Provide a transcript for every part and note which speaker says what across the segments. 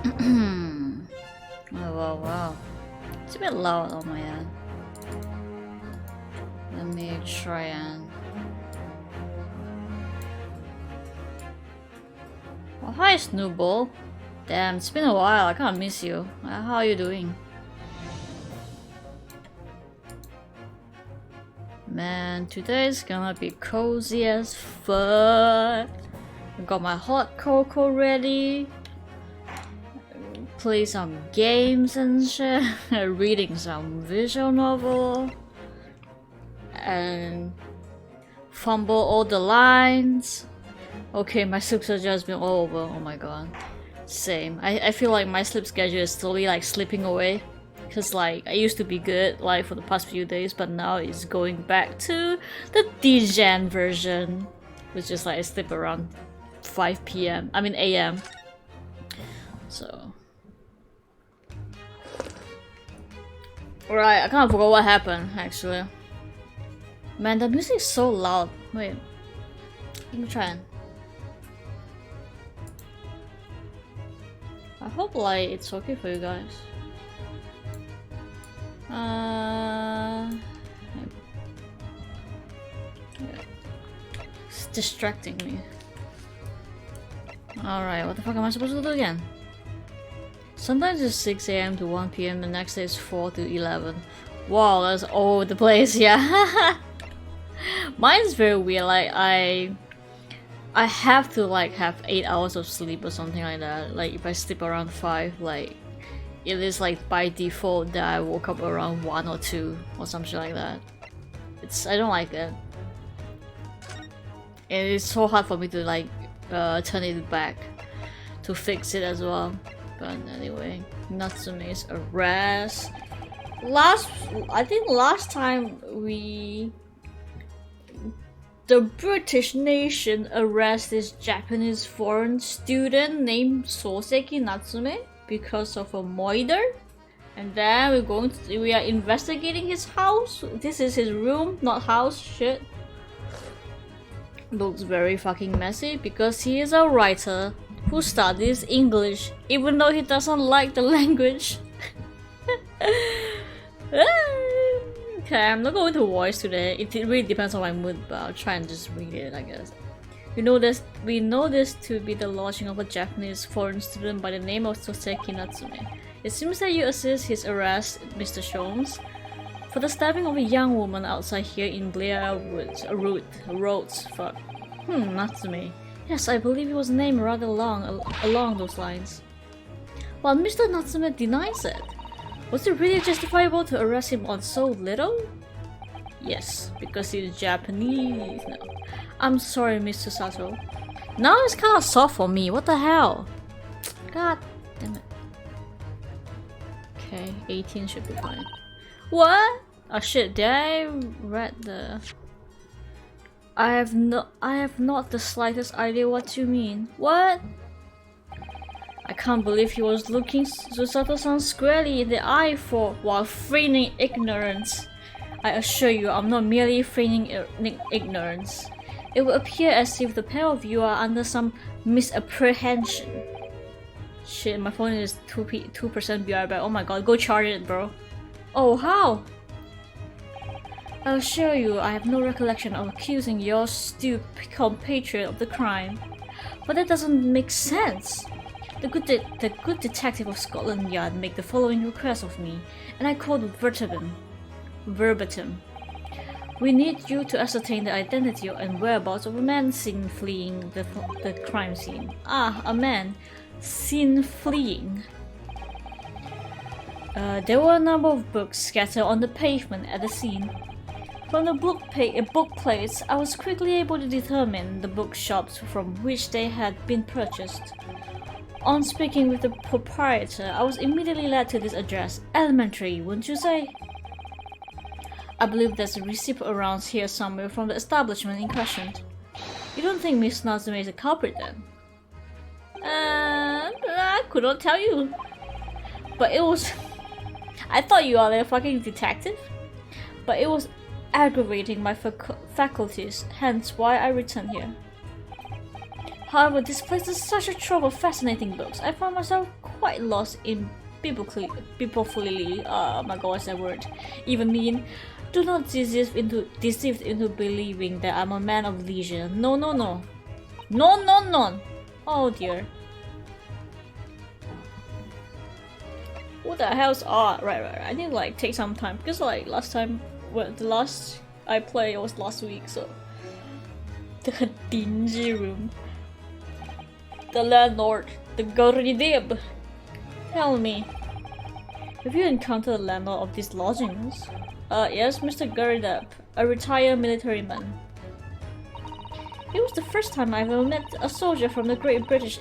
Speaker 1: Oh wow, wow. It's a bit loud on my end. Let me try and... Oh, hi Snowball. Damn, it's been a while, I can't miss you. How are you doing? Man, today's gonna be cozy as fuck. I got my hot cocoa ready. Play some games and shit. Reading some visual novel. And fumble all the lines. Okay, my sleep schedule has been all over. Oh my god. Same. I feel like my sleep schedule is slowly like slipping away. Cause like I used to be good like for the past few days, but now it's going back to the degen version, which is like I sleep around 5 p.m. I mean a.m. So right, I kind of forgot what happened actually. Man, the music is so loud. Wait, let me try and... I hope like it's okay for you guys. Yeah. It's distracting me. Alright, what the fuck am I supposed to do again? Sometimes it's 6 a.m. to 1 p.m. The next day is 4 to 11. Wow, that's all over the place, yeah. Mine's very weird, like I have to like have 8 hours of sleep or something like that. Like if I sleep around 5, like it is like by default that I woke up around 1 or 2 or something like that. I don't like it. And it's so hard for me to like turn it back to fix it as well. But anyway, Natsume's arrest. I think last time the British nation arrested this Japanese foreign student named Soseki Natsume because of a murder, and then we are investigating his house. This is his room, not house. Shit. Looks very fucking messy because he is a writer who studies English, even though he doesn't like the language. Okay, I'm not going to voice today. It really depends on my mood, but I'll try and just read it, I guess. We know this to be the lodging of a Japanese foreign student by the name of Soseki Natsume. It seems that you assist his arrest, Mr. Sholmes, for the stabbing of a young woman outside here in Blair Roads. Fuck. Natsume. Yes, I believe it was named rather along those lines. While Mr. Natsume denies it. Was it really justifiable to arrest him on so little? Yes, because he's Japanese. No. I'm sorry, Mr. Sato. Now it's kind of soft for me. What the hell? God damn it. Okay, 18 should be fine. What? Oh shit, did I read the... I have not the slightest idea what you mean. What? I can't believe he was looking Susato-san squarely in the eye while feigning ignorance. I assure you, I'm not merely feigning ignorance. It will appear as if the pair of you are under some misapprehension. Shit, my phone is 2% BR back. Oh my god, go charge it, bro. Oh, how? I assure you, I have no recollection of accusing your stupid compatriot of the crime. But that doesn't make sense. The good detective of Scotland Yard make the following request of me, and I quote verbatim. We need you to ascertain the identity and whereabouts of a man seen fleeing the crime scene. Ah, a man seen fleeing. There were a number of books scattered on the pavement at the scene. From the book plates, I was quickly able to determine the bookshops from which they had been purchased. On speaking with the proprietor, I was immediately led to this address. Elementary, wouldn't you say? I believe there's a receipt around here somewhere from the establishment in question. You don't think Miss Natsume is a culprit then? I could not tell you. But it was... I thought you are a fucking detective. But it was aggravating my faculties, hence why I returned here. However, this place is such a trove of fascinating books. I found myself quite lost in biblically, oh my god, what's that word even mean? Do not deceive into believing that I'm a man of leisure. No, no, no. No, no, no. Oh dear. What the hell's right. I need to like take some time because like last time, well, the last I played was last week, so the dingy room. The landlord, the Goridib. Tell me, have you encountered the landlord of these lodgings? Yes, Mr. Goridib, a retired military man. It was the first time I've ever met a soldier from the Great British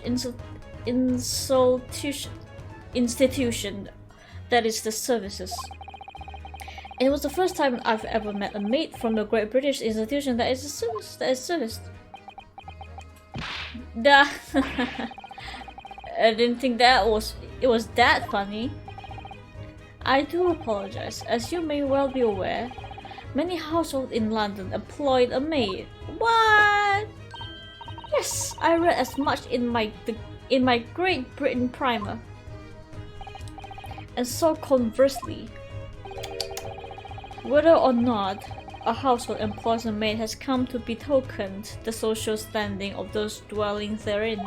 Speaker 1: institution, that is the services. It was the first time I've ever met a mate from the Great British institution that is serviced. I didn't think it was that funny. I do apologize. As you may well be aware, many households in London employed a maid. What? Yes, I read as much in my Great Britain primer. And so conversely, whether or not a household employs a maid has come to betoken the social standing of those dwelling therein.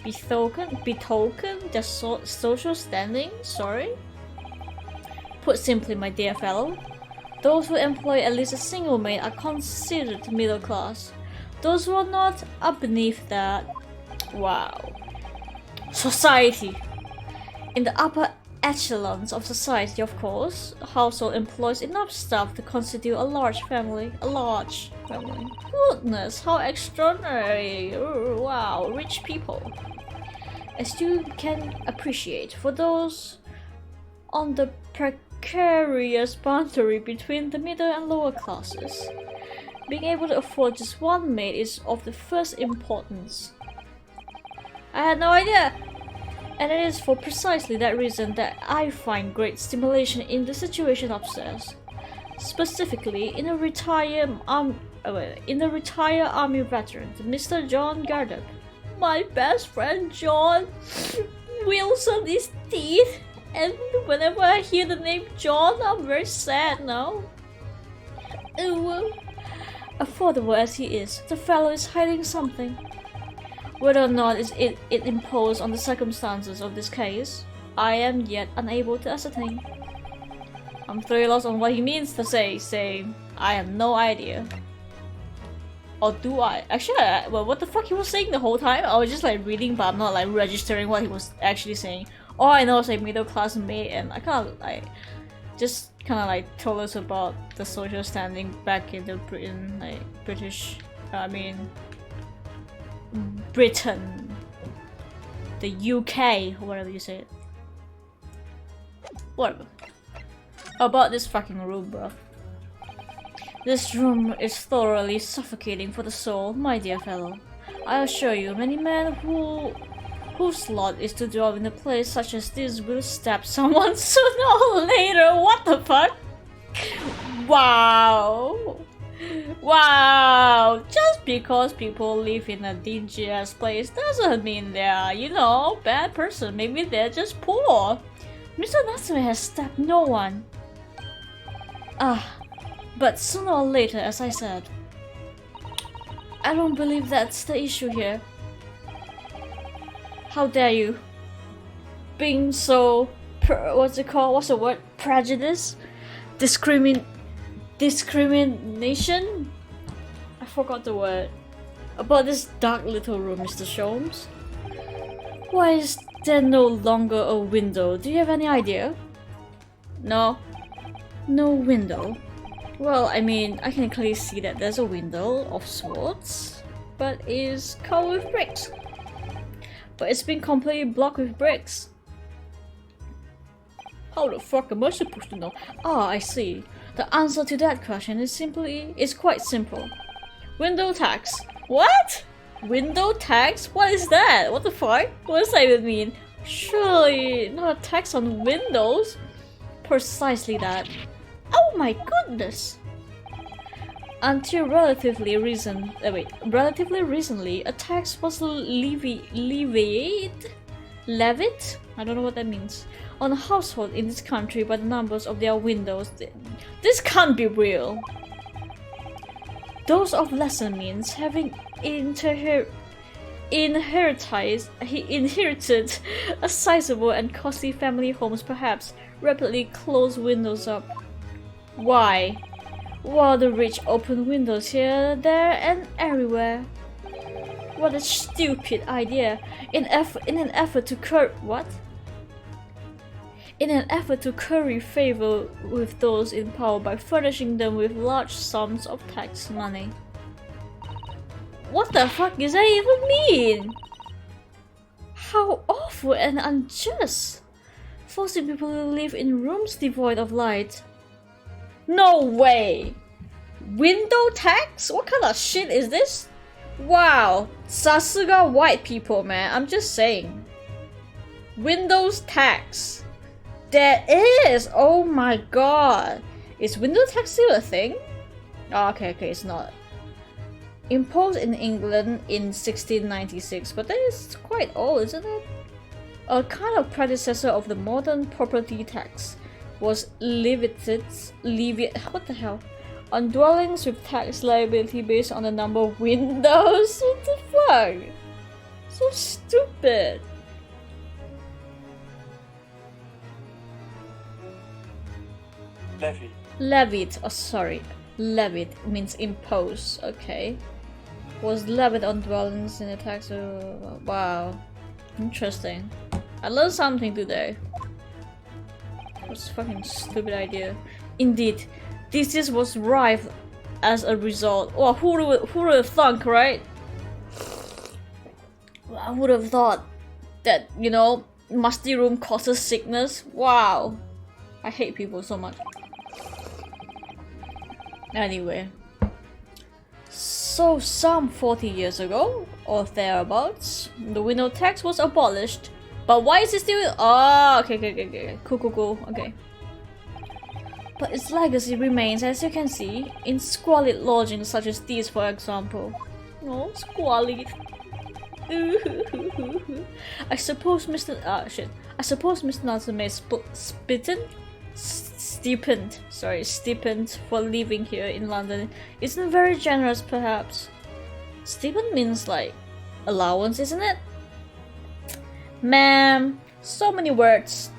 Speaker 1: Betoken the social standing? Sorry? Put simply, my dear fellow, those who employ at least a single maid are considered middle class. Those who are not are beneath that. Wow. Society. In the upper echelons of society, of course, a household employs enough staff to constitute a large family. Goodness, how extraordinary! Ooh, wow, rich people. As you can appreciate, for those on the precarious boundary between the middle and lower classes, being able to afford just one maid is of the first importance. I had no idea! And it is for precisely that reason that I find great stimulation in the situation upstairs. Specifically, in a retired army veteran, Mr. John Gardner. My best friend John Wilson is dead, and whenever I hear the name John, I'm very sad now. Affordable as he is, the fellow is hiding something. Whether or not it imposed on the circumstances of this case, I am yet unable to ascertain. I'm thoroughly lost on what he means to say, saying, I have no idea. Or do I? Actually, well, what the fuck he was saying the whole time? I was just like reading, but I'm not like registering what he was actually saying. All I know is like middle class mate, and I kind of like just kind of like told us about the social standing back in the Britain, like Britain, the UK, or whatever you say it. Whatever. About this fucking room, bro. This room is thoroughly suffocating for the soul, my dear fellow. I assure you, many men whose lot is to dwell in a place such as this will stab someone sooner or later. What the fuck? Wow. Wow, just because people live in a dingy ass place doesn't mean they're, you know, bad person. Maybe they're just poor. Mr. Natsume has stabbed no one. But sooner or later, as I said. I don't believe that's the issue here. How dare you? Being so, what's it called? What's the word? Prejudice? Discrimination? I forgot the word. About this dark little room, Mr. Sholmes. Why is there no longer a window? Do you have any idea? No. No window. Well, I mean, I can clearly see that there's a window of sorts, but it's covered with bricks. But it's been completely blocked with bricks. How the fuck am I supposed to know? Ah, I see. The answer to that question is quite simple. Window tax. What? Window tax? What is that? What the fuck? What does that even mean? Surely not a tax on windows? Precisely that. Oh my goodness! Until relatively recently, a tax was levied Levied? I don't know what that means. On a household in this country by the numbers of their windows. This can't be real. Those of lesser means, having inherited a sizable and costly family homes, perhaps rapidly close windows up. Why? While the rich open windows here, there, and everywhere. What a stupid idea! In an effort to curry favor with those in power by furnishing them with large sums of tax money. What the fuck does that even mean? How awful and unjust! Forcing people to live in rooms devoid of light. No way! Window tax? What kind of shit is this? Wow, Sasuga white people, man. I'm just saying. Windows tax. There is! Oh my god. Is window tax still a thing? Oh, okay, it's not. Imposed in England in 1696, but that is quite old, isn't it? A kind of predecessor of the modern property tax was levied on dwellings with tax liability based on the number of windows. What the fuck? So stupid. Levied. Oh, sorry. Levied means impose. Okay. Was levied on dwellings in the tax. Wow. Interesting. I learned something today. What's a fucking stupid idea? Indeed, this was rife as a result. Oh, who would have thunk, right? I would have thought that, you know, musty room causes sickness. Wow. I hate people so much. Anyway. So some 40 years ago, or thereabouts, the window tax was abolished. But why is it still— oh, okay. Cool. Okay. But its legacy remains, as you can see, in squalid lodgings such as these, for example. Oh, squalid. I suppose Mr. Natsume is stipend for living here in London isn't very generous, perhaps. Stipend means like allowance, isn't it? Ma'am, so many words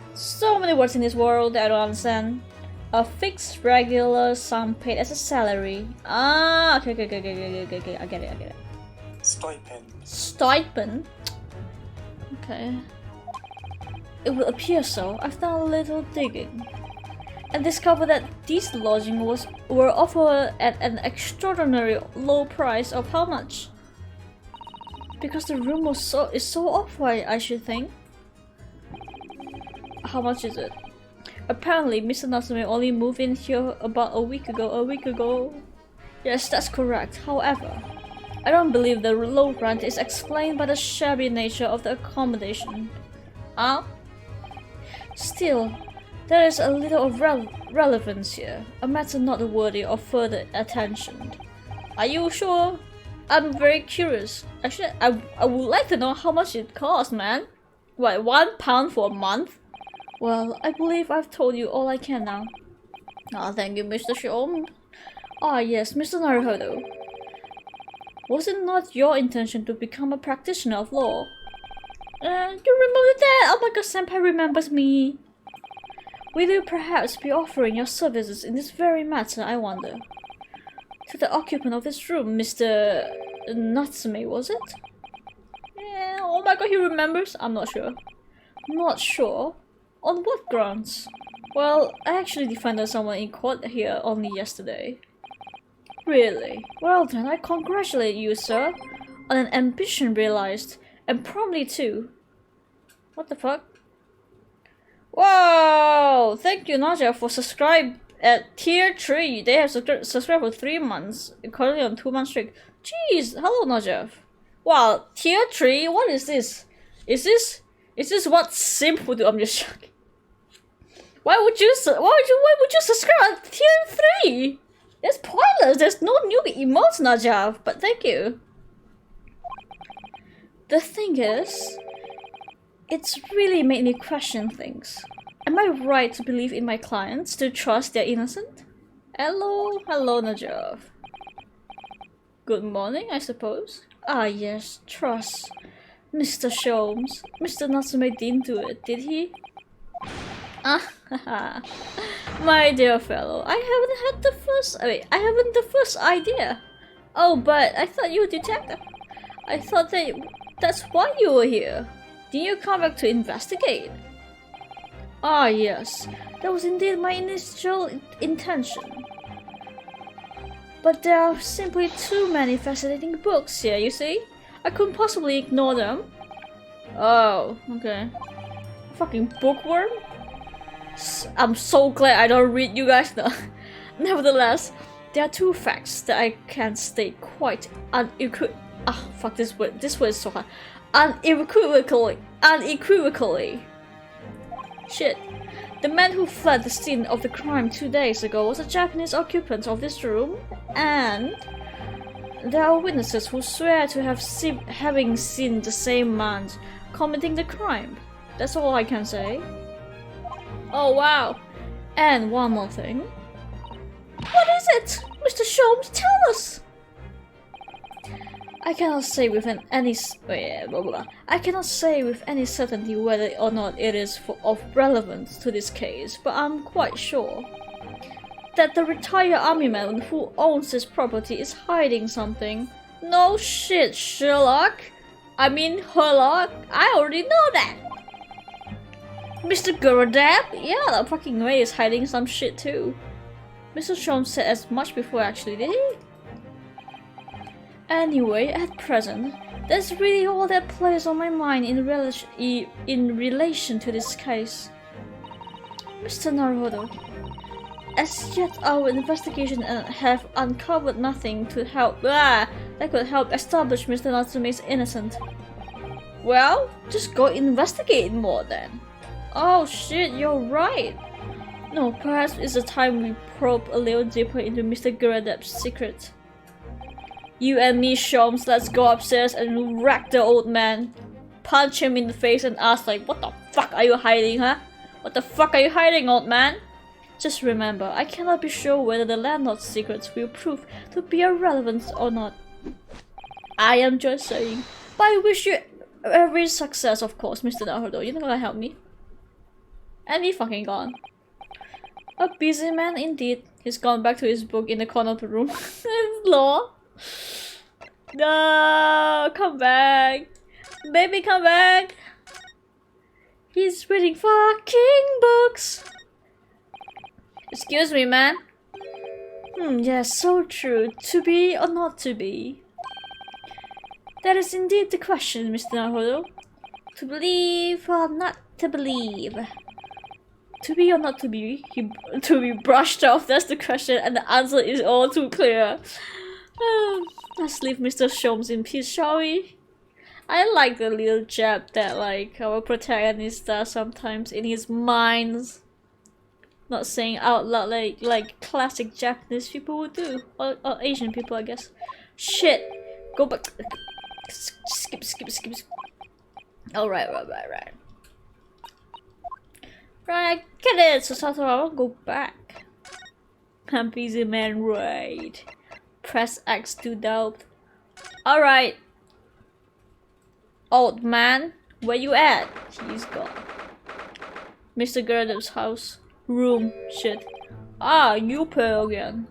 Speaker 1: in this world that I don't understand. A fixed regular sum paid as a salary. Ah, okay, I get it. Stipend? Okay. It will appear so. I've done a little digging and discovered that these lodgings were offered at an extraordinary low price of how much? Because the room is so off-white, I should think. How much is it? Apparently, Mr. Natsume only moved in here about a week ago. Yes, that's correct. However, I don't believe the low rent is explained by the shabby nature of the accommodation. Still, there is a little of relevance here, a matter not worthy of further attention. Are you sure? I'm very curious. Actually, I would like to know how much it costs, man. What, £1 for a month? Well, I believe I've told you all I can now. Thank you, Mr. Shion. Yes, Mr. Naruhodo. Was it not your intention to become a practitioner of law? You remember that? Oh my god, Senpai remembers me. Will you perhaps be offering your services in this very matter, I wonder? To the occupant of this room, Mr. Natsume, was it? Yeah, oh my god, he remembers? I'm not sure. Not sure? On what grounds? Well, I actually defended someone in court here only yesterday. Really? Well then, I congratulate you, sir, on an ambition realized, and promptly too. What the fuck? Wow! Thank you, Naja, for subscribe at tier 3. They have subscribed for 3 months, currently on 2 months streak. Jeez, hello, Naja. Wow, tier 3? What is this? Is this what simp would do? I'm just joking. Why would you subscribe at tier 3? That's pointless. There's no new emotes, Najav, but thank you. The thing is, It's really made me question things. Am I right to believe in my clients, to trust they're innocent? Hello, Najaf. Good morning, I suppose. Ah yes, trust. Mr. Sholmes. Mr. Natsume didn't do it, did he? Ah, my dear fellow, I haven't the first idea. Oh, but I thought you were a detective. I thought that's why you were here. Didn't you come back to investigate? Ah, yes. That was indeed my initial intention. But there are simply too many fascinating books here, you see? I couldn't possibly ignore them. Oh, okay. Fucking bookworm? I'm so glad I don't read, you guys know. Nevertheless, there are two facts that I can state quite this word is so hard. Unequivocally. Shit. The man who fled the scene of the crime 2 days ago was a Japanese occupant of this room, and there are witnesses who swear to having seen the same man committing the crime. That's all I can say. Oh wow. And one more thing. What is it? Mr. Sholmes, tell us! I cannot say with any certainty whether or not it is of relevance to this case, but I'm quite sure that the retired army man who owns this property is hiding something. No shit, Sherlock. I mean, Herlock. I already know that. Mr. Guradab? Yeah, the fucking way is hiding some shit too. Mr. Sholmes said as much before actually, did he? Anyway, at present, that's really all that plays on my mind in relation to this case. Mr. Naruhodo, as yet our investigation have uncovered nothing to help that could help establish Mr. Natsume's innocence. Well, just go investigate more then. Oh shit, you're right. No, perhaps it's the time we probe a little deeper into Mr. Guradab's secret. You and me, Sholmes, let's go upstairs and wreck the old man. Punch him in the face and ask like, what the fuck are you hiding, huh? What the fuck are you hiding, old man? Just remember, I cannot be sure whether the landlord's secrets will prove to be irrelevant or not. I am just saying. But I wish you every success, of course, Mr. Naruhodo. You're not gonna help me. And he fucking gone. A busy man indeed. He's gone back to his book in the corner of the room. Law. No, come back. Baby, come back. He's reading fucking books. Excuse me, man. Yes, so true. To be or not to be? That is indeed the question, Mr. Naruhodo. To believe or not to believe? To be or not to be? To be brushed off, that's the question, and the answer is all too clear. Let's leave Mr. Sholmes in peace, shall we? I like the little jab that like our protagonist does sometimes in his minds. Not saying out loud like classic Japanese people would do. Or Asian people, I guess. Shit! Go back. Skip. Alright. Right, get it! So Satoru, I won't go back. I'm busy man, right. Press X to doubt. Alright. Old man, where you at? He's gone. Mr. Guradab's house. Room. Shit. Ah, you pay again.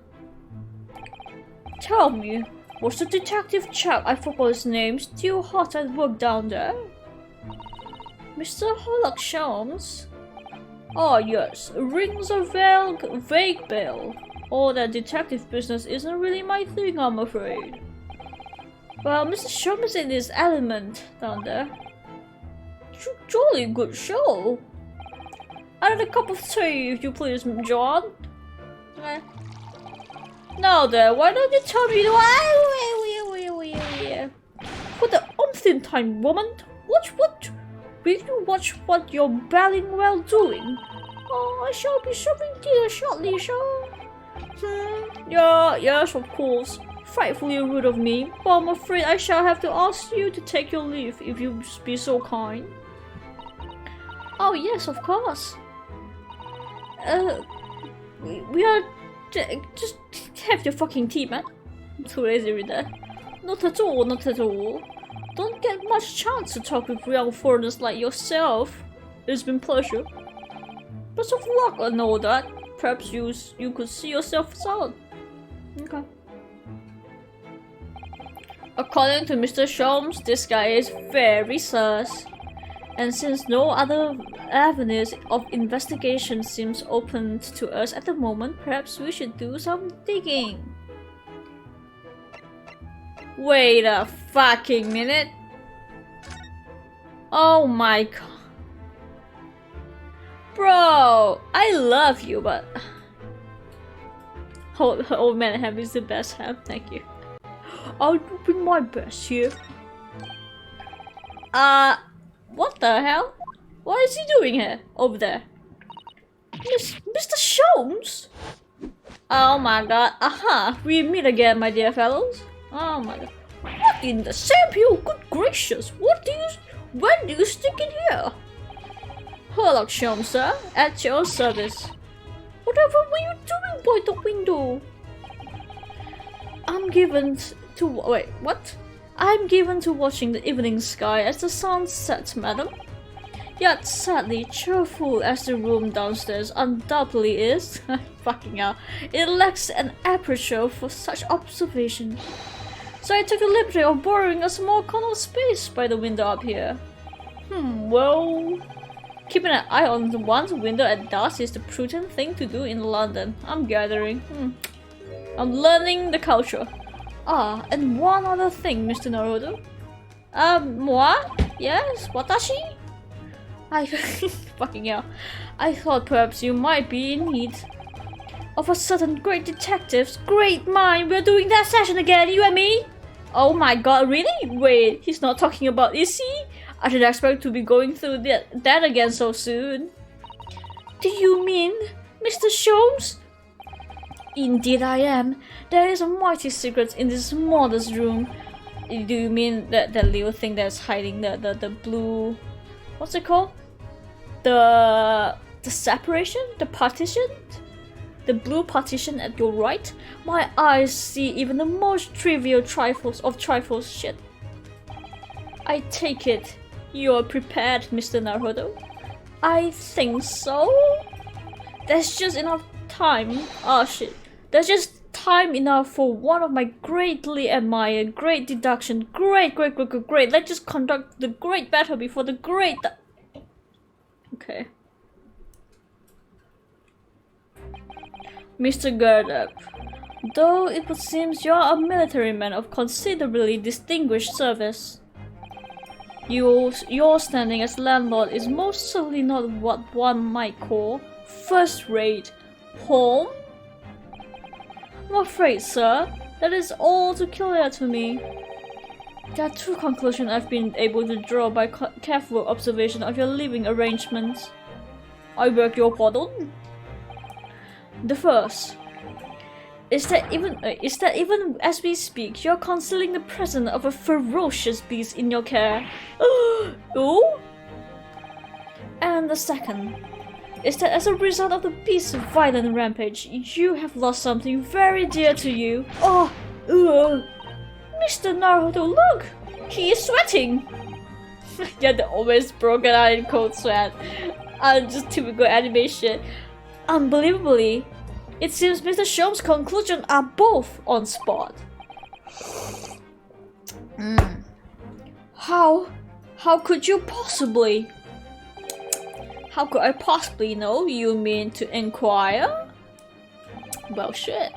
Speaker 1: Tell me, was the detective chap, I forgot his name, still hot at work down there? Mr. Herlock Sholmes? Oh yes, rings a vague bell. All that detective business isn't really my thing, I'm afraid. Well, Mr. Sholmes is in his element down there. Jolly good show. Add a cup of tea, if you please, John. Now then, why don't you tell me why? For the umpteenth time, woman. What? Will you watch what you're belling well doing? Oh, I shall be serving dinner shortly, sir. Yes, of course. Frightfully rude of me, but I'm afraid I shall have to ask you to take your leave if you be so kind. Oh yes, of course. We are just have your fucking tea, man. I'm too lazy with that. Not at all, not at all. Don't get much chance to talk with young foreigners like yourself. It's been pleasure. Best of luck and all that. Perhaps you could see yourself out. Okay. According to Mr. Sholmes, this guy is very sus. And since no other avenues of investigation seems open to us at the moment, perhaps we should do some digging. Wait a fucking minute. Oh my god. Bro, I love you, but... Old man ham is the best ham, thank you. I'll do my best here. What the hell? What is he doing here? Over there? Mr. Sholmes? Oh my god, we meet again, my dear fellows. Oh my god. What in the Samuel? Good gracious, when do you stick in here? Hello, Sholmes, sir. At your service. Whatever were you doing by the window? I'm given to watching the evening sky as the sun sets, madam. Yet sadly, cheerful as the room downstairs undoubtedly is, fucking hell, it lacks an aperture for such observation. So I took the liberty of borrowing a small corner of space by the window up here. Well, keeping an eye on one's window at dusk is the prudent thing to do in London. I'm gathering. I'm learning the culture. And one other thing, Mr. Naruto. Moi? Yes, watashi? Fucking hell. I thought perhaps you might be in need of a certain great detective's great mind. We're doing that session again, you and me? Oh my god, really? Wait, he's not talking about Issy? I should expect to be going through that again so soon. Do you mean Mr. Sholmes? Indeed I am. There is a mighty secret in this modest room. Do you mean that little thing that's hiding the blue... What's it called? The separation? The partition? The blue partition at your right? My eyes see even the most trivial trifles. Shit. I take it you're prepared, Mr. Naruto. I think so. There's just enough time. Oh shit. There's just time enough for one of my greatly admired great deduction. Great. Let's just conduct the great battle before the great... Okay. Mr. Gerdup, though it would seem you're a military man of considerably distinguished service, your standing as landlord is most certainly not what one might call first-rate home. I'm afraid, sir, that is all too clear to me. There are two conclusions I've been able to draw by careful observation of your living arrangements. I beg your pardon? The first is that even as we speak, you're concealing the presence of a ferocious beast in your care. Oh? And the second is that as a result of the beast's violent rampage, you have lost something very dear to you. Mr. Naruto, look! He is sweating! Yeah, the always broken out in cold sweat. Just typical animation. Unbelievably, it seems Mr. Sholmes' conclusions are both on spot. How could you possibly? How could I possibly know? You mean to inquire? Well, shit.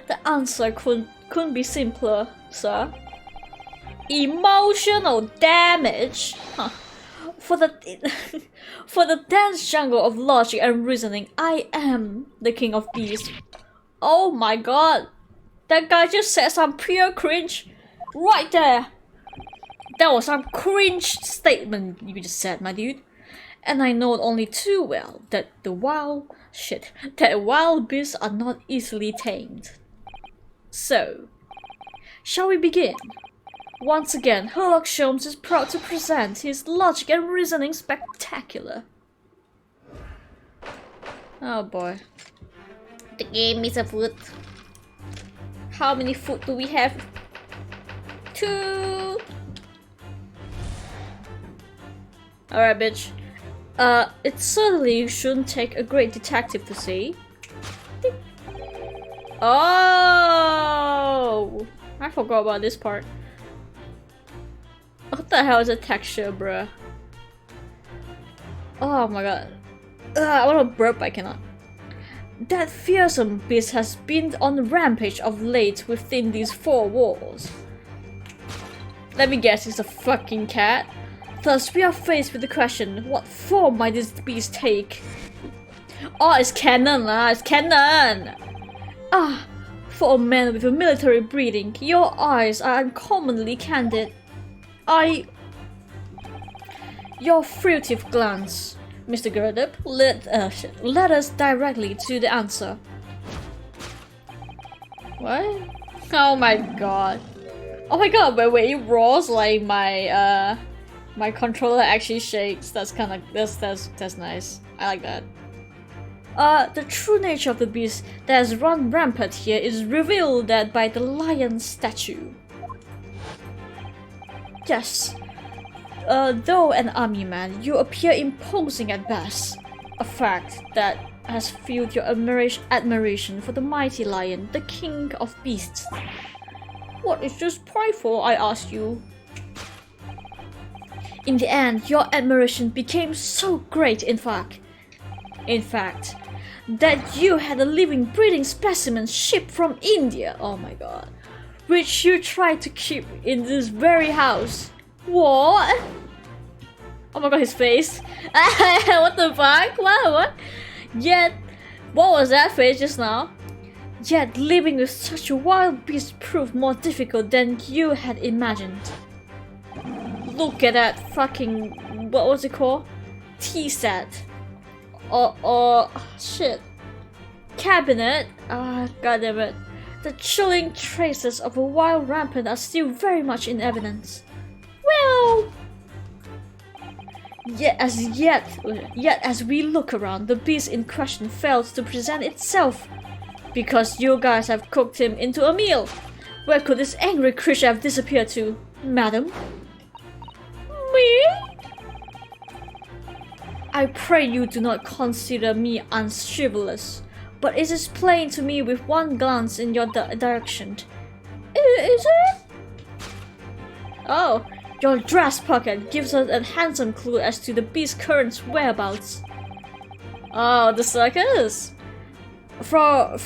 Speaker 1: The answer couldn't be simpler, sir. Emotional damage? Huh. For the dense jungle of logic and reasoning, I am the king of beasts. Oh my god. That guy just said some pure cringe right there. That was some cringe statement you just said, my dude. And I know only too well that wild beasts are not easily tamed. So, shall we begin? Once again, Sherlock Sholmes is proud to present his logic and reasoning spectacular. Oh boy. The game is a food. How many food do we have? 2. Alright, bitch. It certainly shouldn't take a great detective to see. Oh! I forgot about this part. What the hell is a texture, bruh? Oh my god. I wanna burp, I cannot. That fearsome beast has been on the rampage of late within these 4 walls. Let me guess, it's a fucking cat? Thus, we are faced with the question, what form might this beast take? Oh, it's canon lah, it's canon! Ah, for a man with a military breeding, your eyes are uncommonly candid. Your furtive glance, Mr. Gerdup, led us directly to the answer. What? Oh my god. Oh my god, wait, it roars like my controller actually shakes. That's kinda, that's nice. I like that. The true nature of the beast that has run rampant here is revealed by the lion statue. Yes. Though an army man, you appear imposing at best. A fact that has fueled your admiration for the mighty lion, the king of beasts. What is this prideful, I ask you? In the end, your admiration became so great, in fact, that you had a living breeding specimen shipped from India, oh my god, which you tried to keep in this very house. What? Oh my god, his face. What the fuck? What? Yet, what was that face just now? Yet, living with such a wild beast proved more difficult than you had imagined. Look at that fucking, what was it called? Tea set. Or shit. Cabinet. Ah, goddammit. The chilling traces of a wild rampant are still very much in evidence. Well, yet as we look around, the beast in question fails to present itself. Because you guys have cooked him into a meal. Where could this angry creature have disappeared to, madam? Me? I pray you do not consider me unchivalrous, but it is plain to me with one glance in your direction. Is it? Oh, your dress pocket gives us a handsome clue as to the beast's current whereabouts. Oh, the circus? For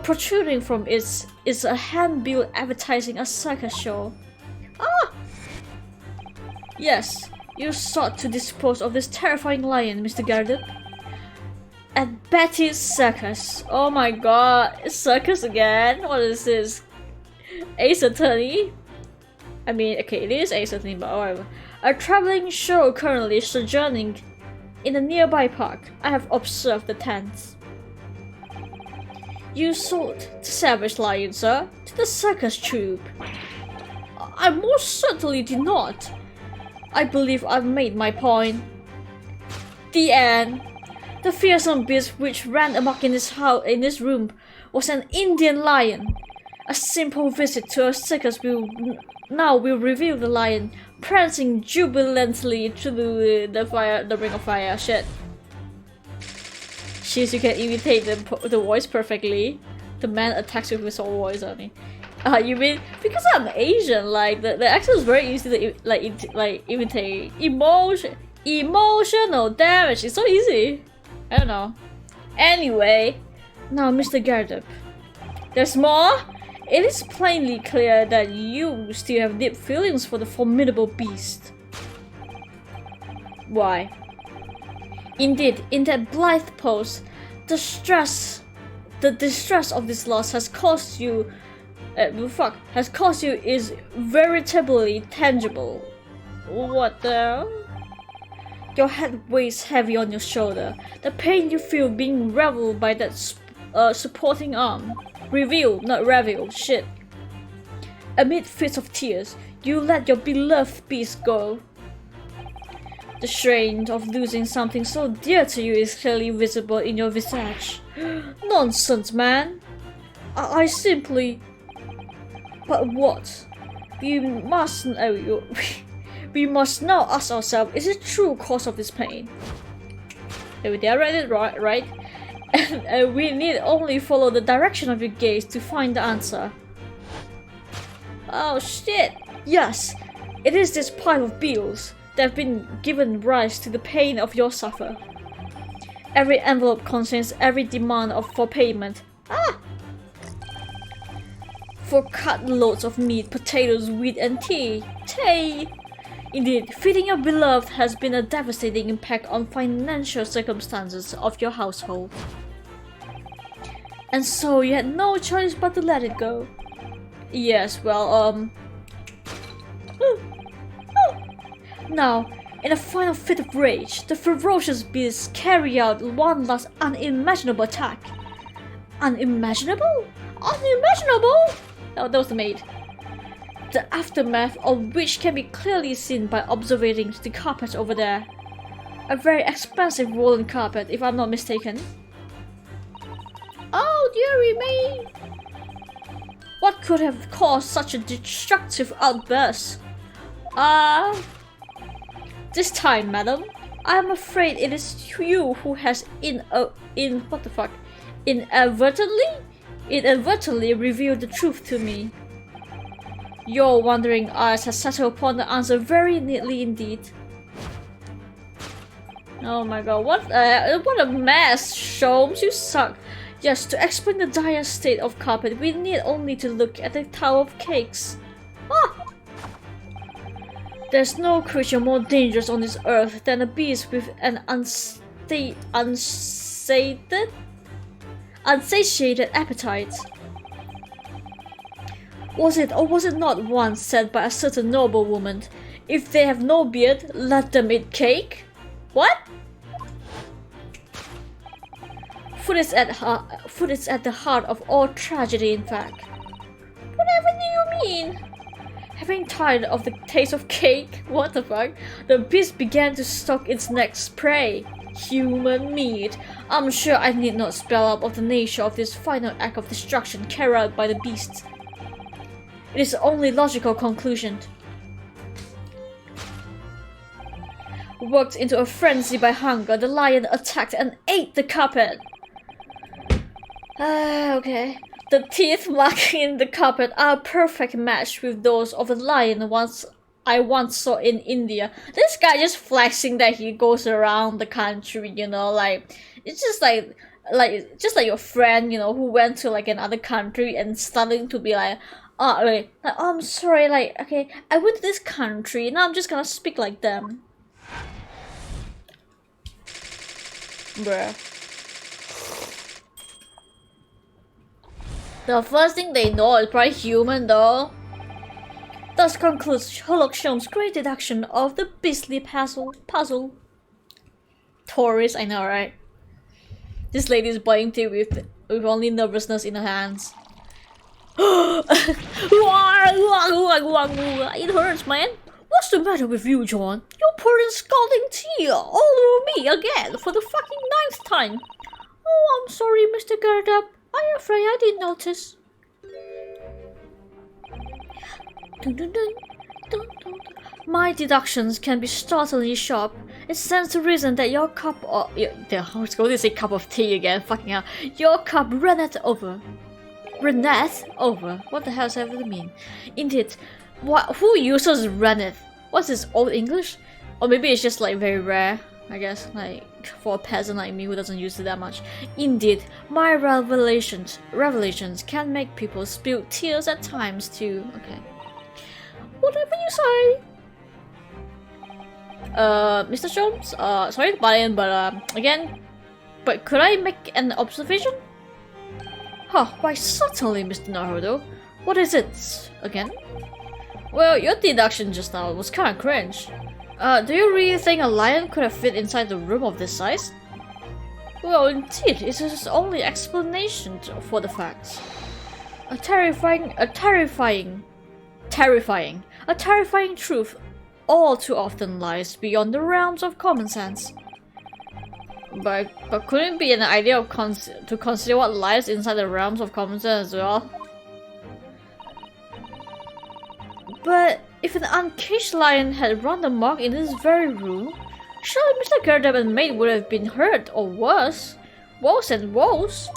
Speaker 1: protruding from it is a handbill advertising a circus show. Ah! Yes, you sought to dispose of this terrifying lion, Mr. Gerdup. At Betty's Circus. Oh my god, it's circus again? What is this? Ace Attorney? I mean, okay, it is Ace Attorney, but whatever. A traveling show currently sojourning in a nearby park. I have observed the tents. You sold the savage lion, sir, to the circus troupe. I most certainly did not. I believe I've made my point. The end. The fearsome beast which ran amok in this room was an Indian lion. A simple visit to a circus will reveal the lion prancing jubilantly through the ring of fire. Shit. Jeez, you can imitate the voice perfectly. The man attacks you with his own voice, honey. You mean because I'm Asian? Like the accent is very easy to imitate. Emotional damage. It's so easy. I don't know. Anyway, now Mr. Gerdup. There's more. It is plainly clear that you still have deep feelings for the formidable beast. Why? Indeed, in that blithe pose, the distress of this loss has caused you is veritably tangible. What the? Your head weighs heavy on your shoulder. The pain you feel being reveled by that supporting arm. Not reveal, shit. Amid fits of tears, you let your beloved beast go. The strain of losing something so dear to you is clearly visible in your visage. Nonsense, man! I simply... But what? We must know we must now ask ourselves, is it true cause of this pain? There we are, read it right? And we need only follow the direction of your gaze to find the answer. Oh shit! Yes! It is this pile of bills that have been given rise to the pain of your suffer. Every envelope contains every demand for payment. For cut loads of meat, potatoes, wheat, and tea. Indeed, feeding your beloved has been a devastating impact on financial circumstances of your household. And so you had no choice but to let it go. Yes, well, Now, in a final fit of rage, the ferocious beasts carry out one last unimaginable attack. Unimaginable? Unimaginable? Oh, that was the maid. The aftermath of which can be clearly seen by observing the carpet over there. A very expensive woolen carpet, if I'm not mistaken. Oh, dearie me! What could have caused such a destructive outburst? This time, madam, I am afraid it is you who has inadvertently revealed the truth to me. Your wandering eyes have settled upon the answer very neatly indeed. Oh my god, what a mess, Sholmes, you suck. Yes, to explain the dire state of carpet, we need only to look at the tower of cakes. There's no creature more dangerous on this earth than a beast with an unsatiated appetite. Was it or was it not once said by a certain noblewoman, if they have no beard, let them eat cake? What? Food is at the heart of all tragedy, in fact. Whatever do you mean? Having tired of the taste of cake, what the fuck, the beast began to stalk its next prey. Human meat. I'm sure I need not spell out of the nature of this final act of destruction carried out by the beast. It is the only logical conclusion. Worked into a frenzy by hunger, the lion attacked and ate the carpet. Okay. The teeth marking the carpet are a perfect match with those of a lion I once saw in India. This guy just flexing that he goes around the country, you know, like it's just like your friend, you know, who went to like another country and starting to be like, oh, I'm sorry, like, okay, I went to this country, now I'm just gonna speak like them. Bruh. The first thing they know is probably human though. Thus concludes Sherlock Sholmes' great deduction of the beastly puzzle. Taurus, I know, right? This lady is biting tea with only nervousness in her hands. It hurts, man. What's the matter with you, John? You're pouring scalding tea all over me again for the fucking 9th time. Oh, I'm sorry, Mr. Gerda. I'm afraid I didn't notice. My deductions can be startlingly sharp. It stands to reason that your cup of... I was going to say cup of tea again, fucking hell. Your cup runneth over. Runneth over? What the hell does that really mean? Indeed, who uses runneth? What's this, Old English? Or maybe it's just like very rare, I guess, like for a peasant like me who doesn't use it that much. Indeed, my revelations can make people spill tears at times too. Okay. Whatever you say. Mr. Sholmes, sorry to buy in, but again, but could I make an observation? Huh, why certainly, Mr. Naruto. What is it, again? Well, your deduction just now was kinda cringe. Do you really think a lion could have fit inside the room of this size? Well, indeed, it is his only explanation for the facts. A terrifying truth all too often lies beyond the realms of common sense. But couldn't it be an idea of to consider what lies inside the realms of common sense as well? But if an uncaged lion had run amok in this very room, surely Mr. Gardepp and maid would have been hurt, or worse. Worse and worse.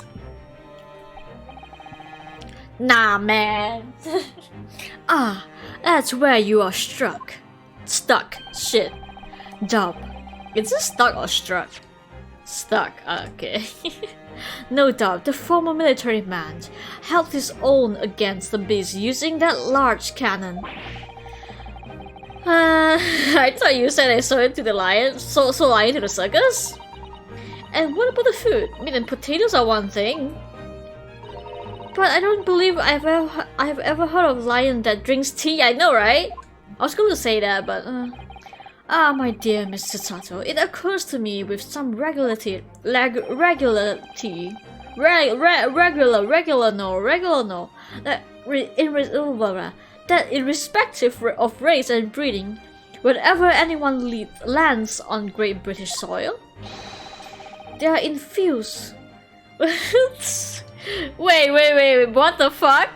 Speaker 1: Nah, man. Ah, that's where you are stuck. Shit. Dub. Is it stuck or struck? Stuck. Okay. No doubt, the former military man held his own against the beast using that large cannon. I thought you said I sold it to the lion, so lion to the circus? And what about the food? Meat and potatoes are one thing. But I don't believe I've ever heard of a lion that drinks tea. I know, right? I was going to say that, but ah, my dear Mr. Sato, it occurs to me with some regularity, that irrespective of race and breeding, whenever anyone lands on Great British soil, they are infused. Wait, what the fuck?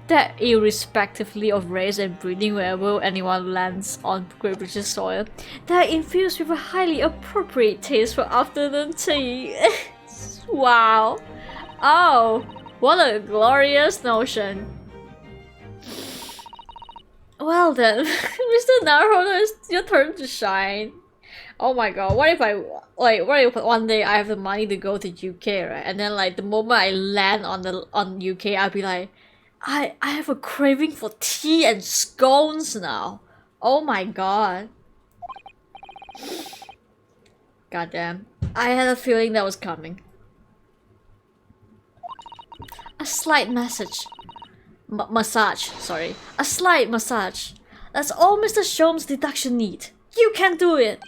Speaker 1: That irrespectively of race and breeding, wherever anyone lands on Great British soil, they are infused with a highly appropriate taste for afternoon tea. Wow. Oh, what a glorious notion. Well then, Mr. Naruhodo, it's your turn to shine. Oh my god, what if one day I have the money to go to UK, right? And then like the moment I land on UK, I'll be like, I have a craving for tea and scones now. Oh my god. Goddamn. I had a feeling that was coming. A slight massage. Sorry. A slight massage. That's all Mr. Sholmes' deduction need. You can do it!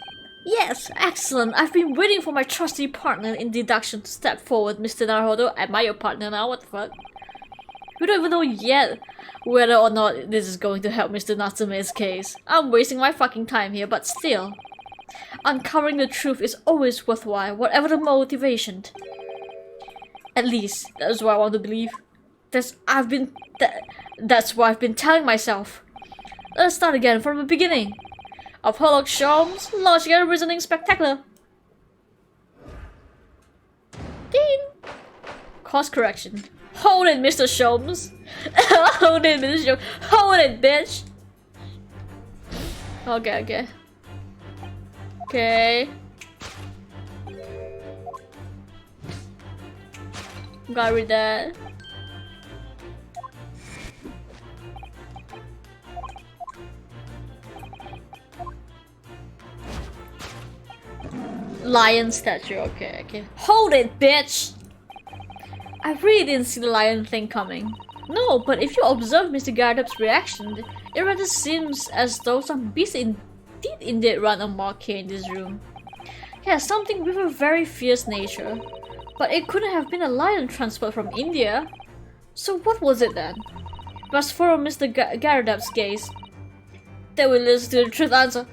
Speaker 1: Yes, excellent. I've been waiting for my trusty partner in deduction to step forward, Mr. Naruhodo. Am I your partner now? What the fuck? We don't even know yet whether or not this is going to help Mr. Natsume's case. I'm wasting my fucking time here, but still. Uncovering the truth is always worthwhile, whatever the motivation. At least, that's what I want to believe. That's what I've been telling myself. Let's start again from the beginning. Of Herlock Sholmes, Logic and Reasoning Spectacular. Ding! Course correction. Hold it, Mr. Sholmes. Hold it, Mr. Sholmes. Hold it, bitch. Okay. Okay. Gotta read that. Lion statue, okay. Hold it, bitch! I really didn't see the lion thing coming. No, but if you observe Mr. Gardepp's reaction, it rather seems as though some beast indeed run amok here in this room. Yeah, something with a very fierce nature. But it couldn't have been a lion transport from India. So what was it then? We must follow Mr. Gardepp's gaze. Then we listen to the truth answer.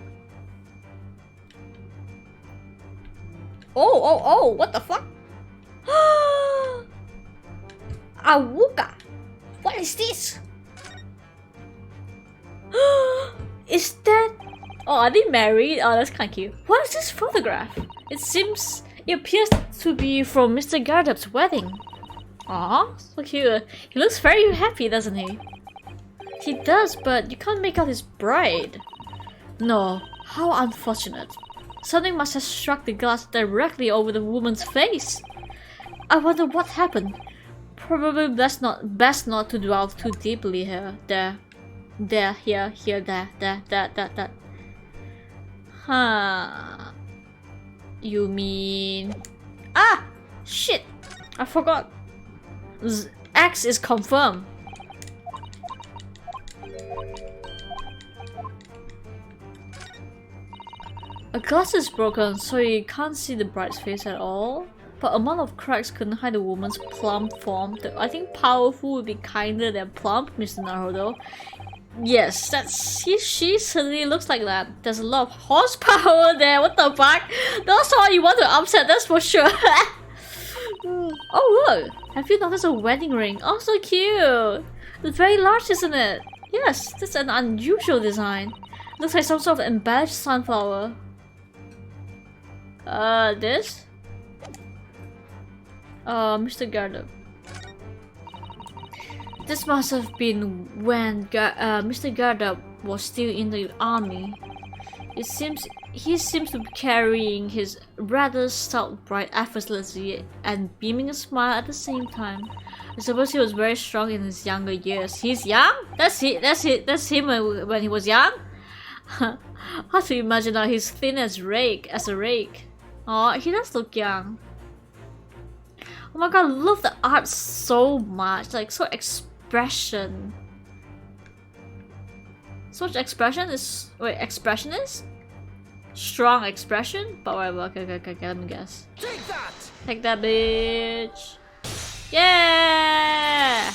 Speaker 1: Oh, what the fuck? Awuka! What is this? Is that... Oh, are they married? Oh, that's kinda cute. What is this photograph? It appears to be from Mr. Gardepp's wedding. Aw, so cute. He looks very happy, doesn't he? He does, but you can't make out his bride. No, how unfortunate. Something must have struck the glass directly over the woman's face. I wonder what happened. Probably best not to dwell too deeply here. There, here, that. Huh. You mean... Ah! Shit! I forgot. X is confirmed. A glass is broken, so you can't see the bride's face at all. But amount of cracks couldn't hide the woman's plump form. I think powerful would be kinder than plump, Mr. Naruhodo. Yes, she certainly looks like that. There's a lot of horsepower there. What the fuck? That's all you want to upset. That's for sure. Oh look! Have you noticed a wedding ring? Oh, so cute. It's very large, isn't it? Yes, that's an unusual design. Looks like some sort of embellished sunflower. This? Mr. Gardup. This must have been when Mr. Gardup was still in the army. He seems to be carrying his rather stout bride effortlessly and beaming a smile at the same time. I suppose he was very strong in his younger years. He's young? That's him when he was young? Hard to imagine now he's thin as a rake. Oh, he does look young. Oh my god, I love the art so much. Like, so expression. So much expression is... Wait, expressionist? Strong expression? But whatever, okay, let me guess.
Speaker 2: Take that!
Speaker 1: Take that, bitch. Yeah!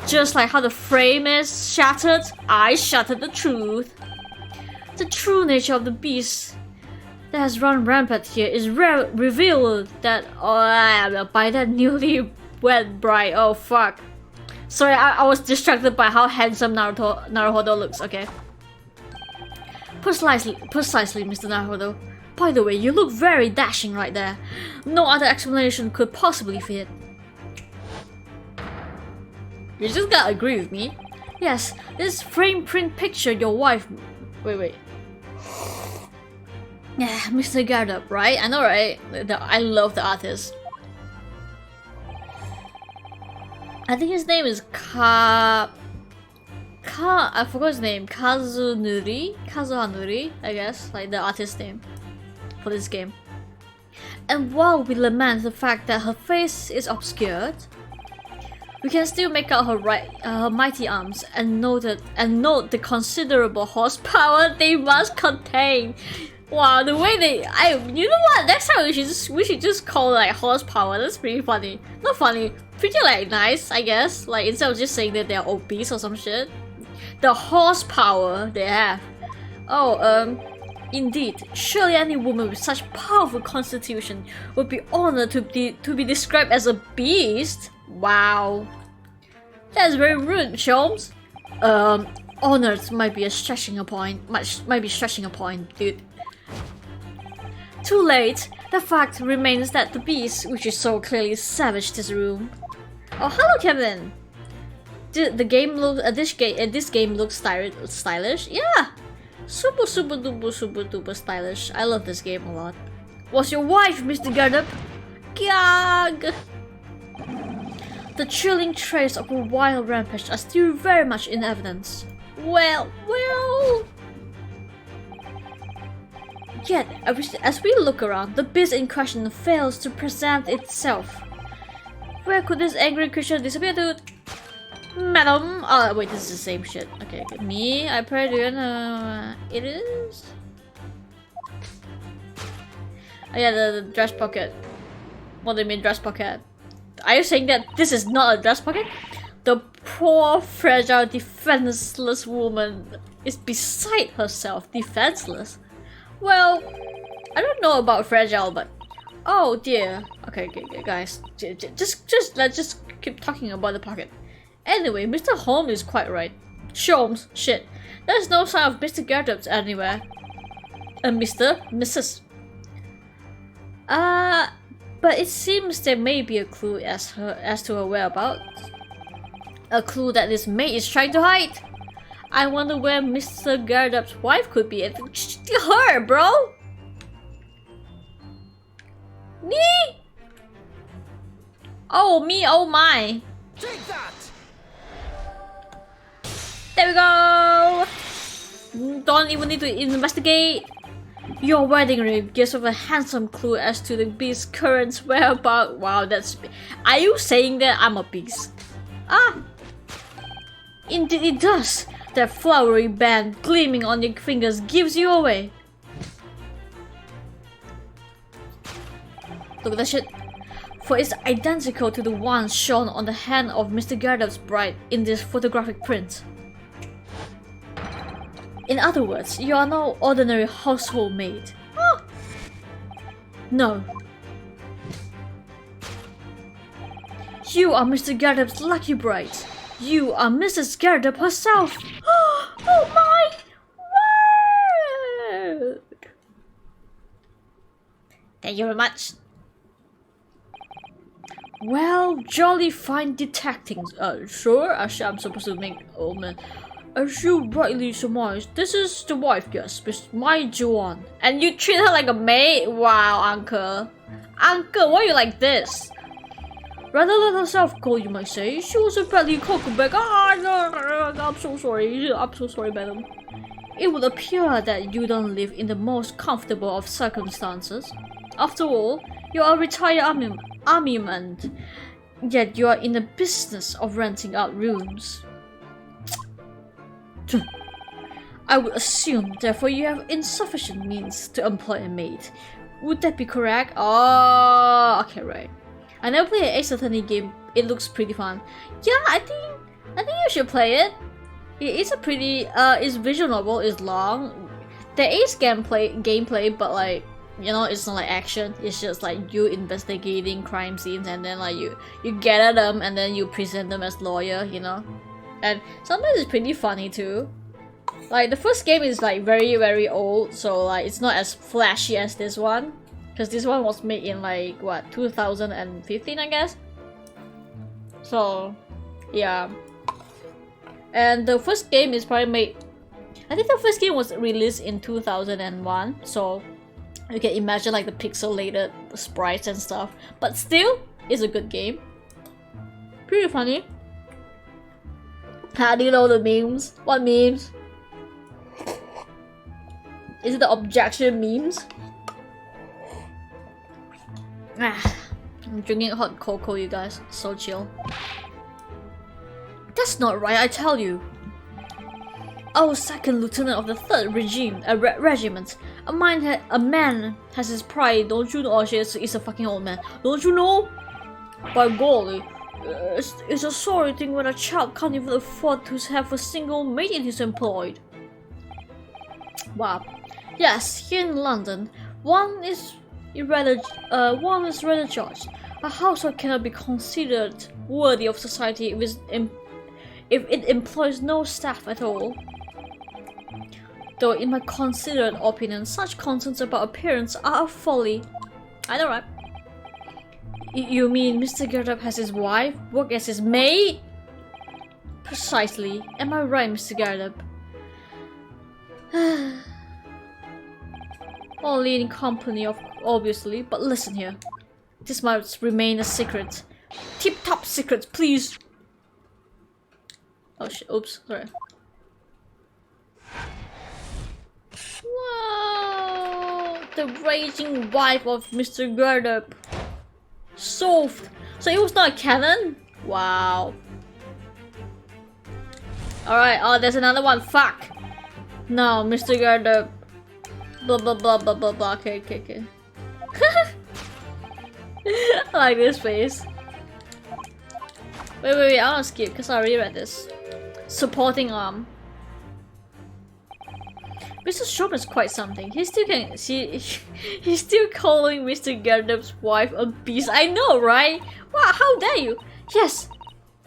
Speaker 1: Just like how the frame is shattered, I shattered the truth. The true nature of the beast that has run rampant here is revealed that by that newly-wed bride. Oh fuck. Sorry, I was distracted by how handsome Naruhodo looks, okay. Precisely, Mr. Naruhodo. By the way, you look very dashing right there. No other explanation could possibly fit. You just gotta agree with me. Yes, this frame print picture your wife... Wait. Yeah, Mr. Gardup, right? I know, right? I love the artist. I think his name is I forgot his name. Kazuhanuri, I guess, like the artist's name for this game. And while we lament the fact that her face is obscured, we can still make out her mighty arms and note the considerable horsepower they must contain. Wow, the way you know what? Next time we should just call it like horsepower. That's pretty funny. Not funny, pretty like nice, I guess. Like instead of just saying that they're obese or some shit. The horsepower they have. Oh, indeed. Surely any woman with such powerful constitution would be honored to be described as a beast. Wow, that's very rude, Sholmes. Honored might be stretching a point, dude. Too late. The fact remains that the beast, which is so clearly savaged this room. Oh, hello, Kevin. The game look this game looks stylish. Yeah, super duper stylish. I love this game a lot. Was your wife, Mr. Gardup? Gag. The chilling trace of a wild rampage are still very much in evidence. Well. Yet, as we look around, the beast in question fails to present itself. Where could this angry creature disappear to? Madam? Oh, wait, this is the same shit. Okay. Me? I pray to you know... It is? Oh yeah, the dress pocket. What do you mean dress pocket? Are you saying that this is not a dress pocket? The poor, fragile, defenseless woman is beside herself. Defenseless? Well, I don't know about fragile, but... Oh dear. Okay, guys. Let's just keep talking about the pocket. Anyway, Mr. Holmes is quite right. Sholmes, shit. There's no sign of Mr. Gardup anywhere. Mrs. But it seems there may be a clue as to her whereabouts. A clue that this maid is trying to hide. I wonder where Mr. Gardup's wife could be. Her, bro! Me? Oh, me, oh my.
Speaker 2: Take that!
Speaker 1: There we go! Don't even need to investigate. Your wedding ring gives us a handsome clue as to the beast's current whereabouts. Wow, that's... Are you saying that I'm a beast? Ah! Indeed it does. That flowery band gleaming on your fingers gives you away. Look at that shit. For it's identical to the one shown on the hand of Mr. Gardup's bride in this photographic print. In other words, you are no ordinary household maid. Huh? No. You are Mr. Gardop's lucky bride. You are Mrs. Gardop herself. Oh my word! Thank you very much. Well, jolly fine detecting. Sure, actually I'm supposed to make old man. As you rightly surmised, this is the wife, yes, my Joanne. And you treat her like a maid? Wow, uncle. Uncle, why are you like this? Rather let herself go, you might say. She was a badly cockleback. I'm so sorry. I'm so sorry, madam. It would appear that you don't live in the most comfortable of circumstances. After all, you are a retired army man, yet you are in the business of renting out rooms. I would assume, therefore, you have insufficient means to employ a maid. Would that be correct? Oh, okay, right. I never played an Ace Attorney game. It looks pretty fun. Yeah, I think you should play it. It's a pretty it's visual novel. It's long. There is gameplay, but like, you know, it's not like action. It's just like you investigating crime scenes, and then like you gather them, and then you present them as lawyer. You know, and sometimes it's pretty funny too. Like the first game is like very old, so like it's not as flashy as this one, because this one was made in like what, 2015, I guess. So yeah, and the first game is probably made. I think the first game was released in 2001, so you can imagine like the pixelated sprites and stuff. But still, it's a good game. Pretty funny. How do you know the memes? What memes? Is it the objection memes? I'm drinking hot cocoa, you guys. So chill. That's not right, I tell you. Our second lieutenant of the 3rd regiment. A man has his pride, don't you know? Oh shit, he's a fucking old man. Don't you know? By golly, it's a sorry thing when a child can't even afford to have a single maid in his employ. Wow. Yes, here in London, one is rather judged. A household cannot be considered worthy of society if it employs no staff at all. Though in my considered opinion, such concerns about appearance are a folly. I know, right? You mean Mr. Gardop has his wife work as his maid? Precisely. Am I right, Mr. Gardop? Only in company, obviously, but listen here. This must remain a secret. Tip-top secret, please! Oh shit, oops, sorry. Wow! The raging wife of Mr. Gardop. Solved! So it was not a canon? Wow. Alright, oh, there's another one, fuck! No, Mr. Gardop. Blah blah blah blah blah blah. Okay. I like this face. Wait, I wanna skip because I already read this. Supporting arm. Mr. Shom is quite something. He's still calling Mr. Gardop's wife a beast. I know, right? Wow, how dare you? Yes,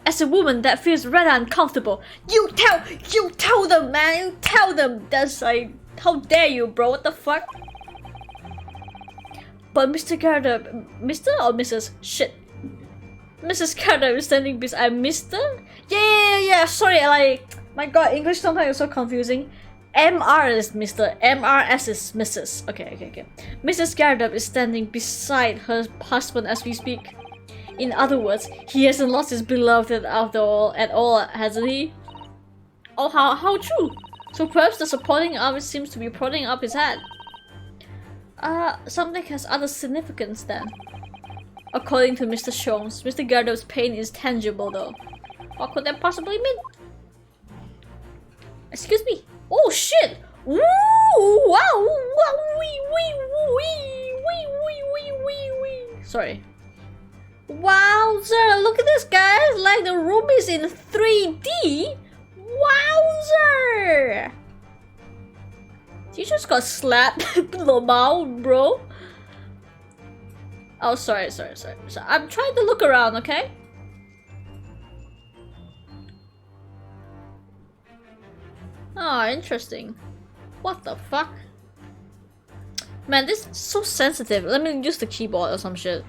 Speaker 1: as a woman that feels rather uncomfortable. You tell them, man. You tell them. That's like, how dare you, bro? What the fuck? But Mr. Gardop, Mr. or Mrs. Shit. Mrs. Gardop is standing beside Mr. Yeah. Sorry, like, my god, English sometimes is so confusing. MR is Mr. MRS is Mrs. Okay. Mrs. Gardop is standing beside her husband as we speak. In other words, he hasn't lost his beloved after all, hasn't he? Oh, how true. So perhaps the supporting arm seems to be prodding up his head. Something has other significance then. According to Mr. Sholmes, Mr. Gardop's pain is tangible though. What could that possibly mean? Excuse me. Oh shit! Woo! Wow! Wee. Sorry. Wowzer! Look at this, guys! Like the room is in 3D. Wowzer! You just got slapped, Lomao, bro. Oh, sorry. So I'm trying to look around, okay? Oh, interesting. What the fuck? Man, this is so sensitive. Let me use the keyboard or some shit.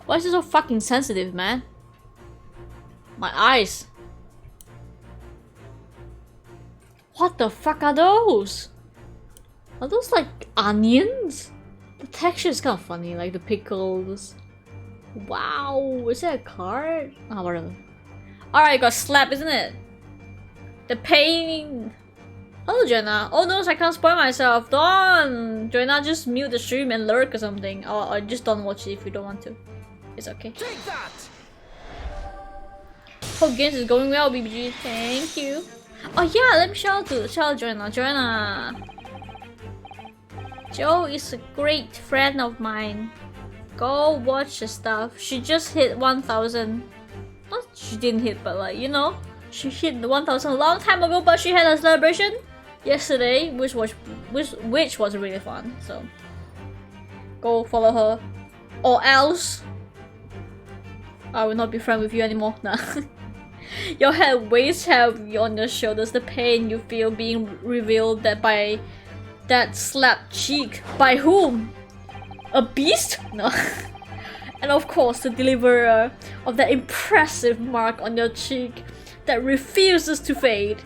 Speaker 1: Why is it so fucking sensitive, man? My eyes. What the fuck are those? Are those like onions? The texture is kind of funny, like the pickles. Wow, is that a card? Oh, whatever. Alright, got slapped, isn't it? The pain. Hello, Joanna. Oh no, I can't spoil myself. Don't! Joanna, just mute the stream and lurk or something. Or just don't watch it if you don't want to. It's okay.
Speaker 2: Take that!
Speaker 1: Hope games is going well, BBG. Thank you. Oh yeah, let me shout out Joanna. Joanna. Joe is a great friend of mine. Go watch the stuff. She just hit 1,000. Not she didn't hit, but like, you know. She hit 1,000 a long time ago, but she had a celebration yesterday, which was really fun. So go follow her, or else I will not be friends with you anymore. Nah. Your head weighs heavy on your shoulders. The pain you feel being revealed that by that slapped cheek. By whom? A beast? No. And of course, the deliverer of that impressive mark on your cheek that refuses to fade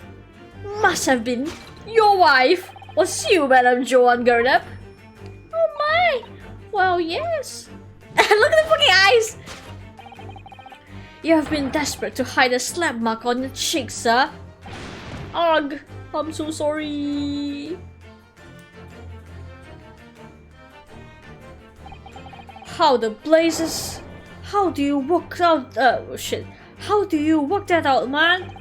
Speaker 1: must have been your wife. Was you, Madame Joan Gernup? Oh my! Well, yes. Look at the fucking eyes! You have been desperate to hide a slap mark on your cheek, sir. Ugh, I'm so sorry. How the blazes? How do you work out? Shit. How do you work that out, man?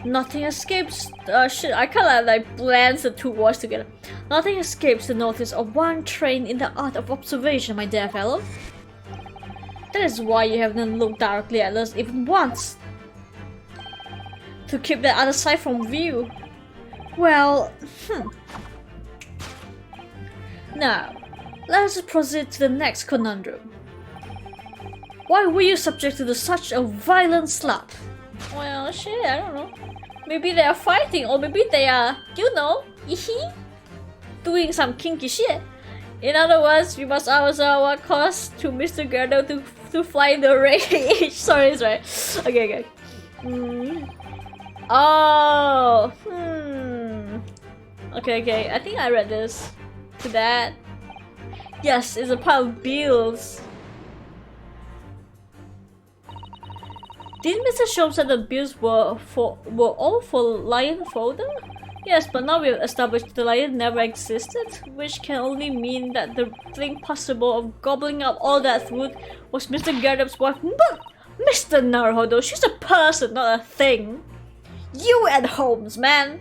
Speaker 1: Nothing escapes. Shit. I kinda like blends the two words together. Nothing escapes the notice of one trained in the art of observation, my dear fellow. That is why you haven't looked directly at us even once. To keep the other side from view. Well, Now, let us proceed to the next conundrum. Why were you subject to such a violent slap? Well, shit, I don't know. Maybe they are fighting, or maybe they are, you know, doing some kinky shit. In other words, we must answer our cost to Mr. Gerdo to fly the rage. Sorry. Okay. Oh. Okay. I think I read this. To that. Yes, it's a part of bills. Didn't Mr. Shom say the bills were all for Lion Folder? Yes, but now we've established the lion never existed, which can only mean that the thing possible of gobbling up all that food was Mr. Gerdup's wife. But Mr. Naruhodo, she's a person, not a thing. You and Holmes, man.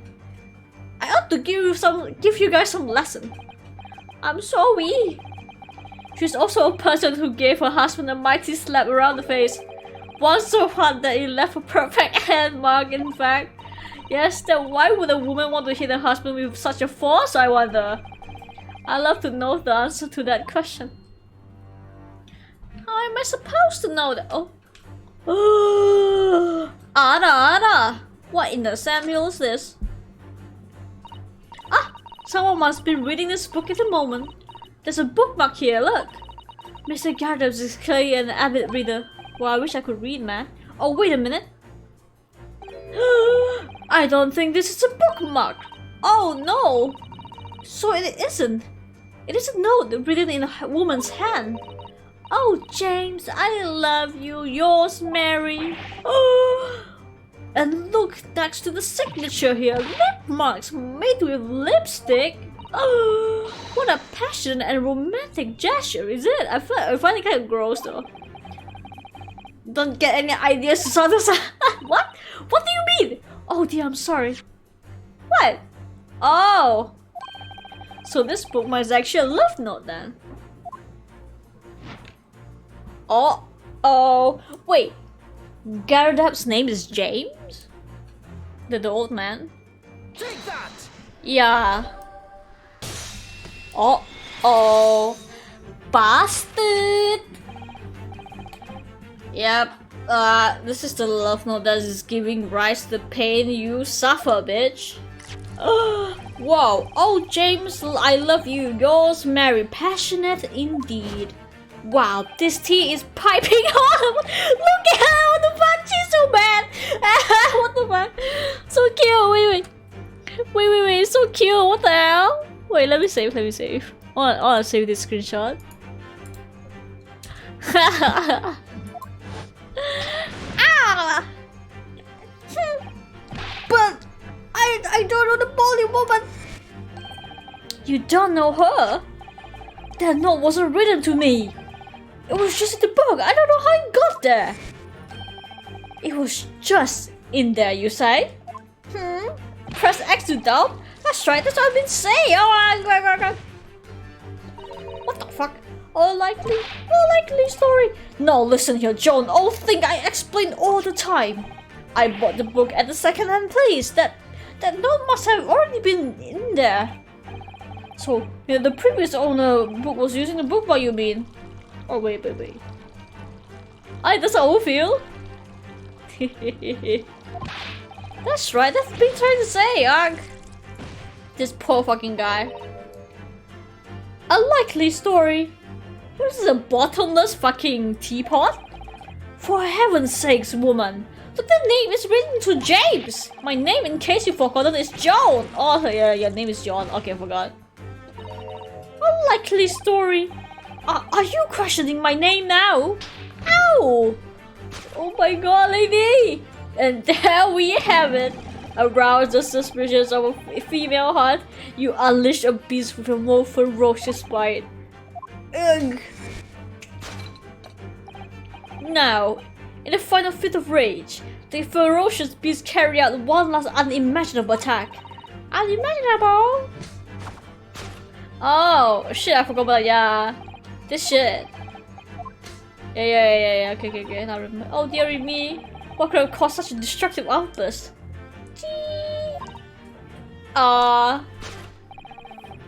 Speaker 1: I ought to give you guys some lesson. I'm sorry. She's also a person who gave her husband a mighty slap around the face. One so hard that it left a perfect hand mark, in fact. Yes, then why would a woman want to hit her husband with such a force, I wonder? I'd love to know the answer to that question. How am I supposed to know that? Oh. Ada! What in the Samuel is this? Ah! Someone must be reading this book at the moment. There's a bookmark here, look! Mr. Gardops is clearly an avid reader. Well, I wish I could read, man. Oh, wait a minute. I don't think this is a bookmark. Oh no! So it isn't. It is a note written in a woman's hand. Oh, James, I love you. Yours, Mary. Oh. And look next to the signature here. Lip marks made with lipstick. Oh, what a passionate and romantic gesture, is it? I find it kind of gross though. Don't get any ideas to sort this out. What? What do you mean? Oh dear, I'm sorry. What? Oh. So this bookmark is actually a love note then. Oh. Wait. Garudap's name is James? The old man?
Speaker 2: Take that!
Speaker 1: Yeah. Oh. Bastard! Yep. This is the love note that is giving rise to the pain you suffer, bitch. Wow. Oh, James, I love you. Yours, Mary. Passionate indeed. Wow, this tea is piping hot. Look at her. What the fuck? She's so bad. What the fuck? So cute. Wait. So cute. What the hell? Wait, let me save. I wanna save this screenshot. Ah! But I don't know the Molly woman. You don't know her? That note wasn't written to me. It was just in the book. I don't know how it got there. It was just in there, you say? Press X to doubt? That's right, that's what I've been saying. Oh, what the fuck? All likely story. No, listen here, Joan. All thing I explain all the time. I bought the book at the second-hand place. That note must have already been in there. So, the previous owner book was using the book, what you mean? Oh, wait. That's how I feel. That's right, that's been trying to say, Ugh. This poor fucking guy. A likely story. What is this, a bottomless fucking teapot? For heaven's sakes, woman. But the name is written to James. My name, in case you've forgotten, is Joan. Oh, yeah, your name is John. Okay, I forgot. A likely story. Are you questioning my name now? Ow! Oh my god, lady! And there we have it. Arouse the suspicions of a female heart, you unleash a beast with a more ferocious bite. Ugh. Now, in a final fit of rage, the ferocious beast carried out one last unimaginable attack. Unimaginable? Oh, shit, I forgot about that, yeah. This shit. Yeah, okay, now remember. Oh, dearie me. What could have caused such a destructive outburst?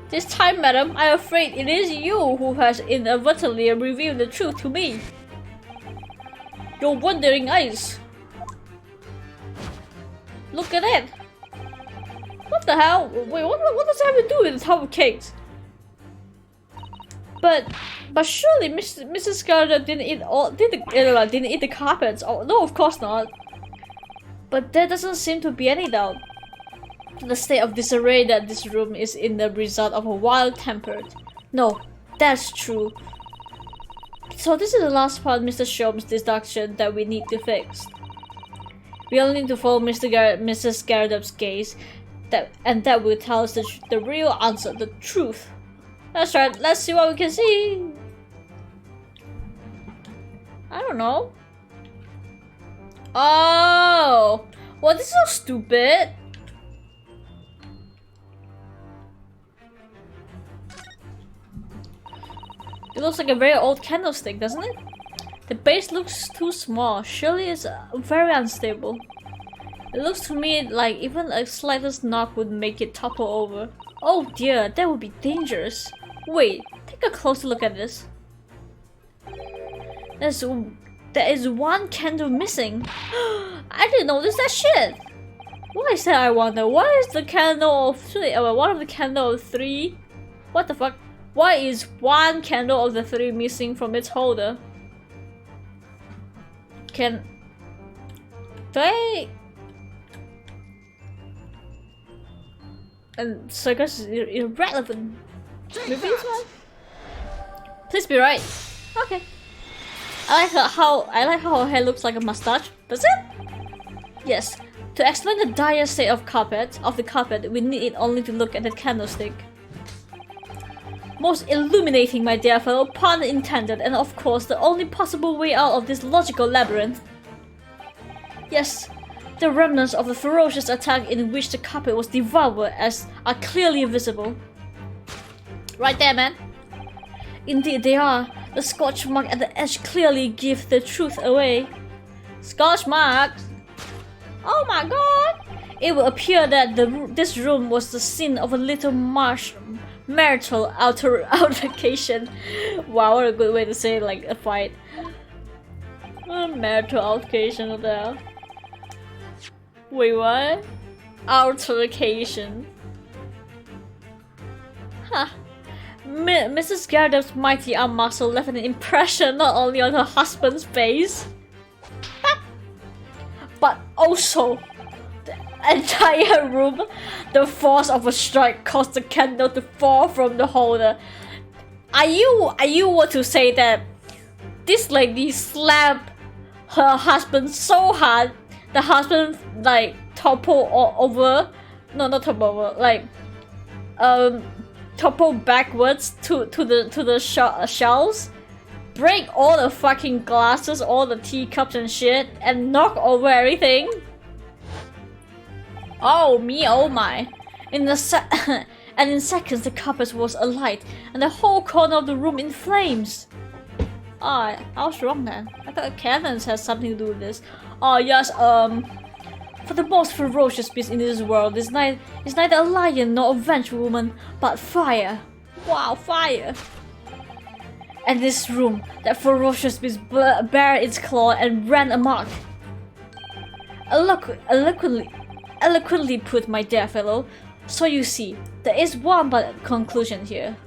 Speaker 1: This time, madam, I'm afraid it is you who has inadvertently revealed the truth to me. Your wandering eyes. Look at it. What the hell? Wait, what does that have to do with the top of cakes? But surely Mrs. Garner didn't eat the carpets. Oh no, of course not. But there doesn't seem to be any doubt. The state of disarray that this room is in the result of a wild-tempered. No, that's true. So this is the last part of Mr. Sholmes' deduction that we need to fix. We only need to follow Mrs. Gardup's gaze, that will tell us the real answer, the truth. That's right, let's see what we can see. I don't know. Oh! Well, this is so stupid. It looks like a very old candlestick, doesn't it? The base looks too small. Surely it's very unstable. It looks to me like even a slightest knock would make it topple over. Oh dear, that would be dangerous. Wait, take a closer look at this. There is one candle missing. I didn't notice that shit. Why is that, I wonder? Why is the candle of three? One of the candle of three? What the fuck? Why is one candle of the three missing from its holder? Do I? And circus is irrelevant. Maybe this one? Please be right. Okay. I like how her hair looks like a mustache. Does it? Yes. To explain the dire state of the carpet, we need only to look at the candlestick. Most illuminating, my dear fellow, pun intended, and of course the only possible way out of this logical labyrinth. Yes, the remnants of the ferocious attack in which the carpet was devoured are clearly visible. Right there, man. Indeed they are. The scorch mark at the edge clearly give the truth away. Scorch marks? Oh my god! it will appear that this room was the scene of a little marital altercation. Wow, what a good way to say like a fight. A marital altercation there. Wait, what? Altercation. Huh. Mrs. Gardner's mighty arm muscle left an impression not only on her husband's face, but also the entire room. The force of a strike caused the candle to fall from the holder. Are you want to say that this lady slapped her husband so hard the husband like toppled over? No, not topple over. Like topple backwards to the shelves, break all the fucking glasses, all the teacups and shit, and knock over everything. Oh me, oh my! And in seconds the carpet was alight, and the whole corner of the room in flames. I was wrong then. I thought Kevin's has something to do with this. Oh yes, for the most ferocious beast in this world is neither a lion nor a vengeful woman, but fire. Wow, fire! And this room, that ferocious beast bared its claw and ran amok. Eloquently put, my dear fellow. So you see, there is one but conclusion here.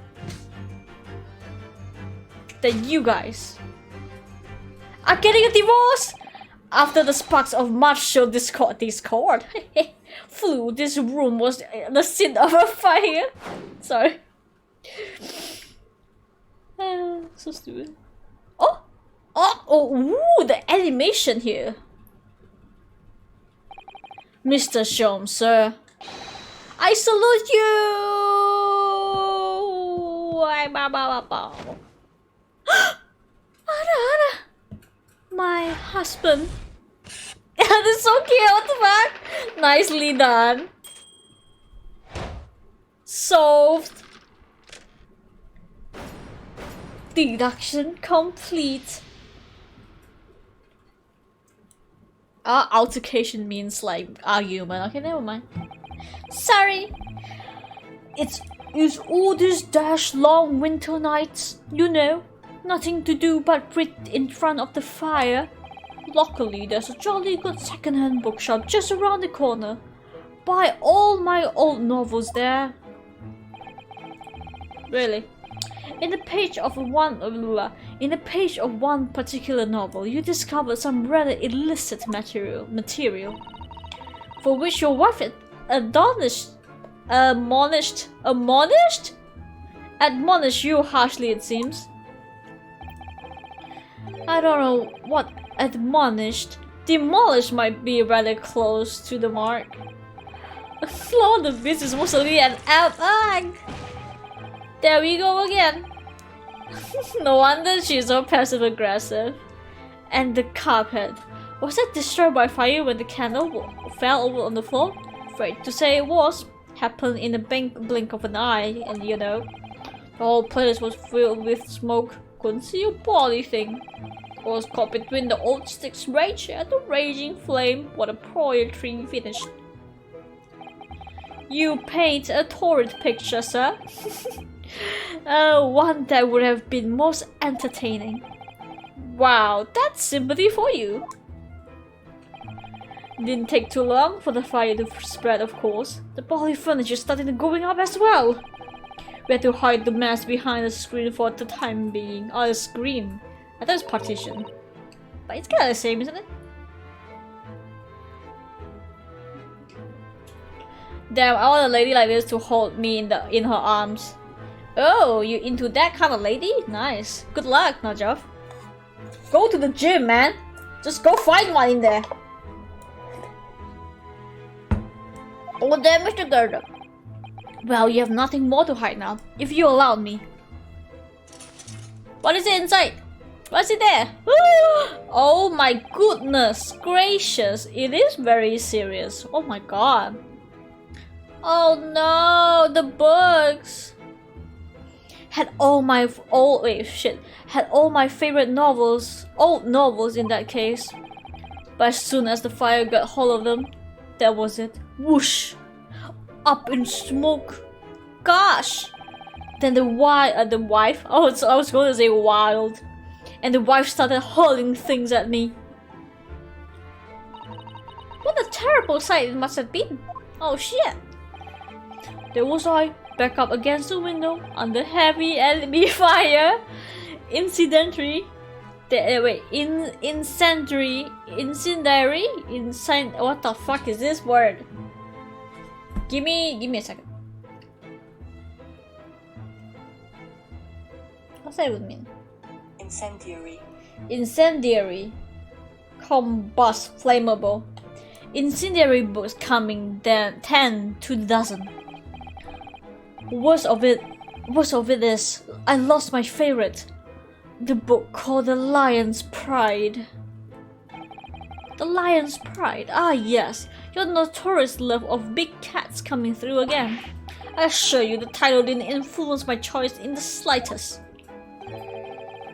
Speaker 1: That you guys are getting a divorce! After the sparks of martial discord flew, this room was the scene of a fire. Sorry. So stupid. Oh, ooh, the animation here. Mr. Sholmes, sir. I salute you! Anna! My husband. That's so cute, what the fuck? Nicely done. Solved. Deduction complete. Altercation means like argument. Okay, never mind. Sorry. It's all these dash long winter nights, you know. Nothing to do but sit in front of the fire. Luckily, there's a jolly good second-hand bookshop just around the corner. Buy all my old novels there. Really? In the page of one particular novel, you discovered some rather illicit material, for which your wife admonished you harshly, it seems. I don't know what admonished. Demolished might be rather close to the mark. Floor the beast is mostly an egg. There we go again. No wonder she's so passive aggressive. And the carpet. Was it destroyed by fire when the candle fell over on the floor? Afraid to say it was. Happened in a blink of an eye, and you know, the whole place was filled with smoke. Couldn't see a bloody thing. I was caught between the old stick's rage and the raging flame. What a poetry finish. You paint a torrid picture, sir. One that would have been most entertaining. Wow, that's sympathy for you. Didn't take too long for the fire to spread, of course. The bloody furniture started going up as well. We had to hide the mess behind the screen for the time being. Oh, the screen. I thought it was partition. But it's kind of the same, isn't it? Damn, I want a lady like this to hold me in her arms. Oh, you into that kind of lady? Nice. Good luck, Najaf. Go to the gym, man. Just go find one in there. Oh damn, Mr. Gardner. Well, you have nothing more to hide now, if you allow me. What is it inside? What's it there? Oh my goodness gracious, it is very serious. Oh my god. Oh no, the books. Had all my favorite novels, old novels in that case. But as soon as the fire got hold of them, that was it. Whoosh! Up in smoke. Gosh! Then the wife, I was going to say wild. And the wife started hurling things at me. What a terrible sight it must have been. Oh shit! There was I, back up against the window, under heavy enemy fire. Incendiary, what the fuck is this word? Give me a second. What's that even mean? Incendiary. Combust, flammable. Incendiary books coming then 10 to the dozen. Worst of it is, I lost my favorite. The book called The Lion's Pride. The Lion's Pride, ah yes, your notorious love of big cats coming through again. I assure you the title didn't influence my choice in the slightest.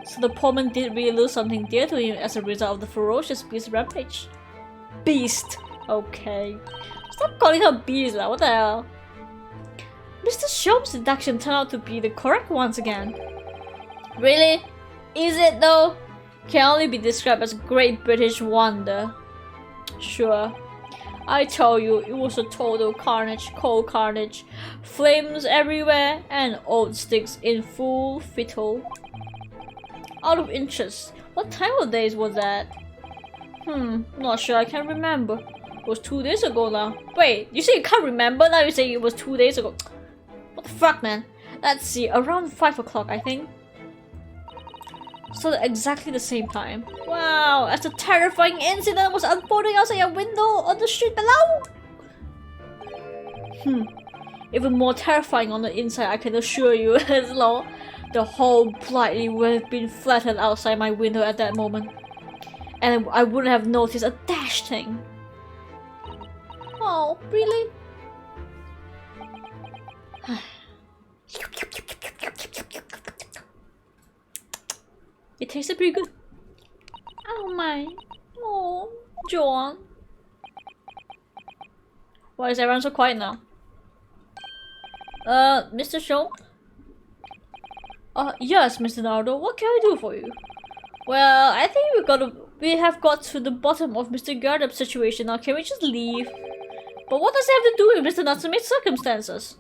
Speaker 1: So the poor man did really lose something dear to him as a result of the ferocious beast rampage. Beast, okay. Stop calling her beast, what the hell? Mr. Sholmes' deduction turned out to be the correct ones again. Really? Is it though? Can only be described as great British wonder. Sure. I tell you, it was a total carnage, cold carnage. Flames everywhere and old sticks in full fittle. Out of interest, what time of days was that? Not sure, I can't remember. It was 2 days ago now. Wait, you say you can't remember? Now you say it was 2 days ago. What the fuck, man? Let's see, around 5 o'clock, I think. So exactly the same time. Wow, as a terrifying incident was unfolding outside your window on the street below. Even more terrifying on the inside, I can assure you. The whole Blightly would have been flattened outside my window at that moment. And I wouldn't have noticed a dash thing. Oh, really? It tasted pretty good. Oh my. Oh, John. Why is everyone so quiet now? Mr. Shaw? Yes, Mr. Naruto. What can I do for you? Well, I think we have got to the bottom of Mr. Gardep's situation now. Can we just leave? But what does it have to do with Mr. Natsume's circumstances?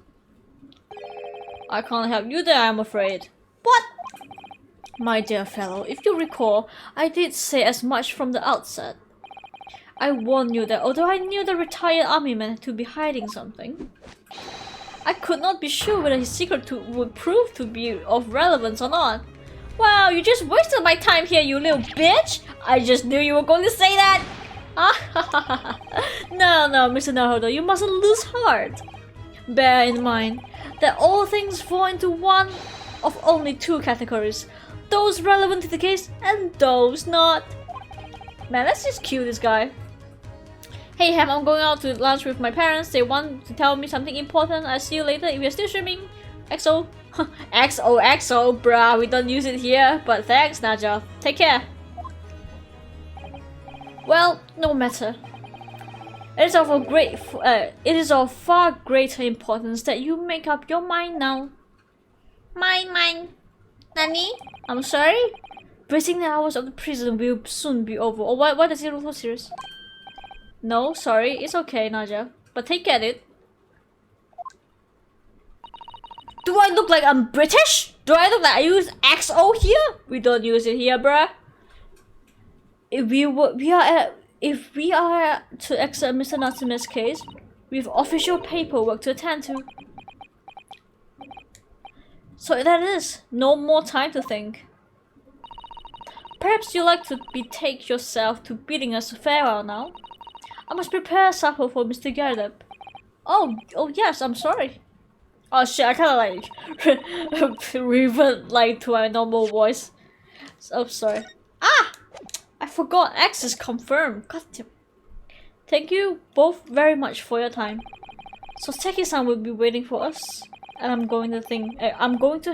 Speaker 1: I can't help you there, I'm afraid. What? My dear fellow, if you recall, I did say as much from the outset. I warned you that although I knew the retired army man to be hiding something, I could not be sure whether his secret would prove to be of relevance or not. Wow, you just wasted my time here, you little bitch! I just knew you were going to say that! No, Mr. Naruto, you mustn't lose heart. Bear in mind that all things fall into one of only two categories. Those relevant to the case and those not. Man, let's just kill this guy. Hey Ham, I'm going out to lunch with my parents. They want to tell me something important. I'll see you later if you're still streaming. XO. XO, bruh. We don't use it here. But thanks, Naja. Take care. Well, no matter. It is of far greater importance that you make up your mind now. Mine. Nani? I'm sorry? Bracing the hours of the prison will soon be over. Or why does it look so serious? No, sorry. It's okay, Naja. But take it. Do I look like I'm British? Do I look like I use XO here? We don't use it here, bruh. If we are to accept Mr. Natsume's case, we have official paperwork to attend to. So that is no more time to think. Perhaps you like to betake yourself to bidding us farewell now. I must prepare supper for Mr. Gardep. Oh yes, I'm sorry. Oh shit, I kinda like revert like to my normal voice. So sorry. I forgot, X is confirmed. God damn. Thank you both very much for your time. So Seki-san will be waiting for us, and I'm going to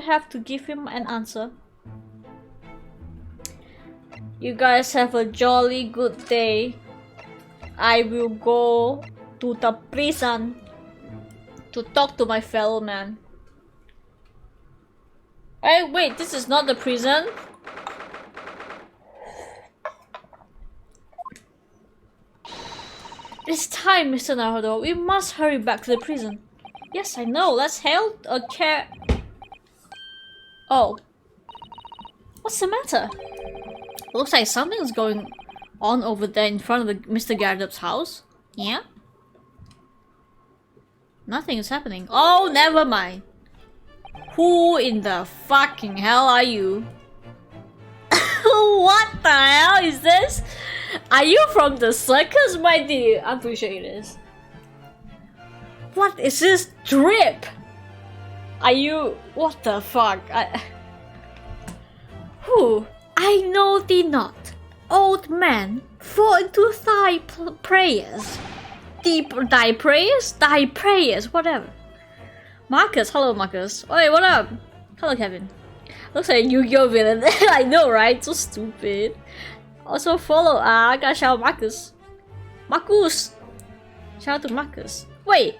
Speaker 1: have to give him an answer. You guys have a jolly good day. I will go to the prison to talk to my fellow man. Hey, wait, this is not the prison? It's time, Mr. Naruto. We must hurry back to the prison. Yes, I know. Let's hail a car. Oh. What's the matter? Looks like something's going on over there in front of the Mr. Gardop's house. Yeah? Nothing is happening. Oh, never mind. Who in the fucking hell are you? What the hell is this? Are you from the circus, my dear? I'm pretty sure it is. What is this drip? Are you... What the fuck? Who? I know thee not. Old man, fall into thy prayers. Thy prayers? Thy prayers, whatever. Marcus, hello Marcus. Oi, what up? Hello Kevin. Looks like a Yu-Gi-Oh villain. I know, right? So stupid. Also follow, I gotta shout out Marcus. Marcus! Shout out to Marcus. Wait,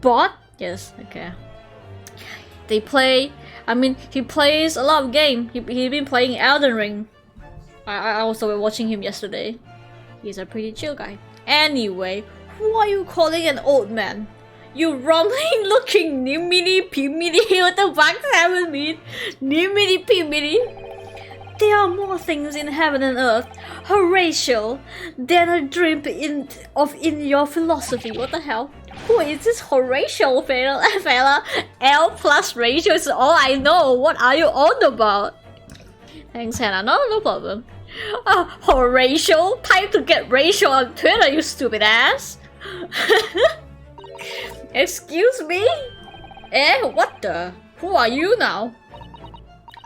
Speaker 1: bot? Yes, okay. They play, I mean, he plays a lot of game. He been playing Elden Ring. I also watching him yesterday. He's a pretty chill guy. Anyway, who are you calling an old man? You rumbling looking Nimini Pimini. What the fuck does that mean? Nimini Pimini. There are more things in heaven and earth, Horatio, than a dream in your philosophy. What the hell? Who is this Horatio fella? L plus ratio is all I know. What are you on about? Thanks, Hannah. No problem. Horatio? Time to get ratio on Twitter, you stupid ass. Excuse me? What the? Who are you now?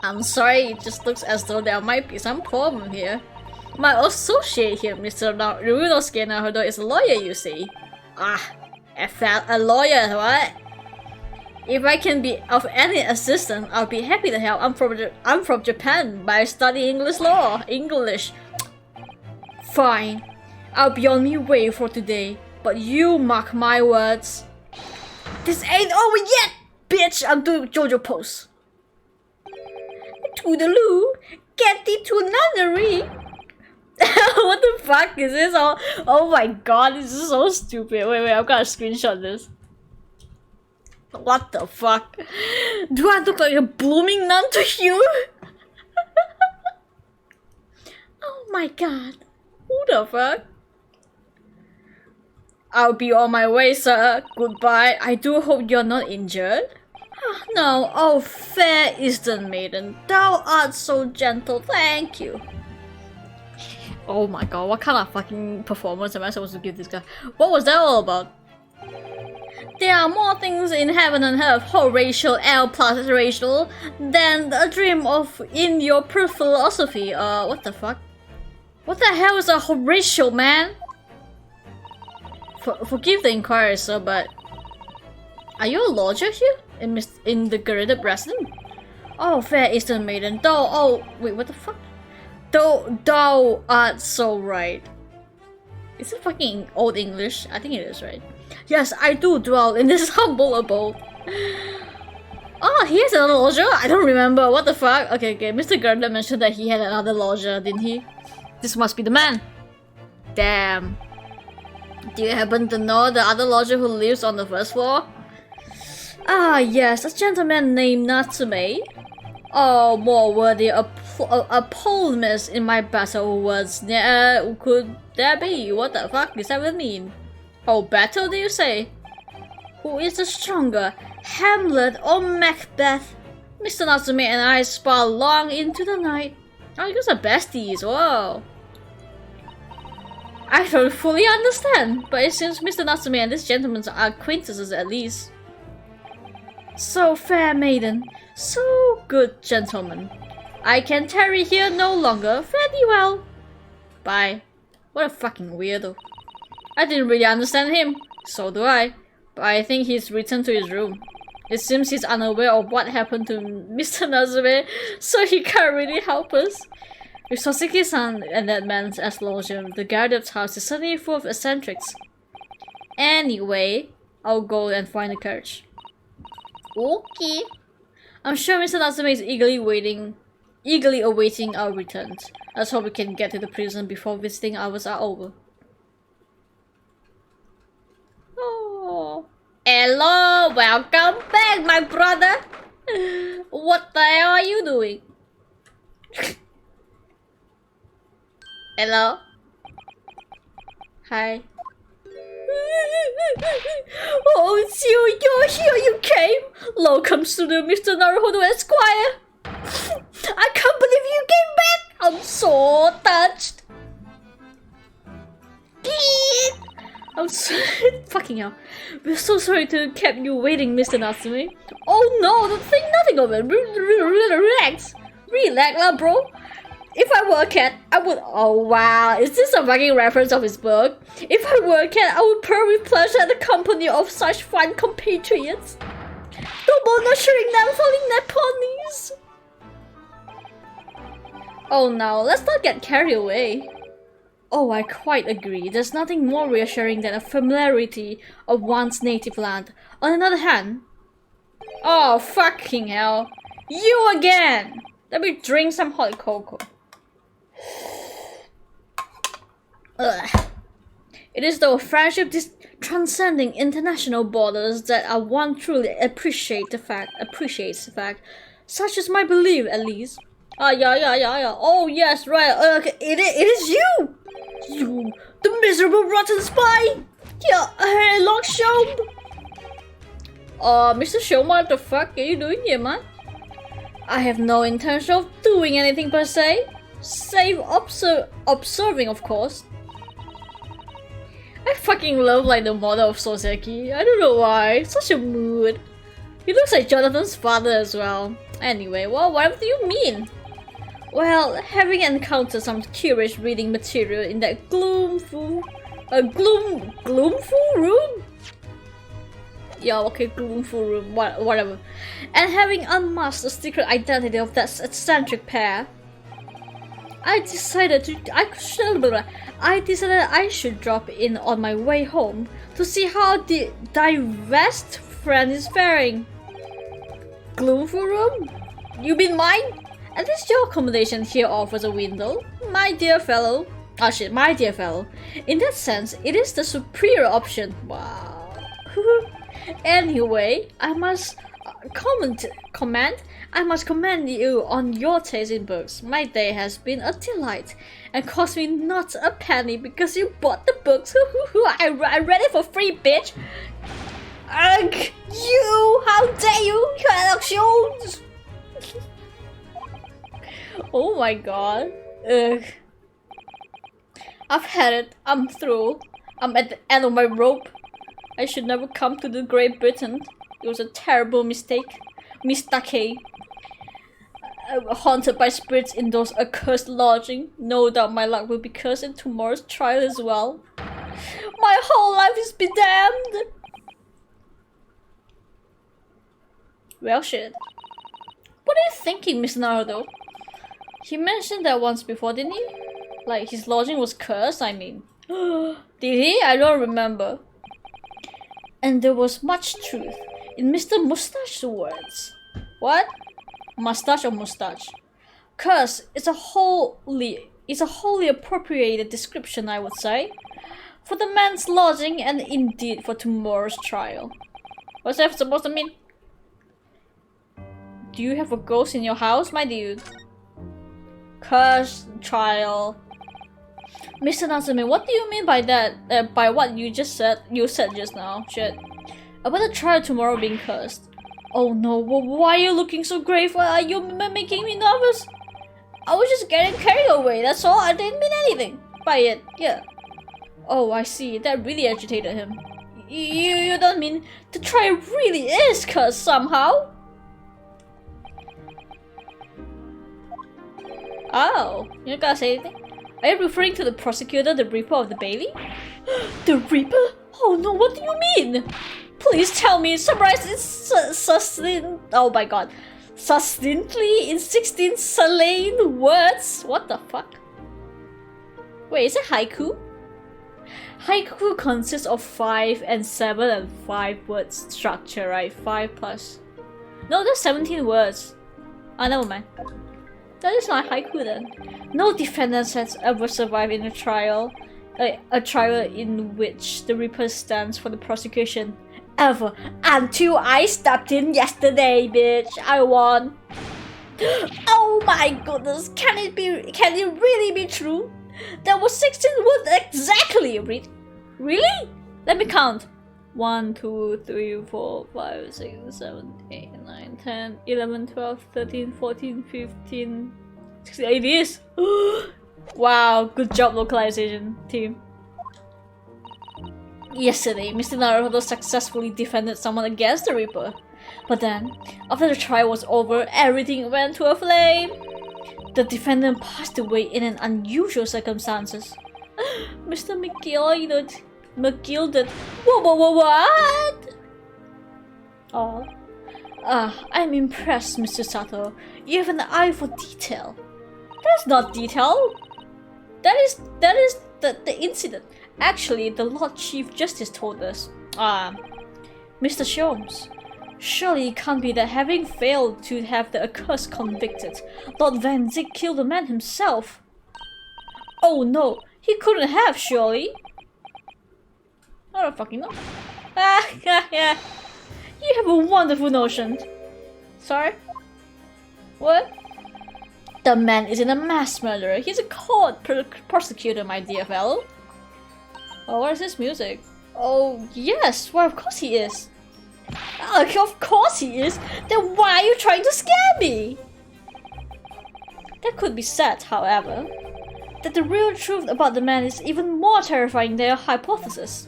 Speaker 1: I'm sorry, it just looks as though there might be some problem here. My associate here, Mr. Ryunosuke Naruto, is a lawyer, you see. A lawyer, what? If I can be of any assistance, I'll be happy to help. I'm from Japan, but I study English law. English. Fine. I'll be on my way for today, but you mark my words. This ain't over yet, bitch! I'm doing JoJo pose. Toodaloo, get thee to nunnery. What the fuck is this? Oh my god, this is so stupid. Wait, I've gotta screenshot this. What the fuck? Do I look like a blooming nun to you? Oh my god. Who the fuck? I'll be on my way, sir. Goodbye. I do hope you're not injured. No, oh fair Eastern maiden, thou art so gentle, thank you. Oh my god, what kind of fucking performance am I supposed to give this guy? What was that all about? There are more things in heaven and earth, Horatio L plus racial, than a dream of in your philosophy. What the fuck? What the hell is a Horatio, man? Forgive the inquiry, sir, but are you a lodger here? In the Garida Breslin? Oh, fair Eastern maiden, wait, what the fuck? Thou art so right. Is it fucking old English? I think it is, right? Yes, I do dwell in this humble abode. Oh, he has another lodger? I don't remember, what the fuck? Okay, Mr. Garida mentioned that he had another lodger, didn't he? This must be the man. Damn. Do you happen to know the other lodger who lives on the first floor? Ah, yes, a gentleman named Natsume. Oh, more worthy a polemis in my battle words. Could there be? What the fuck does that mean? Oh, battle, do you say? Who is the stronger, Hamlet or Macbeth? Mr. Natsume and I spar long into the night. Oh, you guys are besties, whoa. I don't fully understand, but it seems Mr. Natsume and this gentleman are acquaintances at least. So fair maiden, so good gentleman. I can tarry here no longer, fare thee well. Bye. What a fucking weirdo. I didn't really understand him, so do I. But I think he's returned to his room. It seems he's unaware of what happened to Mr. Natsume, so he can't really help us. With Soseki-san and that man's as lodger, the Gardop's house is suddenly full of eccentrics. Anyway, I'll go and find the carriage. Okay. I'm sure Mr. Natsume is eagerly awaiting our return. Let's hope we can get to the prison before visiting hours are over. Oh. Hello, welcome back, my brother. What the hell are you doing? Hello? Hi. Oh, it's you, you're here, you came! Welcome to the Mr. Naruhodo Esquire! I can't believe you came back! I'm so touched! I'm so... fucking hell. We're so sorry to have kept you waiting, Mr. Natsume. Oh no, don't think nothing of it. Relax. Relax lah, bro. If I were a cat, I would... Oh wow, is this a fucking reference of his book? If I were a cat, I would purr with pleasure at the company of such fine compatriots. Double nurturing them, falling their ponies. Oh no, let's not get carried away. Oh, I quite agree. There's nothing more reassuring than a familiarity of one's native land. On another hand... Oh, fucking hell. You again! Let me drink some hot cocoa. Ugh. It is the friendship transcending international borders that one truly appreciates the fact. Such is my belief, at least. Yeah. Oh, yes, right. Okay, it is you! You, the miserable rotten spy! Yeah, hey, Long Shom! Mr. Shom, what the fuck are you doing here, man? I have no intention of doing anything per se. Save observing, of course. I fucking love like the model of Soseki. I don't know why. Such a mood. He looks like Jonathan's father as well. Anyway, well, what do you mean? Well, having encountered some curious reading material in that gloomful room? Yeah, okay, gloomful room, whatever. And having unmasked the secret identity of that eccentric pair, I decided I should drop in on my way home to see how the diverse friend is faring. Gloomful room? You mean mine? At least your accommodation here offers a window, my dear fellow. My dear fellow. In that sense, it is the superior option. Wow. Anyway, I must commend you on your taste in books. My day has been a delight and cost me not a penny because you bought the books. I read it for free, bitch. Ugh, you! How dare you, Sherlock Holmes! Oh my god. Ugh. I've had it. I'm through. I'm at the end of my rope. I should never come to the Great Britain. It was a terrible mistake. Haunted by spirits in those accursed lodging. No doubt my luck will be cursed in tomorrow's trial as well. My whole life is bedamned. Well, shit. What are you thinking, Miss Naruto? He mentioned that once before, didn't he? Like, his lodging was cursed, I mean. Did he? I don't remember. And there was much truth in Mr. Mustache's words. What? Mustache or mustache? Curse is a wholly appropriated description, I would say, for the man's lodging and indeed for tomorrow's trial. What's that supposed to mean? Do you have a ghost in your house, my dude? Curse trial. Mr. Natsume, what do you mean by that? By what you said just now? Shit. About the trial tomorrow being cursed. Oh no, why are you looking so grave? Are you making me nervous? I was just getting carried away, that's all. I didn't mean anything by it, yeah. Oh, I see. That really agitated him. You don't mean the trial really is cursed somehow? Oh, you gotta say anything? Are you referring to the prosecutor, the Reaper of the Bailey? The Reaper? Oh no, what do you mean? Please tell me, summarize it oh my god. Succinctly in 16 salient words? What the fuck? Wait, is it haiku? Haiku consists of 5 and 7 and 5 words structure, right? 5 plus. No, there's 17 words. Oh, never mind. That is not haiku then. No defendant has ever survived in a trial. A trial in which the Reaper stands for the prosecution. Ever. Until I stepped in yesterday, bitch. I won. Oh my goodness. Can it really be true? There was 16 words exactly. Really? Let me count. 1, 2, 3, 4, 5, 6, 7, 8, 9, 10, 11, 12, 13, 14, 15, 16, it is! Wow, good job localization team. Yesterday, Mr. Naruhodo successfully defended someone against the Reaper. But then, after the trial was over, everything went to a flame. The defendant passed away in an unusual circumstances. Mr. McGilded. What? Oh. I'm impressed, Mr. Sato. You have an eye for detail. That's not detail. That is the incident. Actually, the Lord Chief Justice told us. Mr. Sholmes. Surely it can't be that having failed to have the accursed convicted, Lord Van Zyck killed the man himself. Oh no, he couldn't have, surely. I don't fucking know. Yeah. You have a wonderful notion. Sorry? What? The man isn't a mass murderer. He's a court prosecutor, my dear fellow. Oh, what is this music? Oh, yes. Well, of course he is. Of course he is. Then why are you trying to scare me? That could be said, however, that the real truth about the man is even more terrifying than your hypothesis.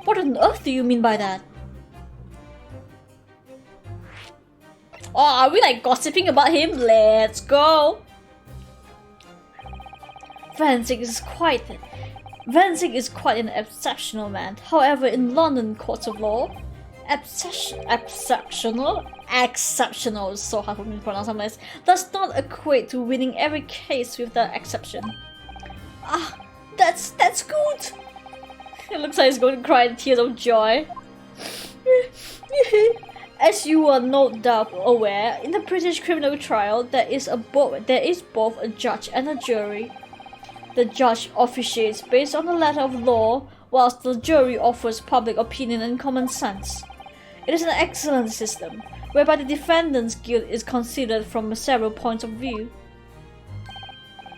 Speaker 1: What on earth do you mean by that? Oh, are we like gossiping about him? Let's go! Van Zyck is quite an exceptional man. However, in London courts of law, exceptional is so hard for me to pronounce sometimes, does not equate to winning every case with the exception. That's good! It looks like he's going to cry in tears of joy. As you are no doubt aware, in the British criminal trial, there is both a judge and a jury. The judge officiates based on the letter of law, whilst the jury offers public opinion and common sense. It is an excellent system, whereby the defendant's guilt is considered from several points of view.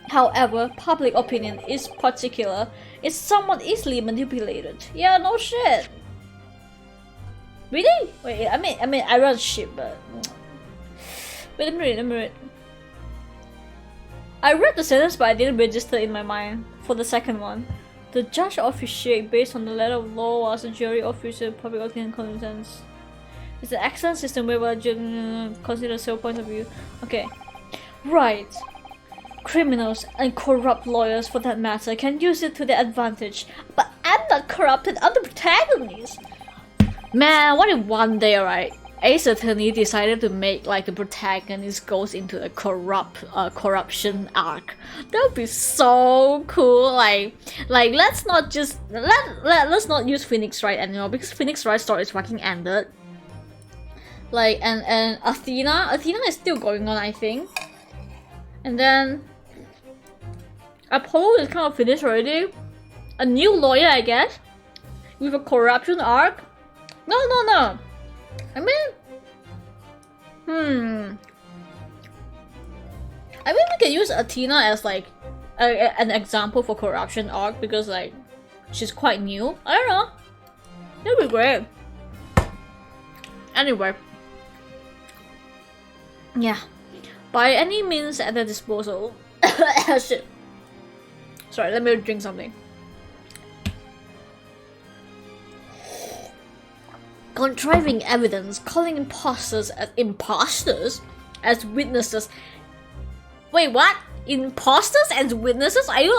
Speaker 1: However, public opinion is particular. It's somewhat easily manipulated. Yeah, no shit. Really? Wait, I mean, I read shit, but wait, let me read. I read the sentence, but I didn't register in my mind for the second one. The judge officiate based on the letter of law, whilst the jury officiate public opinion and common sense. It's an excellent system whereby judges consider several points of view. Okay, right. Criminals and corrupt lawyers, for that matter, can use it to their advantage. But I'm not corrupted. I'm the protagonist. Man, what if one day, right, Ace Attorney decided to make like the protagonist goes into a corruption arc? That would be so cool. Like let's not just let's not use Phoenix Wright anymore, because Phoenix Wright story is fucking ended. Like and Athena is still going on, I think. And then Apollo is kind of finished already. A new lawyer, I guess, with a corruption arc. No. I mean, we can use Athena as like an example for corruption arc, because like she's quite new. I don't know. That'd be great. Anyway, yeah. By any means at their disposal. Shit. Sorry, let me drink something. Contriving evidence, calling imposters as witnesses. Wait, what? Imposters as witnesses? Are you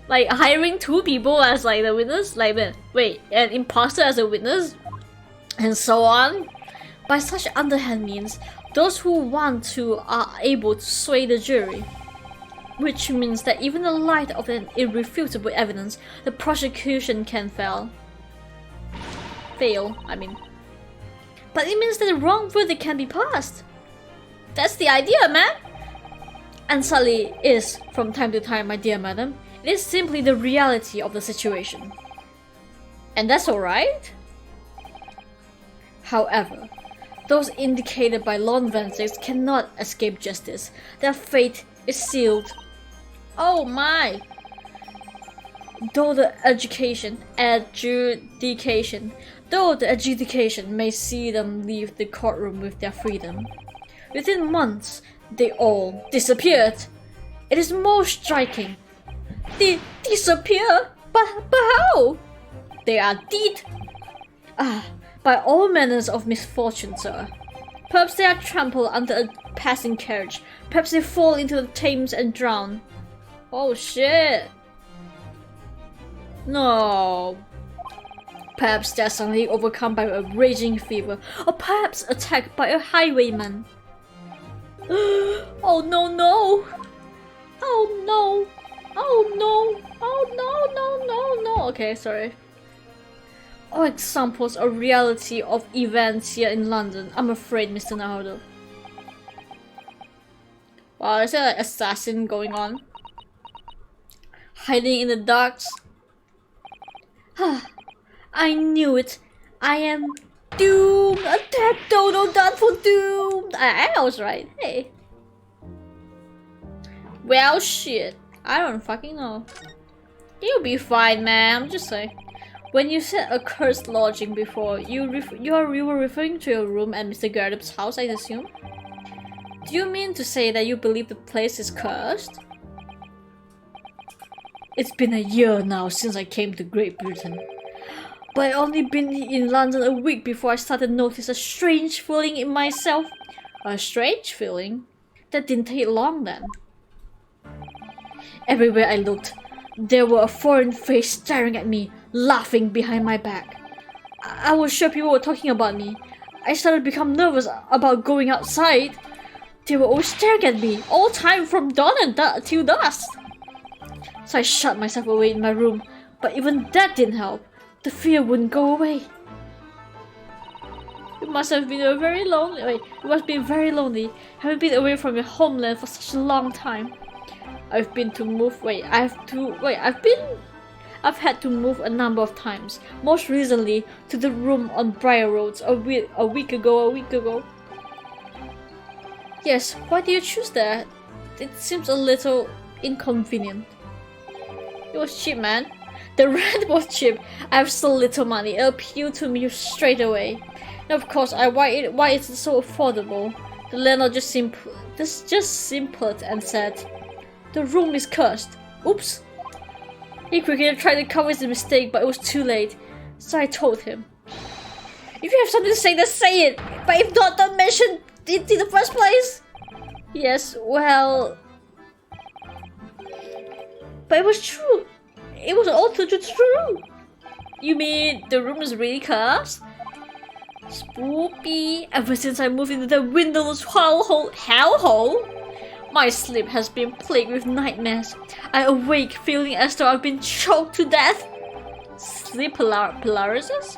Speaker 1: like hiring two people as like the witness? Like, wait, an imposter as a witness? And so on? By such underhand means, those who want to are able to sway the jury. which means that even in light of an irrefutable evidence, the prosecution can fail. I mean. But it means that the wrong verdict can be passed. That's the idea, man! And sadly is, from time to time, my dear madam, it is simply the reality of the situation. And that's alright? However, those indicated by Lord Vensix cannot escape justice. Their fate is sealed. Oh my! Though the adjudication may see them leave the courtroom with their freedom, within months they all disappeared. It is most striking. They disappear? But how? They are dead. By all manners of misfortune, sir. Perhaps they are trampled under a passing carriage. Perhaps they fall into the Thames and drown. Oh shit. No. Perhaps they are suddenly overcome by a raging fever. Or perhaps attacked by a highwayman. Oh no no. Oh no. Oh no. Oh no. Okay, sorry. All examples of reality of events here in London, I'm afraid, Mr. Naruto. Wow, is there an assassin going on? Hiding in the darks? I knew it. I am doomed. Attack Dodo done for doomed. I was right. Hey. Well, shit. I don't fucking know. You'll be fine, man. I'm just saying. When you said a cursed lodging before, you were referring to your room at Mr. Gardop's house, I assume? Do you mean to say that you believe the place is cursed? It's been a year now since I came to Great Britain. But I only been in London a week before I started to notice a strange feeling in myself. A strange feeling? That didn't take long then. Everywhere I looked, there were a foreign face staring at me, laughing behind my back. I was sure people were talking about me. I started to become nervous about going outside. They were all staring at me, all time from dawn till dusk. So I shut myself away in my room, but even that didn't help. The fear wouldn't go away. You must have been very lonely. You must be very lonely, having been away from your homeland for such a long time. I've had to move a number of times. Most recently to the room on Briar Road a week ago. Yes, why do you choose that? It seems a little inconvenient. It was cheap, man. The rent was cheap. I have so little money. It appealed to me straight away. And of course, why is it so affordable? The landlord just simpered and said, "The room is cursed." Oops. He quickly tried to cover his mistake, but it was too late. So I told him, "If you have something to say, then say it. But if not, don't mention it in the first place." Yes, well... But it was true. It was all too true. You mean the room is really cursed? Spooky. Ever since I moved into the windowless hellhole, my sleep has been plagued with nightmares. I awake feeling as though I've been choked to death. Sleep paralysis?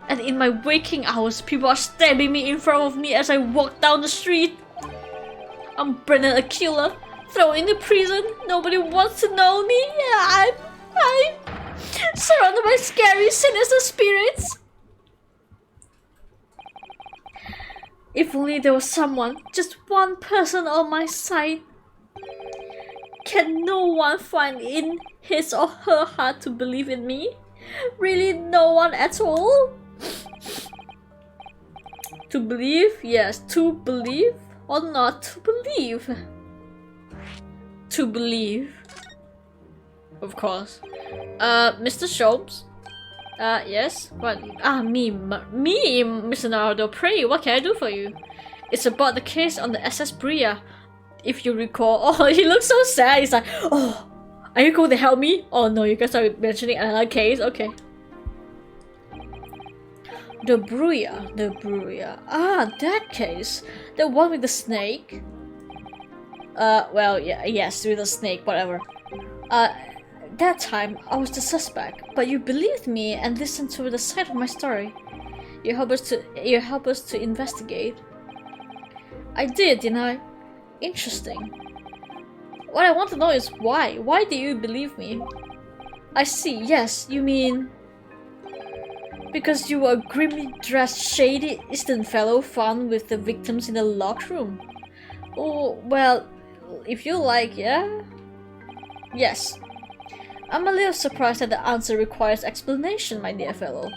Speaker 1: And in my waking hours, people are stabbing me in front of me as I walk down the street. I'm Brennan, a killer, thrown into prison. Nobody wants to know me. I'm surrounded by scary, sinister spirits. If only there was someone, just one person on my side. Can no one find in his or her heart to believe in me? Really, no one at all? To believe? Yes, to believe or not to believe? To believe. Of course. Mr. Sholmes? Yes? What? Me, Mr. Naruto, pray, what can I do for you? It's about the case on the SS Bria. If you recall. Oh, he looks so sad. He's like, oh, are you going to help me? Oh no, you guys are mentioning another case? Okay. The Bruya. Ah, that case. The one with the snake? Well, yeah, yes, with a snake, whatever. That time, I was the suspect, but you believed me and listened to the side of my story. You helped us to investigate. I did, didn't I? Interesting. What I want to know is why. Why do you believe me? I see, yes, you mean... Because you were a grimly dressed, shady Eastern fellow found with the victims in the locked room. Oh, well, if you like, yeah? Yes. I'm a little surprised that the answer requires explanation, my dear fellow.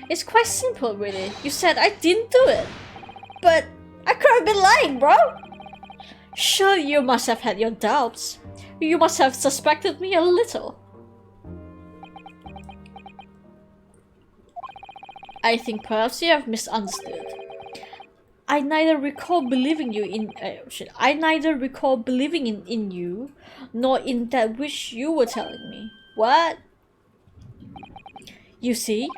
Speaker 1: It's quite simple, really. You said I didn't do it. But I could have been lying, bro! Sure, you must have had your doubts. You must have suspected me a little. I think perhaps you have misunderstood. I neither recall believing you in I neither recall believing in you, nor in that which you were telling me. What? You see,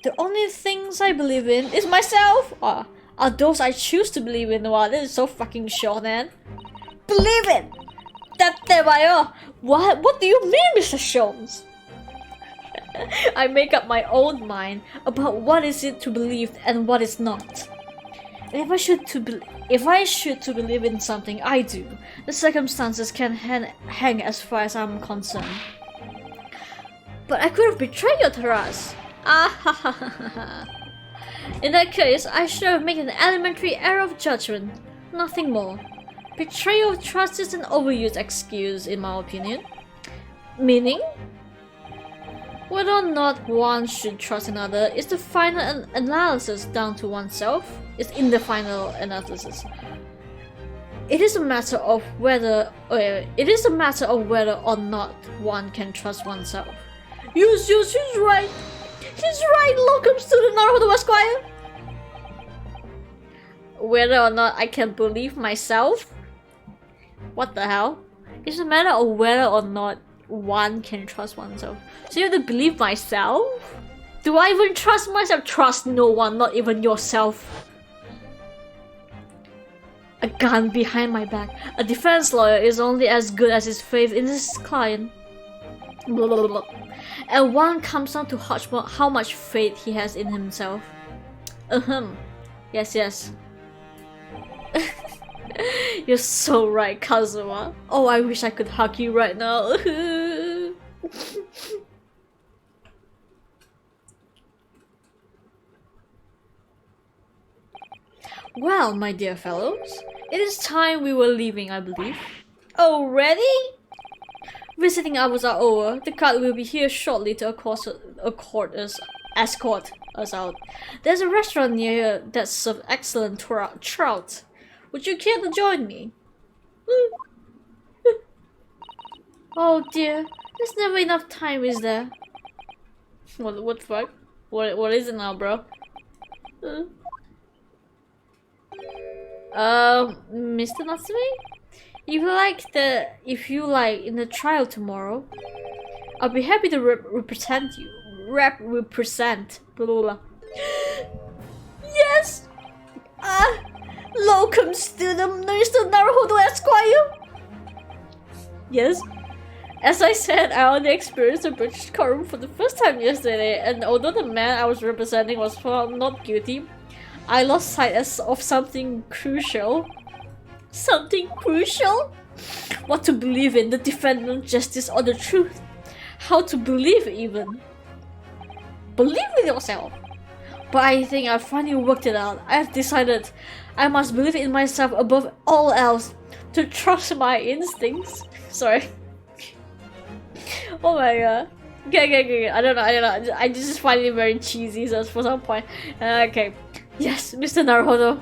Speaker 1: the only things I believe in is myself. Are those I choose to believe in. Wow, this is so fucking short, man. Believe it. What do you mean, Mr. Sholmes? I make up my own mind about what is it to believe and what is not. And if I should to believe in something, I do. The circumstances can hang as far as I'm concerned. But I could have betrayed you, Taras. In that case, I should have made an elementary error of judgment. Nothing more. Betrayal of trust is an overused excuse, in my opinion. Meaning? Whether or not one should trust another is the final analysis down to oneself. It's in the final analysis. It is a matter of whether or not one can trust oneself. Yes, she's right. She's right, locum student Naruhodo Esquire. Whether or not I can believe myself? What the hell? It's a matter of whether or not one can trust oneself. So you have to believe myself? Do I even trust myself? Trust no one, not even yourself. A gun behind my back. A defense lawyer is only as good as his faith in his client. Blah, blah, blah. And one comes down to how much faith he has in himself. Yes, yes. You're so right, Kazuma. Oh, I wish I could hug you right now. Well, my dear fellows, it is time we were leaving, I believe. Already? Visiting hours are over. The guard will be here shortly to escort us out. There's a restaurant near here that serves excellent trout. Would you care to join me? Oh dear, there's never enough time, is there? What the fuck? What is it now, bro? Mr. Natsume? If you like in the trial tomorrow, I'll be happy to represent you. Represent. Blah blah blah. Yes! Locum student Mr. Naruhodo Esquire! Yes? As I said, I only experienced the British courtroom for the first time yesterday, and although the man I was representing was found not guilty, I lost sight of something crucial. Something crucial? What to believe in, the defendant, justice, or the truth? How to believe even? Believe in yourself! But I think I finally worked it out. I have decided I must believe in myself above all else, to trust my instincts. Sorry. Oh my god. Okay. I don't know. I just find it very cheesy so for some point. Okay. Yes, Mr. Naruhodo.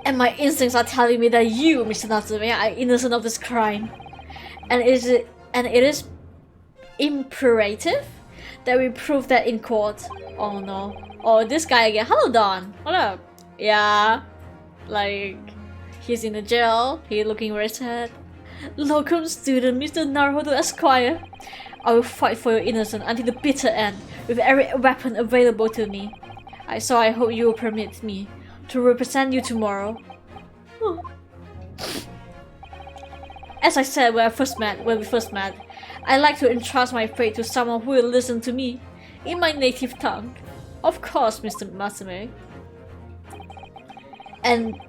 Speaker 1: And my instincts are telling me that you, Mr. Natsume, are innocent of this crime. And it is imperative that we prove that in court. Oh no. Oh, this guy again. Hello, Don. What up? Yeah. Like, he's in the jail. He's looking very sad. Locum student, Mr. Naruhodo Esquire. I will fight for your innocence until the bitter end, with every weapon available to me. I hope you will permit me to represent you tomorrow. As I said when we first met, I like to entrust my fate to someone who will listen to me in my native tongue. Of course, Mr. Natsume. And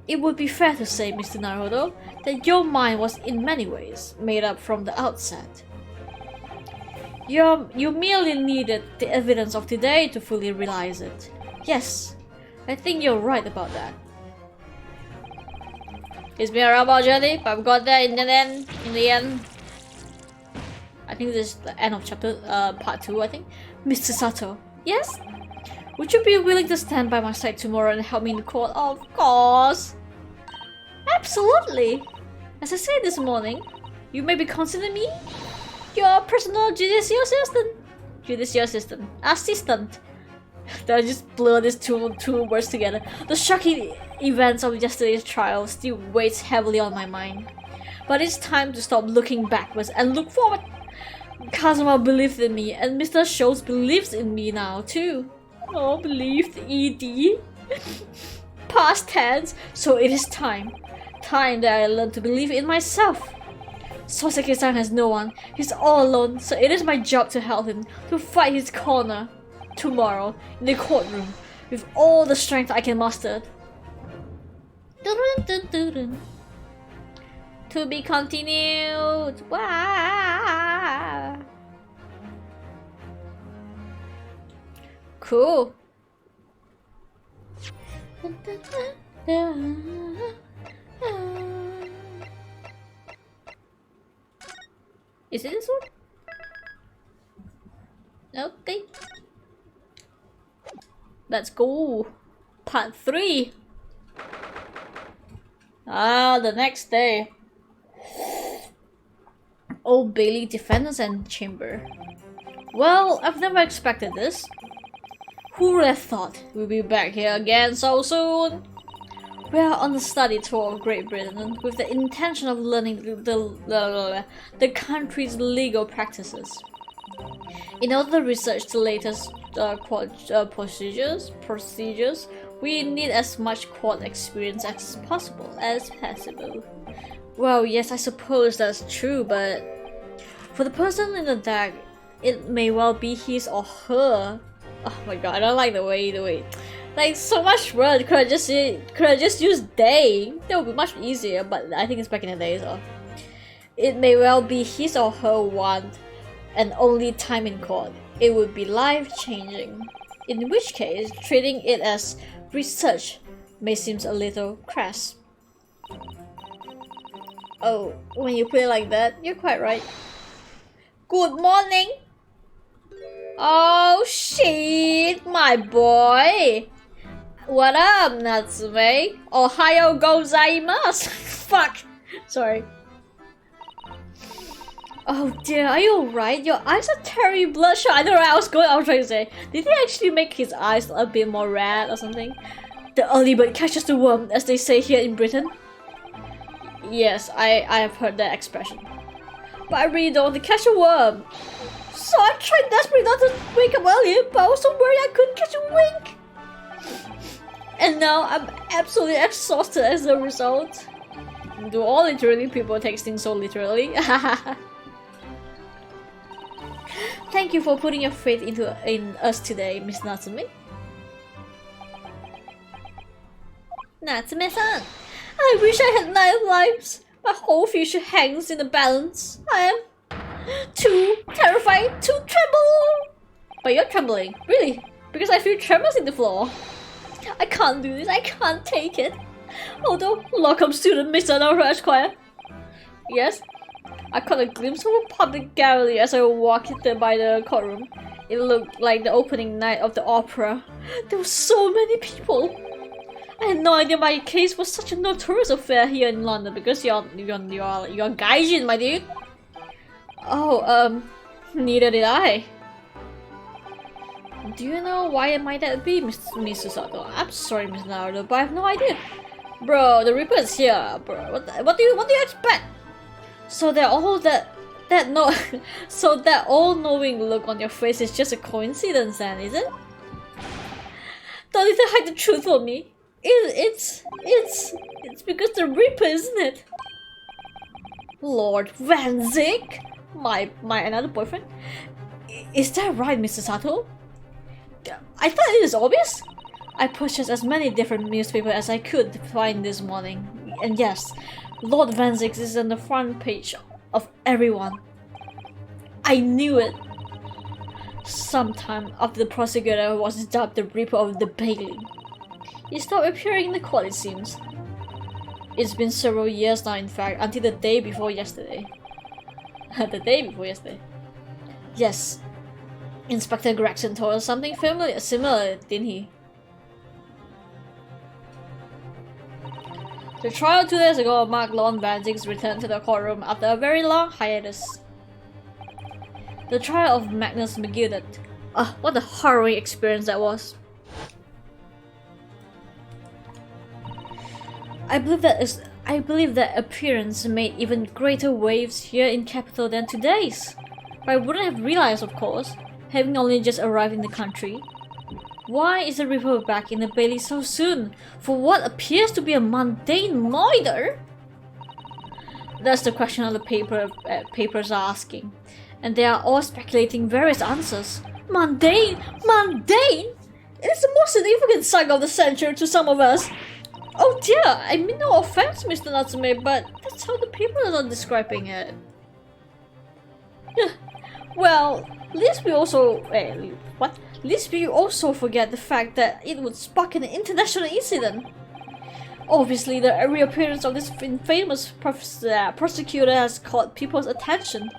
Speaker 1: it would be fair to say, Mr. Naruto, that your mind was in many ways made up from the outset. You merely needed the evidence of today to fully realize it. Yes, I think you're right about that. It's been a roundabout journey, but I've got there in the end. I think this is the end of chapter part 2, I think. Mr. Sato. Yes? Would you be willing to stand by my side tomorrow and help me in the court? Of course! Absolutely! As I said this morning, you may be considering me your personal judicial assistant. Assistant. I just blur these two words together. The shocking events of yesterday's trial still weighs heavily on my mind. But it's time to stop looking backwards and look forward. Kazuma believed in me, and Mr. Schultz believes in me now too. Oh, believed, ED. Past tense, so it is time. Time that I learned to believe in myself. Soseki-san has no one. He's all alone, so it is my job to help him, to fight his corner tomorrow in the courtroom with all the strength I can muster. To be continued. Wow. Cool. Is it this one? Okay. Let's go. Part 3. The next day. Old Bailey Defenders and Chamber. Well, I've never expected this. Who would have thought we'd be back here again so soon? We are on the study tour of Great Britain with the intention of learning the country's legal practices. In order to research the latest procedures, we need as much court experience as possible. Well, yes, I suppose that's true, but for the person in the dark, it may well be his or her. Oh my god, I don't like the way. Like, so much word. Could I just use they? That would be much easier, but I think it's back in the day, so. It may well be his or her one and only time in court. It would be life-changing. In which case, treating it as research may seem a little crass. Oh, when you put it like that, you're quite right. Good morning! Oh shit, my boy! What up, Natsume? Ohayo gozaimasu! Fuck! Sorry. Oh dear, are you alright? Your eyes are terribly bloodshot. I don't know what I was trying to say. Did he actually make his eyes a bit more red or something? The early bird catches the worm, as they say here in Britain. Yes, I have heard that expression. But I really don't want to catch a worm. So I tried desperately not to wake up earlier, but I was so worried I couldn't catch a wink. And now I'm absolutely exhausted as a result. Do all literally people take things so literally? Thank you for putting your faith in us today, Miss Natsume. Natsume-san, I wish I had 9 lives. My whole future hangs in the balance. I am too terrified to tremble. But you're trembling, really? Because I feel tremors in the floor. I can't do this. I can't take it. Although, welcome student, Mr. Naruto Esquire. Yes, I caught a glimpse of a public gallery as I walked by the courtroom. It looked like the opening night of the opera. There were so many people. I had no idea my case was such a notorious affair here in London because you're gaijin, my dude. Oh, neither did I. Do you know why it might that be, Mr. Sato? I'm sorry, Mr. Naruto, but I have no idea. Bro, the Reaper is here, bro. What do you expect? So that all-knowing look on your face is just a coincidence, then, is it? Don't need to hide the truth from me. It's because the Reaper, isn't it? Lord Van Zyck? My another boyfriend? Is that right, Mr. Sato? I thought it is obvious. I purchased as many different newspapers as I could find this morning. And yes, Lord Van Zyck is on the front page of everyone. I knew it. Sometime after the prosecutor was dubbed the Reaper of the Bailey, he stopped appearing in the court, it seems. It's been several years now, in fact, until the day before yesterday. The day before yesterday. Yes. Inspector Gregson told us something similar, didn't he? The trial 2 days ago marked Lord Van Zyck's return to the courtroom after a very long hiatus. The trial of Magnus McGildet. What a harrowing experience that was. I believe that appearance made even greater waves here in Capital than today's. But I wouldn't have realized, of course, having only just arrived in the country. Why is the Reaper back in the Bailey so soon, for what appears to be a mundane murder? That's the question all the papers are asking, and they are all speculating various answers. Mundane? Mundane? It is the most significant saga of the century to some of us. Oh dear, I mean no offense, Mr. Natsume, but that's how the papers are describing it. Well, lest we also forget the fact that it would spark an international incident. Obviously, the reappearance of this infamous prosecutor has caught people's attention.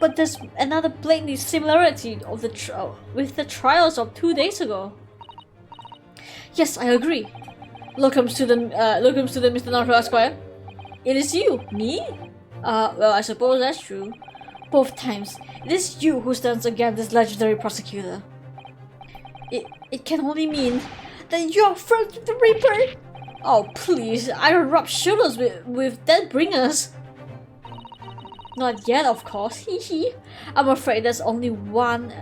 Speaker 1: But there's another blatant similarity of with the trials of 2 days ago. Yes, I agree. Welcome to the Mr. Naruto Esquire. It is you. Me? Well, I suppose that's true. Both times, it is you who stands against this legendary prosecutor. It can only mean that you are friends with the Reaper. Oh please, I don't rub shoulders with Deathbringers. Not yet, of course. Hehe. I'm afraid there's only one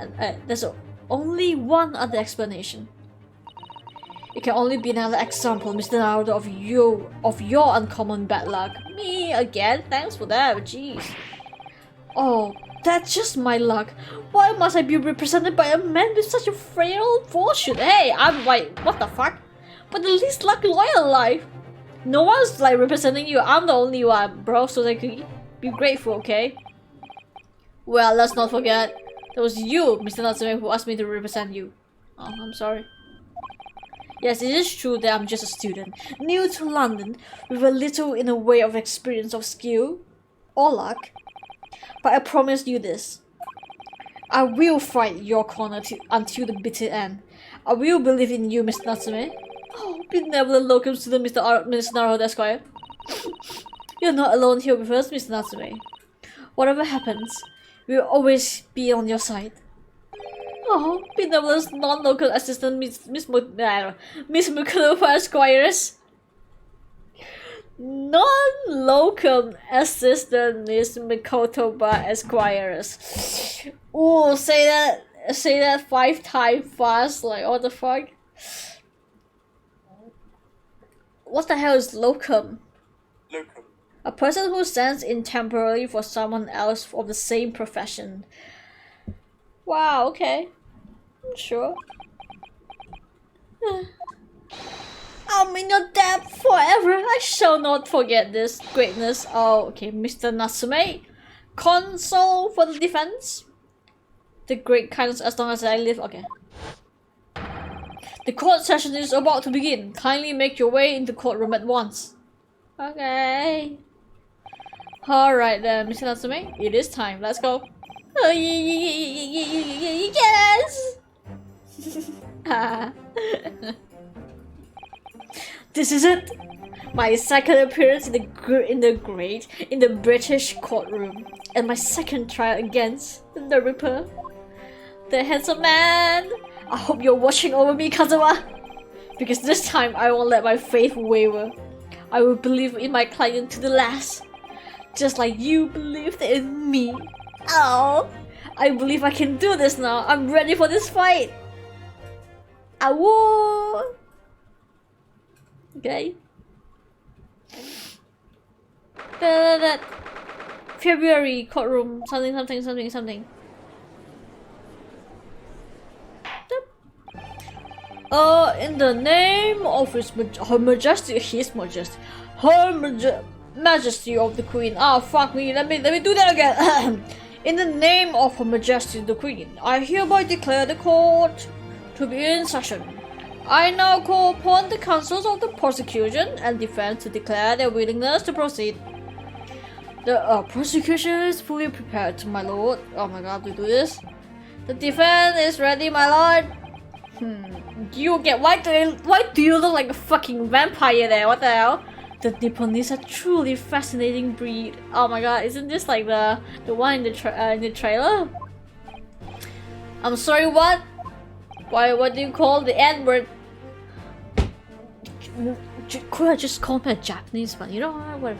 Speaker 1: other explanation. It can only be another example, Mr. Naruto, of your uncommon bad luck. Me again? Thanks for that, jeez. Oh, that's just my luck. Why must I be represented by a man with such a frail fortune? Hey, I'm like, what the fuck? But the least lucky lawyer alive. No one's like representing you. I'm the only one, bro. So they could be grateful, okay? Well, let's not forget, it was you, Mr. Natsume, who asked me to represent you. Oh, I'm sorry. Yes, it is true that I'm just a student, new to London, with a little in the way of experience or skill, or luck. But I promise you this. I will fight your corner until the bitter end. I will believe in you, Mr. Natsume. Oh, benevolent locums to the Mr. Naruto Esquire. You're not alone here with us, Mr. Natsume. Whatever happens, we'll always be on your side. Oh, benevolent non-local assistant Miss Mukulopa Esquires. Non-locum assistant Miss Mikotoba Esquires. Ooh, say that 5 times fast, like what the fuck? What the hell is locum?
Speaker 2: Locum.
Speaker 1: A person who stands in temporarily for someone else of the same profession. Wow, okay. I'm sure. I'm in your debt forever. I shall not forget this greatness. Oh, okay, Mr. Natsume. Console for the defense. The great kindness as long as I live. Okay. The court session is about to begin. Kindly make your way into the courtroom at once. Okay. Alright then, Mr. Natsume. It is time. Let's go. Oh, yes! This is it. My second appearance in the British courtroom, and my second trial against the Reaper, the handsome man. I hope you're watching over me, Kazuma, because this time I won't let my faith waver. I will believe in my client to the last, just like you believed in me. Oh, I believe I can do this now. I'm ready for this fight. Awoo! Okay. That February courtroom something. In the name of Her Majesty of the Queen. Ah, fuck me. Let me do that again. In the name of Her Majesty the Queen, I hereby declare the court to be in session. I now call upon the counsels of the prosecution and defense to declare their willingness to proceed. The prosecution is fully prepared, my lord. Oh my god, we do this. The defense is ready, my lord. Why do you look like a fucking vampire there? What the hell? The Nipponese are truly fascinating breed. Oh my god, isn't this like the one in the trailer? I'm sorry, what? What do you call the N-word? Could I just call me a Japanese one? You know what?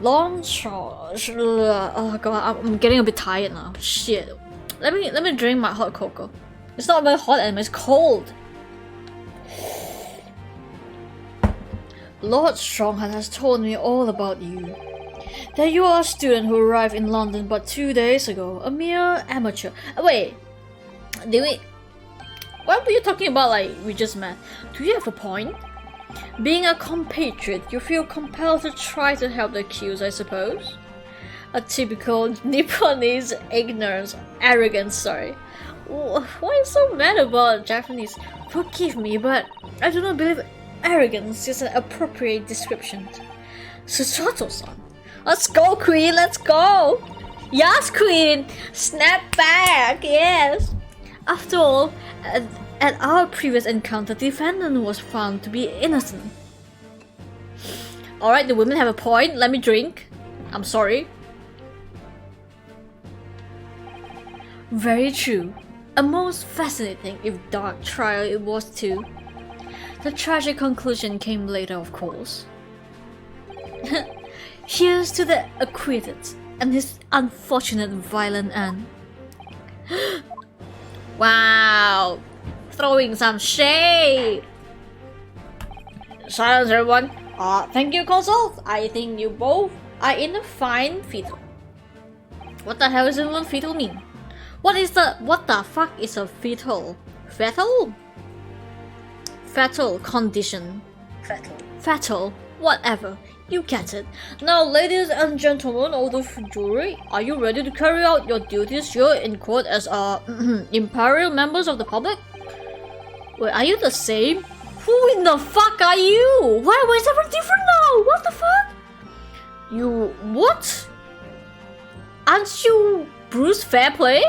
Speaker 1: Long shot. Oh god, I'm getting a bit tired now. Shit. Let me drink my hot cocoa. It's not very hot anymore, it's cold. Lord Strongheart has told me all about you. That you are a student who arrived in London but 2 days ago, a mere amateur. Wait, what were you talking about like we just met? Do you have a point? Being a compatriot, you feel compelled to try to help the accused, I suppose? A typical Nipponese ignorance, arrogance, sorry. Why are you so mad about Japanese? Forgive me, but I do not believe arrogance is an appropriate description. Susato-san. Let's go, Queen, let's go! Yes, Queen! Snap back, yes! After all, at our previous encounter, the defendant was found to be innocent. Alright, the women have a point. Let me drink. I'm sorry. Very true. A most fascinating, if dark, trial it was too. The tragic conclusion came later, of course. Here's to the acquitted and his unfortunate violent end. Wow! Throwing some shade! Silence, everyone. Thank you, consul. I think you both are in a fine fetal. What the hell does even fetal mean? What the fuck is a fetal? Fetal? Fatal condition. Fatal. Whatever. You get it. Now, ladies and gentlemen of the jury, are you ready to carry out your duties here in court as imperial members of the public? Wait, are you the same? Who in the fuck are you? Why is everything different now? What the fuck? You what? Aren't you Bruce Fairplay?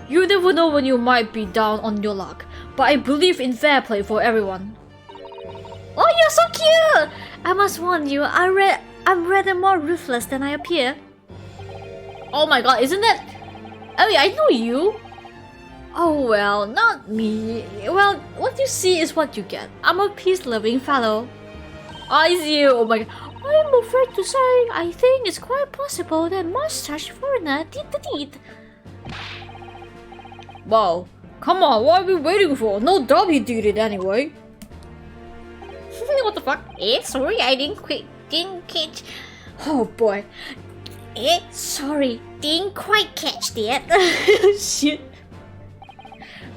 Speaker 1: You never know when you might be down on your luck, but I believe in fair play for everyone. Oh, you're so cute! I must warn you, I'm rather more ruthless than I appear. Oh my god, isn't that... I mean, I know you. Oh well, not me. Well, what you see is what you get. I'm a peace-loving fellow. I see you. Oh my god. I'm afraid to say, I think it's quite possible that mustache foreigner did the deed. Wow. Come on, what are we waiting for? No doubt he did it anyway. What the fuck? Sorry, I didn't catch. Oh boy. Sorry, didn't quite catch that. Shit.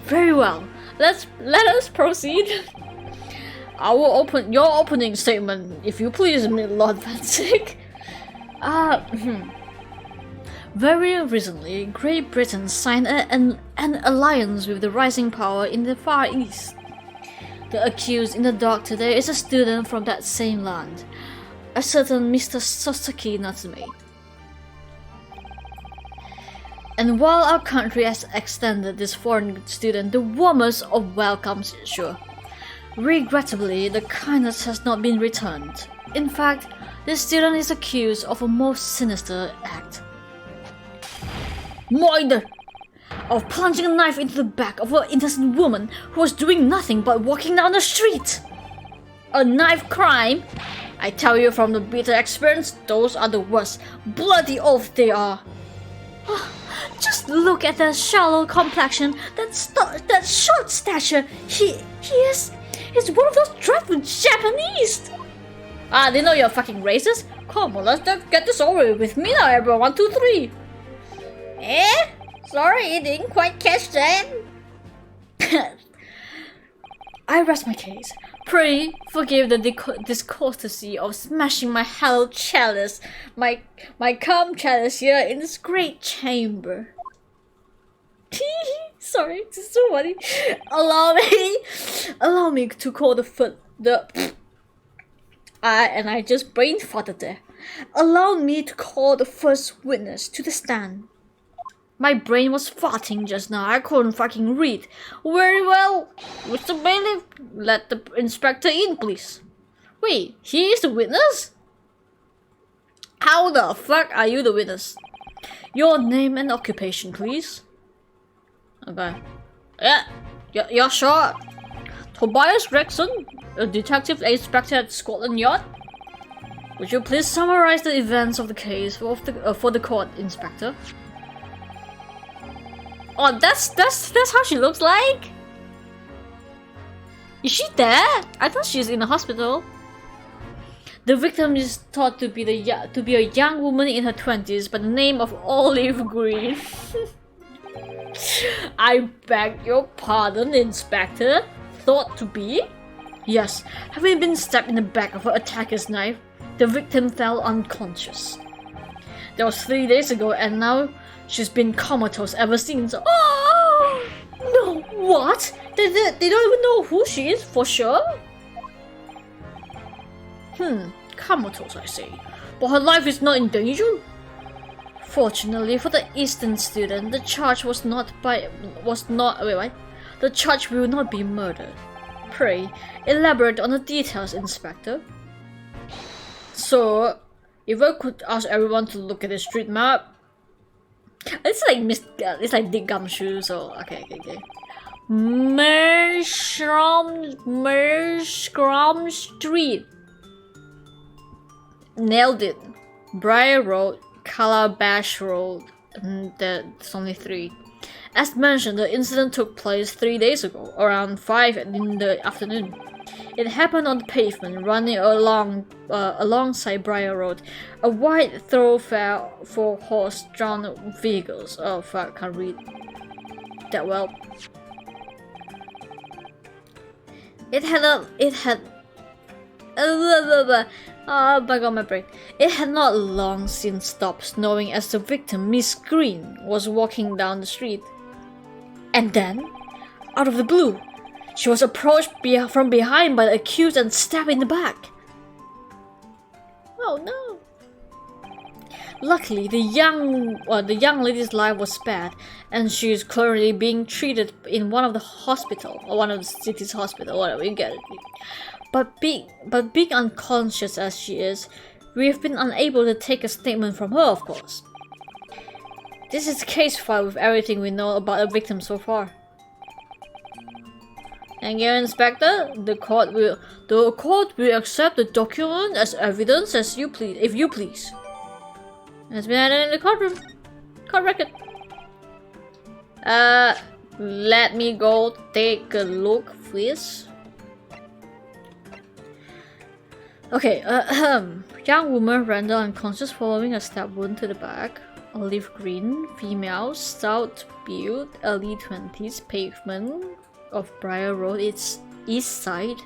Speaker 1: Very well. Let us proceed. I will open your opening statement, if you please, Lord Vancic. Very recently, Great Britain signed an alliance with the rising power in the Far East. The accused in the dock today is a student from that same land, a certain Mr. Sasaki Natsume. And while our country has extended this foreign student the warmest of welcomes, sure, regrettably, the kindness has not been returned. In fact, this student is accused of a most sinister act. Murder! Of plunging a knife into the back of an innocent woman who was doing nothing but walking down the street! A knife crime? I tell you from the bitter experience, those are the worst. Bloody oath they are! Just look at that shallow complexion, that short stature. He's one of those dreadful Japanese. They know you're fucking racist. Come on, let's just get this over with me now, everyone. 1, 2, 3. Eh? Sorry, I didn't quite catch that. I rest my case. Pray forgive the discourtesy of smashing my hallowed chalice, my calm chalice here in this great chamber. Sorry, this is so funny. Allow me to call I just brain farted there. Allow me to call the first witness to the stand. My brain was farting just now. I couldn't fucking read. Very well. Mr. Bailiff, let the inspector in, please. Wait, he is the witness? How the fuck are you the witness? Your name and occupation, please. Okay. Yeah, you're sure? Tobias Gregson, a detective inspector at Scotland Yard. Would you please summarize the events of the case for the court, Inspector? Oh, that's how she looks like. Is she there? I thought she's in the hospital. The victim is thought to be a young woman in her 20s by the name of Olive Green. I beg your pardon, Inspector. Thought to be? Yes, having been stabbed in the back of her attacker's knife, the victim fell unconscious. That was 3 days ago, and now she's been comatose ever since. Oh no! What? They don't even know who she is for sure? Comatose, I say. But her life is not in danger. Fortunately for the Eastern student, the charge The charge will not be murder. Pray, elaborate on the details, Inspector. So, if I could ask everyone to look at the street map. It's like Dick Gumshoe, so okay. Merscrum Street. Nailed it. Briar Road, Calabash Road. There's only 3. As mentioned, the incident took place 3 days ago, around 5 in the afternoon. It happened on the pavement, running alongside Briar Road, a wide thoroughfare for horse-drawn vehicles. Oh fuck, can't read that well. It had oh my god, my brain. It had not long since stopped snowing as the victim, Miss Green, was walking down the street. And then, out of the blue, she was approached from behind by the accused and stabbed in the back. Oh no. Luckily, the young lady's life was spared, and she is currently being treated in one of the city's hospital, whatever, you get it. But being unconscious as she is, we have been unable to take a statement from her, of course. This is case file with everything we know about the victim so far. Thank you, Inspector. The court will accept the document as evidence if you please. It's been added in the courtroom. Court record. Let me go take a look, please. Okay, young woman rendered unconscious following a stab wound to the back. Olive green, female, stout build, early 20s, pavement of Briar Road, its east side.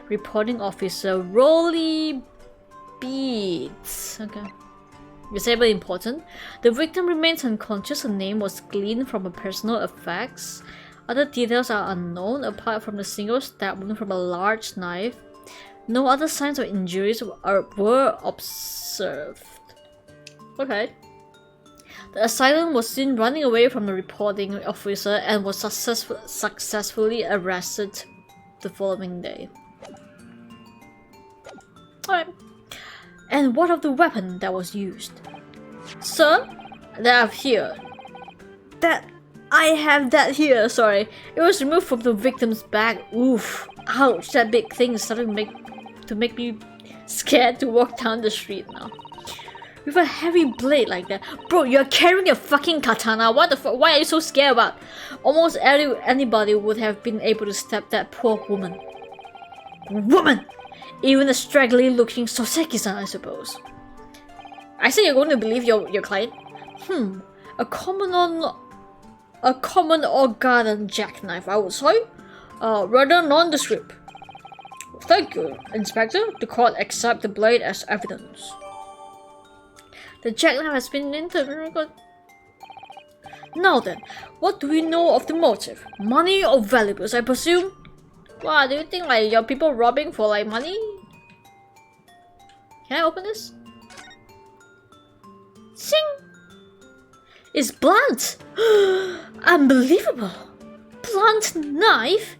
Speaker 1: Reporting officer, Rolly Beats. Okay. Disable important. The victim remains unconscious. Her name was gleaned from her personal effects. Other details are unknown apart from the single stab wound from a large knife. No other signs of injuries were observed. Okay. The assailant was seen running away from the reporting officer and was successfully arrested the following day. Alright. And what of the weapon that was used? Sir, I have that here, sorry. It was removed from the victim's bag. Oof. Ouch, that big thing is starting to make me scared to walk down the street now. With a heavy blade like that. Bro, you're carrying a fucking katana. What the fuck? Why are you so scared about? Almost anybody would have been able to stab that poor woman. Woman! Even a straggly looking Soseki-san, I suppose. I say you're going to believe your client? A common or garden jackknife, I would say. Rather nondescript. Thank you, Inspector. The court accepts the blade as evidence. The jackknife has been entered. Now then, what do we know of the motive? Money or valuables, I presume? Wow, do you think like your people robbing for like money? Can I open this? Sing! It's blunt! Unbelievable! Blunt knife?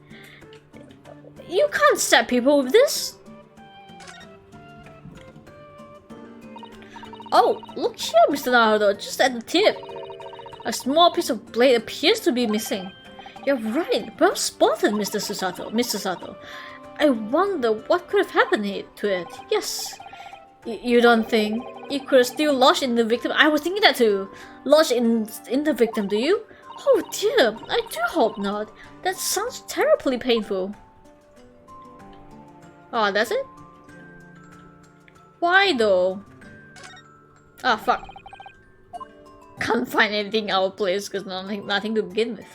Speaker 1: You can't stab people with this! Oh, look here, Mr. Naruto, just at the tip. A small piece of blade appears to be missing. You're right, well spotted, Mr. Sato. I wonder what could have happened to it. Yes. You don't think it could have still lodged in the victim? I was thinking that too. Lodged in the victim, do you? Oh dear, I do hope not. That sounds terribly painful. Oh, that's it? Why though? Ah, fuck. Can't find anything out of place because nothing to begin with.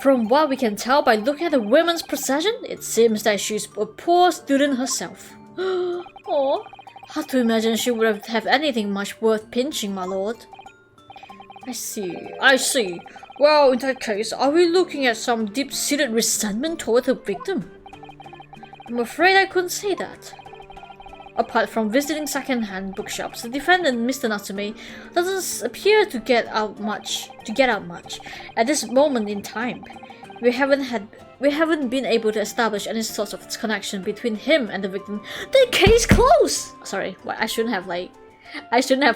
Speaker 1: From what we can tell by looking at the women's procession, it seems that she's a poor student herself. Oh, hard to imagine she would have anything much worth pinching, my lord. I see. Well, in that case, are we looking at some deep-seated resentment toward the victim? I'm afraid I couldn't say that. Apart from visiting second-hand bookshops, the defendant, Mr. Natsume, doesn't appear to get out much. At this moment in time, we haven't been able to establish any sort of connection between him and the victim. The case closed. Sorry, I shouldn't have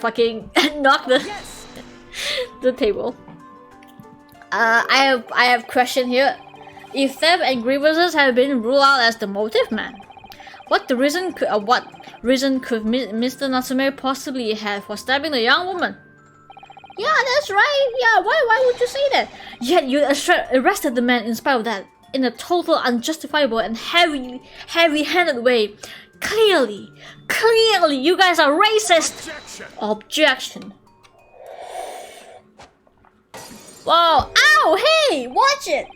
Speaker 1: fucking knocked the table. I have question here. If theft and grievances have been ruled out as the motive, man, what reason could Mr. Natsume possibly have for stabbing the young woman? Yeah, that's right. Yeah, why would you say that? Yet you arrested the man in spite of that, in a total unjustifiable and heavy-handed way. Clearly, you guys are racist. Objection. Whoa! Ow! Hey, watch it.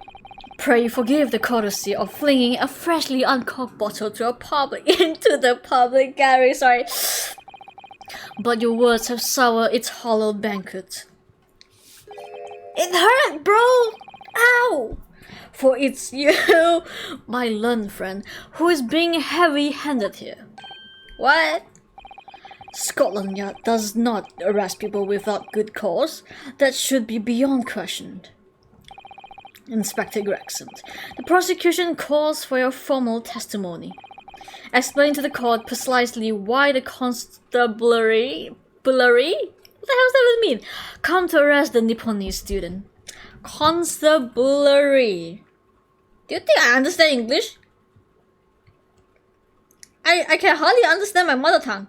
Speaker 1: Pray forgive the courtesy of flinging a freshly uncorked bottle into the public gallery. Sorry. But your words have soured its hollow banquet. It hurt, bro! Ow! For it's you, my learned friend, who is being heavy-handed here. What? Scotland Yard does not arrest people without good cause. That should be beyond question. Inspector Gregson, the prosecution calls for your formal testimony. Explain to the court precisely why the constabulary... What the hell does that mean? Come to arrest the Nipponese student. Constabulary. Do you think I understand English? I can hardly understand my mother tongue.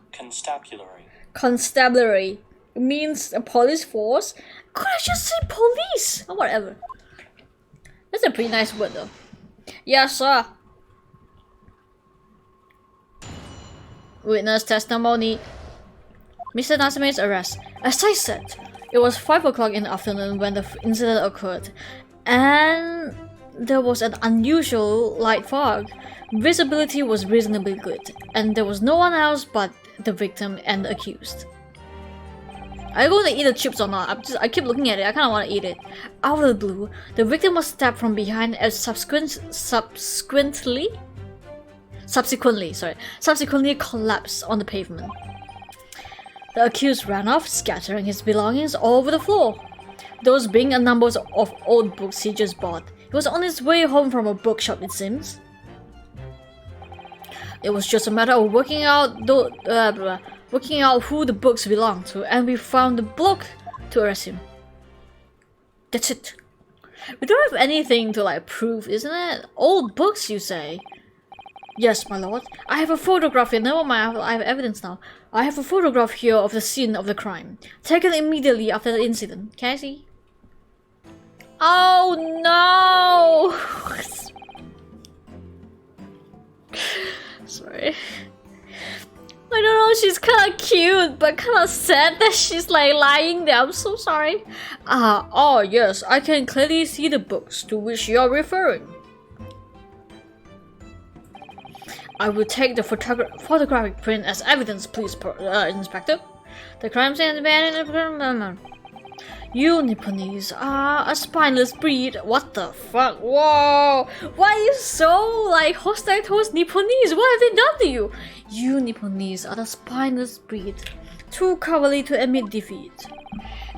Speaker 1: Constabulary. It means a police force. Could I just say police? Or whatever. That's a pretty nice word though. Yes, sir. Witness testimony. Mr. Natsume's arrest. As I said, it was 5 o'clock in the afternoon when the incident occurred, and there was an unusual light fog. Visibility was reasonably good, and there was no one else but the victim and the accused. Are you going to eat the chips or not? I keep looking at it. I kind of want to eat it. Out of the blue, the victim was stabbed from behind and subsequently collapsed on the pavement. The accused ran off, scattering his belongings all over the floor. Those being a number of old books he just bought. He was on his way home from a bookshop, it seems. It was just a matter of working out who the books belonged to, and we found the bloke to arrest him. That's it. We don't have anything to like prove, isn't it? Old books, you say? Yes, my lord. I have a photograph here. Never mind, I have evidence now. I have a photograph here of the scene of the crime, taken immediately after the incident. Can I see? Oh no! Sorry. I don't know, she's kind of cute, but kind of sad that she's like lying there. I'm so sorry. Oh yes, I can clearly see the books to which you're referring. I will take the photographic print as evidence, please, Inspector. The crime scene and you Nipponese are a spineless breed. What the fuck? Whoa! Why are you so like hostile towards Nipponese? What have they done to you? You Nipponese are the spineless breed, too cowardly to admit defeat,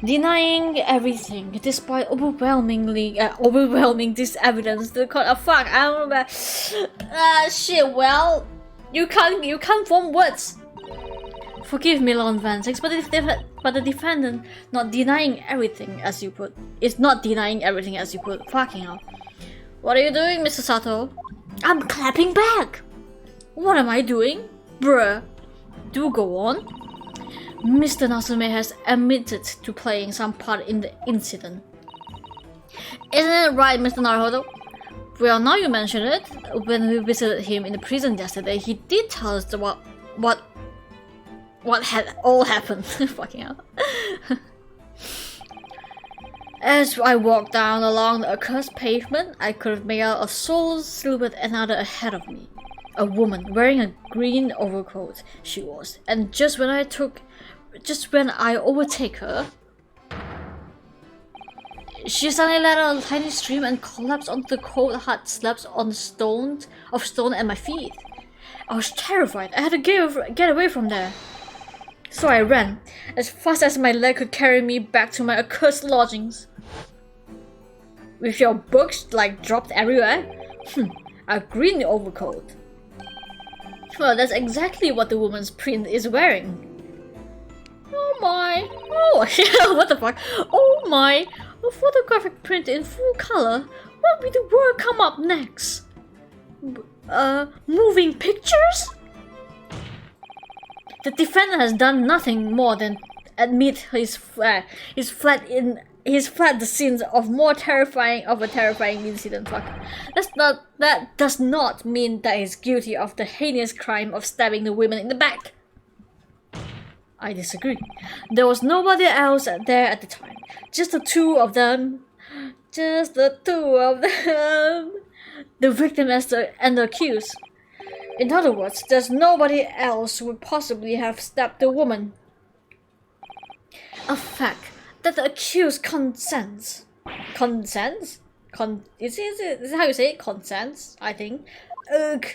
Speaker 1: denying everything despite overwhelming this evidence. The court of fuck. I don't know about shit. Well, you can't form words. Forgive me, Lord Van Six, but the defendant not denying everything as you put. Is not denying everything as you put. Fucking hell. What are you doing, Mr. Sato? I'm clapping back. What am I doing? Bruh. Do go on. Mr. Natsume has admitted to playing some part in the incident. Isn't it right, Mr. Naruhodo? Well, now you mention it, when we visited him in the prison yesterday, he did tell us what had all happened. Fucking hell. As I walked down along the accursed pavement, I could have made out a soul silhouette another ahead of me. A woman wearing a green overcoat, she was. And just when I overtake her, she suddenly let out a tiny scream and collapsed onto the cold hard slabs of stone at my feet. I was terrified. I had to get away from there. So I ran, as fast as my leg could carry me back to my accursed lodgings. With your books like dropped everywhere? A green overcoat. Well, that's exactly what the woman's print is wearing. Oh my. Oh, what the fuck? Oh my. A photographic print in full color? What will the word come up next? Moving pictures? The defendant has done nothing more than admit his fled the scenes of a terrifying incident. Fuck. That does not mean that he's guilty of the heinous crime of stabbing the women in the back. I disagree. There was nobody else there at the time. Just the two of them. The victim and the accused. In other words, there's nobody else who would possibly have stabbed the woman. A fact that the accused consents. Consents? Is this how you say it? Consents, I think. Ugh.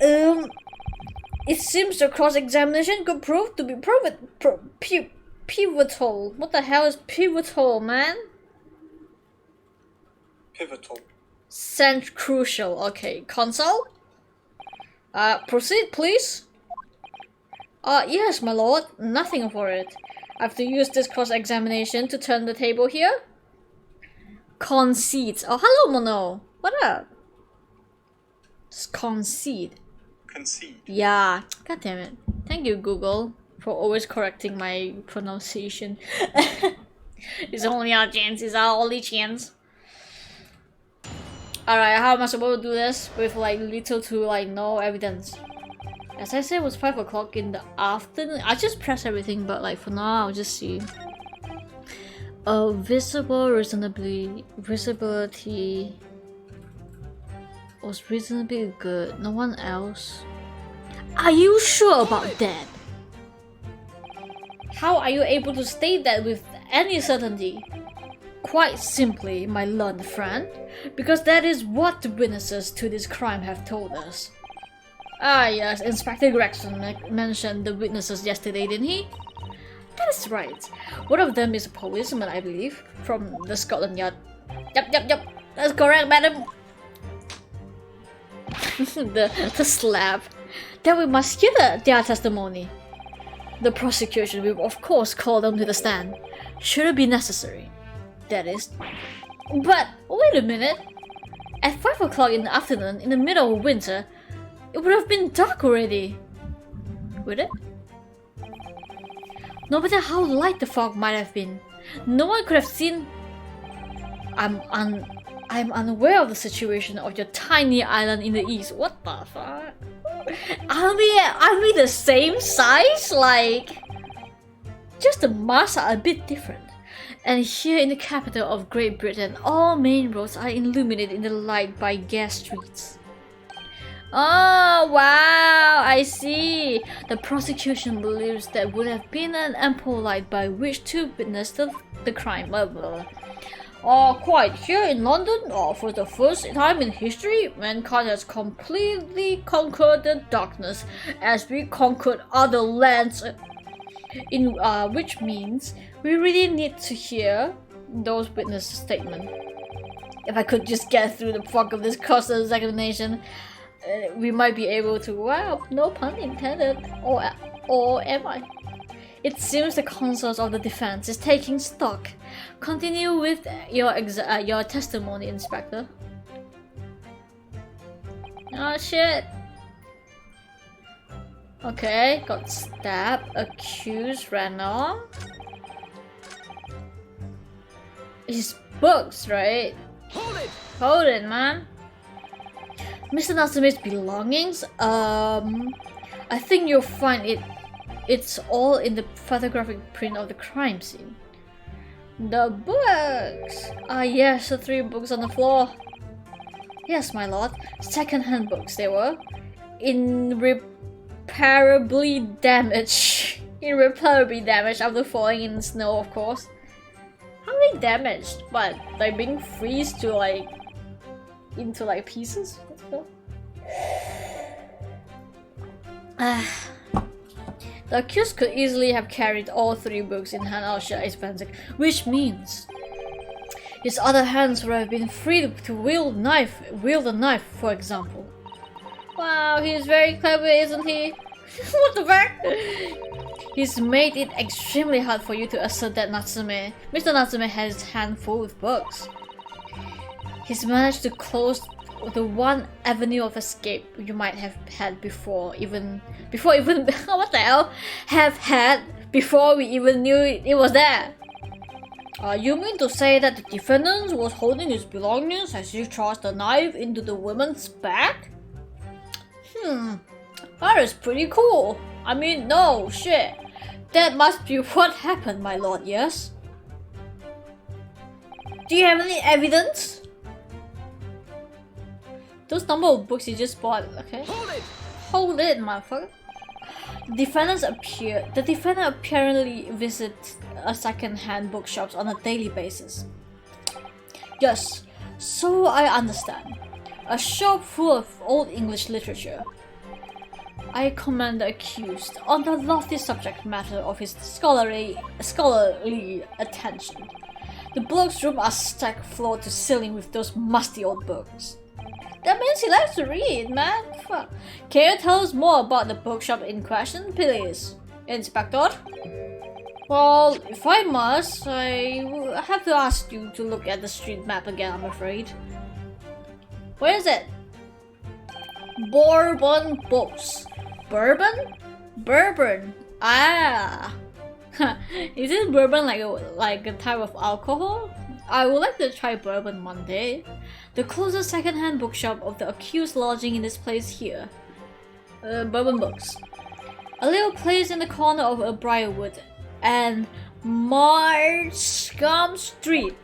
Speaker 1: It seems the cross-examination could prove to be pivotal. What the hell is pivotal, man?
Speaker 2: Pivotal.
Speaker 1: Crucial. Okay, console? Proceed, please. Yes, my lord. Nothing for it. I have to use this cross-examination to turn the table here. Concede. Oh, hello, Mono. What up? Just concede.
Speaker 2: Concede.
Speaker 1: Yeah. God damn it. Thank you, Google, for always correcting my pronunciation. It's only our chance. It's our only chance. Alright, how am I supposed to do this with like little to like no evidence? As I said, it was 5 o'clock in the afternoon. I just pressed everything, but like for now, I'll just see. Visibility was reasonably good. No one else. Are you sure about that? How are you able to state that with any certainty? Quite simply, my learned friend, because that is what the witnesses to this crime have told us. Ah yes, Inspector Gregson mentioned the witnesses yesterday, didn't he? That is right. One of them is a policeman, I believe, from the Scotland Yard. Yep. That's correct, madam. the slap. Then we must hear their testimony. The prosecution will of course call them to the stand, should it be necessary. That is. But wait a minute. At 5 o'clock in the afternoon, in the middle of winter, it would have been dark already. Would it? No matter how light the fog might have been, no one could have seen. I'm unaware of the situation of your tiny island in the east. What the fuck? Are we the same size? Like, just the masks are a bit different. And here in the capital of Great Britain, all main roads are illuminated in the light by gas streets. Oh, wow, I see. The prosecution believes there would have been an ample light by which to witness the crime. Blah, blah. Quite here in London, for the first time in history, mankind has completely conquered the darkness as we conquered other lands. Which means we really need to hear those witness statements. If I could just get through the fog of this customs examination, we might be able to. Wow, no pun intended. Or am I? It seems the counsel of the defense is taking stock. Continue with your testimony, Inspector. Oh shit. Okay, got stabbed, accused, ran off. His books, right? Hold it, man. Mr. Natsume's belongings? I think you'll find it's all in the photographic print of the crime scene. The books! Ah yes, the 3 books on the floor. Yes, my lord. Second-hand books they were. Irreparably damaged after falling in the snow, of course. How are they damaged? But like being freezed to into pieces? Let's go. The accused could easily have carried all 3 books in hand outside his pants, which means his other hands would have been free to wield a knife, for example. Wow, he's very clever, isn't he? What the fuck? He's made it extremely hard for you to assert that Mr. Natsume has his hand full with books. He's managed to close the one avenue of escape you might have had before we even knew it was there. You mean to say that the defendant was holding his belongings as he thrust the knife into the woman's back? That is pretty cool. I mean, no shit. That must be what happened, my lord, yes? Do you have any evidence? Those number of books you just bought, okay? Hold it, motherfucker. The defendant apparently visits a second-hand bookshops on a daily basis. Yes, so I understand. A shop full of old English literature. I commend the accused on the lofty subject matter of his scholarly attention. The bloke's room are stacked floor to ceiling with those musty old books. That means he likes to read, man. Fuck. Can you tell us more about the bookshop in question, please, Inspector? Well, if I must, I have to ask you to look at the street map again, I'm afraid. Where is it? Bourbon Books. Bourbon? Bourbon. Ah. Is it bourbon like a type of alcohol? I would like to try bourbon one day. The closest second-hand bookshop of the accused lodging in this place here. Bourbon Books. A little place in the corner of a Briarwood and Marshcombe Street.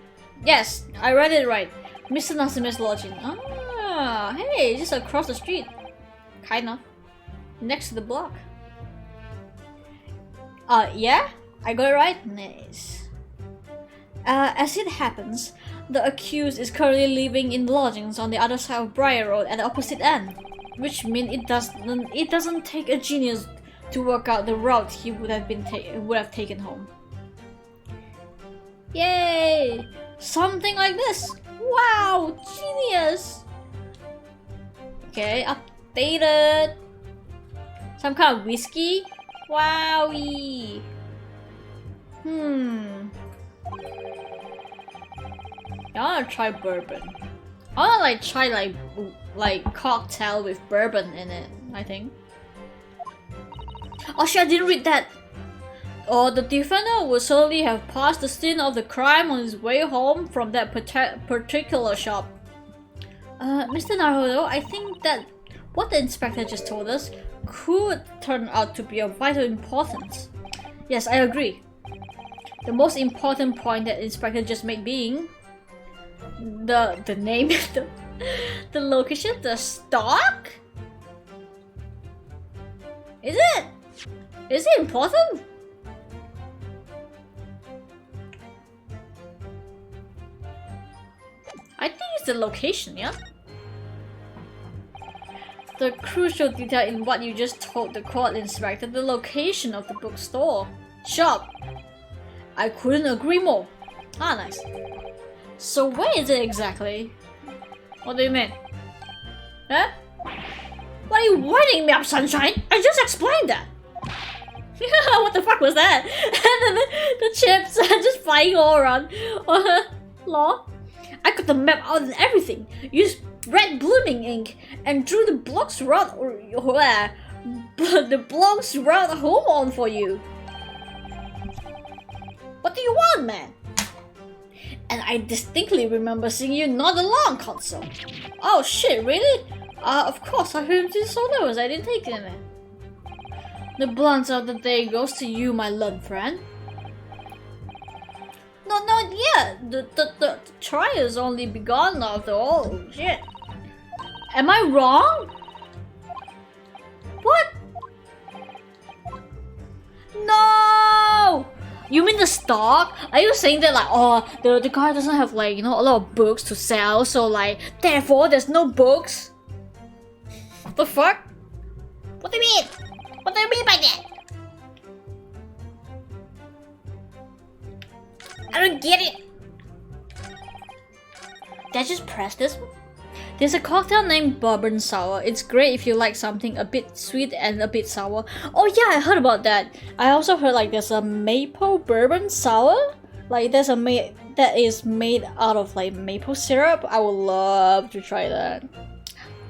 Speaker 1: Yes, I read it right. Mr. Natsume's lodging. Ah, hey, just across the street. Kinda. Next to the block. Yeah? I got it right? Nice. As it happens, the accused is currently living in lodgings on the other side of Briar Road at the opposite end, which means it doesn't take a genius to work out the route he would have taken home. Yay! Something like this. Wow, genius. Okay, updated. Some kind of whiskey. Wowie. I wanna try bourbon. I wanna try like cocktail with bourbon in it, I think. Oh shit, I didn't read that! Or the defendant would certainly have passed the scene of the crime on his way home from that particular shop. Mr. Naruto, I think that what the inspector just told us could turn out to be of vital importance. Yes, I agree. The most important point that inspector just made being the name, the location, the stock. Is it? Is it important? I think it's the location, yeah? The crucial detail in what you just told the court inspector, the location of the bookstore. Shop. I couldn't agree more. Ah, nice. So where is it exactly? What do you mean? Huh? What are you winding me up, Sunshine? I just explained that. What the fuck was that? And then the chips are just flying all around. Lol. I got the map out and everything. Used red blooming ink and drew the blocks route the blocks route home on for you. What do you want, man? And I distinctly remember seeing you nod along, console. Oh shit, really? Of course, I heard you so nervous, I didn't take it, man. The blunt of the day goes to you, my learned friend. No, not yet. The trial's only begun after all. Shit. Am I wrong? What? No! You mean the stock? Are you saying that like, oh, the guy doesn't have like, you know, a lot of books to sell, so like, therefore there's no books? What the fuck? What do you mean? What do you mean by that? I don't get it. Did I just press this one? There's a cocktail named Bourbon Sour. It's great if you like something a bit sweet and a bit sour. Oh yeah, I heard about that. I also heard like there's a maple bourbon sour. Like there's a that is made out of like maple syrup. I would love to try that.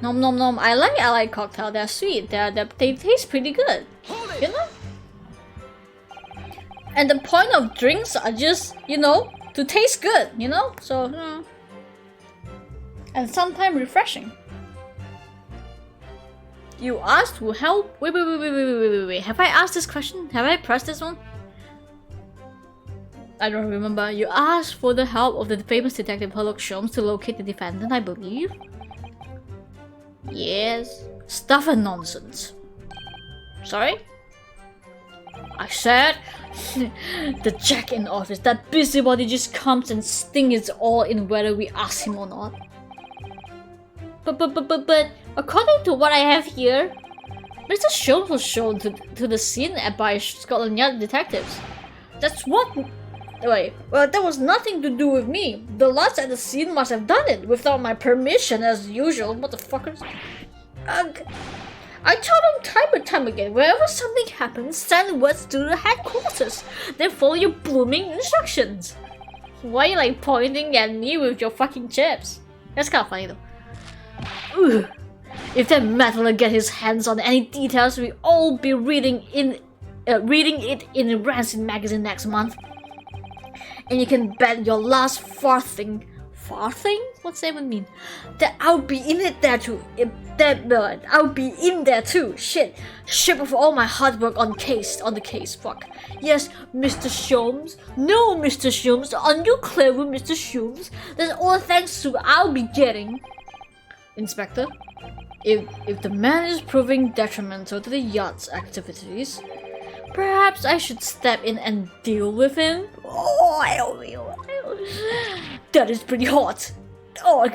Speaker 1: Nom nom nom. I like cocktail. They're sweet. They taste pretty good. You know. And the point of drinks are just, you know, to taste good. You know. So. And sometimes refreshing. You asked to help? Wait. Have I asked this question? Have I pressed this one? I don't remember. You asked for the help of the famous detective Sherlock Holmes to locate the defendant, I believe? Yes. Stuff and nonsense. Sorry? I said the Jack in office, that busybody just comes and stings all in whether we ask him or not. But according to what I have here, Mr. Sholmes was shown to the scene by Scotland Yard detectives. That's what... Wait, well, that was nothing to do with me. The lads at the scene must have done it without my permission as usual, motherfuckers. I told them time and time again, wherever something happens, send words to the headquarters. Then follow your blooming instructions. Why are you like pointing at me with your fucking chips? That's kind of funny though. Ugh. If that meddler get his hands on any details, we all be reading it in Rancid magazine next month. And you can bet your last farthing? What's that even mean? That I'll be in it there too. I'll be in there too. Shit. Ship of all my hard work on the case. Fuck. Yes, Mr. Sholmes. No, Mr. Sholmes. Aren't you clever, Mr. Sholmes? That's all thanks to I'll be getting. Inspector, if the man is proving detrimental to the yacht's activities, perhaps I should step in and deal with him. Oh, that is pretty hot. Oh,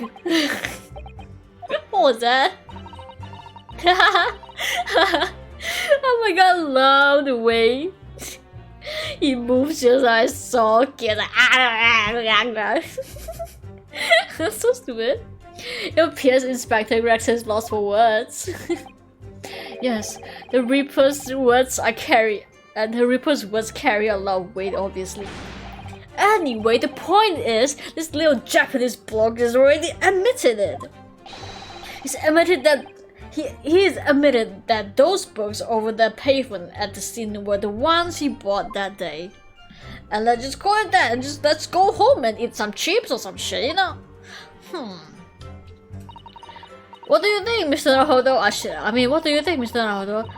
Speaker 1: what was that? Oh my god, I love the way he moves his eyes so cute. That's so stupid. It appears Inspector Rex has lost for words. Yes, the Reaper's words carry a lot of weight, obviously. Anyway, the point is, this little Japanese blog has already admitted it. He's admitted that those books over the pavement at the scene were the ones he bought that day. And let's just call it that, and let's go home and eat some chips or some shit, you know? What do you think, Mr. Naruto? I mean, what do you think, Mr. Naruto?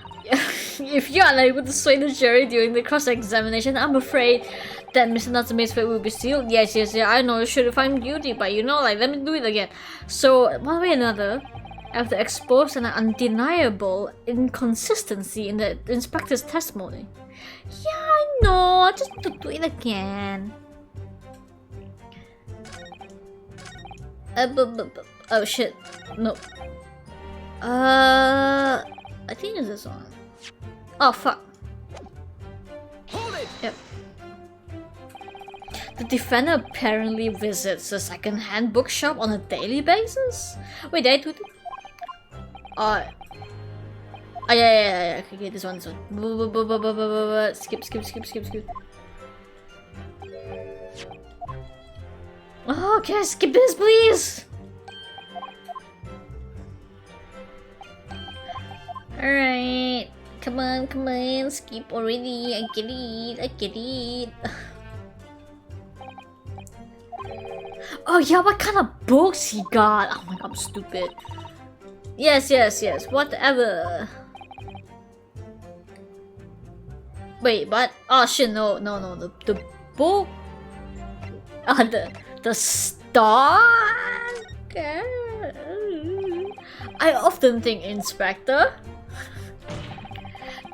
Speaker 1: If you are unable to sway the jury during the cross-examination, I'm afraid that Mr. Natsume's fate will be sealed. Yes, I know you should find guilty, but you know, like, let me do it again. So, one way or another, after expose an undeniable inconsistency in the inspector's testimony. Yeah, I know, just do it again. Oh shit, no. I think it's this one. Oh fuck.
Speaker 2: Hold it!
Speaker 1: Yep. The defender apparently visits a second-hand bookshop on a daily basis? Wait, did I do it? Yeah. Okay, this one. Skip. Oh, can I skip this, please? Alright. Come on. Skip already. I get it. Oh yeah, what kind of books he got? Oh my god, I'm stupid. Yes. Whatever. Wait, but oh shit, no. The book. The star. I often think, Inspector,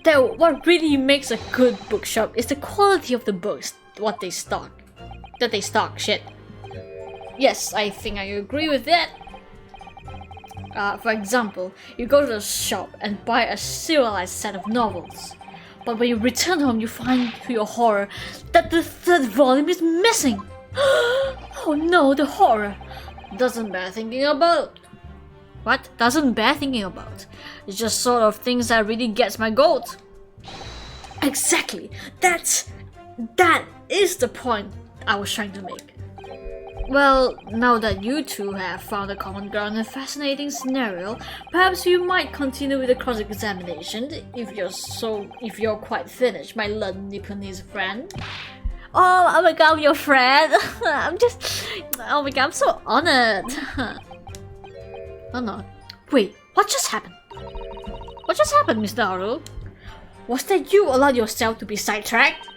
Speaker 1: that what really makes a good bookshop is the quality of the books, what they stock. Shit. Yes, I think I agree with that. For example, you go to the shop and buy a serialized set of novels. But when you return home, you find to your horror that the third volume is missing. Oh no, the horror. Doesn't bear thinking about. What? Doesn't bear thinking about. It's just sort of things that really gets my goat. Exactly. That is the point I was trying to make. Well, now that you two have found a common ground in a fascinating scenario, perhaps you might continue with the cross-examination if you're quite finished, my lonely Nipponese friend. Oh my god, I'm your friend. Oh my god, I'm so honored. Oh no. Wait, what just happened? Mr. Haru? Was that you allowed yourself to be sidetracked?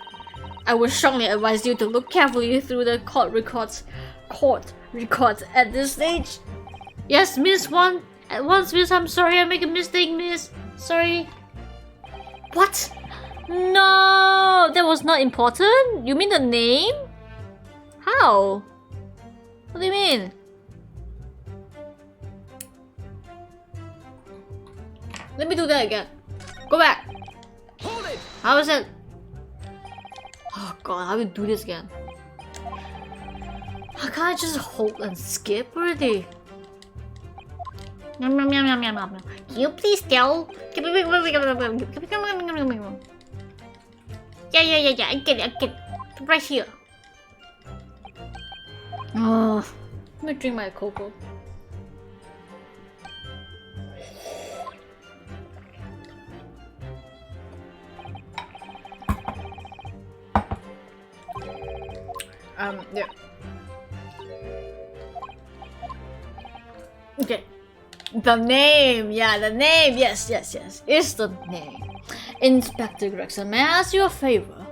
Speaker 1: I would strongly advise you to look carefully through the court records at this stage. Yes, miss, once, miss, I'm sorry, I make a mistake, miss. Sorry. What? No, that was not important? You mean the name? How? What do you mean? Let me do that again. Go back.
Speaker 2: Hold it!
Speaker 1: How is it? Oh god, how do you do this again? How can't I just hold and skip already? Can you please tell? Yeah, I get it. Right here. Oh, let me drink my cocoa. Yeah. Okay. The name, yes. It's the name. Inspector Gregson, may I ask you a favor?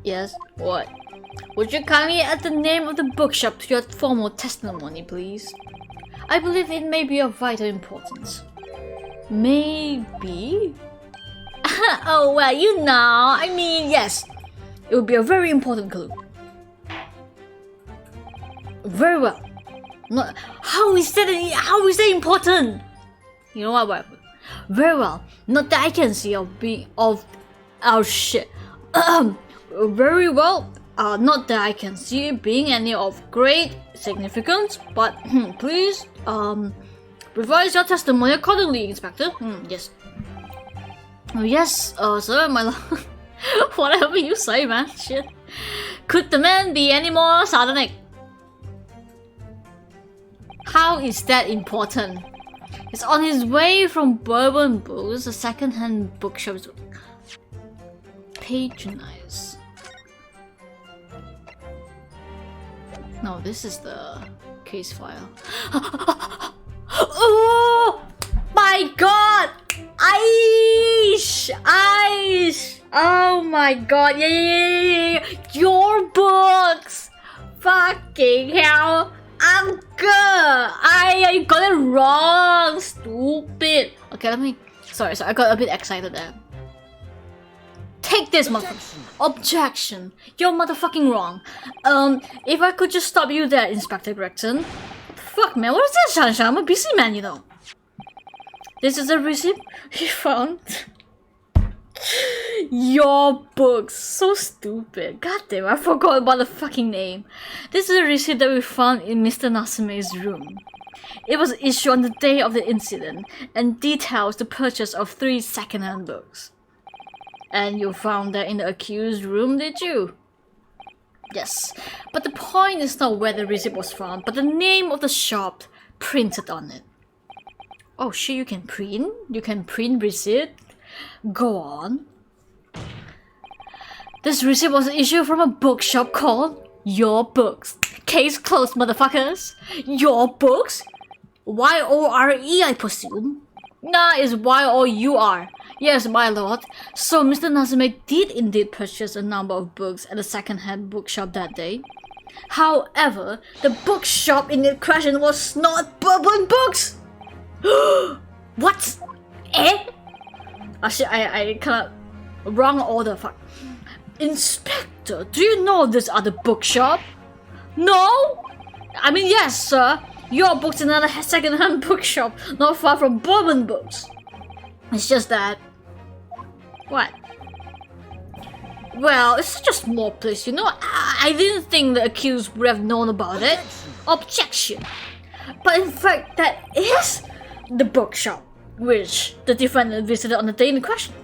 Speaker 1: Yes, what? Would you kindly add the name of the bookshop to your formal testimony, please? I believe it may be of vital importance. Maybe? Oh, well, you know, I mean, yes. It would be a very important clue. Very well. No, how is that important? You know what? Very well. Not that I can see shit. Very well. Not that I can see it being any of great significance, but please revise your testimony accordingly, Inspector. Yes. Yes, sir, my lord. Whatever you say, man. Shit. Could the man be any more sardonic? How is that important? He's on his way from Bourbon Books, a second-hand bookshop to patronize. No, this is the case file. Oh my god! Aish! Oh my god, yeah. Your books! Fucking hell! Uncle! I got it wrong! Stupid! Okay, sorry, I got a bit excited there. Take this, motherfucker! Objection! You're motherfucking wrong. If I could just stop you there, Inspector Gregson. Fuck, man, what is this, Shanshan? I'm a busy man, you know. This is a receipt he found. Your books. So stupid. God damn, I forgot about the fucking name. This is a receipt that we found in Mr. Nasume's room. It was issued on the day of the incident and details the purchase of 3 second-hand books. And you found that in the accused room, did you? Yes, but the point is not where the receipt was found, but the name of the shop printed on it. Oh shit, you can print? You can print receipt? Go on. This receipt was issued from a bookshop called Your Books. Case closed, motherfuckers. Your Books? Y-O-R-E, I presume. Nah, it's Y-O-U-R. Yes, my lord. So Mr. Nasume did indeed purchase a number of books at a second-hand bookshop that day. However, the bookshop in question was not Bourbon Books! What? Eh? Oh shit, I kinda wrong order, fuck. Inspector, do you know this other bookshop? No? I mean, yes, sir. Your Books in another second-hand bookshop not far from Bourbon Books. It's just that... What? Well, it's such a small place, you know? I didn't think the accused would have known about it. Objection! But in fact, that is the bookshop, which the defendant visited on the day in question.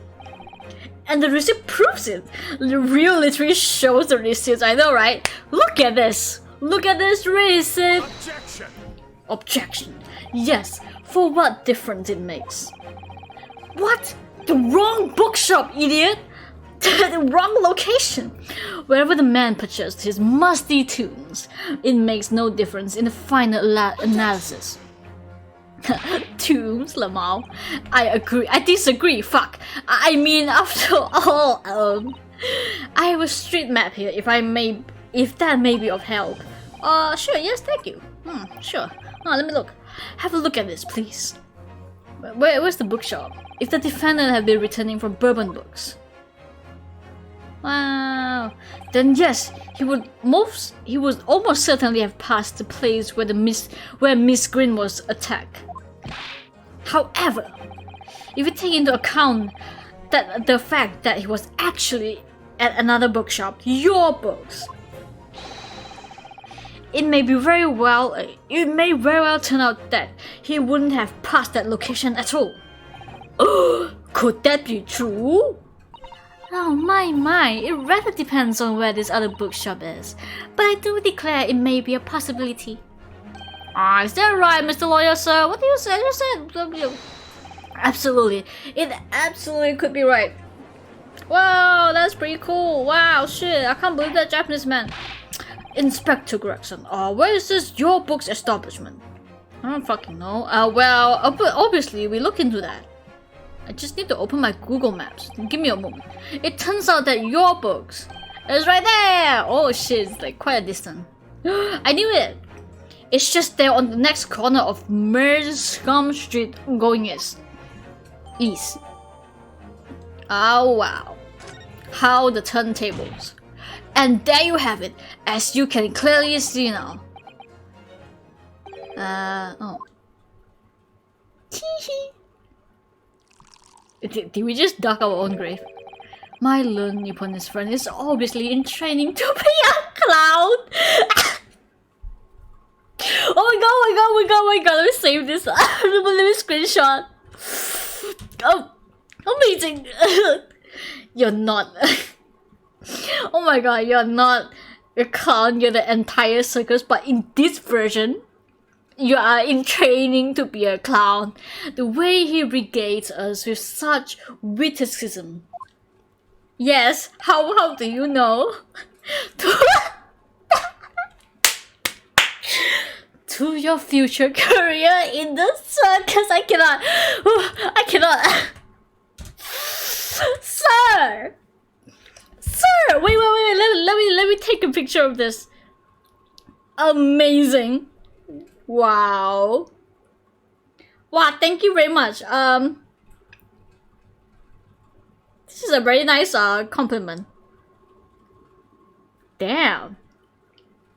Speaker 1: And the receipt proves it. The real literally shows the receipts, I know, right? Look at this! Look at this receipt!
Speaker 2: Objection!
Speaker 1: Objection. Yes, for what difference it makes. What? The wrong bookshop, idiot! The wrong location! Wherever the man purchased his musty tunes, it makes no difference in the final analysis. Tombs, Lamau. I agree. I disagree. Fuck. I mean, after all, I have a street map here. If that may be of help. Sure. Yes, thank you. Sure. Let me look. Have a look at this, please. Where's the bookshop? If the defendant had been returning from Bourbon Books. Wow. Then yes, he would almost certainly have passed the place where Miss Green was attacked. However, if you take into account that the fact that he was actually at another bookshop, Your Books, it may very well turn out that he wouldn't have passed that location at all. Could that be true? Oh my, it rather depends on where this other bookshop is, but I do declare it may be a possibility. Is that right, Mr. Lawyer, sir? What do you say? You said... Absolutely. It absolutely could be right. Wow, that's pretty cool. Wow, shit, I can't believe that Japanese man. Inspector Gregson, where is this Your Books establishment? I don't fucking know. Well, obviously we look into that. I just need to open my Google Maps. Give me a moment. It turns out that Your Books is right there! Oh shit, it's like quite a distance. I knew it! It's just there on the next corner of Merscombe Street going east. Oh wow. How the turntables. And there you have it, as you can clearly see now. Did we just dug our own grave? My learned Nipponese friend is obviously in training to be a clown! Oh my god, let me save this. Let me screenshot. Oh, amazing. You're not. Oh my god, you're not a clown, you're the entire circus, but in this version, you are in training to be a clown. The way he regates us with such witticism. Yes, how do you to your future career in the circus. I cannot. I cannot. Sir! Sir! Wait. Let me take a picture of this. Amazing. Wow. Wow, thank you very much. This is a very nice compliment. Damn.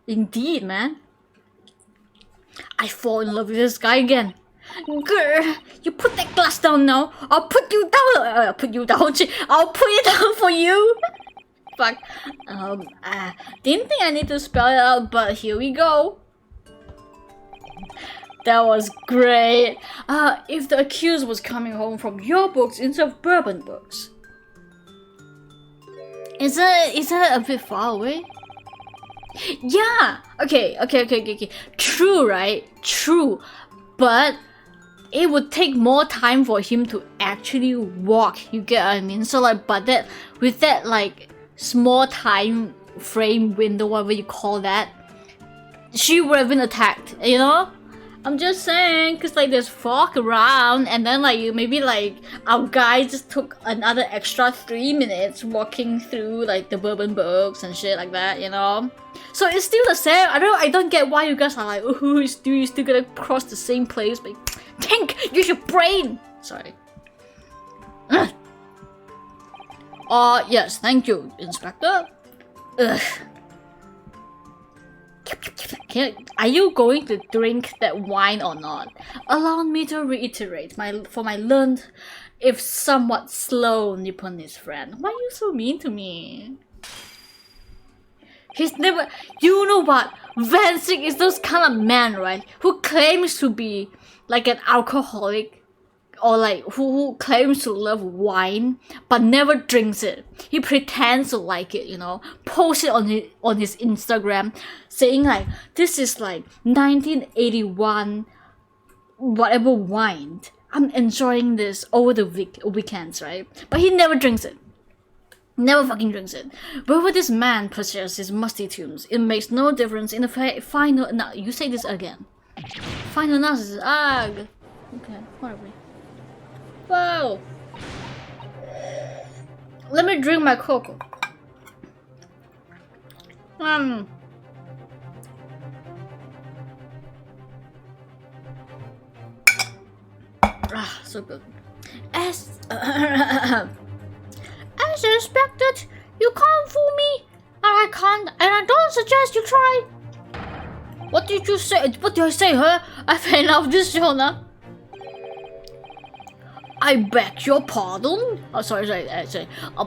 Speaker 1: Indeed, man. I fall in love with this guy again. Grr, you put that glass down now. I'll put you down. I'll put you down. I'll put it down for you. Fuck. Didn't think I need to spell it out, but here we go. That was great. If the accused was coming home from your books instead of Bourbon books. Is that a bit far away? Yeah. Okay. True, right? True. But it would take more time for him to actually walk. You get what I mean? So like, but that with that like small time frame window, whatever you call that, she would have been attacked. You know? I'm just saying, cause like there's fog around, and then like maybe like our guy just took another extra 3 minutes walking through like the Bourbon books and shit like that, you know. So it's still the same. I don't get why you guys are like, oh, you still gonna cross the same place, but think, use your brain. Sorry. Yes, thank you, Inspector. Ugh. Are you going to drink that wine or not? Allow me to reiterate for my learned, if somewhat slow Nipponese friend. Why are you so mean to me? He's never. You know what? Vansik is those kind of man, right? Who claims to be like an alcoholic, or like who claims to love wine but never drinks it. He pretends to like it, you know. Posts it on his Instagram, saying like this is like 1981 whatever wine. I'm enjoying this over the weekends, right? But he never drinks it. Never fucking drinks it. Wherever this man possesses his musty tunes, it makes no difference in the final. No, you say this again. Final analysis. Okay, whatever. Whoa! Let me drink my cocoa. So good. As expected, you can't fool me, and I don't suggest you try. What did you say? What did I say, huh? I've had enough of this show now. I beg your pardon? Oh, sorry. I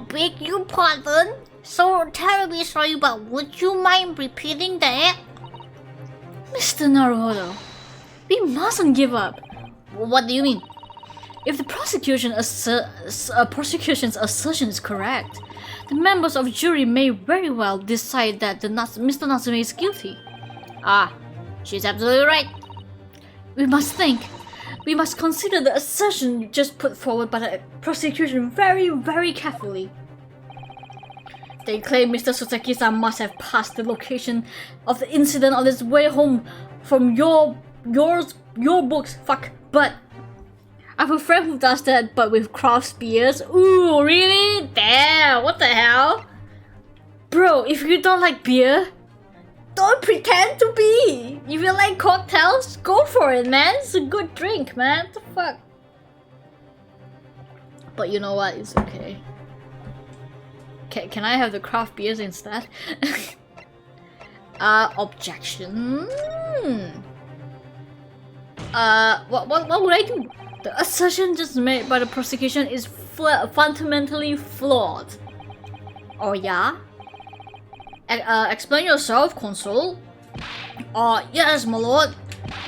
Speaker 1: beg your pardon? So terribly sorry, but would you mind repeating that? Mr. Naruhodo, we mustn't give up. What do you mean? If the prosecution's assertion is correct, the members of the jury may very well decide that Mr. Natsume is guilty. She's absolutely right. We must consider the assertion just put forward by the prosecution very, very carefully. They claim Mr. Soseki-san must have passed the location of the incident on his way home from your books. Fuck, but I have a friend who does that, but with craft beers. Ooh, really? Damn, what the hell? Bro, if you don't like beer, don't pretend to be. If you like cocktails, go for it, man. It's a good drink, man. What the fuck? But you know what? It's okay. Can I have the craft beers instead? Objection. What would I do? The assertion just made by the prosecution is fundamentally flawed. Oh yeah? Explain yourself, Consul. Yes, my lord.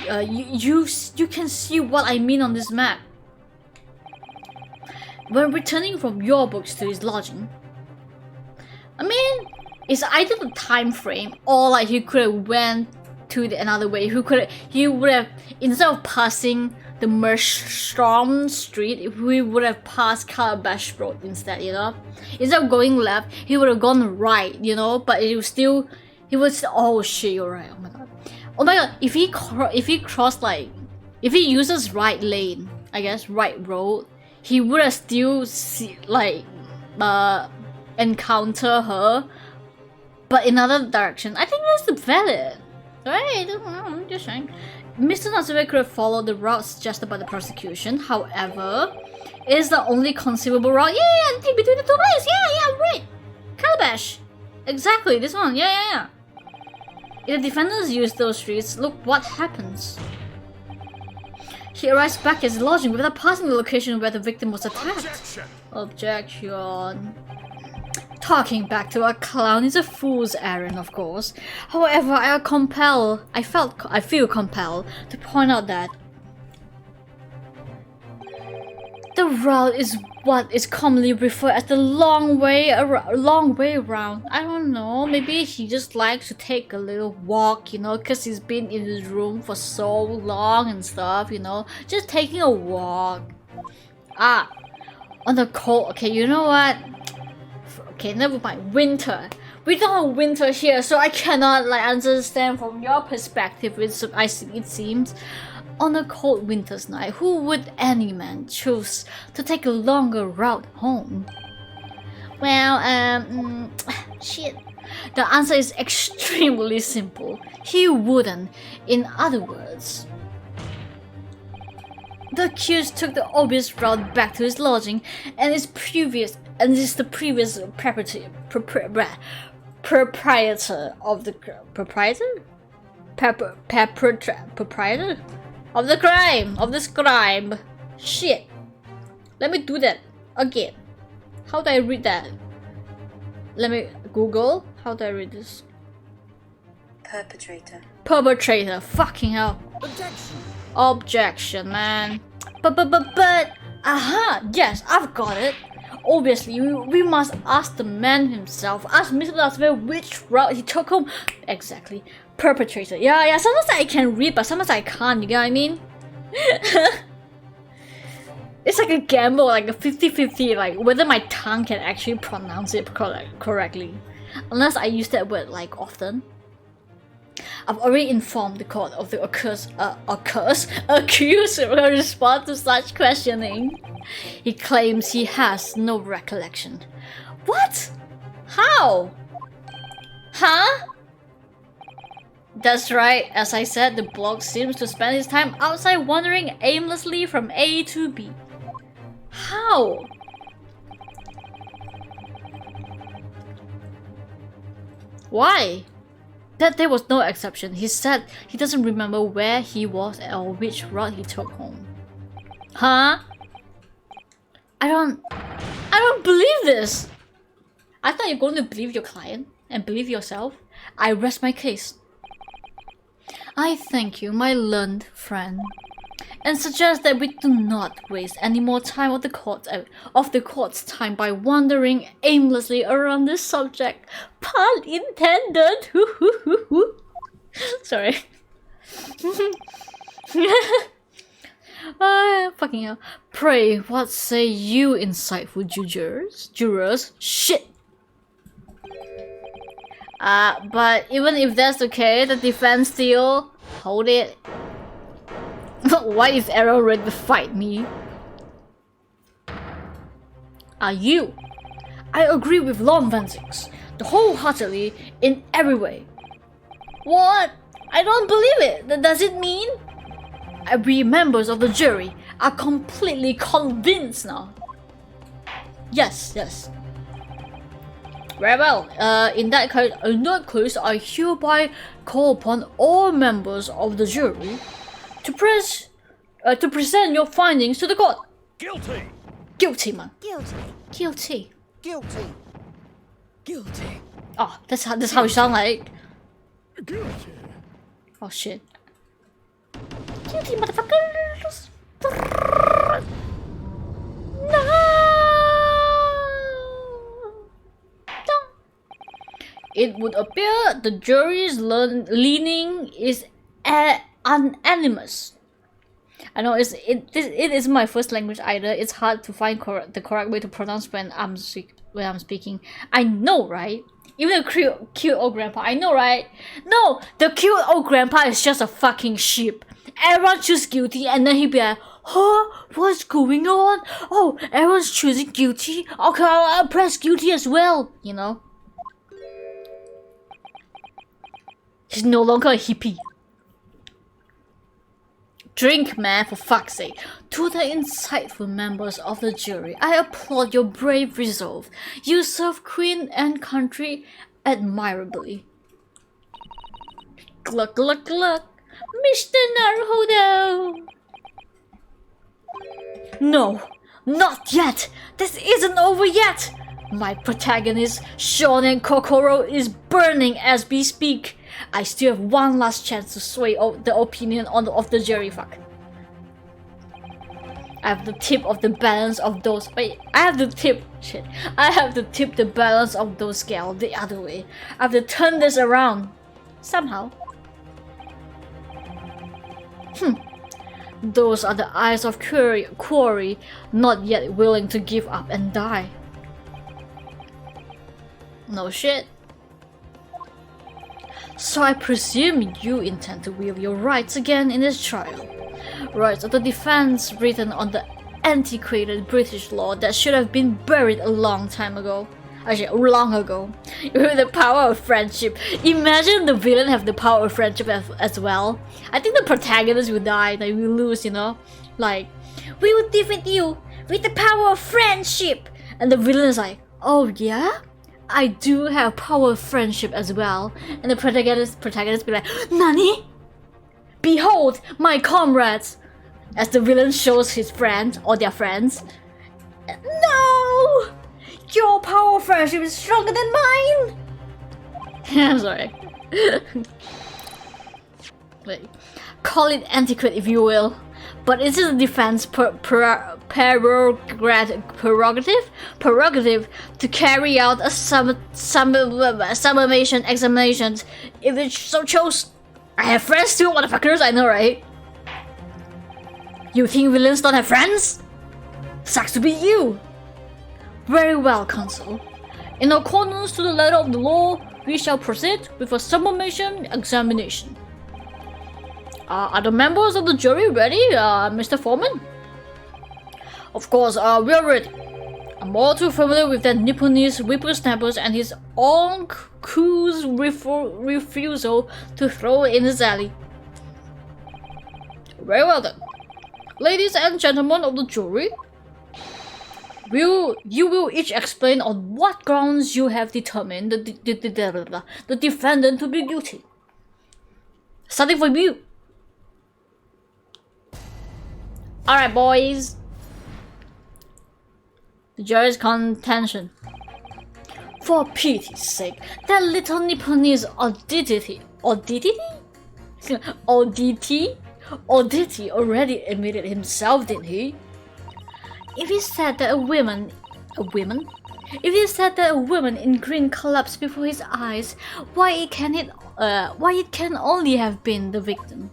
Speaker 1: You can see what I mean on this map. When returning from your books to his lodging, I mean, it's either the time frame or like he could have went to another way. He would have, instead of passing the Merstrom Street, we would have passed Calabash Road instead, you know? Instead of going left, he would have gone right, you know? But it was still, oh shit, you're right, oh my god. Oh my god, if he crossed like, if he uses right lane, I guess right road, he would have still encounter her, but in another direction. I think that's valid, right? I'm just saying. Mr. Natsume could have followed the route suggested by the prosecution. However, it is the only conceivable route. Yeah, between the two lanes. Yeah, right. Calabash. Exactly, this one. Yeah. If the defenders use those streets, look what happens. He arrives back at his lodging without passing the location where the victim was attacked. Objection. Talking back to a clown is a fool's errand, of course. However, I feel compelled to point out that the route is what is commonly referred as the long way around. I don't know, maybe he just likes to take a little walk, you know, because he's been in his room for so long and stuff, you know, just taking a walk. On the cold, okay, you know what? Okay, never mind. Winter. We don't have winter here, so I cannot like understand from your perspective. It seems. On a cold winter's night, who would any man choose to take a longer route home? Well, shit. The answer is extremely simple. He wouldn't. In other words, the accused took the obvious route back to his lodging, and the previous proprietor of the crime. Shit. Let me do that again. How do I read that? Let me Google. How do I read this? Perpetrator. Fucking hell. Objection, man. But, yes, I've got it. Obviously, we must ask the man himself. Ask Mr. Natsume which route he took home. Exactly. Perpetrator. Yeah, sometimes I can read, but sometimes I can't, you get what I mean? It's like a gamble, like a 50-50, like whether my tongue can actually pronounce it correctly. Unless I use that word like often. I've already informed the court of the accused response to such questioning. He claims he has no recollection. What? How? Huh? That's right, as I said, the bloke seems to spend his time outside wandering aimlessly from A to B. How? Why? That day was no exception. He said he doesn't remember where he was or which route he took home. Huh? I don't believe this! I thought you're going to believe your client and believe yourself. I rest my case. I thank you, my learned friend, and suggest that we do not waste any more time of the court's time by wandering aimlessly around this subject. Pun intended. Sorry. Fucking hell. Pray, what say you, insightful jurors? Shit. But even if that's the case, the defense still hold it. Why is Arrow ready to fight me? Are you? I agree with Lord Venzix, wholeheartedly in every way. What? I don't believe it. Does it mean we members of the jury are completely convinced now? Yes. Very well. In that case, I hereby call upon all members of the jury to present your findings to the court.
Speaker 2: Guilty.
Speaker 1: Guilty, man.
Speaker 3: Guilty.
Speaker 2: Guilty.
Speaker 1: Oh, that's how you sound like.
Speaker 2: Guilty.
Speaker 1: Oh shit. Guilty, motherfuckers. No. It would appear the jury's leaning is unanimous. I know it is my first language either. It's hard to find the correct way to pronounce when I'm speaking. I know, right? Even the cute old grandpa, I know, right? No, the cute old grandpa is just a fucking sheep. Everyone chooses guilty, and then he'd be like, huh? What's going on? Oh, everyone's choosing guilty? Okay, I'll press guilty as well, you know? He's no longer a hippie. Drink, man, for fuck's sake. To the insightful members of the jury, I applaud your brave resolve. You serve Queen and country admirably. Gluck, gluck, gluck. Mr. Naruhodo! No, not yet! This isn't over yet! My protagonist, Shonen Kokoro, is burning as we speak. I still have one last chance to sway the opinion of the jury. Fuck. I have the tip of the balance of those. Wait, I have to tip. Shit. I have to tip the balance of those scales the other way. I have to turn this around. Somehow. Those are the eyes of Quarry, not yet willing to give up and die. No shit. So I presume you intend to wield your rights again in this trial. Rights of the defense written on the antiquated British law that should have been buried a long time ago. Actually, long ago. With the power of friendship. Imagine the villain have the power of friendship as well. I think the protagonist will die, they will lose, you know? Like, we will defeat you with the power of friendship. And the villain is like, oh yeah? I do have power of friendship as well. And the protagonist be like, Nani? Behold, my comrades! As the villain shows his friends, or their friends. No! Your power of friendship is stronger than mine! I'm sorry. Wait. Call it antiquate if you will. But is it a defense prerogative to carry out a summation examinations if it so chose? I have friends too, motherfuckers, I know, right? You think villains don't have friends? Sucks to be you! Very well, Counsel. In accordance to the letter of the law, we shall proceed with a summation examination. Are the members of the jury ready, Mr. Foreman? Of course, we are ready. I'm all too familiar with that Nipponese whippersnappers and his uncouth refusal to throw in his alley. Very well then. Ladies and gentlemen of the jury, you will each explain on what grounds you have determined the defendant to be guilty. Starting from you. Alright, boys. The jury's contention. For pity's sake, that little Nipponese oddity already admitted himself, didn't he? If he said that a woman in green collapsed before his eyes, why it can only have been the victim?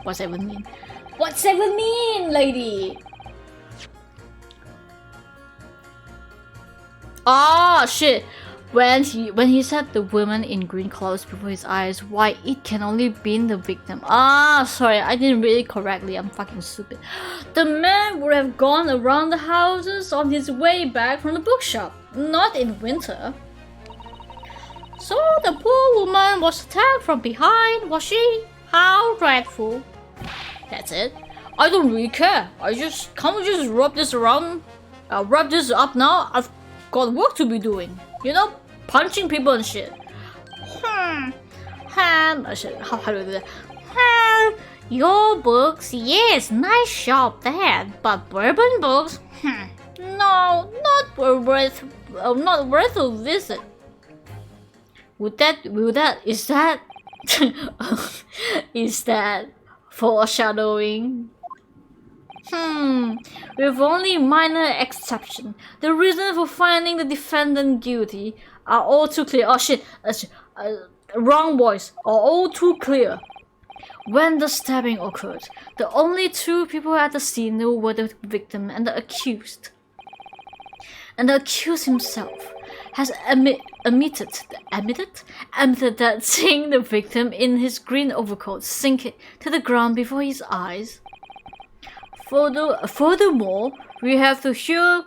Speaker 1: What's that even mean? What's that even mean, lady? Oh shit! When he said the woman in green collapsed before his eyes, why it can only been the victim. Ah, sorry, I didn't read it correctly. I'm fucking stupid. The man would have gone around the houses on his way back from the bookshop, not in winter. So the poor woman was attacked from behind, was she? How dreadful. That's it. I don't really care. Can't we just rub this around? Wrap this up now? I've got work to be doing. You know? Punching people and shit. How do I do that? Your books, yes, nice shop there, but bourbon books, no, not worth a visit. Is that foreshadowing? With only minor exception, the reason for finding the defendant guilty are all too clear. Oh shit, wrong voice. Are all too clear. When the stabbing occurred, the only two people at the scene were the victim and the accused. And the accused himself has admitted that seeing the victim in his green overcoat sink to the ground before his eyes. Furthermore, we have heard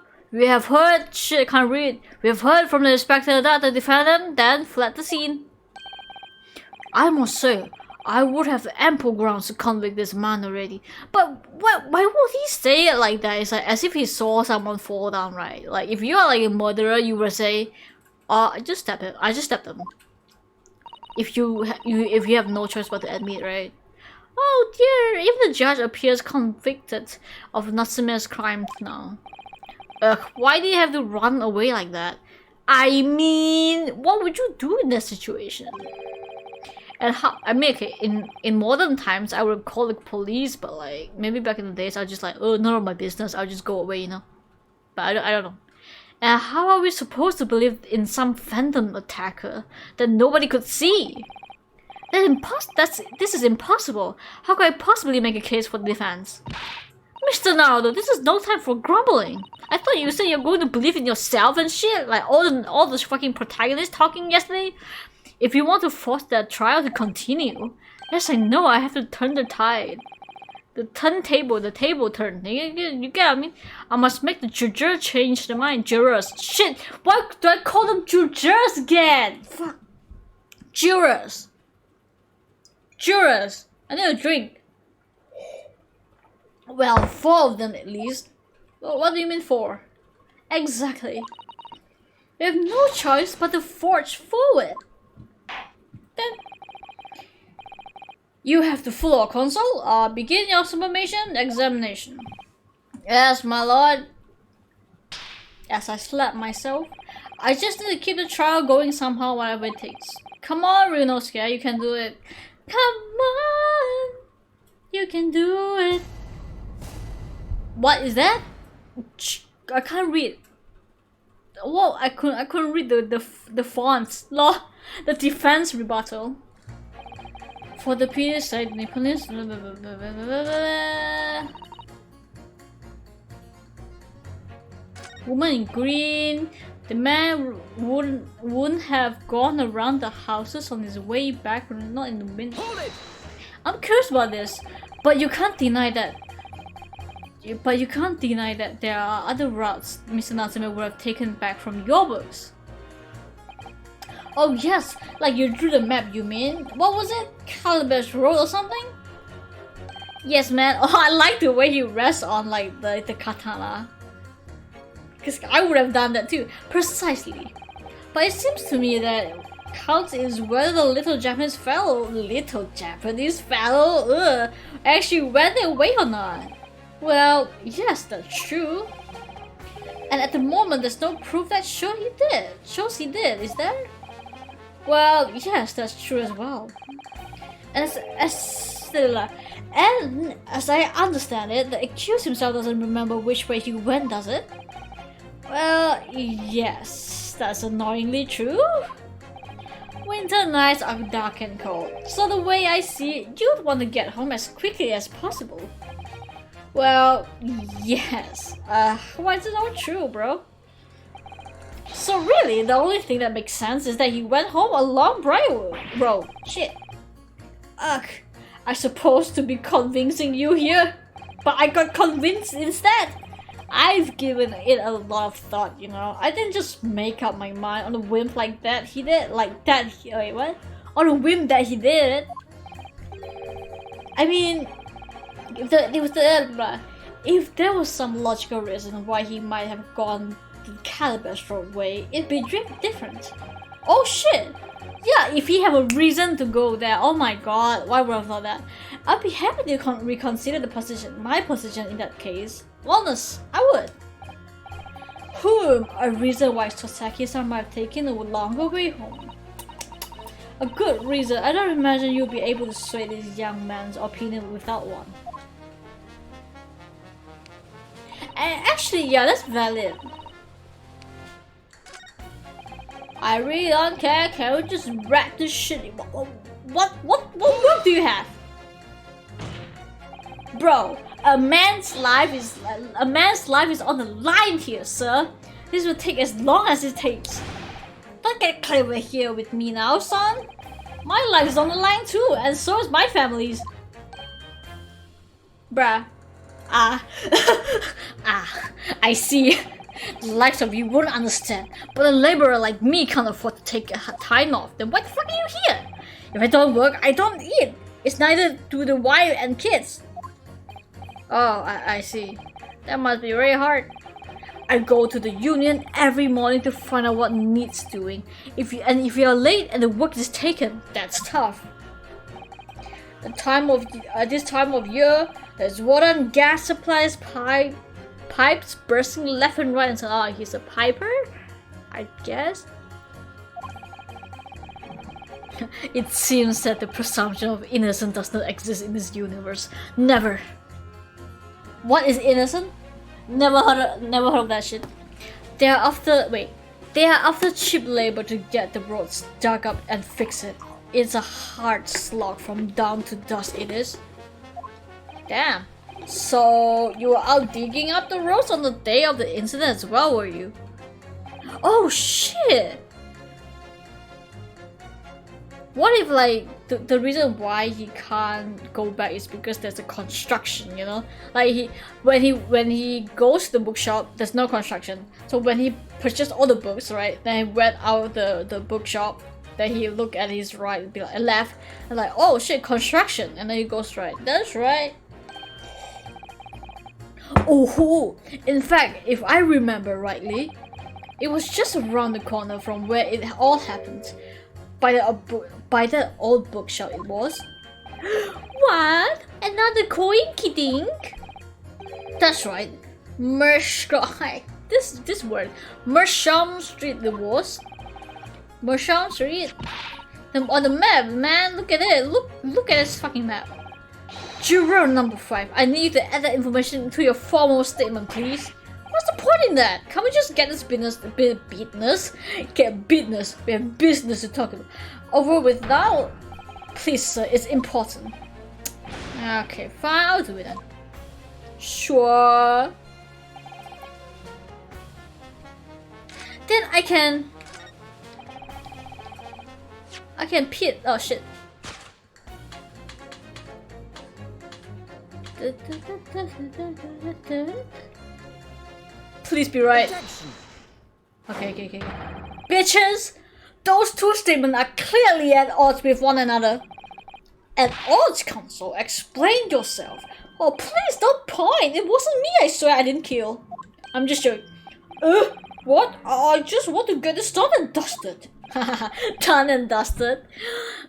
Speaker 1: from the inspector that the defendant then fled the scene. I must say, I would have ample grounds to convict this man already. But why would he say it like that? It's like as if he saw someone fall down, right? Like if you are like a murderer, you would say, I just stabbed him. If you have no choice but to admit, right? Oh dear, even the judge appears convicted of Natsume's crimes now. Why do you have to run away like that? I mean, what would you do in that situation? And how, I mean, okay, in modern times, I would call the police, but like, maybe back in the days, I'd just like, oh, none of my business, I'll just go away, you know? But I don't know. And how are we supposed to believe in some phantom attacker that nobody could see? This is impossible. How could I possibly make a case for the defense? Mr. Naruto, this is no time for grumbling. I thought you said you're going to believe in yourself and shit, like all those fucking protagonists talking yesterday. If you want to force that trial to continue, yes, I know I have to turn the tide. The table turn. You get what I mean? I must make the jurors change their mind. Jurors. Shit! Why do I call them jurors again? Fuck. Jurors. Jurors. I need a drink. Well, 4 of them at least. Well, what do you mean 4? Exactly. We have no choice but to forge forward. Then you have the floor, Consul. Begin your submission examination. Yes, my lord. As I slap myself, I just need to keep the trial going somehow, whatever it takes. Come on, Ryunosuke, you can do it. Come on, you can do it. What is that? I can't read. Whoa, I couldn't read the fonts. Law, the defense rebuttal. For the previous side, the police. Woman in green. The man wouldn't have gone around the houses on his way back, not in the wind. I'm curious about this, but you can't deny that. But you can't deny that there are other routes Mr. Natsume would have taken back from your books. Oh yes, like you drew the map, you mean? What was it? Calabash Road or something? Yes, man. Oh, I like the way you rest on like the katana. Because I would have done that too. Precisely. But it seems to me that counts is whether the little Japanese fellow actually went away or not. Well, yes, that's true. And at the moment, there's no proof that shows he did, is there? Well, yes, that's true as well. And as I understand it, the accused himself doesn't remember which way he went, does it? Well, yes, that's annoyingly true. Winter nights are dark and cold, so the way I see it, you'd want to get home as quickly as possible. Well, yes. Why is it all true, bro? So really, the only thing that makes sense is that he went home along Briarwood Road. Shit. Ugh. I supposed to be convincing you here, but I got convinced instead. I've given it a lot of thought, you know. I didn't just make up my mind on a whim like that. He did wait, what? On a whim that he did. I mean, if there was some logical reason why he might have gone the Calabash Road way, it'd be different. Oh shit! Yeah, if he have a reason to go there, oh my god, why would I have thought that? I'd be happy to reconsider my position in that case. Honest, I would. A reason why Sasaki-san might have taken a longer way home. A good reason. I don't imagine you'll be able to sway this young man's opinion without one. And actually, yeah, that's valid. I really don't care. Can we just wrap this shit? What do you have, bro? A man's life is on the line here, sir. This will take as long as it takes. Don't get clever here with me now, son. My life is on the line too, and so is my family's. Bruh. I see. The likes of you wouldn't understand, but a laborer like me can't afford to take a time off. Then why the fuck are you here? If I don't work, I don't eat. It's neither do the wife and kids. Oh, I see. That must be very hard. I go to the union every morning to find out what needs doing. If you are late and the work is taken, that's tough. This time of year, there's water and gas supplies, pipes bursting left and right. And so, oh, he's a piper, I guess. It seems that the presumption of innocence does not exist in this universe. Never. What is innocent? Never heard of that shit. They are after cheap labor to get the roads dug up and fix it. It's a hard slog from dawn to dusk, it is. Damn. So you were out digging up the roads on the day of the incident as well, were you? Oh shit! What if like the reason why he can't go back is because there's a construction, you know? Like when he goes to the bookshop, there's no construction. So when he purchased all the books, right? Then he went out the bookshop. Then he looked at his right and be like left and like, oh shit, construction, and then he goes right. That's right. Oh, in fact, if I remember rightly, it was just around the corner from where it all happened. By the old bookshop it was. What? Another coinky dink? That's right. This word. Mersham Street it was. Mersham Street. On the map, man, look at it. Look at this fucking map. Juror number 5. I need you to add that information into your formal statement, please. What's the point in that? Can't we just get this business? Get business. We have business to talk about. Over with now. Please, sir, it's important. Okay, fine, I'll do it then. Sure. Then I can pit. Oh shit. Please be right. Okay. Bitches! Those two statements are clearly at odds with one another. At odds, Counsel? Explain yourself. Oh, please don't point. It wasn't me, I swear I didn't kill. I'm just joking. What? I just want to get this done and dusted. Done and dusted?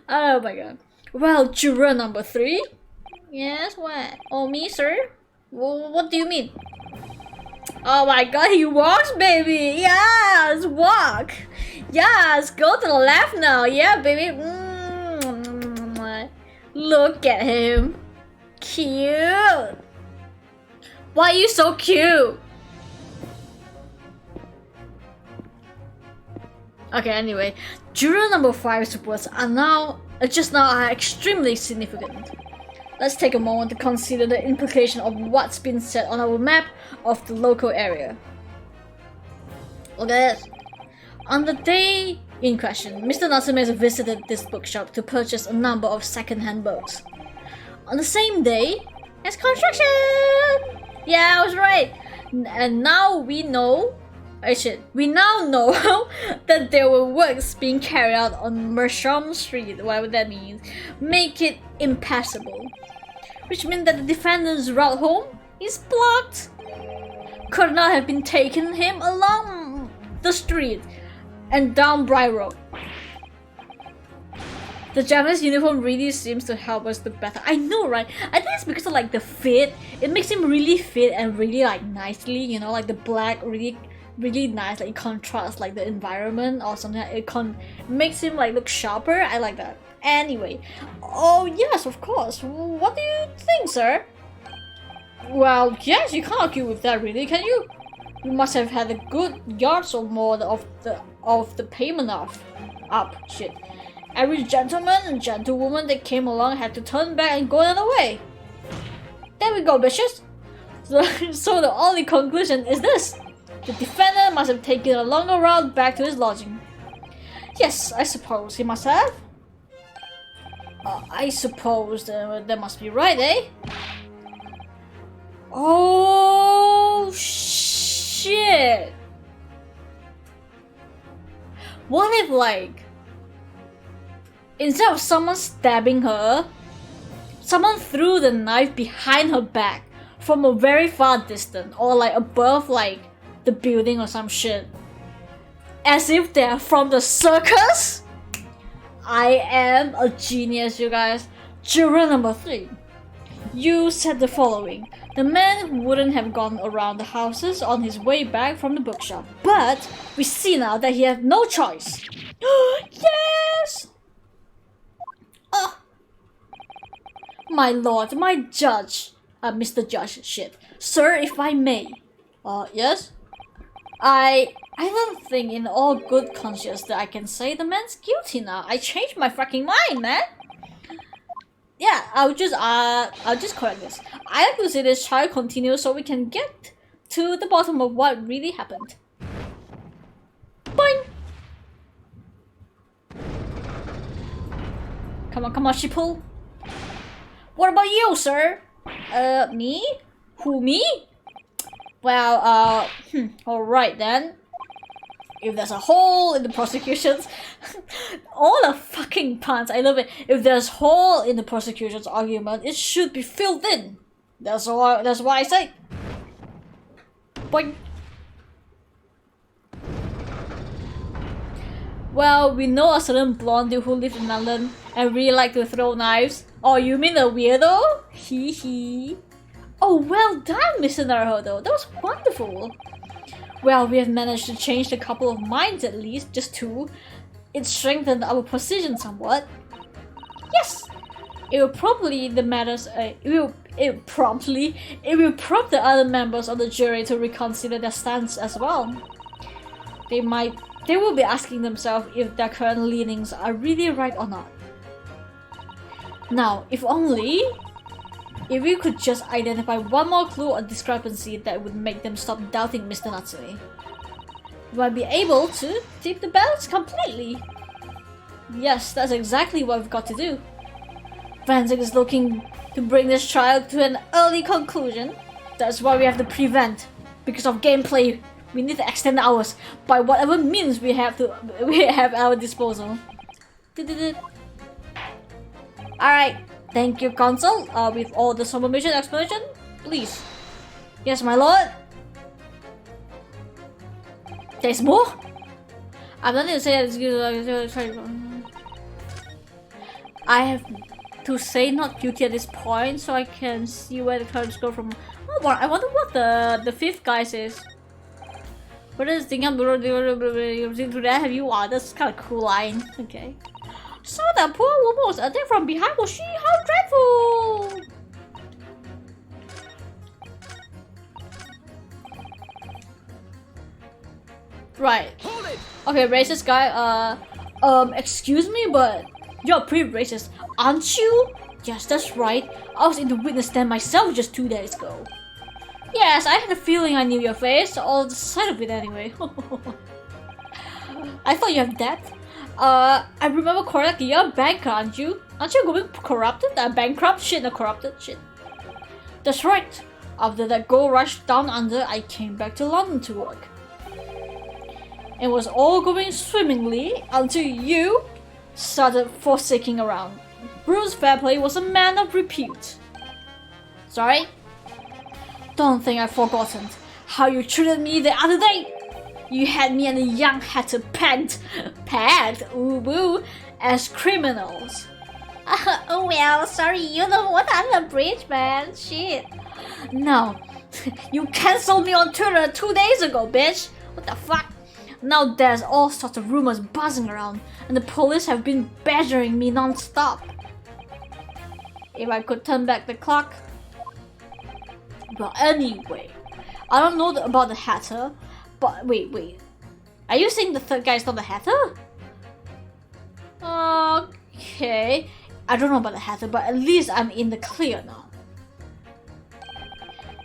Speaker 1: Oh my god. Well, juror number 3? Yes, what? Oh, me, sir? What do you mean? Oh my god, he walks, baby! Yes, walk! Yes, go to the left now, yeah, baby! Look at him! Cute! Why are you so cute? Okay, anyway, juror number 5's words are just now extremely significant. Let's take a moment to consider the implication of what's been said on our map of the local area. Look at this. On the day in question, Mr. Natsume visited this bookshop to purchase a number of second-hand books. On the same day, as construction! Yeah, I was right! And now we know... we now know that there were works being carried out on Mersham Street, whatever that means. Make it impassable. Which means that the defendant's route home is blocked. Could not have been taken him along the street and down Briar Road. The Japanese uniform really seems to help us the better. I know, right? I think it's because of like the fit. It makes him really fit and really like nicely, you know, like the black really nice, like it contrasts like the environment or something. It makes him like look sharper. I like that. Anyway, oh yes, of course. What do you think, sir? Well, yes, you can't argue with that, really, can you? You must have had a good yards or more of the payment up. Shit. Every gentleman and gentlewoman that came along had to turn back and go another way. There we go, bitches. So the only conclusion is this. The defendant must have taken a longer route back to his lodging. Yes, I suppose he must have. I suppose that must be right, eh? Oh shit! What if, like, instead of someone stabbing her, someone threw the knife behind her back from a very far distance, or like above, like the building or some shit, as if they're from the circus? I am a genius, you guys. Juror number 3. You said the following. The man wouldn't have gone around the houses on his way back from the bookshop, but we see now that he had no choice. Yes! Oh. My lord, my judge. Mr. Judge, shit. Sir, if I may. Yes? I don't think in all good conscience that I can say the man's guilty now. I changed my fucking mind, man. Yeah, I'll just correct this. I have to see this trial continue so we can get to the bottom of what really happened. Boing! Come on, Sheeple. What about you, sir? Me? Who, me? Well, alright then. If there's a hole in the prosecution's... all the fucking puns, I love it. If there's a hole in the prosecution's argument, it should be filled in. That's why I say. Boing. Well, we know a certain blonde dude who lives in London and really like to throw knives. Oh, you mean the weirdo? Hee hee. Oh, well done, Mr. Naruhodo. That was wonderful. Well, we have managed to change a couple of minds at least, just 2. It strengthened our position somewhat. Yes! It will probably the matters. It will prompt the other members of the jury to reconsider their stance as well. They will be asking themselves if their current leanings are really right or not. Now, if we could just identify one more clue or discrepancy that would make them stop doubting Mr. Natsume, we might be able to tip the balance completely. Yes, that's exactly what we've got to do. Vansig is looking to bring this trial to an early conclusion. That's why we have to prevent. Because of gameplay, we need to extend hours by whatever means we have at our disposal. Alright. Thank you, Consul. With all the summation explanation, please. Yes, my lord. There's more? I'm not gonna say that it's good. I have to say not guilty at this point, so I can see where the cards go from. Oh, I wonder what the 5th guy says. What is the have you? That's kind of cool line. Okay. So that poor woman was attacked from behind, was she? How dreadful! Right. Okay, racist guy, excuse me, but you're pretty racist, aren't you? Yes, that's right. I was in the witness stand myself just 2 days ago. Yes, I had a feeling I knew your face, or the sight of it anyway. I thought you have that. I remember correctly, you're a banker, aren't you? Aren't you going corrupted? Bankrupt? Shit, not corrupted. Shit. That's right. After that gold rush down under, I came back to London to work. It was all going swimmingly until you started forsaking around. Bruce Fairplay was a man of repute. Sorry? Don't think I've forgotten how you treated me the other day. You had me and the young hatter pegged, ooh, as criminals. Oh well, sorry, you don't want on the bridge, man. Shit. No, you cancelled me on Twitter 2 days ago, bitch. What the fuck? Now there's all sorts of rumors buzzing around, and the police have been badgering me non-stop. If I could turn back the clock. Well, anyway, I don't know about the hatter. But wait. Are you saying the 3rd guy is not the hatter? Okay. I don't know about the hatter, but at least I'm in the clear now.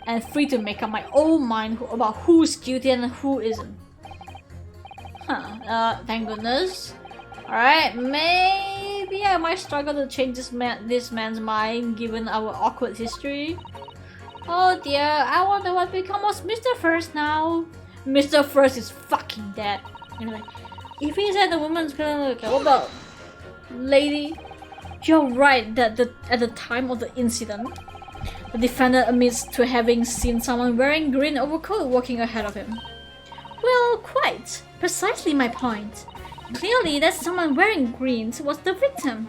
Speaker 1: And free to make up my own mind about who's guilty and who isn't. Thank goodness. Alright, maybe I might struggle to change this man's mind given our awkward history. Oh dear, I wonder what becomes of Mr. First now. Mr. First is fucking dead. Anyway, if he said the woman's gonna look, what about lady? You're right that at the time of the incident, the defendant admits to having seen someone wearing green overcoat walking ahead of him. Well, quite. Precisely my point. Clearly that someone wearing greens was the victim.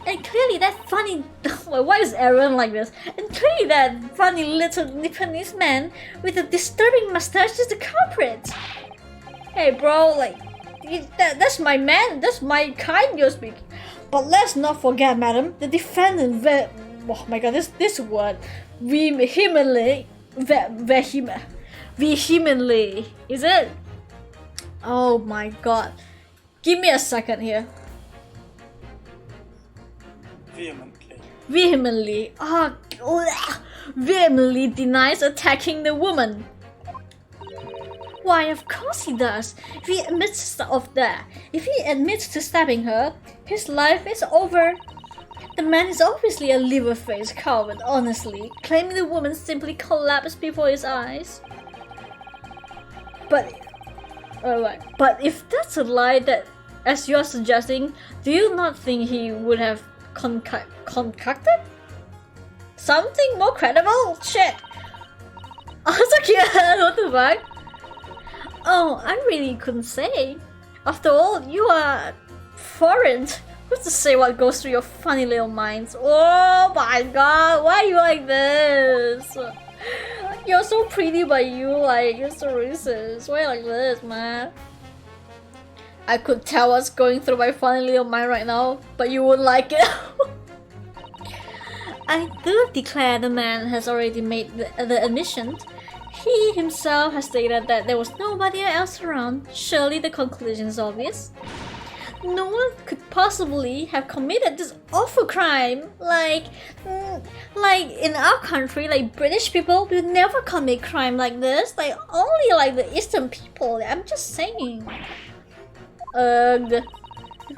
Speaker 1: And clearly that funny... Why is Aaron like this? And clearly that funny little Japanese man with a disturbing mustache is the culprit. Hey bro, like... That's my man, that's my kind you're speaking. But let's not forget, madam, the defendant oh my god, this word... vehemently... vehemently... Is it? Oh my god. Give me a second here. Vehemently. Vehemently denies attacking the woman. Why, of course he does. If he admits to stabbing her, his life is over. The man is obviously a liver-faced coward, honestly, claiming the woman simply collapsed before his eyes. But if that's a lie that, as you're suggesting, do you not think he would have concocted something more credible? Shit. What the fuck? Oh, I really couldn't say. After all, you are foreign. Who's to say what goes through your funny little minds? Oh my god, why are you like this? You're so pretty, but you're so racist. Why are you like this, man? I could tell what's going through my funny little mind right now, but you wouldn't like it. I do declare the man has already made the admission. He himself has stated that there was nobody else around. Surely the conclusion is obvious. No one could possibly have committed this awful crime. Like in our country, like British people will never commit crime like this. Like only like the Eastern people. I'm just saying. If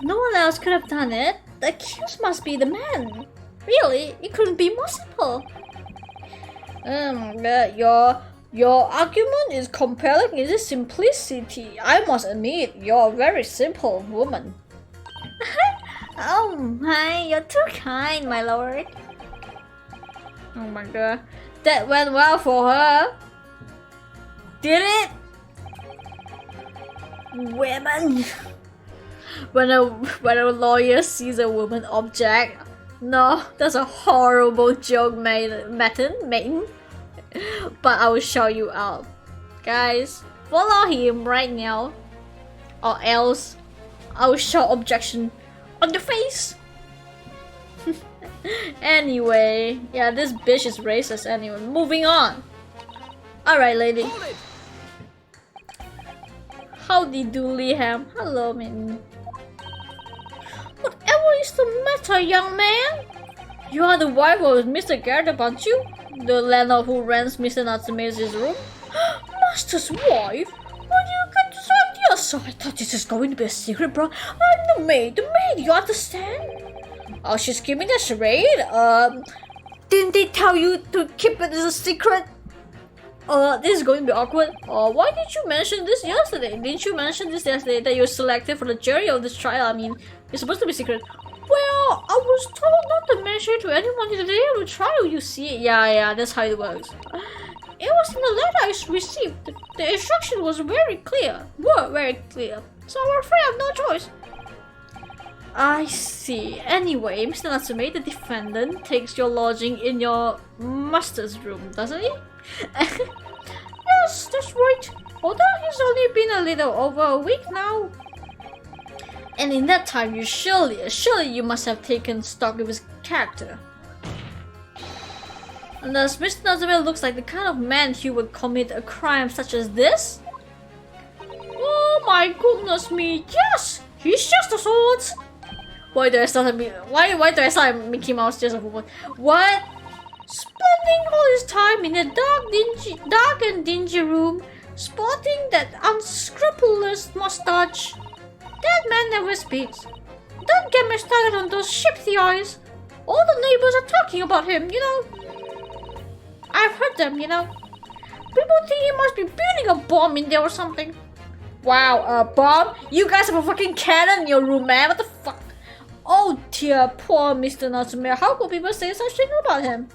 Speaker 1: no one else could have done it, the accused must be the man. Really, it couldn't be more simple. Your argument is compelling in its simplicity. I must admit, you're a very simple woman. Oh my, you're too kind, my lord. Oh my god, that went well for her. Did it? Women. When a lawyer sees a woman object. No, that's a horrible joke, Maiden. But I will shout you out. Guys, follow him right now. Or else, I will shout objection on your face. Anyway, yeah, this bitch is racist anyway. Moving on. Alright, lady. Howdy dooley ham. Hello, man. Whatever is the matter, young man? You are the wife of Mr. Garrett, aren't you? The landlord who rents Mr. Natsume's room? Master's wife? Where do you get this idea? So I thought this is going to be a secret, bro. I'm the maid, you understand? Oh, she's giving a charade? Didn't they tell you to keep it as a secret? This is going to be awkward. Why did you mention this yesterday? Didn't you mention this yesterday that you were selected for the jury of this trial? I mean, it's supposed to be secret. Well, I was told not to mention it to anyone in the day of the trial, you see. Yeah, that's how it works. It was in the letter I received. The instruction was very clear. So I'm afraid I have no choice. I see. Anyway, Mr. Natsume, the defendant, takes your lodging in your master's room, doesn't he? Yes, that's right. Although he's only been a little over a week now. And in that time, you surely you must have taken stock of his character. And does Mr. Natsume looks like the kind of man who would commit a crime such as this? Oh my goodness me, yes! He's just a sort. Why do I start Mickey Mouse just a woman? What? Spending all his time in a dark and dingy room, sporting that unscrupulous mustache. That That man never speaks. Don't get me started on those ship theories. All the neighbors are talking about him, you know. I've heard them, you know. People think he must be building a bomb in there or something. Wow, a bomb? You guys have a fucking cannon in your room, man. What the fuck? Oh dear, poor Mr. Natsume. How could people say such things about him?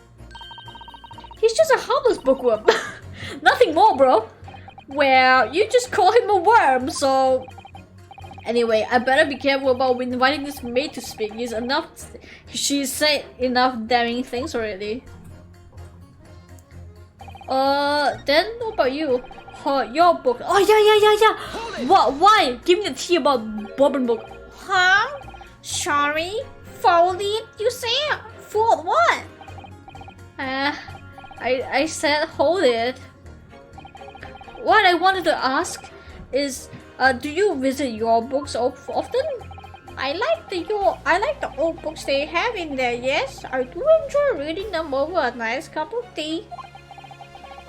Speaker 1: He's just a harmless bookworm. Nothing more, bro. Well, you just call him a worm, so... Anyway, I better be careful about inviting this maid to speak. She's said enough damning things already. Then what about you? Your book. Oh, yeah. What? Why? Give me the tea about Bobbin book. Huh? Sorry? Fold it, you say? Fold what? I said hold it. What I wanted to ask is, do you visit your books often? I like the old books they have in there. Yes, I do enjoy reading them over a nice cup of tea.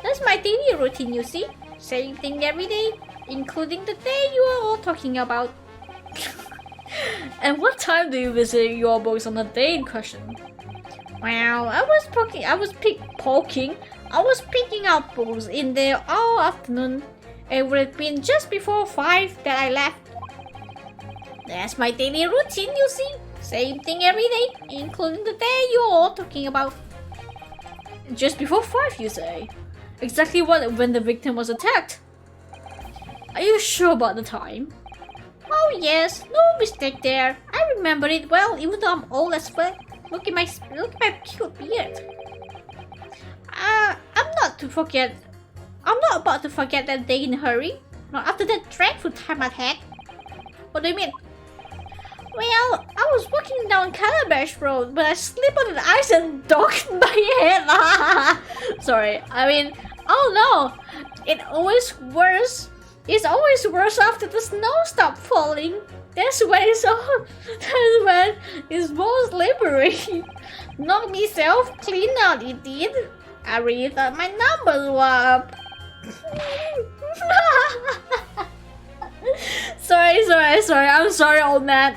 Speaker 1: That's my daily routine, you see. Same thing every day, including the day you are all talking about. And what time do you visit your books on the day in question? Well, I was picking out books in there all afternoon. It would have been just before 5 that I left. That's my daily routine, you see. Same thing every day, including the day you're all talking about. Just before 5, you say? Exactly when the victim was attacked. Are you sure about the time? Oh yes, no mistake there. I remember it well, even though I'm old as well. Look at my cute beard. I'm not about to forget that day in a hurry. Not after that dreadful time I had. What do you mean? Well, I was walking down Calabash Road, but I slipped on the ice and docked my head. Sorry, I mean, oh no, it's always worse after the snow stopped falling. That's when it's most slippery. Knocked myself clean out, it did. I really thought my numbers were up. Sorry. I'm sorry, old man.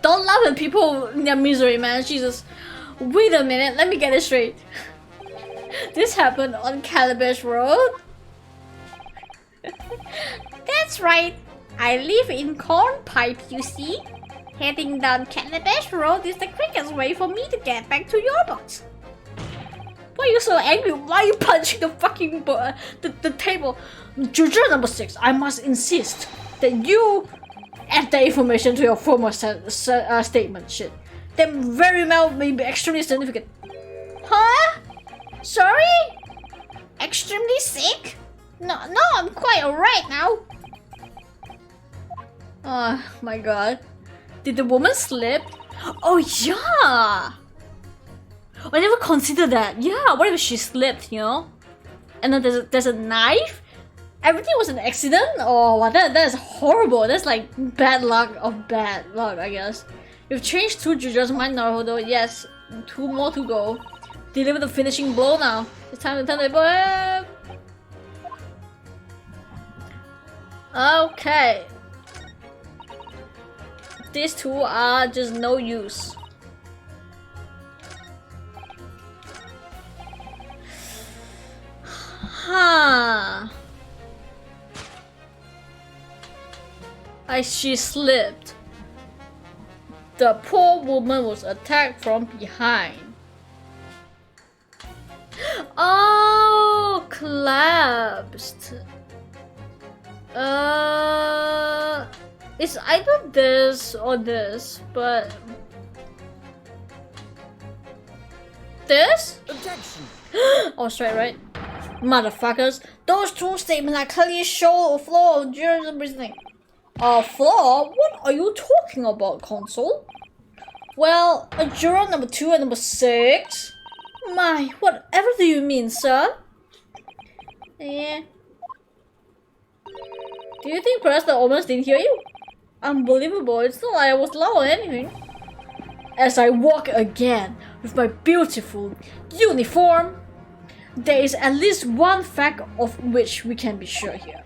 Speaker 1: Don't laugh at people in their misery, man. Jesus. Wait a minute, let me get it straight. This happened on Calabash Road? That's right. I live in Cornpipe, you see. Heading down Calabash Road is the quickest way for me to get back to your box. Why are you so angry? Why are you punching the fucking the table? Juror number 6, I must insist that you add the information to your former statement. Shit. That very well may be extremely significant. Huh? Sorry? Extremely sick? No, I'm quite alright now. Oh my god. Did the woman slip? Oh yeah! I never considered that. Yeah, what if she slipped, you know? And then there's a knife? Everything was an accident? Oh, wow, that is horrible. That's like bad luck of bad luck, I guess. You've changed 2 judges, mind Naruto. Yes, 2 more to go. Deliver the finishing blow now. It's time to turn the boy. Okay. These 2 are just no use. Huh. She slipped. The poor woman was attacked from behind. Oh, collapsed. It's either this or this, but this?
Speaker 2: Objection.
Speaker 1: Oh, straight, right? Motherfuckers, those 2 statements are clearly show a flaw of journalism reasoning. A flaw? What are you talking about, console? Well, a juror number 2 and number 6? My, whatever do you mean, sir? Eh. Do you think perhaps the omens didn't hear you? Unbelievable, it's not like I was loud or anything. As I walk again with my beautiful uniform, there is at least one fact of which we can be sure here.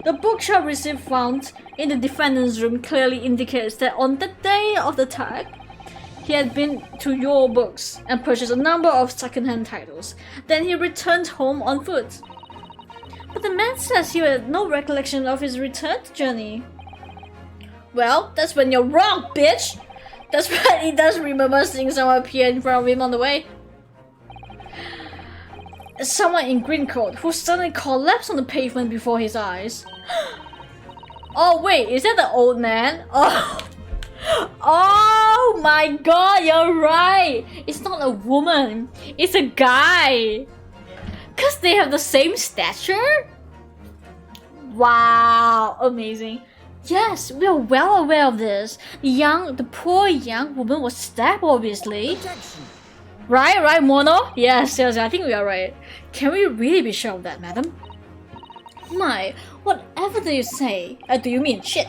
Speaker 1: The bookshelf receipt found in the defendant's room clearly indicates that on the day of the attack, he had been to Your Books and purchased a number of second-hand titles. Then he returned home on foot. But the man says he had no recollection of his return journey. Well, that's when you're wrong, bitch! That's when he does remember seeing someone appear in front of him on the way. Someone in green coat who suddenly collapsed on the pavement before his eyes. Oh wait, is that the old man? Oh my god, you're right! It's not a woman, it's a guy! Cause they have the same stature? Wow, amazing. Yes, we are well aware of this. The poor young woman was stabbed, obviously. Right, Mono? Yes, I think we are right. Can we really be sure of that, madam? My, whatever do you say? Do you mean shit?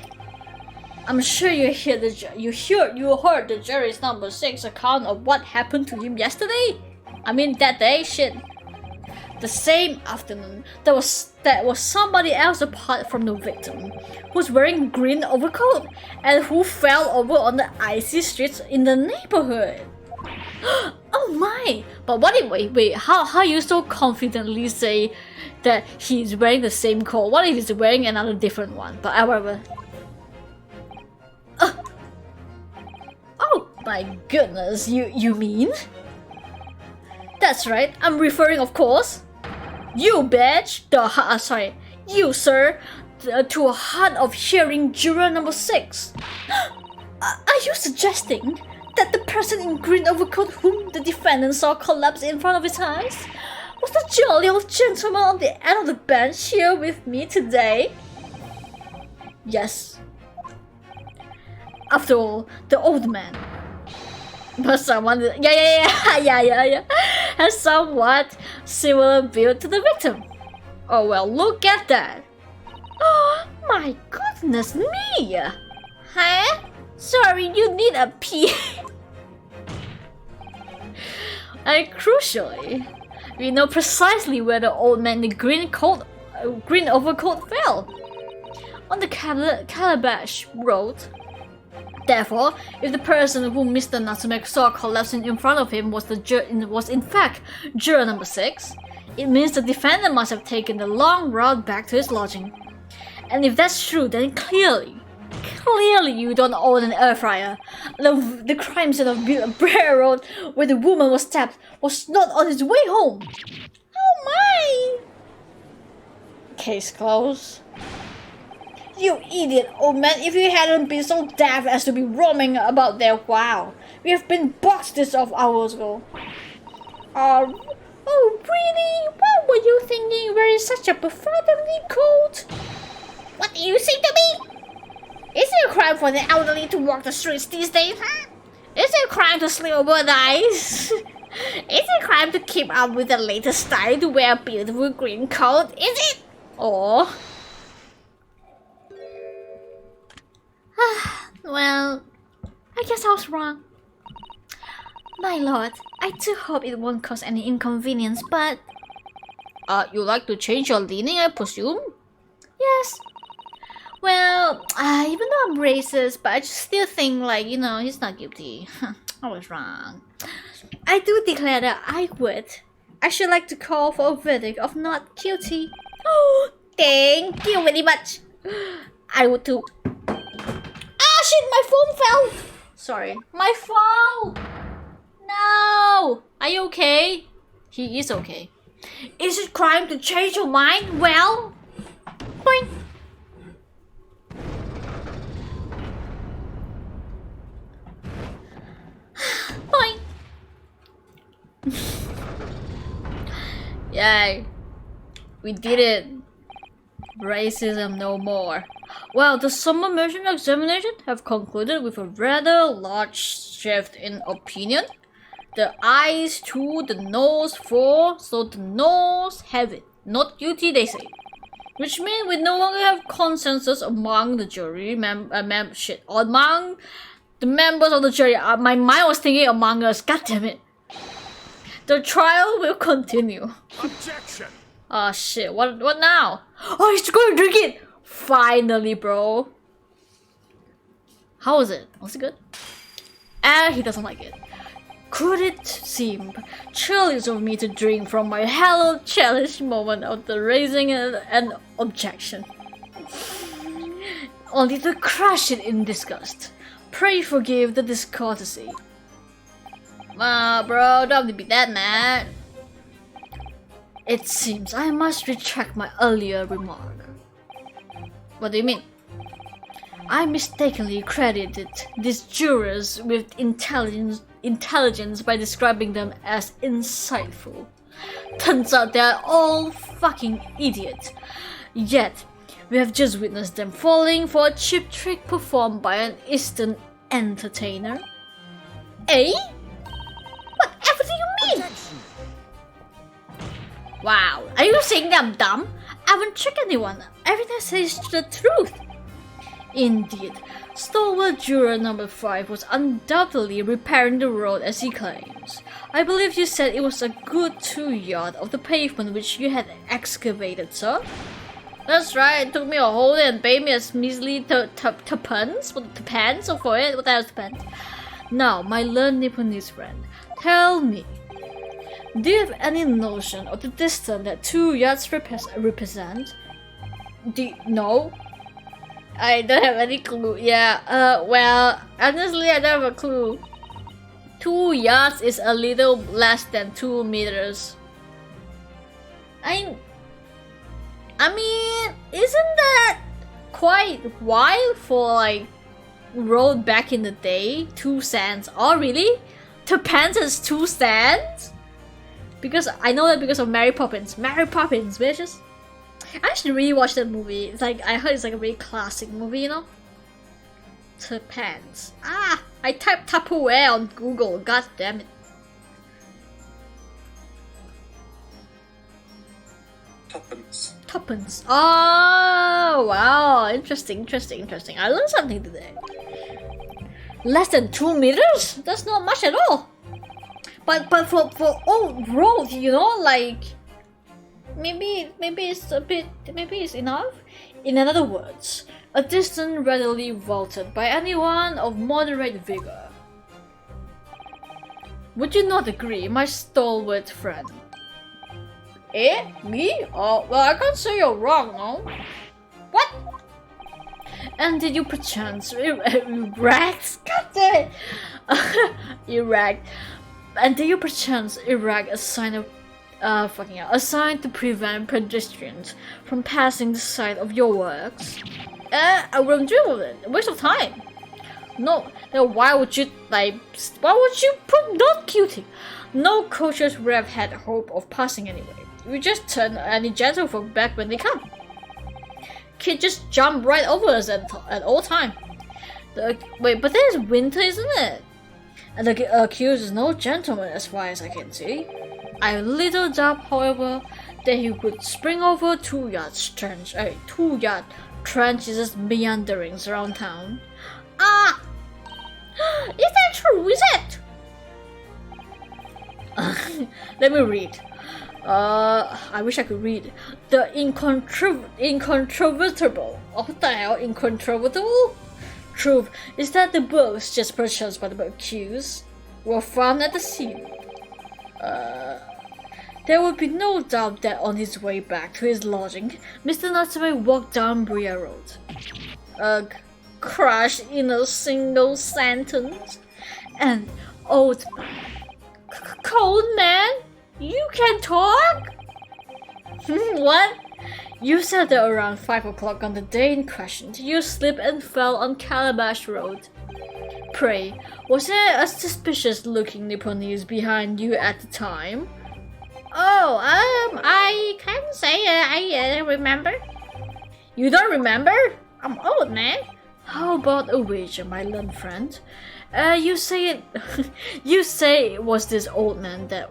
Speaker 1: I'm sure you heard the jury's number 6 account of what happened to him yesterday. I mean that day, shit. The same afternoon, there was somebody else apart from the victim, who's wearing a green overcoat and who fell over on the icy streets in the neighborhood. Oh my! But wait, how you so confidently say that he's wearing the same coat? What if he's wearing another different one? But however. Oh my goodness, you mean? That's right, I'm referring, of course. You bitch! You sir, to a hard of hearing juror number 6. Are you suggesting that the person in green overcoat whom the defendant saw collapse in front of his eyes was the jolly old gentleman on the end of the bench here with me today? Yes. After all, the old man. But someone, has somewhat similar build to the victim. Oh well, look at that. Oh my goodness me! Huh? Sorry, you need a pee. And crucially, we know precisely where the old man in the green overcoat fell. On the Calabash Road. Therefore, if the person whom Mr. Natsumek saw collapsing in front of him was in fact juror number 6, it means the defendant must have taken the long route back to his lodging. And if that's true, then clearly you don't own an air fryer. The crime scene of Brer Road where the woman was stabbed was not on his way home. Oh my! Case closed. You idiot, old man, if you hadn't been so daft as to be roaming about there, wow. We have been boxed this off hours ago. Oh, really? What were you thinking wearing such a befuddling coat? What do you say to me? Is it a crime for the elderly to walk the streets these days, huh? Is it a crime to sleep over the ice? Is it a crime to keep up with the latest style to wear a beautiful green coat? Is it? Or... well, I guess I was wrong. My lord, I do hope it won't cause any inconvenience, but... you like to change your leaning, I presume? Yes. Well, even though I'm racist, but I just still think, like, you know, he's not guilty. I was wrong. I do declare that I should like to call for a verdict of not guilty. Oh, thank you very much. I would too. Ah, shit, my phone fell. Sorry. My phone. No. Are you okay? He is okay. Is it crime to change your mind? Well, boing. Boing. Yay. We did it. Racism no more. Well, the summer mission examination have concluded with a rather large shift in opinion. The eyes to the nose for, so the nose have it. Not guilty, they say. Which means we no longer have consensus among the jury among the members of the jury. My mind was thinking among us. God damn it. The trial will continue.
Speaker 2: Objection.
Speaker 1: Oh shit, what now? Oh, he's going to drink it! Finally, bro. How was it? Was it good? He doesn't like it. Could it seem childish of me to drink from my hallowed challenge moment of the raising an objection? Only to crush it in disgust. Pray forgive the discourtesy. Bro, don't have to be that mad. It seems I must retract my earlier remark. What do you mean? I mistakenly credited these jurors with intelligence by describing them as insightful. Turns out they're all fucking idiots. Yet, we have just witnessed them falling for a cheap trick performed by an Eastern entertainer. Eh? Whatever do you mean? Wow, are you saying that I'm dumb? I haven't tricked anyone. Everything I say is the truth. Indeed, stalwart juror number 5 was undoubtedly repairing the road as he claims. I believe you said it was a good 2 yards of the pavement which you had excavated, sir? That's right, it took me a whole day and paid me a measly tuppence for it. What the hell is tuppence? Now, my learned Nipponese friend, tell me, do you have any notion of the distance that 2 yards represent? No? I don't have any clue. Yeah, well, honestly, I don't have a clue. 2 yards is a little less than 2 meters. I mean, isn't that quite wide for like road back in the day? 2 cents. Oh, really? Tuppence is 2 cents? Because I know that because of Mary Poppins. Mary Poppins, bitches. I actually really watched that movie. It's like I heard it's like a really classic movie, you know? Tuppence. I typed Tupperware on Google. God damn it.
Speaker 3: Tuppence.
Speaker 1: Tuppence. Oh wow! Interesting. I learned something today. Less than 2 meters? That's not much at all. But for old road, you know, like maybe it's enough. In other words, a distance readily vaulted by anyone of moderate vigor. Would you not agree, my stalwart friend? Eh? Me? Oh, well, I can't say you're wrong, no? What? And did you perchance erect? God damn it! Erect. And did you perchance erect a sign of a sign to prevent pedestrians from passing the site of your works? I wouldn't dream of it. A waste of time. No, then why would you put not cutie? No coaches would have had hope of passing anyway. We just turn any gentlefolk back when they come. Kid just jump right over us at all time. Wait, but there's winter, isn't it? And the accused is no gentleman as far as I can see. I little doubt, however, that he would spring over 2 yards trench. 2 yard trench is just meanderings around town. Is that true? Is it? Let me read. I wish I could read. The incontrovertible. What the hell? Incontrovertible? Truth is that the books just purchased by the accused were found at the scene. There would be no doubt that on his way back to his lodging, Mr. Natsume walked down Bria Road. Crushed in a single sentence. And old cold man, you can talk? What? You said that around 5 o'clock on the day in question, you slipped and fell on Calabash Road. Pray, was there a suspicious-looking Nipponese behind you at the time? Oh, I can't say I remember. You don't remember? I'm old, man. How about a wager, my learned friend? You say it. You say it was this old man that.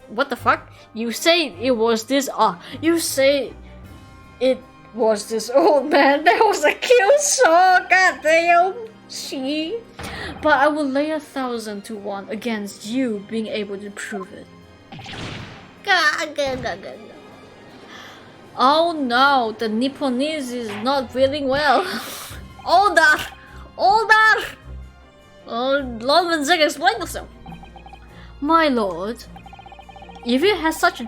Speaker 1: What the fuck? You say it was this. You say it was this old man that was accused. So goddamn. She. But I will lay 1,000 to 1 against you being able to prove it. Oh no, the Nipponese is not feeling well. Order! Order! Oh, Lord Gonzaga, explain yourself. My lord, if you had such a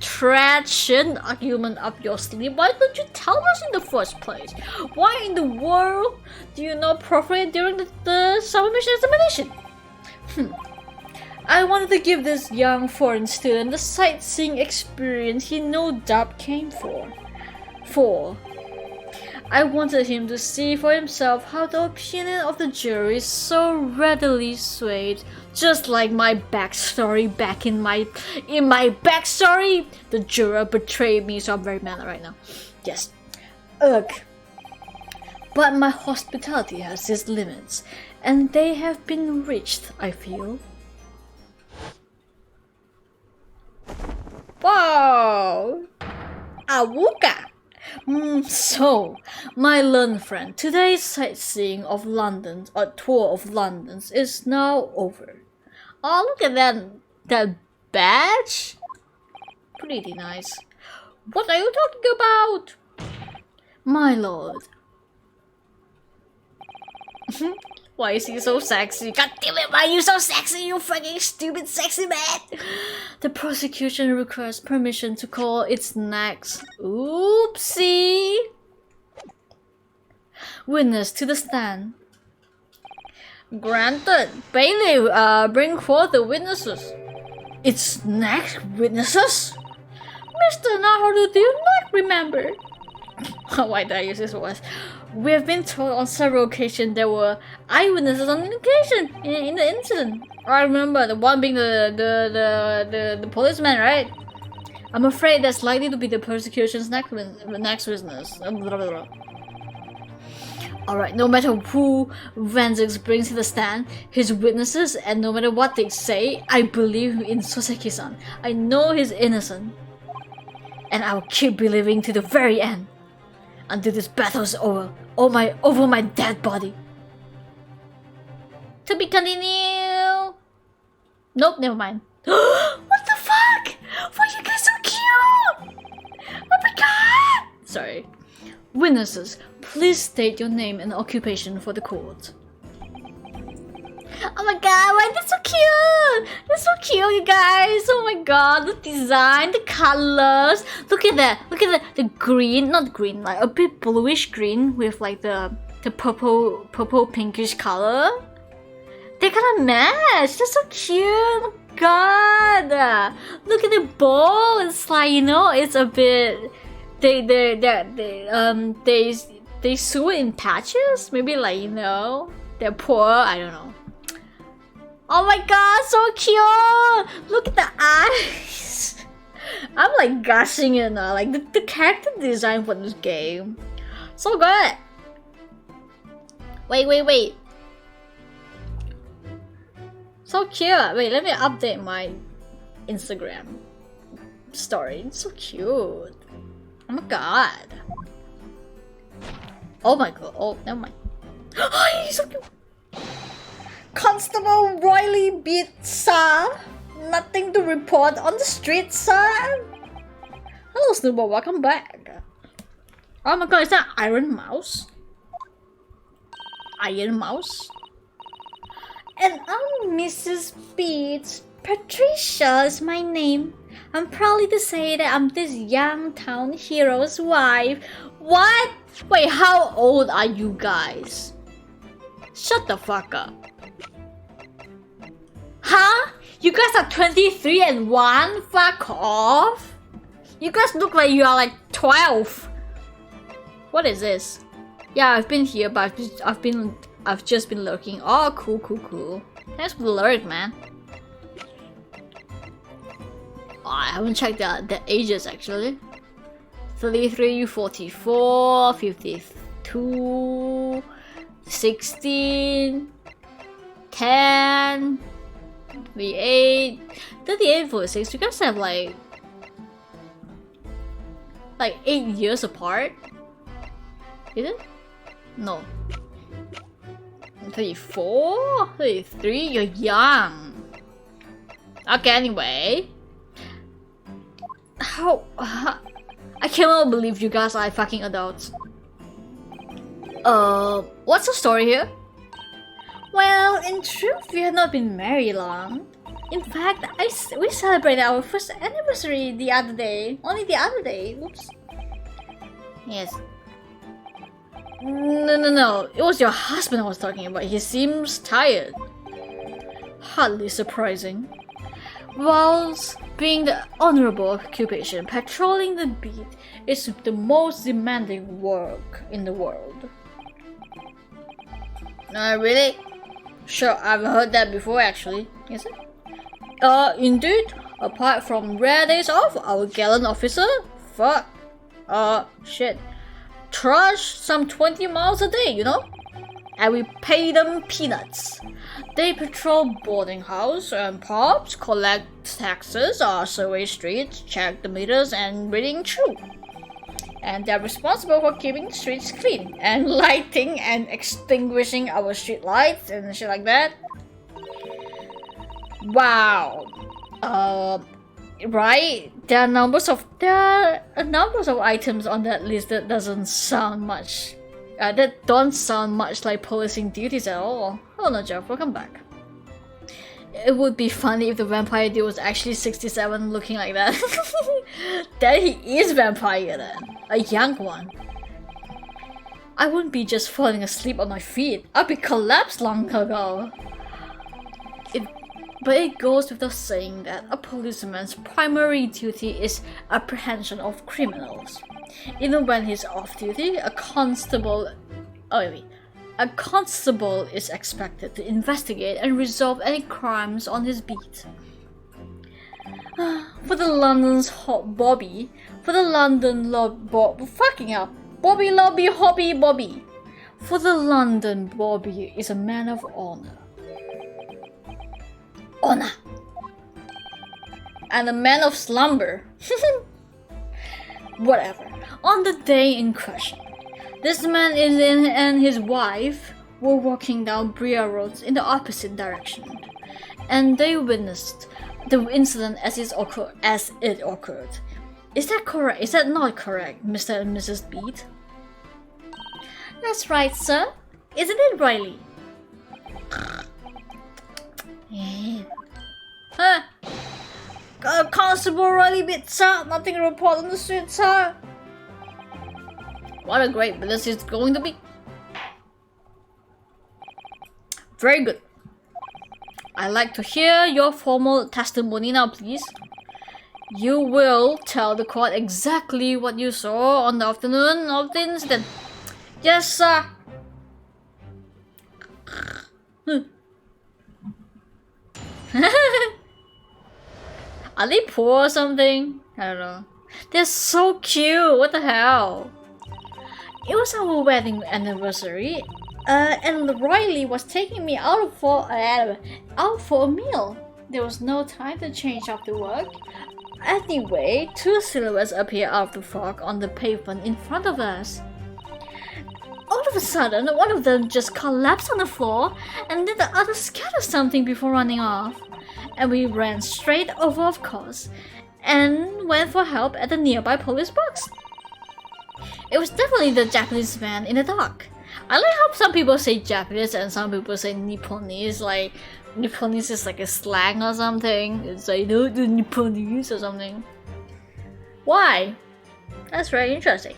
Speaker 1: tragic argument up your sleeve, why don't you tell us in the first place? Why in the world do you not profit during the submission examination? I wanted to give this young foreign student the sightseeing experience he no doubt came for. I wanted him to see for himself how the opinion of the jury is so readily swayed. Just like my backstory back in my backstory, the juror betrayed me, so I'm very mad right now. Yes. Ugh. But my hospitality has its limits, and they have been reached, I feel. Wow! Awooga! So, my learned friend, today's sightseeing of London, or tour of London, is now over. Oh, look at that badge! Pretty nice. What are you talking about? My lord. Why is he so sexy? God damn it, why are you so sexy, you fucking stupid sexy man? The prosecution requests permission to call its next. Oopsie! Witness to the stand. Granted. Bailiff, bring forth the witnesses. Its next witnesses? Mr. Naharu, do you not remember? Why did I use this word? We have been told on several occasions there were eyewitnesses on the occasion in the incident. I remember the one being the policeman, right? I'm afraid that's likely to be the prosecution's next witness. Alright, no matter who Vanzix brings to the stand, his witnesses, and no matter what they say, I believe in Soseki-san. I know he's innocent. And I will keep believing to the very end. Until this battle is over my dead body. To be continued. Nope, never mind. What the fuck? Why are you guys so cute? Oh my god! Sorry. Witnesses, please state your name and occupation for the court. Oh my god, why they're so cute! They're so cute, you guys! Oh my god, the design, the colors. Look at that! Look at the green, not green, like a bit bluish green with like the purple pinkish color. They kind of match. They're so cute. Oh my god! Look at the bowl. It's like, you know, it's a bit. They sew it in patches. Maybe like, you know, they're poor. I don't know. Oh my god, so cute! Look at the eyes! I'm like gushing it now, like the character design for this game. So good! Wait. So cute! Wait, let me update my Instagram story. It's so cute. Oh my god. Oh my god, oh, never mind. Oh, he's so cute! Constable Royley beat, sir. Nothing to report on the street, sir. Hello, Snowball. Welcome back. Oh my god, is that Iron Mouse? Iron Mouse? And I'm Mrs. Beats. Patricia is my name. I'm proud to say that I'm this young town hero's wife. What? Wait, how old are you guys? Shut the fuck up. Huh? You guys are 23 and 1? Fuck off! You guys look like you are like 12. What is this? Yeah, I've been here, but I've just been lurking. Oh, cool. Thanks for the alert, man. Oh, I haven't checked the ages actually. 33, 44, 52, 16, 10. 38, 46. You guys have like 8 years apart? Is it? No. 34? 33? You're young. Okay, anyway. I cannot believe you guys are fucking adults. What's the story here? Well, in truth, we have not been married long. In fact, we celebrated our first anniversary the other day. Only the other day. Oops. Yes. No. It was your husband I was talking about. He seems tired. Hardly surprising. Whilst being the honorable occupation, patrolling the beat is the most demanding work in the world. Really? Sure, I've heard that before actually. Is it? Indeed. Apart from rare days off, our gallant officer, shit, trudge some 20 miles a day, you know? And we pay them peanuts. They patrol boarding house and pubs, collect taxes, survey streets, check the meters, and reading through. And they're responsible for keeping the streets clean and lighting and extinguishing our street lights and shit like that. Wow. Right? There are numbers of items on that list that doesn't sound much. That don't sound much like policing duties at all. Oh no, Jeff, welcome back. It would be funny if the vampire dude was actually 67 looking like that. Then he is vampire then. A young one. I wouldn't be just falling asleep on my feet. I'd be collapsed long ago. But it goes without saying that a policeman's primary duty is apprehension of criminals. Even when he's off duty, a constable is expected to investigate and resolve any crimes on his beat. For the London Bobby. For the London Bobby is a man of honor. And a man of slumber. Whatever. On the day in question, this man and his wife were walking down Bria Road in the opposite direction, and they witnessed the incident as it occurred. Is that correct? Is that not correct, Mr. and Mrs. Beat? That's right, sir. Isn't it, Riley? Huh? Constable Riley Beat, sir. Nothing to report on the street, sir. What a great witness it's going to be. Very good. I'd like to hear your formal testimony now, please. You will tell the court exactly what you saw on the afternoon of the incident. Yes, sir. Are they poor or something? I don't know. They're so cute. What the hell? It was our wedding anniversary, and Riley was taking me out for a meal. There was no time to change after work. Anyway, two silhouettes appeared out of the fog on the pavement in front of us. All of a sudden, one of them just collapsed on the floor, and then the other scattered something before running off. And we ran straight over, of course, and went for help at the nearby police box. It was definitely the Japanese man in the dark. I like how some people say Japanese and some people say Nipponese, like Nipponese is like a slang or something. It's like, no, the Nipponese or something. Why? That's very interesting.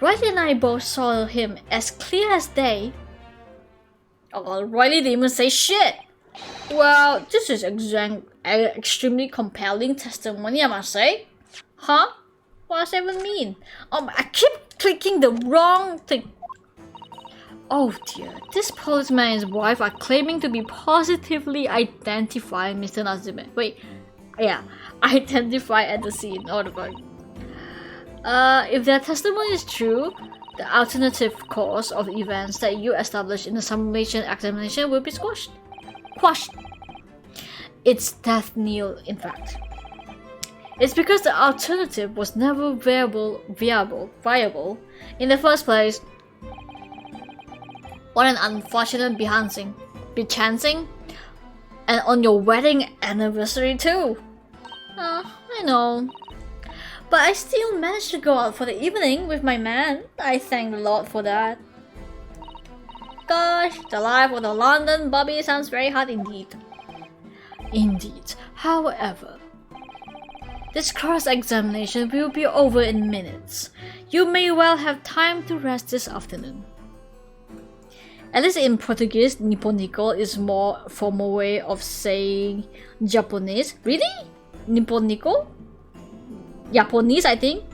Speaker 1: Riley and I both saw him as clear as day. Oh, Riley didn't even say shit. Well, this is extremely compelling testimony, I must say. Huh? What does that even mean? I keep clicking the wrong thing. Oh dear, this policeman and his wife are claiming to be positively identifying Mr. Natsume. Wait, yeah, identify at the scene. Oh the fuck. If their testimony is true, the alternative course of events that you established in the summation examination will be quashed. It's death knell, in fact. It's because the alternative was never viable in the first place. What an unfortunate bechancing, and on your wedding anniversary too. I know. But I still managed to go out for the evening with my man. I thank the Lord for that. Gosh, the life of the London Bobby sounds very hard indeed. Indeed. However, this cross-examination will be over in minutes. You may well have time to rest this afternoon. At least in Portuguese, Nipponico is more formal way of saying Japanese. Really? Nipponico? Japanese, I think.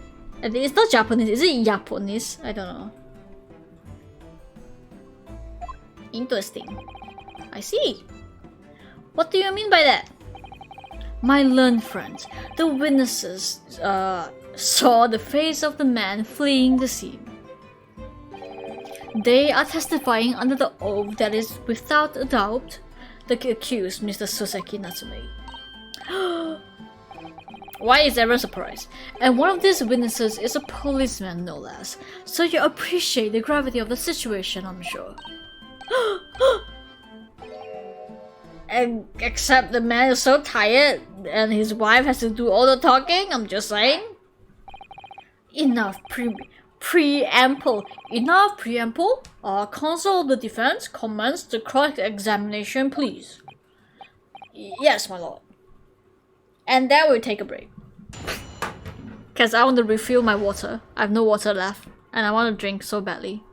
Speaker 1: It's not Japanese, is it Japanese? I don't know. Interesting. I see. What do you mean by that? My learned friends, the witnesses saw the face of the man fleeing the scene. They are testifying under the oath that is without a doubt the accused, Mr. Soseki Natsume. Why is everyone surprised? And one of these witnesses is a policeman, no less. So you appreciate the gravity of the situation, I'm sure. And except the man is so tired and his wife has to do all the talking, I'm just saying. Enough preamble. Enough preamble. Counsel of the defense, commence the cross-examination, please. Yes, my lord. And then we'll take a break. Because I want to refill my water. I have no water left. And I want to drink so badly.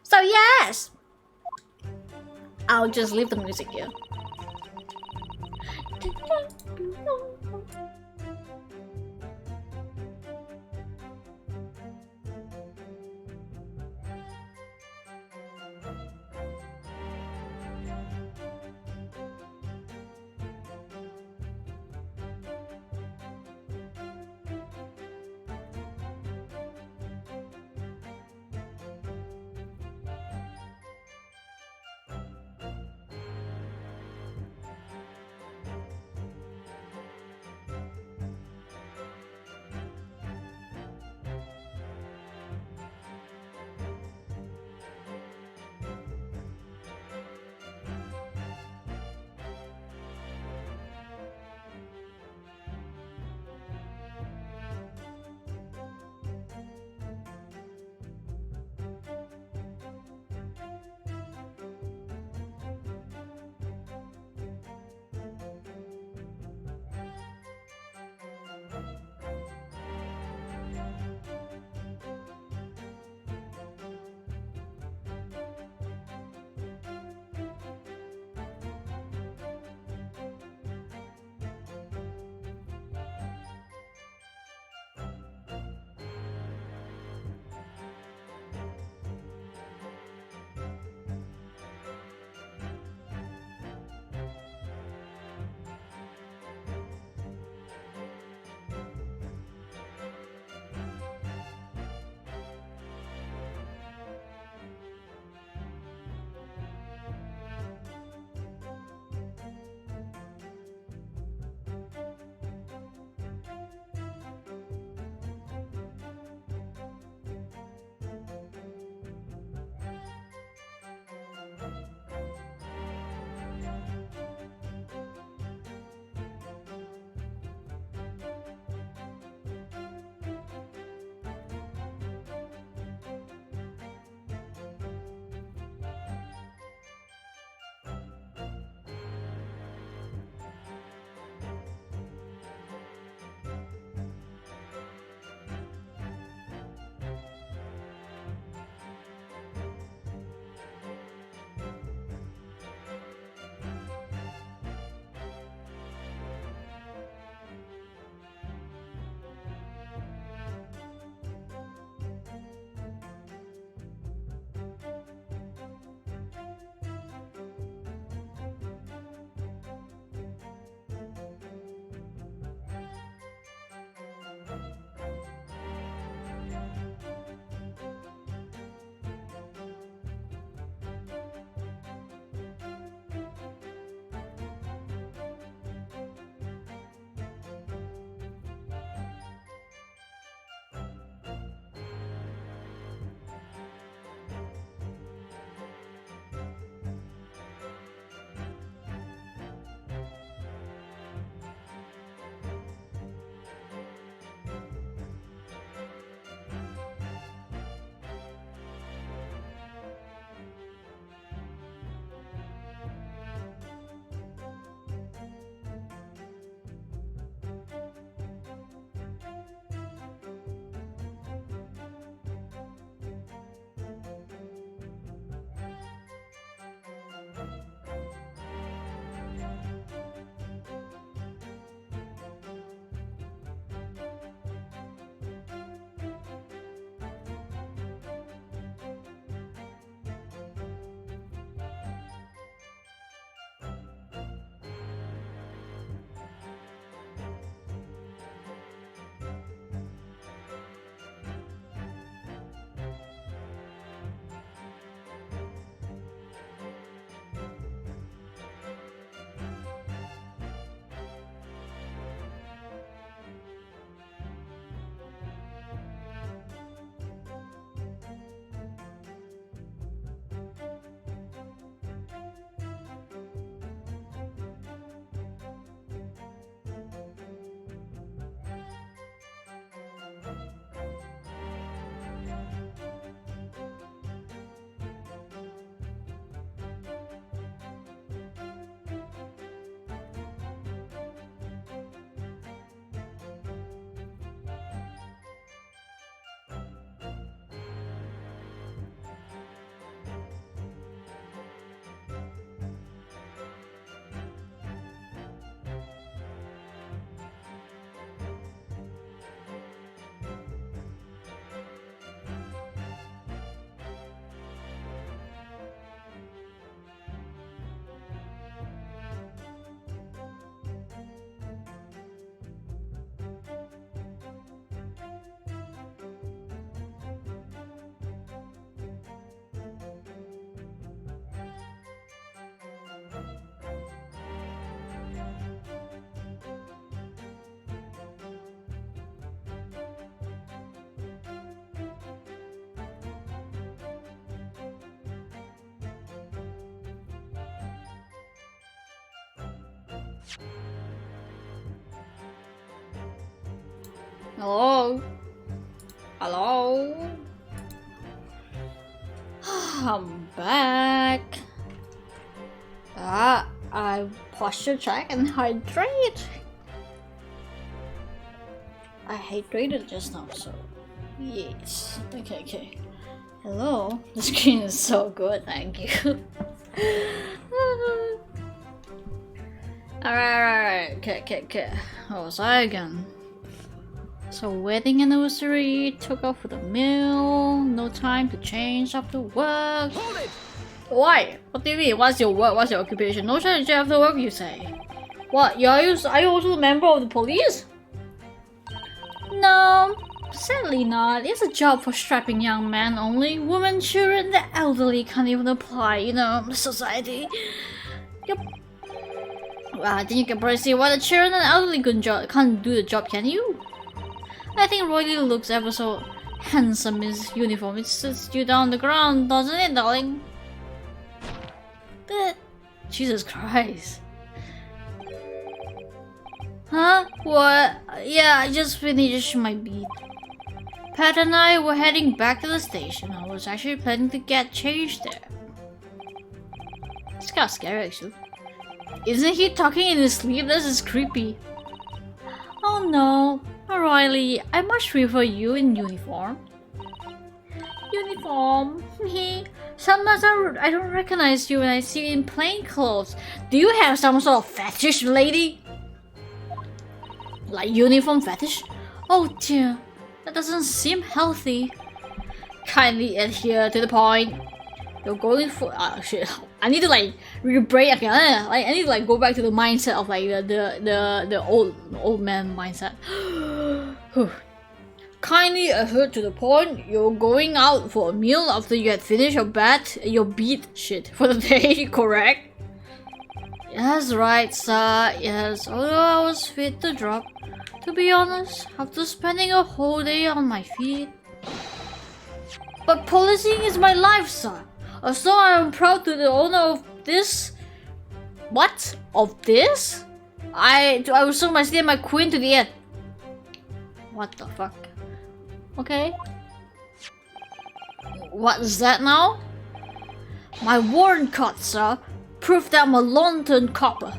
Speaker 1: So yes! I'll just leave the music here. Hello? Hello? I'm back. I posture check and hydrate. I hydrated just now, so yes. Okay. Hello? The screen is so good, thank you. Alright. Okay. What was I again? So wedding anniversary, took off for the meal, no time to change after work.
Speaker 2: Hold it!
Speaker 1: Why? What do you mean? What's your work? What's your occupation? No change after work, you say? What? Are you also a member of the police? No, sadly not. It's a job for strapping young men only. Women, children, the elderly can't even apply, you know, society. Yep. Well, I think you can probably see why the children and elderly can't do the job, can you? I think Roy looks ever so handsome in his uniform. It sits you down on the ground, doesn't it, darling? But Jesus Christ. Huh? What? Yeah, I just finished my beat. Pat and I were heading back to the station. I was actually planning to get changed there. It's kind of scary, actually. Isn't he talking in his sleep? This is creepy. Oh no. Riley, I much prefer you in uniform. Uniform? Sometimes I don't recognize you when I see you in plain clothes. Do you have some sort of fetish, lady? Like uniform fetish? Oh dear, that doesn't seem healthy. Kindly adhere to the point. You're going for shit. I need to like re-break again. Like I need to like go back to the mindset of like the old man mindset. Kindly adhere to the point. You're going out for a meal after you had finished your beat shit for the day, correct? Yes, right, sir. Yes, although I was fit to drop. To be honest, after spending a whole day on my feet. But policing is my life, sir. So I am proud to the owner of this. What? Of this? I will show my stay my queen to the end. What the fuck? Okay. What is that now? My warrant card, sir. Proof that I'm a London copper.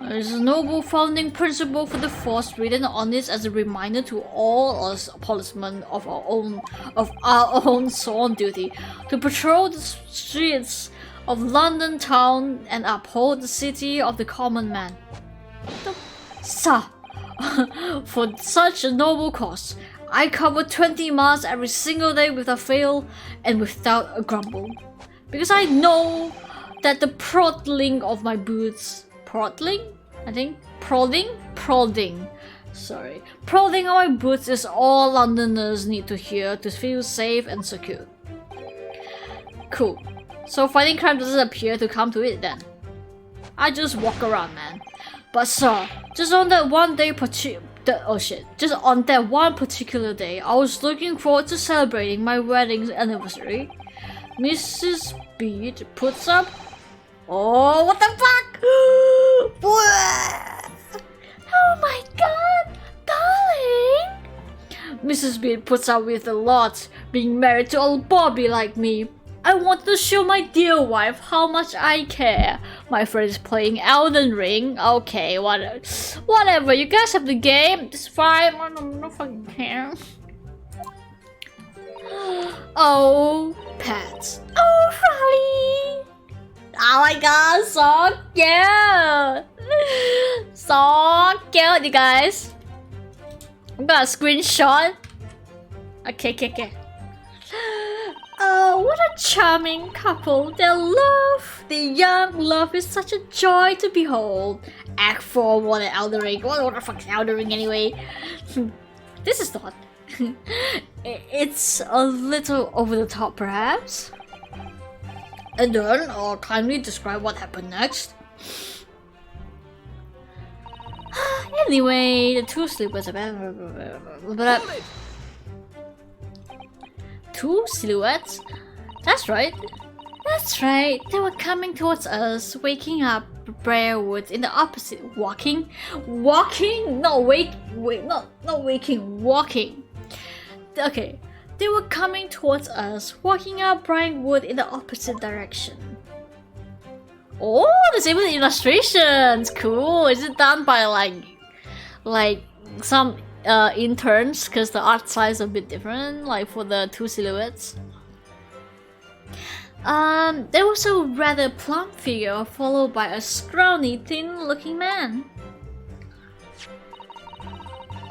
Speaker 1: There's a noble founding principle for the force written on it as a reminder to all us policemen of our own sworn duty to patrol the streets of London town and uphold the city of the common man. Sir, for such a noble cause, I cover 20 miles every single day without fail and without a grumble. Because I know that the prodding of my boots... Prodding? I think? Prodding. Sorry. Prodding of my boots is all Londoners need to hear to feel safe and secure. Cool. So fighting crime doesn't appear to come to it then. I just walk around, man. But sir, just on that one day just on that one particular day, I was looking forward to celebrating my wedding anniversary. Mrs. Bede puts up... Oh, what the fuck? Oh my god, darling! Mrs. Bede puts up with a lot, being married to old Bobby like me. I want to show my dear wife how much I care. My friend is playing Elden Ring. Okay, whatever. You guys have the game. It's fine. I don't fucking care. Oh, pets. Oh, Riley. Oh my god, so cute. So cute, you guys. I'm gonna screenshot. Okay. Oh, what a charming couple. Their young love is such a joy to behold. Act 4, what an Elden Ring. What the fuck is Elden Ring anyway? This is not. It's a little over the top, perhaps. And then, I'll kindly describe what happened next. Anyway, the two sleepers are... Two silhouettes? That's right. They were coming towards us, waking up Briarwood in the opposite walking, not waking, walking. Okay, they were coming towards us, walking up Briarwood in the opposite direction. Oh, there's even illustrations. Cool. Is it done by like some interns? Because the art style is a bit different. Like for the two silhouettes. There was a rather plump figure followed by a scrawny, thin-looking man.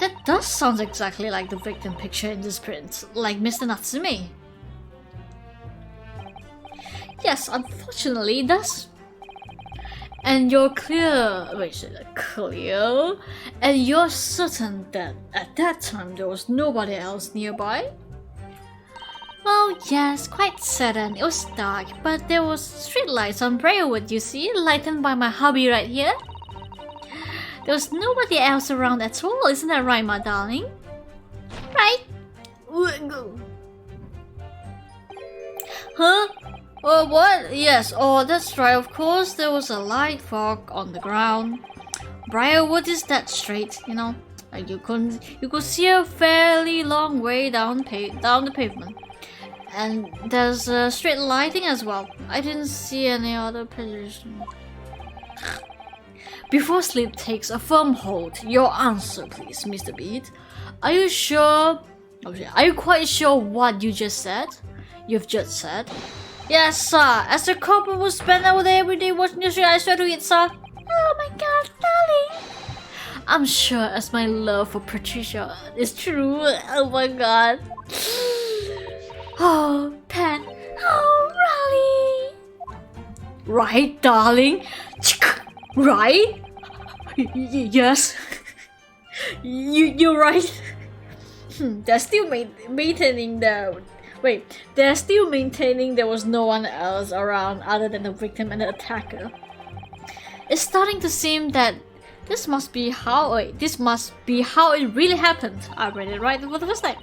Speaker 1: That does sound exactly like the victim picture in this print, like Mr. Natsume. Yes, unfortunately, it does. And you're clear, and you're certain that at that time there was nobody else nearby? Well, yes, quite certain. It was dark, but there was streetlights on Briarwood, you see, lightened by my hubby right here. There was nobody else around at all, isn't that right, my darling? Right? Huh? Oh, what? Yes, oh, that's right, of course, there was a light fog on the ground. Briarwood is that straight, you know. You could see a fairly long way down the pavement. And there's street lighting as well. I didn't see any other position. Before sleep takes a firm hold, your answer please, Mr. Beat. Are you sure? Are you quite sure what you just said? You've just said? Yes, sir. As the couple would spend all day every day watching the street, I swear to it, sir. Oh my god, darling. I'm sure as my love for Patricia is true. Oh my god. Oh, Pat. Oh, Raleigh. Right, darling? Right? Yes. You're right. They're still maintaining the... Wait, they're still maintaining there was no one else around other than the victim and the attacker. It's starting to seem that this must be how it really happened. I read it right for the first time.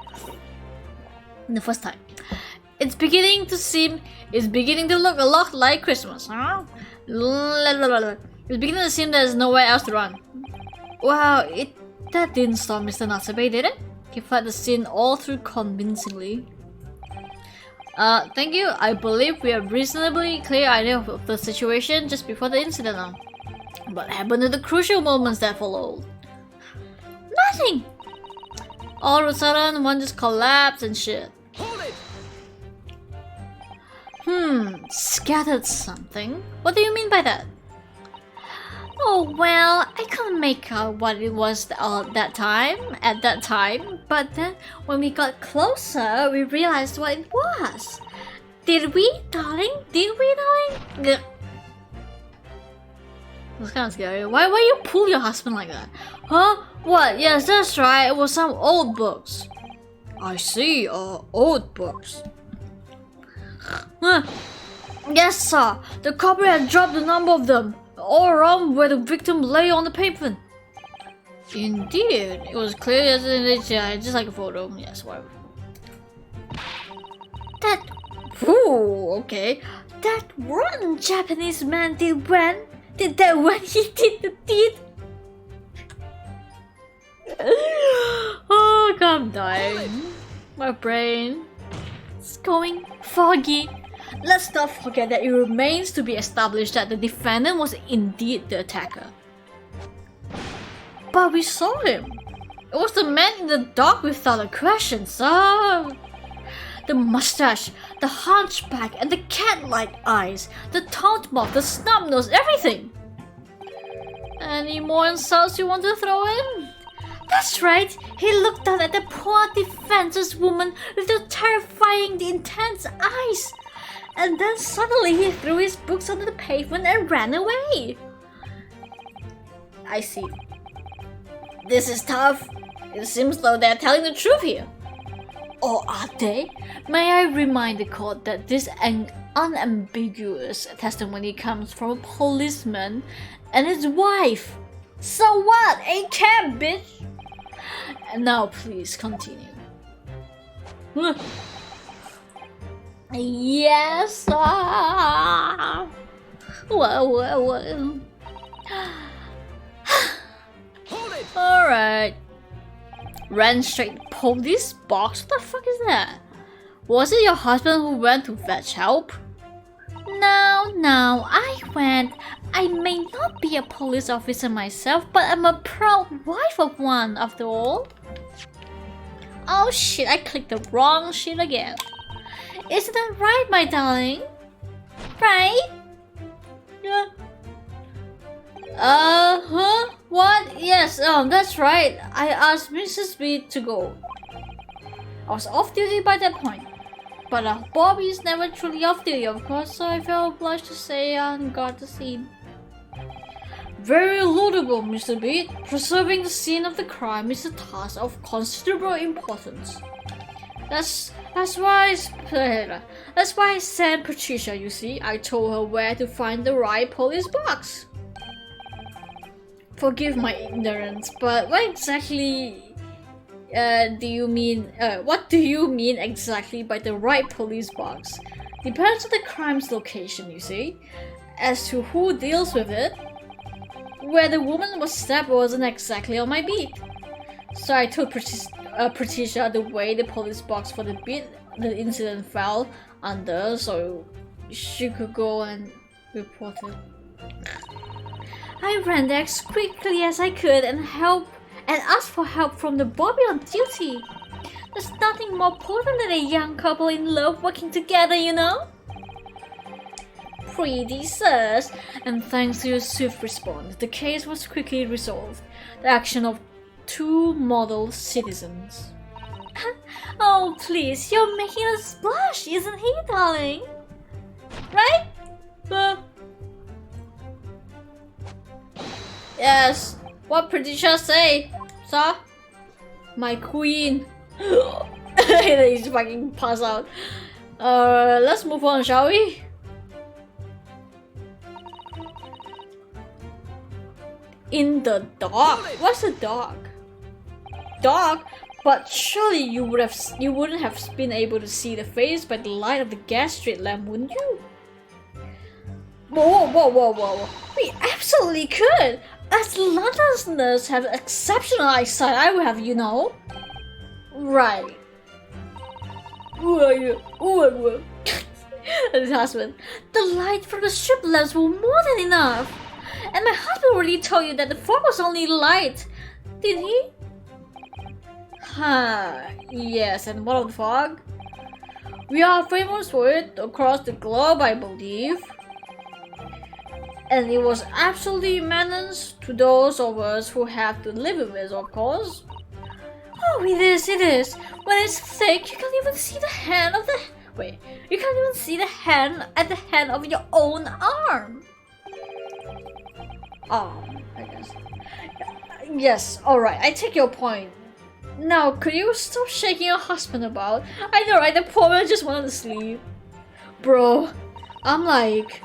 Speaker 1: It's beginning to look a lot like Christmas, huh? It's beginning to seem there's nowhere else to run. Wow, that didn't stop Mr. Natsume, did it? He fled the scene all through convincingly. Thank you. I believe we have reasonably clear idea of the situation just before the incident now. What happened in the crucial moments that followed? Nothing! All of a sudden, one just collapsed and shit.
Speaker 2: Hold it!
Speaker 1: Scattered something? What do you mean by that? Oh well, I couldn't make out what it was at that time, but then when we got closer, we realized what it was. Did we, darling? It was kind of scary. Why you pull your husband like that? Huh? What? Yes, that's right. It was some old books. I see, old books. Huh. Yes, sir. The culprit had dropped a number of them, all around where the victim lay on the pavement. Indeed. It was clear as just like a photo. Yes, whatever. Okay. That rotten Japanese man did that when he did the deed. Oh god, I'm dying. My brain is going foggy. Let's not forget that it remains to be established that the defendant was indeed the attacker. But we saw him. It was the man in the dark without a question, sir. The mustache, the hunchback, and the cat-like eyes, the taunt mouth, the snub nose, everything. Any more insults you want to throw in? That's right, he looked down at the poor defenseless woman with the terrifying, intense eyes. And then suddenly he threw his books onto the pavement and ran away. I see. This is tough. It seems though they're telling the truth here. Or are they? May I remind the court that this unambiguous testimony comes from a policeman and his wife. So what? Ain't care, bitch! And now please continue. Yes, what? Alright. Ran straight police box? What the fuck is that? Was it your husband who went to fetch help? No, I went. I may not be a police officer myself, but I'm a proud wife of one, after all. Oh shit, I clicked the wrong shit again. Isn't that right, my darling? Right? Yeah. Huh? What? Yes, that's right. I asked Mrs. B to go. I was off duty by that point. But Bobby is never truly off duty, of course, so I felt obliged to stay and guard the scene. Very laudable, Mr. B. Preserving the scene of the crime is a task of considerable importance. That's why I sent Patricia, you see. I told her where to find the right police box. Forgive my ignorance, but what exactly do you mean? What do you mean exactly by the right police box? Depends on the crime's location, you see. As to who deals with it, where the woman was stabbed wasn't exactly on my beat. So I told Patricia the way the police box for the beat the incident fell under, so she could go and report it. I ran there as quickly as I could and asked for help from the Bobby on duty. There's nothing more potent than a young couple in love working together, you know? Pretty sirs, and thanks to your swift response, the case was quickly resolved. The action of 2 model citizens. Oh, please, you're making us blush, isn't he, darling? Right? Yes. What Patricia say, sir? My queen. He's fucking pass out. Let's move on, shall we? In the dark? What's a dark? Dark? But surely you wouldn't have been able to see the face by the light of the gas street lamp, wouldn't you? Whoa. We absolutely could! As Londoners have exceptional eyesight, I will have you know. Right. Who are you? His husband. The light from the strip lamps were more than enough. And my husband already told you that the fog was only light. Did he? Yes, and what of the fog? We are famous for it across the globe, I believe. And it was absolutely menace to those of us who have to live with it, of course. Oh, it is. When it's thick, you can't even see the hand of the... Wait, you can't even see the hand at the hand of your own arm. I guess. Yes, alright, I take your point. Now, could you stop shaking your husband about? I know, right? The poor man just wanted to sleep. Bro, I'm like...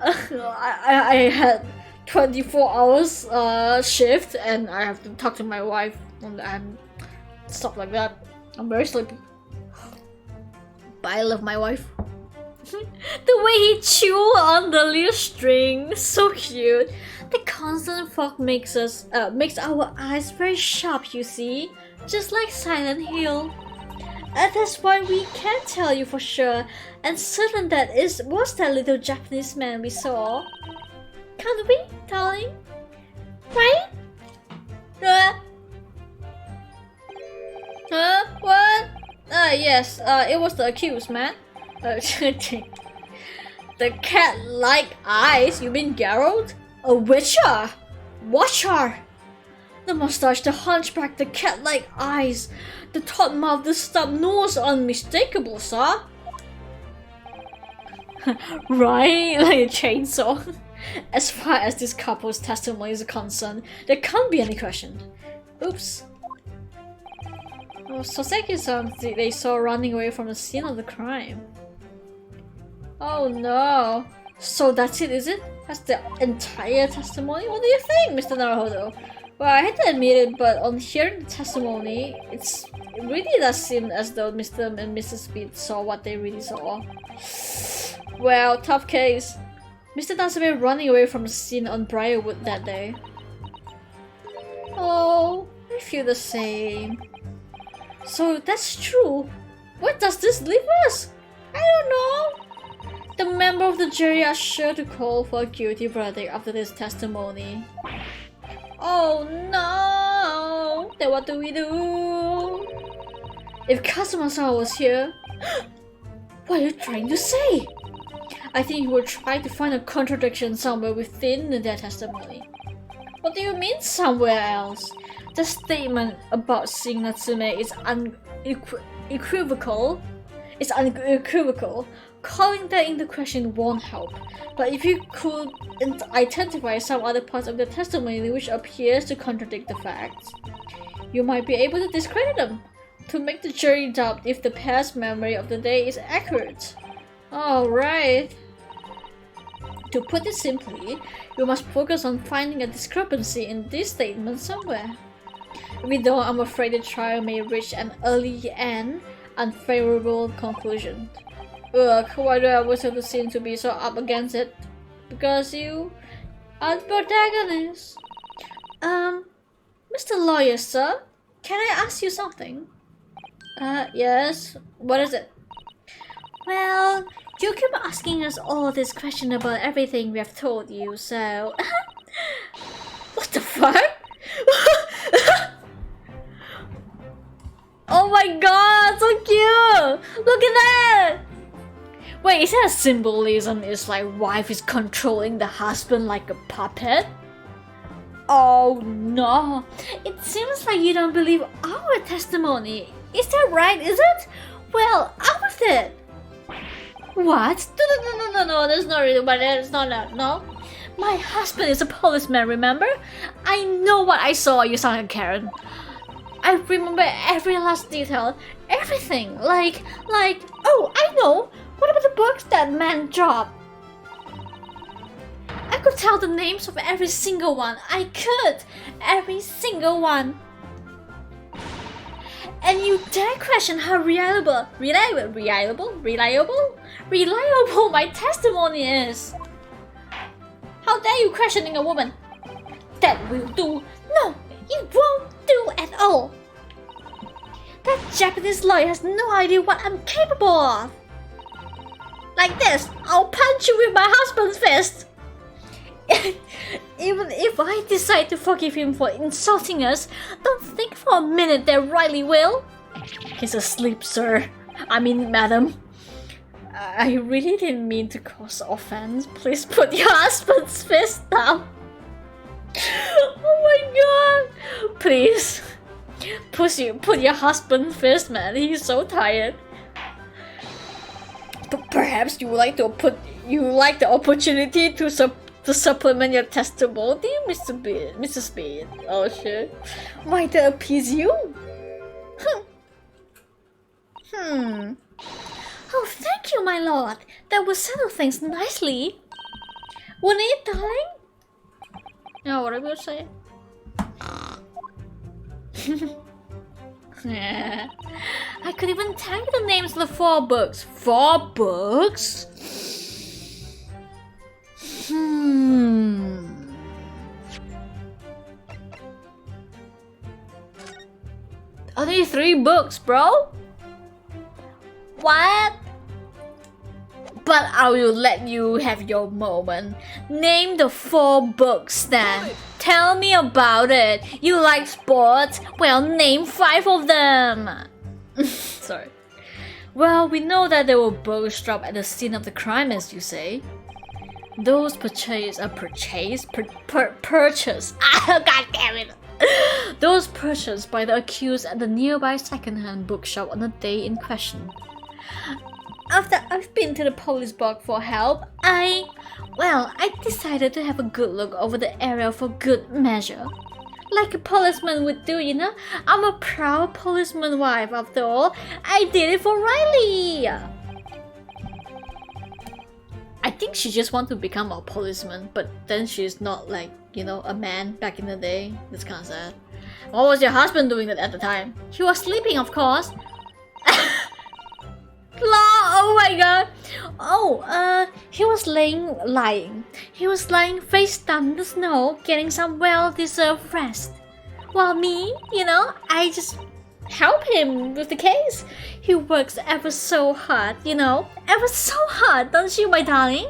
Speaker 1: I had 24 hours shift and I have to talk to my wife and stuff like that. I'm very sleepy. But I love my wife. The way he chew on the little string, so cute. The constant fog makes our eyes very sharp, you see, just like Silent Hill. And that's why we can't tell you for sure and certain that was that little Japanese man we saw. Can't we, darling? Right? What? Yes, it was the accused man. The cat-like eyes, you mean Geralt? A witcher! Watcher! The mustache, the hunchback, the cat-like eyes, the taut mouth, the stub nose, unmistakable, sir. Right, like a chainsaw. As far as this couple's testimony is concerned, there can't be any question. Oops. Oh, Soseki-san they saw running away from the scene of the crime. Oh no. So that's it, is it? That's the entire testimony? What do you think, Mr. Naruhodo? Well, I hate to admit it, but on hearing the testimony, it really does seem as though Mr. and Mrs. Speed saw what they really saw. Well, tough case. Mr. Natsume running away from the scene on Briarwood that day. Oh, I feel the same. So that's true. Where does this leave us? I don't know. The member of the jury are sure to call for a guilty verdict after this testimony. Oh no! Then what do we do? If Kazuma-san was here, what are you trying to say? I think you will try to find a contradiction somewhere within their testimony. What do you mean somewhere else? The statement about seeing Natsume is unequivocal. It's unequivocal. Calling that into question won't help. But if you could identify some other parts of the testimony which appears to contradict the facts, you might be able to discredit them, to make the jury doubt if the past memory of the day is accurate. Alright. To put it simply, you must focus on finding a discrepancy in this statement somewhere. Even though I'm afraid the trial may reach an early and unfavorable conclusion. Ugh, why do I always have to seem to be so up against it? Because you are the protagonist. Mr. Lawyer, sir, can I ask you something? Yes. What is it? Well, you keep asking us all this question about everything we have told you, so... What the fuck? Oh my god, so cute! Look at that! Wait, is that a symbolism? It's like wife is controlling the husband like a puppet? Oh no! It seems like you don't believe our testimony. Is that right, is it? Well, out with it! What? No, that's not really what it is. No. My husband is a policeman, remember? I know what I saw, you sound like Karen. I remember every last detail. Everything. Like, oh, I know! What about the books that man dropped? I could tell the names of every single one. I could! Every single one. And you dare question how reliable my testimony is. How dare you questioning a woman? That will do. No, it won't do at all. That Japanese lawyer has no idea what I'm capable of. Like this, I'll punch you with my husband's fist. Even if I decide to forgive him for insulting us, don't think for a minute that Riley will. He's asleep, sir. I mean, madam. I really didn't mean to cause offense. Please put your husband's fist down. Oh my god. Please. Put your husband's fist, man. He's so tired. But perhaps you would like the opportunity to supplement your testimony, Mr. Speed. Oh shit. Might that appease you? Oh, thank you, my lord. That will settle things nicely. Wouldn't it, darling? Oh, what I will say? I could even tell you the names of the 4 books. 4 books? Only 3 books, bro? What? But I will let you have your moment. Name the 4 books then. Tell me about it. You like sports? Well, name 5 of them. Sorry. Well, we know that there were books dropped at the scene of the crime, as you say. Those purchased. Ah, god damn it. Those purchased by the accused at the nearby second-hand bookshop on the day in question. After I've been to the police box for help, I decided to have a good look over the area for good measure. Like a policeman would do, you know? I'm a proud policeman wife after all. I did it for Riley! I think she just wants to become a policeman, but then she's not like, you know, a man back in the day. That's kind of sad. What was your husband doing at the time? He was sleeping, of course. Oh my god. Oh, he was lying. He was lying face down in the snow, getting some well-deserved rest. While me, I just help him with the case. He works ever so hard, ever so hard, don't you, my darling?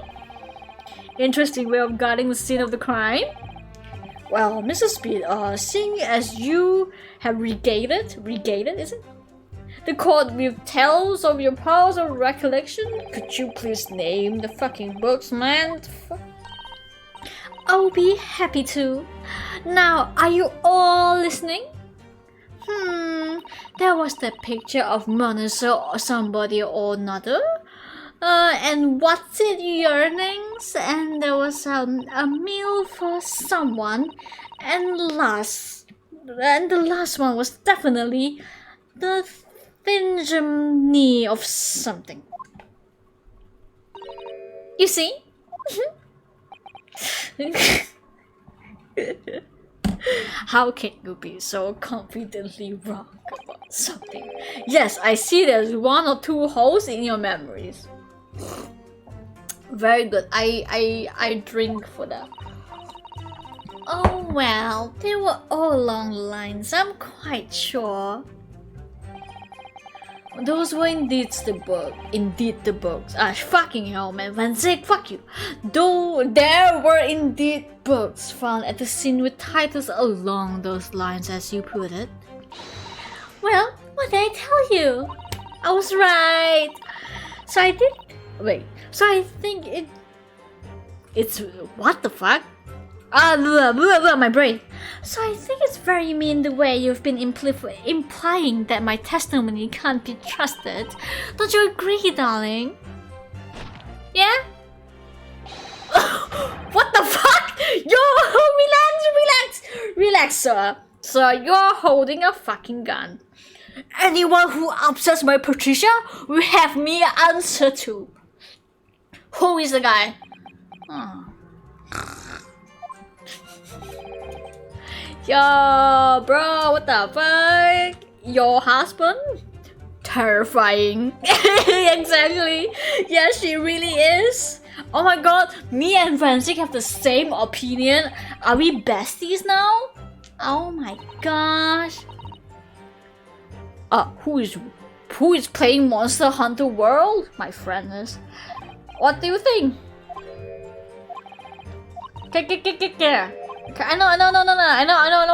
Speaker 1: Interesting way of guarding the scene of the crime. Well, Mrs. Speed, seeing as you have regained, is it? The court with tales of your powers of recollection, could you please name the fucking books, man? I'll be happy to. Now, are you all listening? There was the picture of Monaco or somebody or another. And what's it, yearnings? And there was a meal for someone. And the last one was definitely the thingamony of something. You see? How can you be so confidently wrong about something? Yes, I see there's 1 or 2 holes in your memories. Very good. I drink for that. Oh well, they were all along the lines, I'm quite sure. Those were indeed the books. Ah, fucking hell, man. Van Zyk, fuck you. Though there were indeed books found at the scene with titles along those lines, as you put it. Well, what did I tell you? I was right. So I think it's what the fuck? My brain. So I think it's very mean the way you've been implying that my testimony can't be trusted. Don't you agree, darling? Yeah? What the fuck? Yo, relax, sir. Sir, you're holding a fucking gun. Anyone who upsets my Patricia will have me answer to. Who is the guy? Oh. Yo, bro, what the fuck? Your husband? Terrifying. Exactly. Yeah, she really is. Oh my god, me and Van Zyk have the same opinion. Are we besties now? Oh my gosh. Who is playing Monster Hunter World? My friend is. What do you think? Okay. I know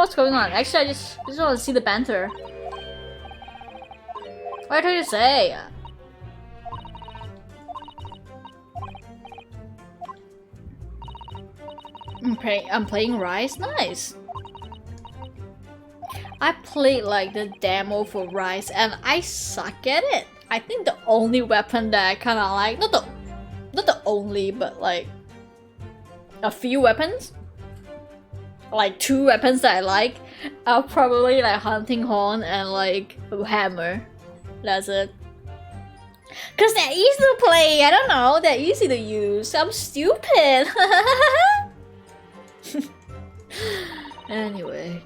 Speaker 1: what's going on. Actually, I just want to see the banter. What did you say? I'm playing Rise. Nice. I played like the demo for Rise, and I suck at it. I think the only weapon that I kind of like, not the only, but like a few weapons. Like 2 weapons that I like are probably like Hunting Horn and like Hammer. That's it. Cause they're easy to play, I don't know, they're easy to use. I'm stupid. Anyway.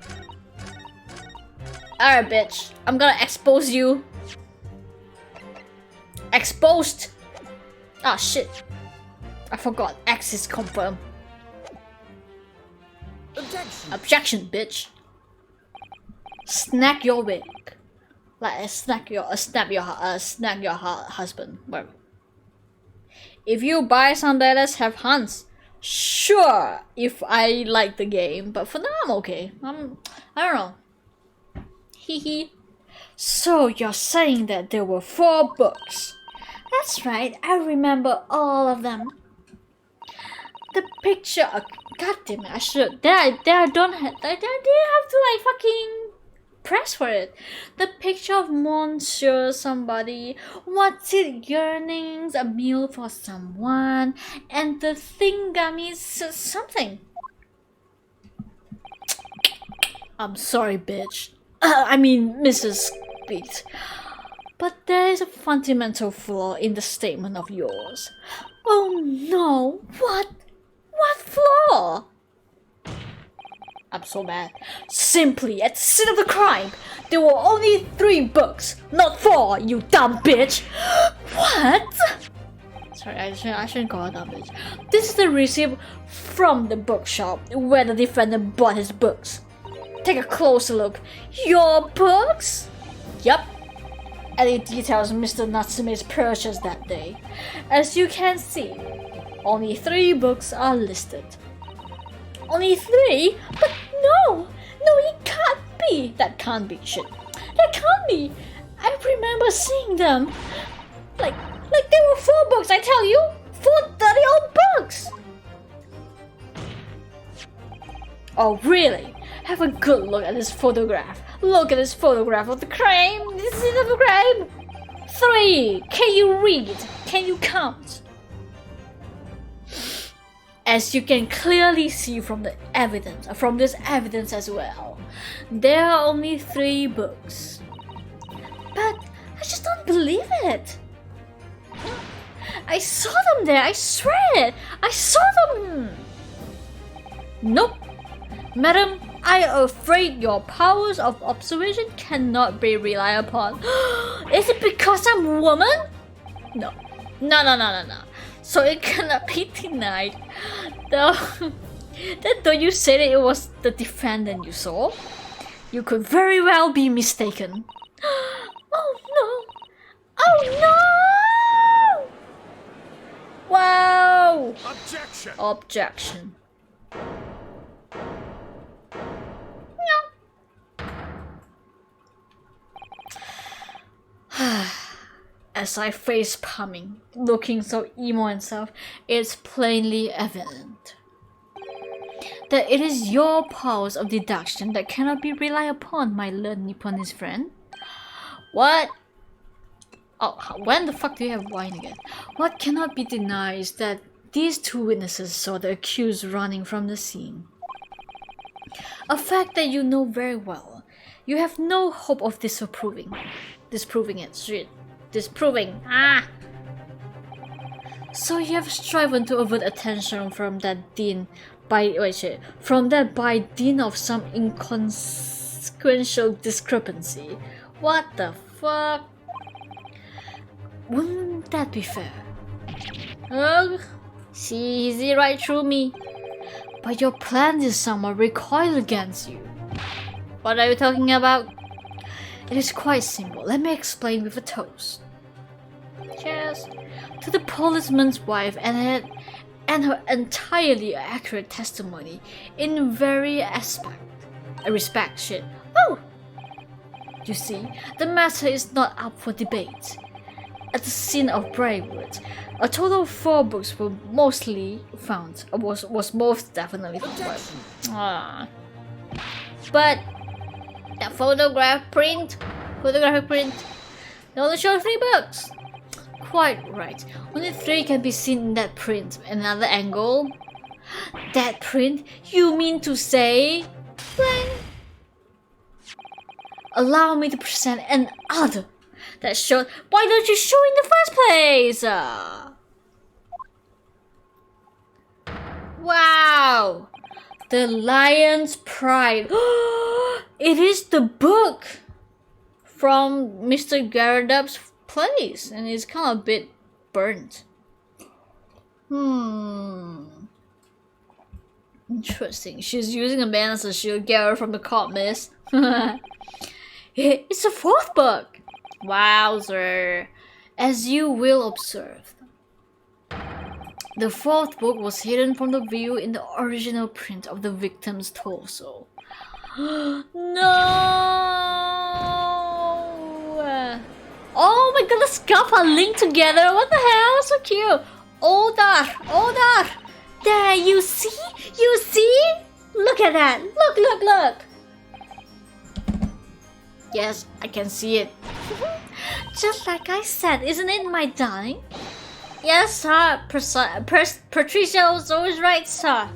Speaker 1: Alright, bitch. I'm gonna expose you. Exposed! Ah, shit. I forgot. X is confirmed. Objection, bitch. Snag your wig. Like snag your husband. Whatever. If you buy some, let us have hunts. Sure, if I like the game, but for now I'm okay. I don't know. Hehe. So you're saying that there were 4 books? That's right. I remember all of them. The picture. God damn it! I should. I didn't have to like fucking press for it. The picture of Monsieur somebody. What's it? Yearnings, a meal for someone, and the thingammy something. I'm sorry, bitch. I mean, Mrs. Beat. But there is a fundamental flaw in the statement of yours. Oh no! What? What flaw? I'm so mad. Simply, at the scene of the crime, there were only 3 books, not 4, you dumb bitch! What? Sorry, I shouldn't call her dumb bitch. This is the receipt from the bookshop where the defendant bought his books. Take a closer look. Your books? Yup. Any details Mr. Natsume's purchased that day. As you can see, only 3 books are listed. Only 3? But no! No, it can't be! That can't be shit. That can't be! I remember seeing them. Like there were 4 books, I tell you! 4 dirty old books! Oh, really? Have a good look at this photograph. Look at this photograph of the crime. This is the crime. 3. Can you read? Can you count? As you can clearly see from the evidence, from this evidence as well, there are only 3 books. But I just don't believe it. I saw them there. I swear it. I saw them. Nope. Madam, I am afraid your powers of observation cannot be relied upon. Is it because I'm a woman? No. No. So it cannot be denied. Though, then don't you say that it was the defendant you saw? You could very well be mistaken. Oh no! Oh no! Wow!
Speaker 2: Objection!
Speaker 1: Objection. As I face palming, looking so emo and stuff, it's plainly evident that it is your powers of deduction that cannot be relied upon, my learned Nipponese friend. What? Oh, when the fuck do you have wine again? What cannot be denied is that these 2 witnesses saw the accused running from the scene. A fact that you know very well. You have no hope of disproving it. Shit. Disproving. So you have striven to avert attention from that deen by dint of some inconsequential discrepancy. What the fuck? Wouldn't that be fair? Ugh. See right through me. But your plan this summer recoiled against you. What are you talking about? It is quite simple. Let me explain with a toast. Cheers. To the policeman's wife and her entirely accurate testimony in very respect. Shit. Oh! You see, the matter is not up for debate. At the scene of Braidwood, a total of 4 books were mostly found. Was most definitely found. But that photographic print, they only show 3 books. Quite right. Only 3 can be seen in that print. Another angle. That print? You mean to say? Blank. Allow me to present another that showed. Why don't you show in the first place? Wow! The Lion's Pride. It is the book from Mr. Garadub's place, and it's kind of a bit burnt. Interesting. She's using a man as a shield. Get her from the cop, miss. It's the 4th book. Wowzer. As you will observe, the 4th book was hidden from the view in the original print of the victim's torso. No! Oh my god, the scuff are linked together. What the hell? So cute. Older. There, you see? You see? Look at that. Look. Yes, I can see it. Just like I said, isn't it, my darling? Yes, sir. Patricia was always right, sir.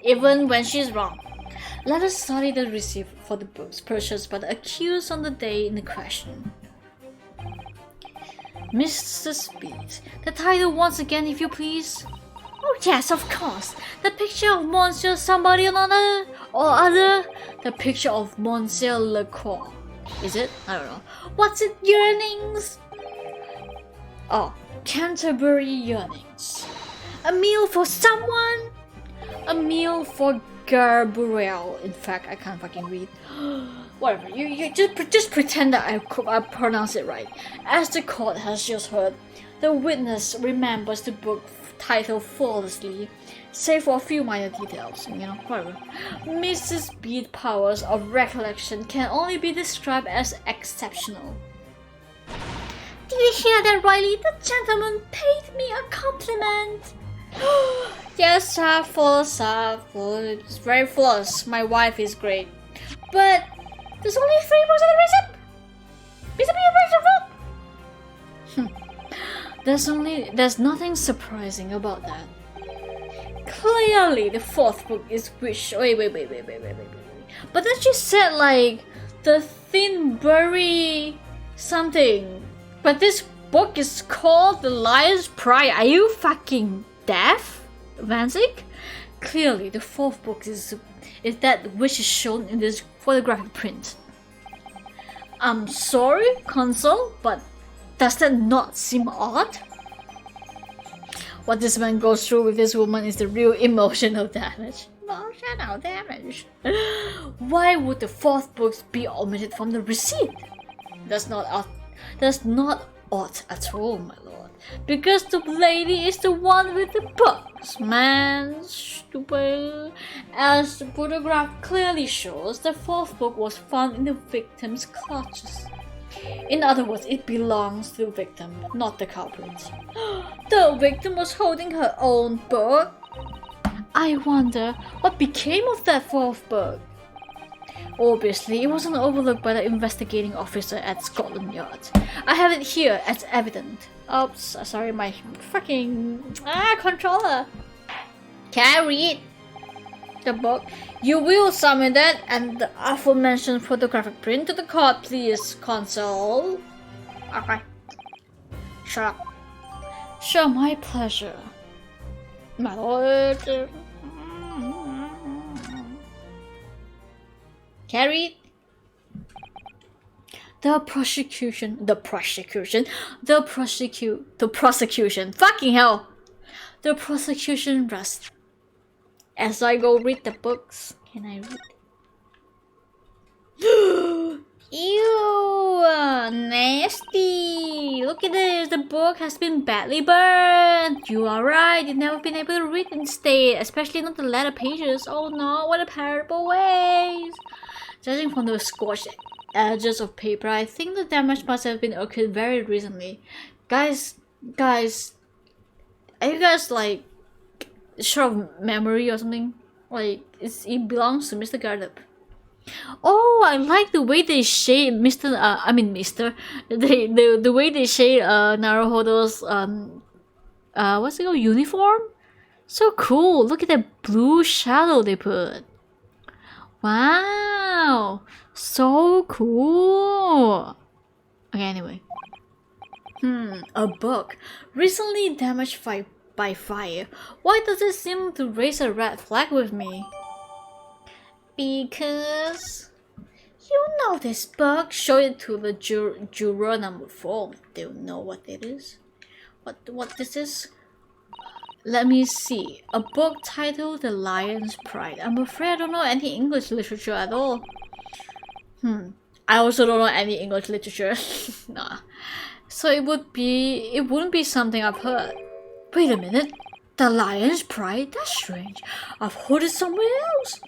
Speaker 1: Even when she's wrong. Let us study the receipt for the books purchased by the accused on the day in question. Mr. Speed, the title once again, if you please. Oh yes, of course. The picture of Monsieur somebody or other. The picture of Monsieur Lacroix. Is it? I don't know. What's it? Yearnings? Oh, Canterbury Yearnings. A meal for someone? A meal for Gabriel. In fact, I can't fucking read. Whatever, you just pretend that I pronounce it right. As the court has just heard, the witness remembers the book title flawlessly, save for a few minor details, whatever. Mrs. B's powers of recollection can only be described as exceptional. Did you hear that, Riley? The gentleman paid me a compliment. Yes, sir, flawless. It's very flawless. My wife is great. But there's only 3 books of the recipe. There's nothing surprising about that. Clearly, the 4th book is which. Wait. But then she said like the Thinbury something. But this book is called The Lion's Pride. Are you fucking deaf, Vanzik? Clearly, the 4th book is that which is shown in this photographic print. I'm sorry, Consul, but does that not seem odd? What this man goes through with this woman is the real emotional damage. Emotional damage. Why would the 4th book be omitted from the receipt? That's not odd at all, my lord. Because the lady is the one with the books, man. Stupid. As the photograph clearly shows, the 4th book was found in the victim's clutches. In other words, it belongs to the victim, not the culprit. The victim was holding her own book. I wonder what became of that 4th book. Obviously, it wasn't overlooked by the investigating officer at Scotland Yard. I have it here as evident. Oops, sorry, my fucking controller. Can I read the book? You will summon that and the aforementioned photographic print to the court, please, Consul. Okay. Shut up. Sure, my pleasure. My lord. Carried. The prosecution. Fucking hell. The prosecution rests. As I go read the books, can I read? Ew, nasty. Look at this. The book has been badly burned. You are right. You've never been able to read in state, especially not the latter pages. Oh no, what a terrible waste. Judging from the scorched edges of paper, I think the damage must have been occurred very recently. Guys, are you guys like short of memory or something? Like it belongs to Mr. Gardup. Oh, I like the way they shade the way they shade Naruhodo's what's it called, uniform? So cool. Look at that blue shadow they put. Wow, so cool. Okay, anyway. A book recently damaged by fire. Why does it seem to raise a red flag with me? Because you know this book. Show it to the juror number 4. They'll know what it is. What this is? Let me see. A book titled The Lion's Pride. I'm afraid I don't know any English literature at all. I also don't know any English literature. Nah. So it wouldn't be something I've heard. Wait a minute. The Lion's Pride? That's strange. I've heard it somewhere else.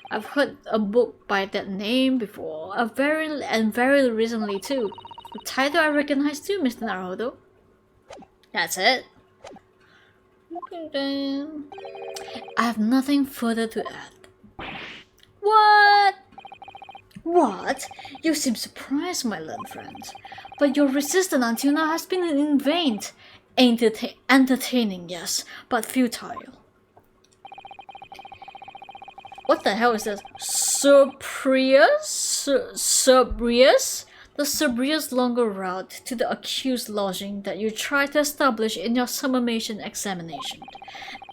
Speaker 1: I've heard a book by that name before. Very recently too. The title I recognize too, Mr. Naruhodo. That's it. I have nothing further to add. What? You seem surprised, my learned friend. But your resistance until now has been in vain. Entertaining, yes, but futile. What the hell is this? Cerberus? The Cerberus longer route to the accused lodging that you tried to establish in your summation examination,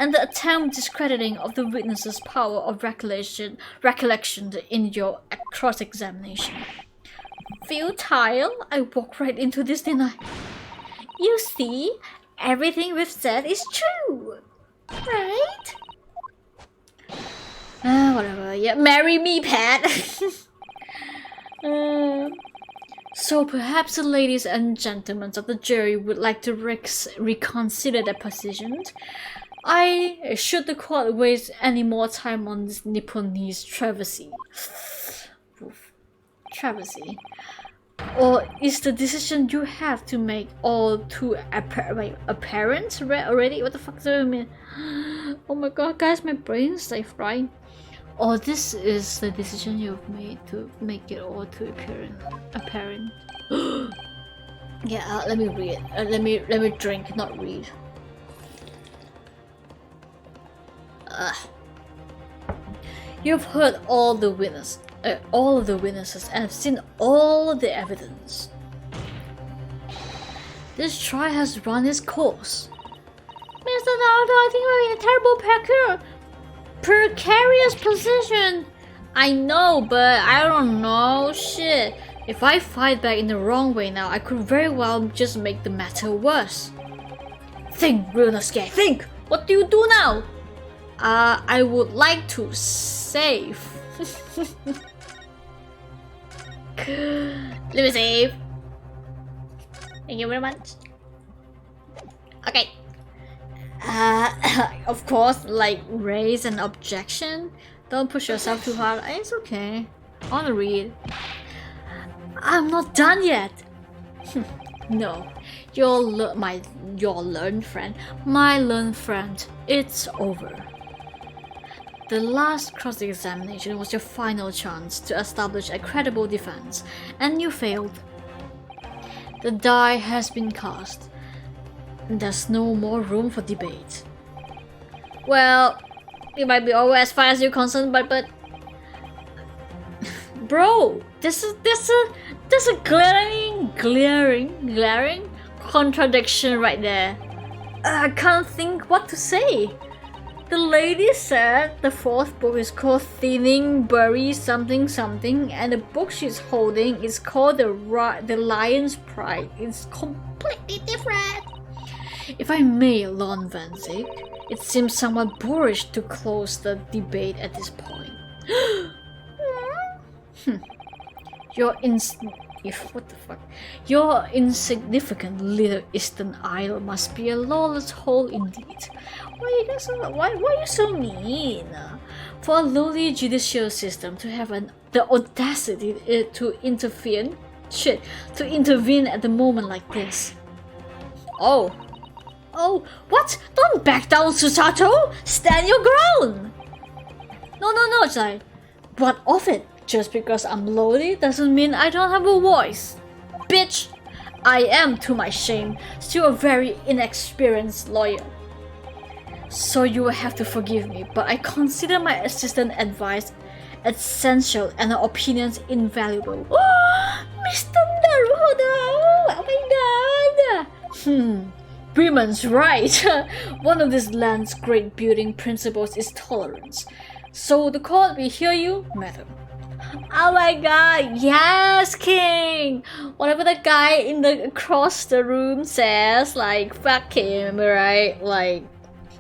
Speaker 1: and the attempt discrediting of the witness's power of recollection in your cross-examination. Futile? I walk right into this, didn't I? You see, everything we've said is true, right? Whatever. Yeah, marry me, Pat. So perhaps the ladies and gentlemen of the jury would like to reconsider their positions. Should the court waste any more time on this Nipponese travesty? Travesty. Or is the decision you have to make all too apparent already? What the fuck do I mean? Oh my god, guys, my brain's like frying. Or this is the decision you've made to make it all too apparent. Yeah, let me read. Let me drink, not read. You've heard all the witnesses and have seen all the evidence. This trial has run its course. Mr. Naruto, I think we're in a terrible precarious position. I know, but I don't know. Shit. If I fight back in the wrong way now, I could very well just make the matter worse. Think, Ryunosuke, think! What do you do now? I would like to save. Let me save. Thank you very much. Okay. Of course, like, raise an objection. Don't push yourself too hard. It's okay. I wanna read. I'm not done yet. No, your learned friend, my learned friend. It's over. The last cross-examination was your final chance to establish a credible defense, and you failed. The die has been cast. There's no more room for debate. Well, it might be over as far as you're concerned, but bro, this is a glaring contradiction right there. I can't think what to say. The lady said the fourth book is called Thinning Bury something something, and the book she's holding is called The Lion's Pride. It's completely different. If I may, Lord Van Zyck, it seems somewhat boorish to close the debate at this point. Your insignificant little Eastern Isle must be a lawless hole indeed. Why are you so mean? For a lowly judicial system to have the audacity to intervene at the moment like this. Oh, what? Don't back down, Susato! Stand your ground! No, Jai. What of it? Just because I'm lowly doesn't mean I don't have a voice. Bitch! I am, to my shame, still a very inexperienced lawyer. So you will have to forgive me, but I consider my assistant advice essential and her opinions invaluable. Oh, Mr. Naruto! Oh my god! Bremen's right. One of this land's great building principles is tolerance. So the court will hear you, madam. Oh my god, yes, King! Whatever the guy across the room says, like, fuck him, right? Like,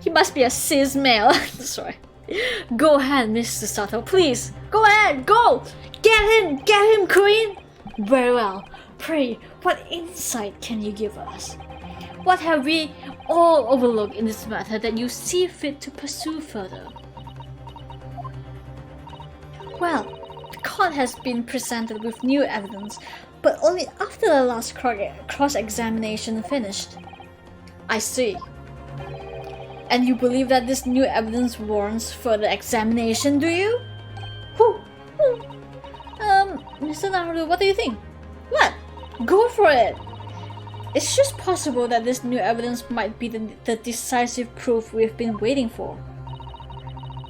Speaker 1: he must be a cis male. Sorry. Go ahead, Mr. Sato, please. Go ahead, go! Get him, Queen! Very well. Pray, what insight can you give us? What have we all overlooked in this matter that you see fit to pursue further? Well, the court has been presented with new evidence, but only after the last cross-examination finished. I see. And you believe that this new evidence warrants further examination, do you? Mr. Naruto, what do you think? What? Go for it! It's just possible that this new evidence might be the decisive proof we've been waiting for.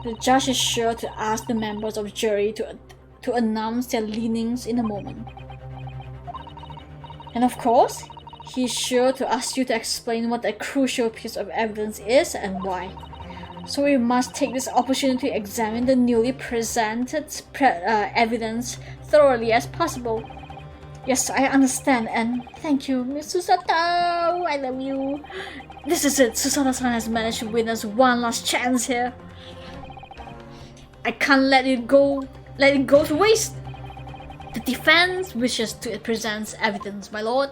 Speaker 1: The judge is sure to ask the members of the jury to announce their leanings in a moment. And of course, he's sure to ask you to explain what a crucial piece of evidence is and why. So we must take this opportunity to examine the newly presented evidence thoroughly as possible. Yes, I understand, and thank you, Miss Susato. I love you. This is it. Susato-san has managed to win us one last chance here. I can't let it go to waste. The defense wishes to present evidence, my lord.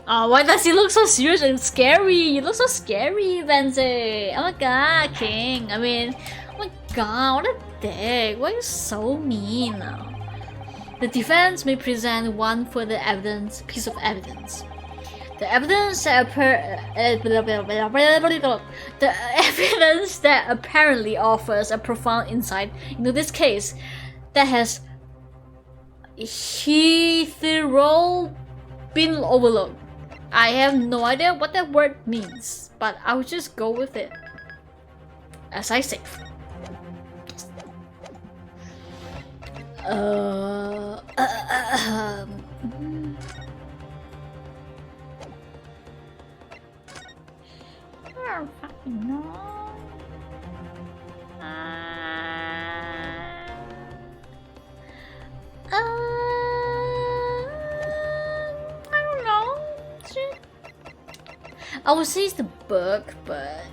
Speaker 1: Oh, why does he look so serious and scary? You look so scary, Benji. Oh my god, King. I mean, oh my god, what a dick. Why are you so mean? The defense may present one further piece of evidence. The evidence that apparently offers a profound insight into this case that has hitherto been overlooked. I have no idea what that word means, but I'll just go with it as I say. I don't fucking know. I don't know. Shit. I would say it's the book, but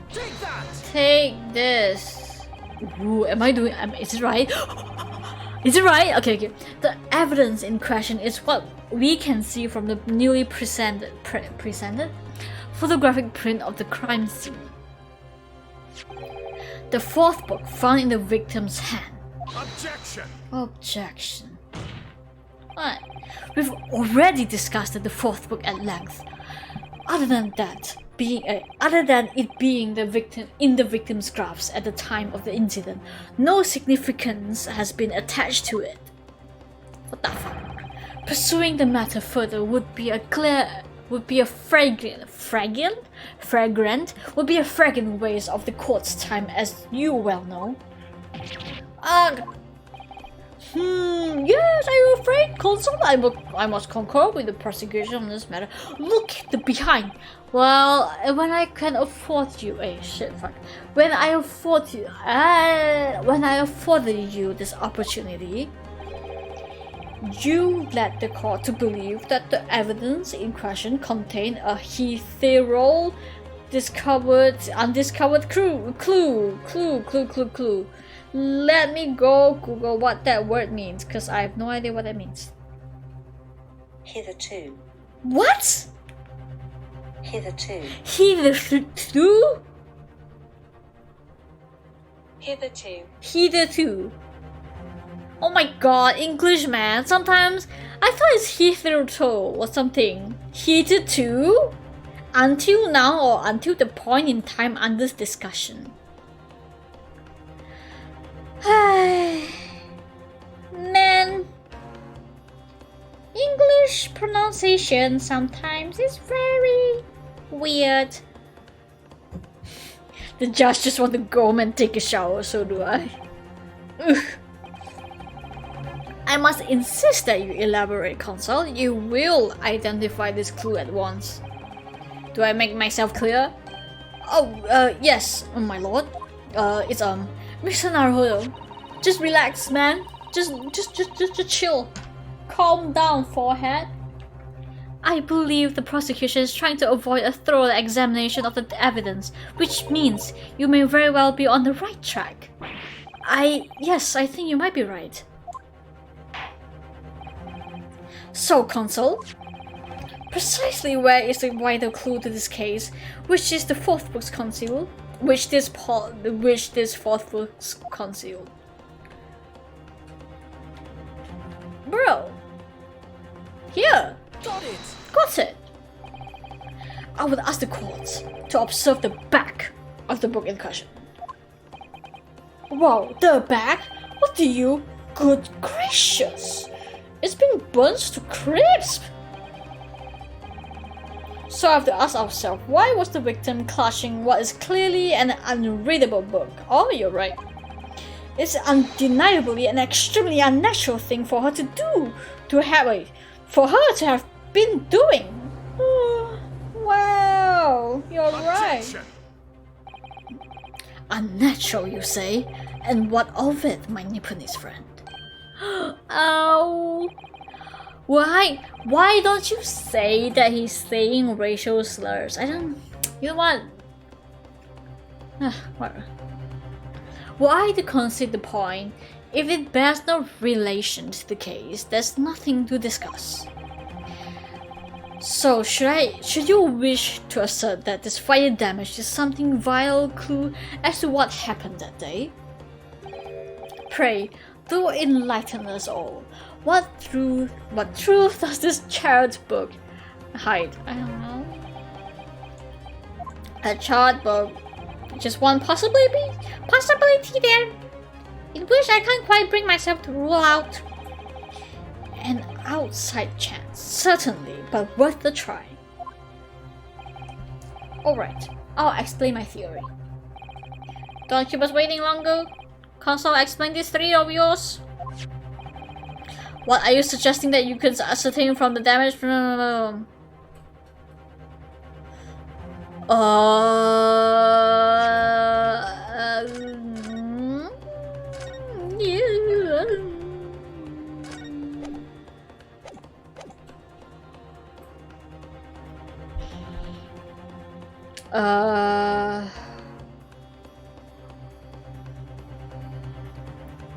Speaker 2: Take that!
Speaker 1: take this. Ooh, am I doing? Is it right? Is it right? Okay. The evidence in question is what we can see from the newly presented photographic print of the crime scene. The fourth book found in the victim's hand. Objection. What? We've already discussed the fourth book at length. Other than it being the victim's graphs at the time of the incident, no significance has been attached to it. What the fuck? Pursuing the matter further would be a fragrant waste of the court's time, as you well know. Yes, are you afraid, Consul? I must concur with the prosecution on this matter. Look behind. Well, when I can afford you, when I afforded you this opportunity, you led the court to believe that the evidence in question contained a hitherto undiscovered clue. Let me go Google what that word means, because I have no idea what that means.
Speaker 4: Hitherto.
Speaker 1: What?
Speaker 4: Hitherto.
Speaker 1: Hitherto?
Speaker 4: Hitherto.
Speaker 1: Oh my god, English man. Sometimes I thought it's hitherto or something. Hitherto? Until now or until the point in time under discussion. Man, English pronunciation sometimes is very weird. The judge just want to go home and take a shower, so do I. Ugh. I must insist that you elaborate, Consul. You will identify this clue at once. Do I make myself clear? Oh, yes, my lord. It's Mr. Naruhodo. Just relax, man. Just chill. Calm down, forehead. I believe the prosecution is trying to avoid a thorough examination of the evidence, which means you may very well be on the right track. Yes, I think you might be right. So, Consul, precisely where is the vital clue to this case, which is the fourth book's concealed? Which this fourth book's concealed? Bro, here. Got it. I would ask the court to observe the back of the book in question. Wow, the back? What do you? Good gracious! It's been burnt to crisp! So I have to ask ourselves, why was the victim clutching what is clearly an unreadable book? Oh, you're right. It's undeniably an extremely unnatural thing for her to do, for her to have been doing. Wow, you're right. Unnatural, you say? And what of it, my Nipponese friend? Oh, why don't you say that he's saying racial slurs? You know what? Whatever. Why to concede the point? If it bears no relation to the case, there's nothing to discuss. So, should you wish to assert that this fire damage is something vital clue as to what happened that day? Pray, do enlighten us all. What truth does this chart book hide? I don't know. A chart book. Just one possibility there, in which I can't quite bring myself to rule out. An outside chance, certainly, but worth a try. Alright, I'll explain my theory. Don't keep us waiting longer. Console, explain this theory of yours. What are you suggesting that you could ascertain from the damage from...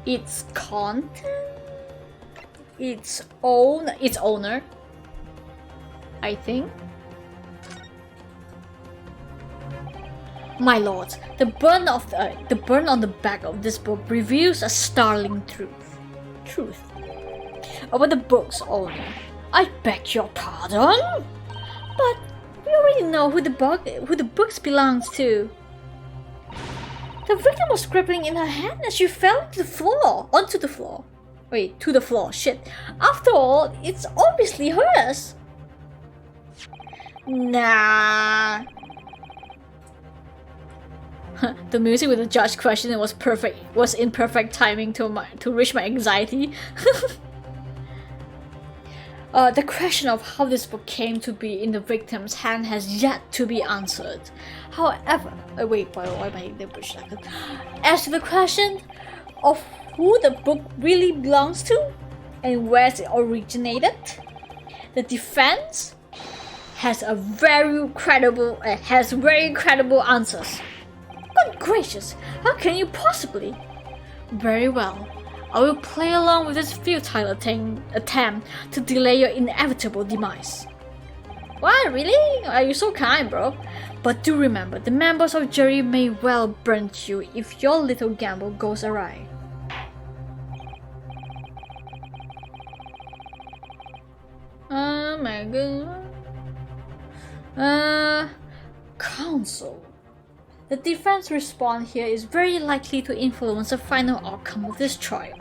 Speaker 1: its content? Its owner, I think. My lord, the burn on the back of this book reveals a startling truth about the book's owner. I beg your pardon, but we already know who the books belongs to. The victim was scribbling in her hand as she fell onto the floor. Wait, to the floor. Shit. After all, it's obviously hers. Nah. The music with the judge question was in perfect timing to reach my anxiety. The question of how this book came to be in the victim's hand has yet to be answered. However, wait, why am I in the bush like that? As to the question of who the book really belongs to and where it originated, the defense has very credible answers. Good gracious, how can you possibly? Very well, I will play along with this futile attempt to delay your inevitable demise. What, really? Are you so kind, bro? But do remember, the members of the jury may well burn you if your little gamble goes awry. Oh my god. Counsel. The defense response here is very likely to influence the final outcome of this trial.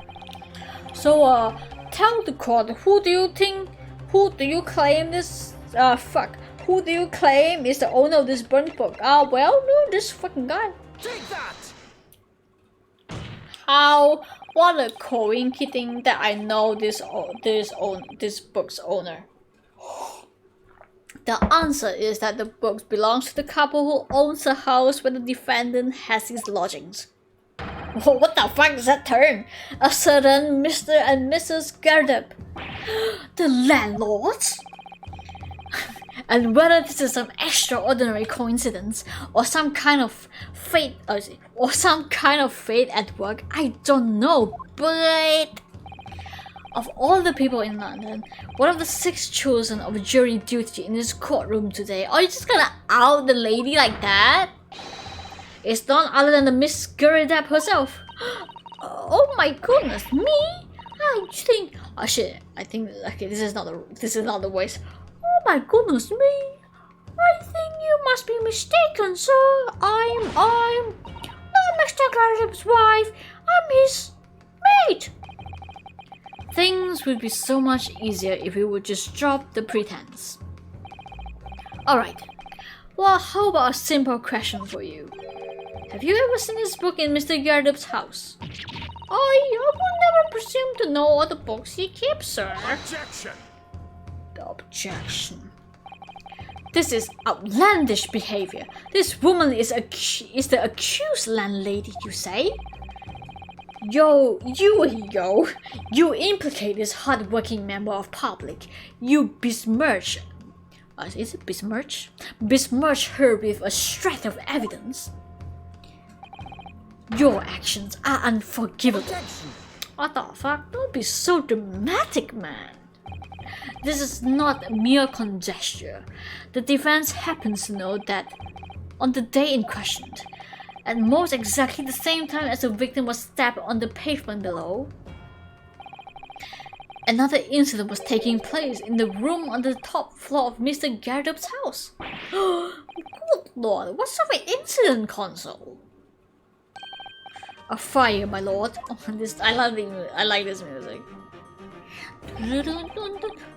Speaker 1: So, tell the court, who do you claim is the owner of this burnt book? Well, no, this fucking guy.
Speaker 2: Take that!
Speaker 1: What a coincidence that I know this book's owner. The answer is that the book belongs to the couple who owns the house where the defendant has his lodgings. What the fuck is that term? A certain Mr. and Mrs. Gardup. The landlords? And whether this is some extraordinary coincidence or some kind of fate at work, I don't know, but of all the people in London, one of the 6 chosen of jury duty in this courtroom today, are you just gonna out the lady like that? It's none other than the Miss Gardup herself. Oh my goodness, me? I think. Oh shit! I think. Okay, this is not the voice. Oh my goodness me! I think you must be mistaken, sir. I'm not Mr. Gardup's wife. I'm his mate. Things would be so much easier if we would just drop the pretense. Alright. Well, how about a simple question for you? Have you ever seen this book in Mr. Gardup's house? I would never presume to know all the books he keeps, sir.
Speaker 2: Objection!
Speaker 1: Objection. This is outlandish behavior. This woman is the accused landlady, you say? You implicate this hard-working member of public. You besmirch. Is it besmirch? Besmirch her with a shred of evidence. Your actions are unforgivable.
Speaker 2: Protection.
Speaker 1: What the fuck? Don't be so dramatic, man. This is not a mere conjecture. The defense happens to know that on the day in question, at most exactly the same time as the victim was stabbed on the pavement below, another incident was taking place in the room on the top floor of Mr. Gardop's house. Good lord, what sort of incident console? A fire, my lord. Oh, I like this music.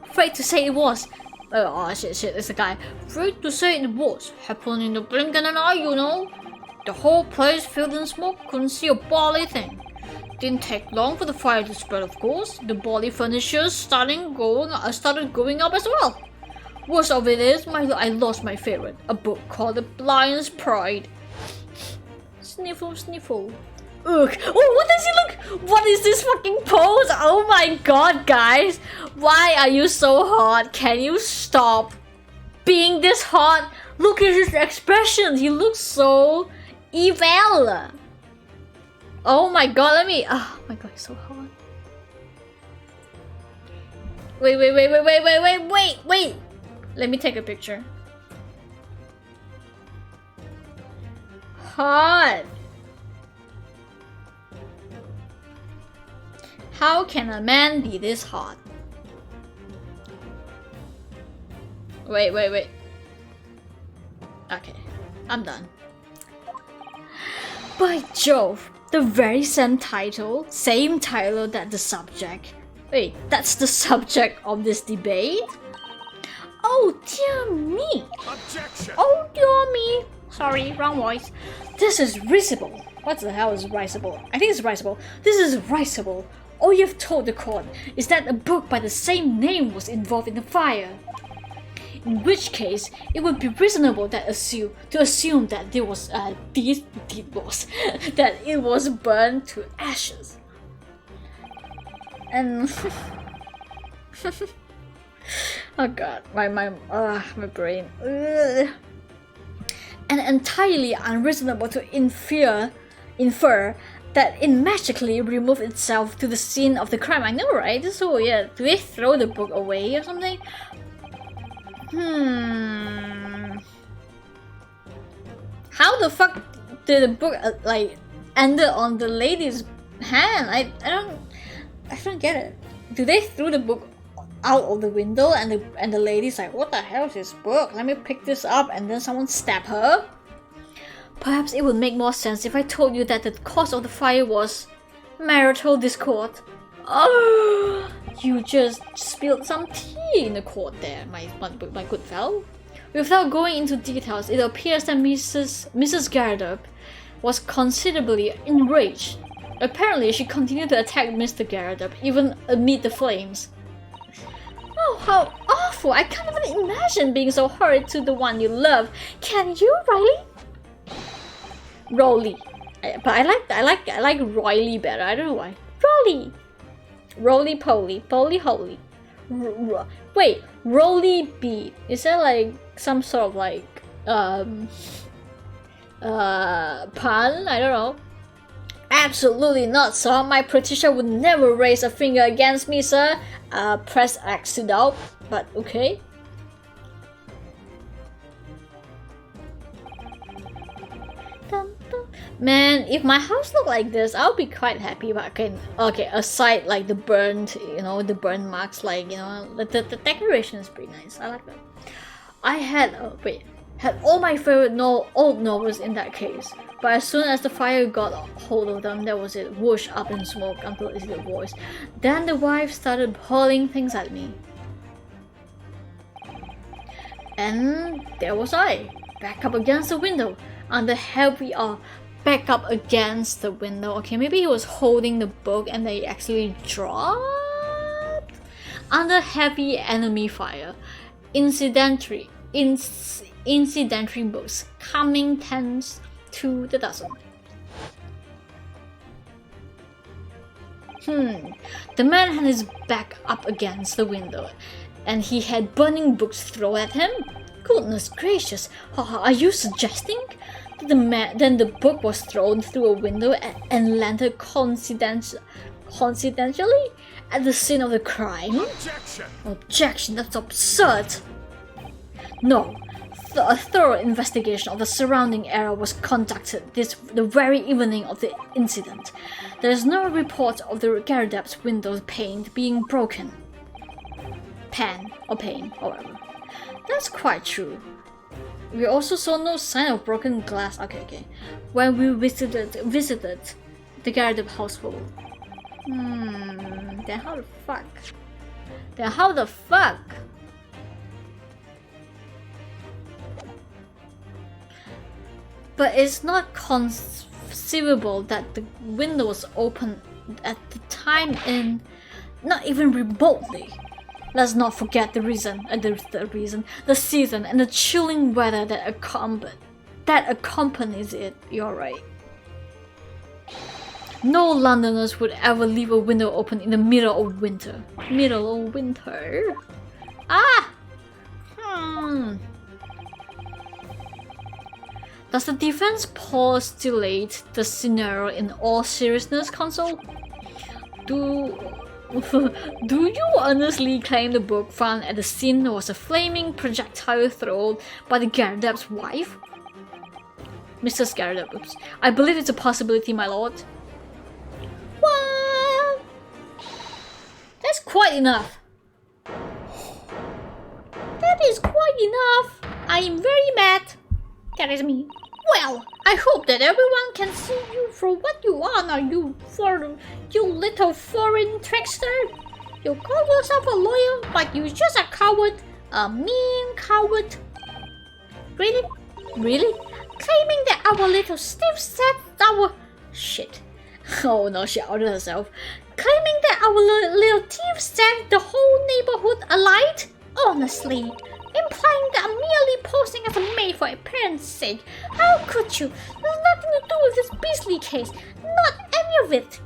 Speaker 1: Afraid to say it was. Oh shit, it's a guy. Afraid to say it was. Happened in the blink of an eye, you know. The whole place filled in smoke, couldn't see a bally thing. Didn't take long for the fire to spread, of course. The body furniture started going up as well. Worst of it is, I lost my favorite, a book called The Lion's Pride. Sniffle, sniffle. Ugh. Oh, what does he look? What is this fucking pose? Oh my god, guys. Why are you so hot? Can you stop being this hot? Look at his expression. He looks so evil. Oh my god, oh my god, he's so hot. Wait. Let me take a picture. Hot. How can a man be this hot? Wait. Okay, I'm done. By Jove, the very same title that the subject. Wait, that's the subject of this debate? Oh dear me!
Speaker 2: Objection.
Speaker 1: Oh dear me! Sorry, wrong voice. This is risible. What the hell is risible? I think it's risible. This is risible. All you've told the court is that a book by the same name was involved in the fire. In which case, it would be reasonable to assume that there was that it was burned to ashes. And oh god, my brain. Ugh. And entirely unreasonable to infer that it magically removed itself to the scene of the crime. I know, right? This is so weird. Do they throw the book away or something? How the fuck did the book ended on the lady's hand? I don't get it. Do they throw the book out of the window and the lady's like, what the hell is this book? Let me pick this up, and then someone stab her? Perhaps it would make more sense if I told you that the cause of the fire was marital discord. Oh, you just spilled some tea in the court there, my good fellow. Without going into details, it appears that Mrs. Gardop was considerably enraged. Apparently, she continued to attack Mr. Gardop even amid the flames. Oh, how awful! I can't even imagine being so horrid to the one you love. Can you, Riley? Rolly. But I like Riley better. I don't know why. Rolly. Roly poly. Poly holy. Wait, Rolly beat. Is that like some sort of like pun? I don't know. Absolutely not, sir. My Patricia would never raise a finger against me, sir. Press X to doubt, but okay. Man, if my house looked like this, I'll be quite happy. But okay, aside like the burnt, the burn marks, the decoration is pretty nice. I like that. I had all my favorite old novels in that case. But as soon as the fire got hold of them, there was it, whoosh up in smoke until it's the voice. Then the wife started hurling things at me. And there was I, back up against the window, under heavy back up against the window. Okay, maybe he was holding the book and they actually dropped? Under heavy enemy fire. Incidentary books, coming tens to the dozen. The man had his back up against the window, and he had burning books thrown at him? Goodness gracious, are you suggesting Then the book was thrown through a window and landed coincidentally at the scene of the crime.
Speaker 2: Objection!
Speaker 1: Objection, that's absurd. No, a thorough investigation of the surrounding area was conducted the very evening of the incident. There is no report of the Gyarados window pane being broken. Pane, however. That's quite true. We also saw no sign of broken glass. Okay. When we visited the Gyarados household. Then how the fuck? But it's not conceivable that the window was open at the time in not even remotely. Let's not forget the season and the chilling weather that accompanies it. You're right. No Londoners would ever leave a window open in the middle of winter. Does the defense postulate the scenario in all seriousness, Console? Do you honestly claim the book found at the scene was a flaming projectile thrown by the Gyarados' wife? Mr. Gyarados, oops. I believe it's a possibility, my lord. What? That's quite enough. That is quite enough. I am very mad. That is me. Well, I hope that everyone can see you for what you are now, you little foreign trickster. You call yourself a lawyer, but you're just a coward. A mean coward. Really? Really? Claiming that our little Steve set our... Shit. Oh no, she outed herself. Claiming that our little thief set the whole neighborhood alight? Honestly. Implying that I'm merely posing as a maid for appearance sake. How could you? There's nothing to do with this beastly case. Not any of it.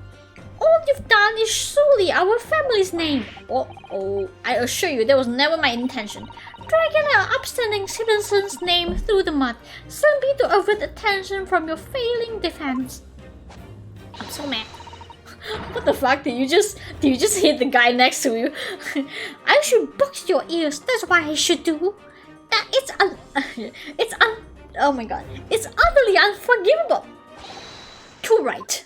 Speaker 1: All you've done is sully our family's name. Oh, I assure you that was never my intention. Dragging our upstanding citizen's name through the mud, simply to avert attention from your failing defense. I'm so mad. What the fuck? Did you just hit the guy next to you? I should box your ears. That's what I should do. That oh my god. It's utterly unforgivable. Too right.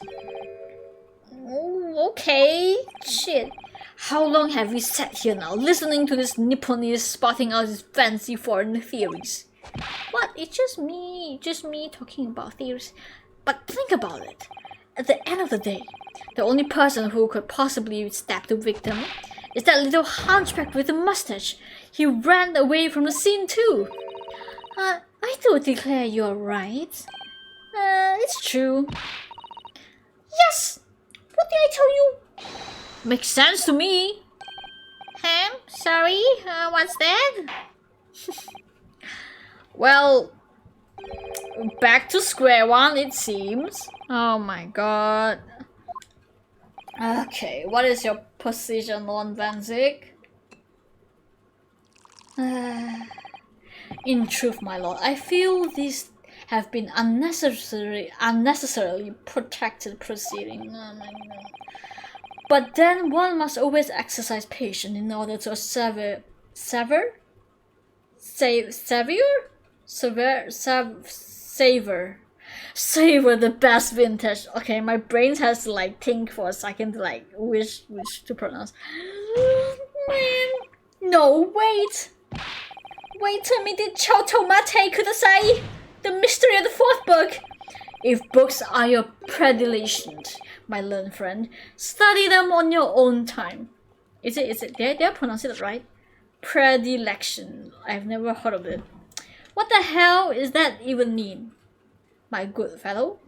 Speaker 1: Oh, okay. Shit. How long have we sat here now, listening to this Nipponese spouting out his fancy foreign theories? What? It's just me talking about theories. But think about it. At the end of the day, the only person who could possibly stab the victim is that little hunchback with the mustache. He ran away from the scene too. I do declare you're right. It's true. Yes! What did I tell you? Makes sense to me. Sorry, what's that? Well, back to square one, it seems. Oh my god. Okay, what is your position, Lord Van Zyg? In truth, my lord, I feel these have been unnecessarily protracted proceedings. Oh my god. But then one must always exercise patience in order to savor the best vintage. Okay, my brain has to like think for a second to like which to pronounce. Man, no, wait, a minute, Chow Tomate kudasai. The mystery of the fourth book. If books are your predilection, my learned friend, study them on your own time. Is it? Did I pronounce it right? Predilection. I've never heard of it. What the hell is that even mean? My good fellow?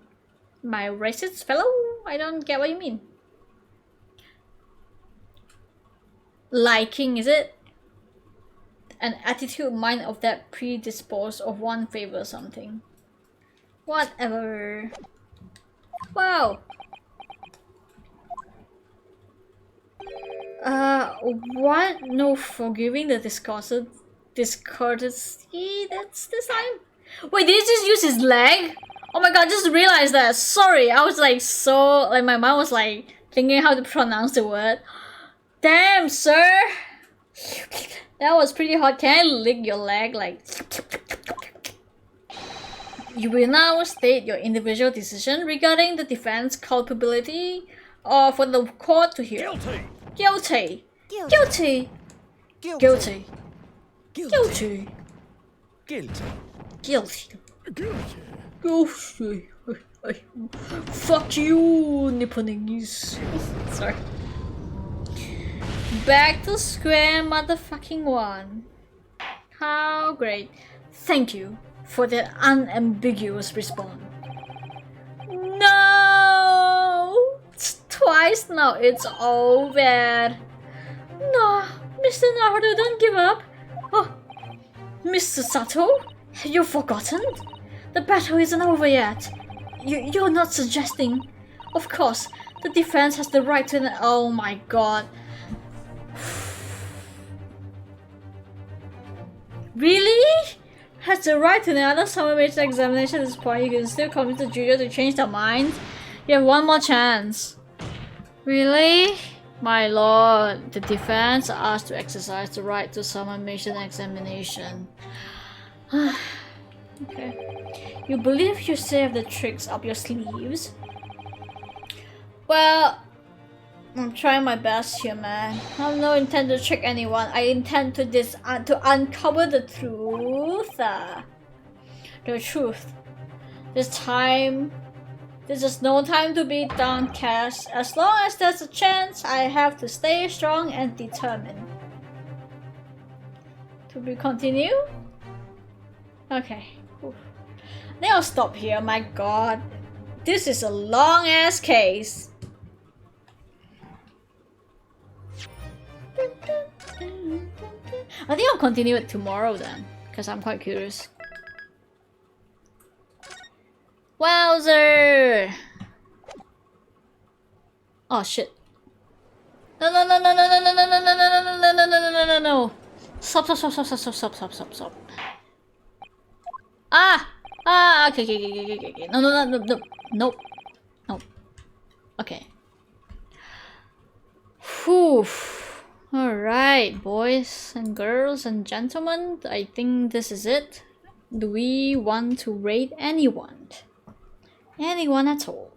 Speaker 1: My racist fellow? I don't get what you mean. Liking, is it? An attitude mind of that predisposed of one favor something. Whatever. Wow. What? No forgiving the discourtesy that's this time? Wait, did he just use his leg? Oh my god, just realized that. Sorry, I was like so like my mind was like thinking how to pronounce the word. Damn, sir. That was pretty hot. Can I lick your leg like? You will now state your individual decision regarding the defense culpability or for the court to hear.
Speaker 2: Guilty.
Speaker 1: Guilty. Guilty. Guilty.
Speaker 2: Guilty.
Speaker 1: Guilty. Guilty. Fuck you, Nipponese. Sorry. Back to square motherfucking one. How great. Thank you for that unambiguous response. No! It's twice now, it's over. No, Mr. Naruto, don't give up. Oh, Mr. Sato, have you forgotten? The battle isn't over yet. You're not suggesting. Of course, the defense has the right to. Oh my god. Really? Has the right to another summer major examination at this point. You can still convince the jury to change their mind. You have one more chance. Really? My lord, the defense asked to exercise the right to summer major examination. Okay. You believe you still have the tricks up your sleeves? Well, I'm trying my best here, man. I have no intent to trick anyone. I intend to uncover the truth. The truth. This is no time to be downcast. As long as there's a chance, I have to stay strong and determined. To be continued? Okay. Oof. I think I'll stop here. My god. This is a long ass case. I think I'll continue it tomorrow then, because I'm quite curious. Wowzer! Oh shit. No no no no no no no no no no no no no no no no no no. Stop stop stop stop stop stop stop stop stop. Ah! Okay okay okay okay okay. No no no no no no no. Okay. Whew. Alright, boys and girls and gentlemen, I think this is it. Do we want to rate anyone? Anyone at all?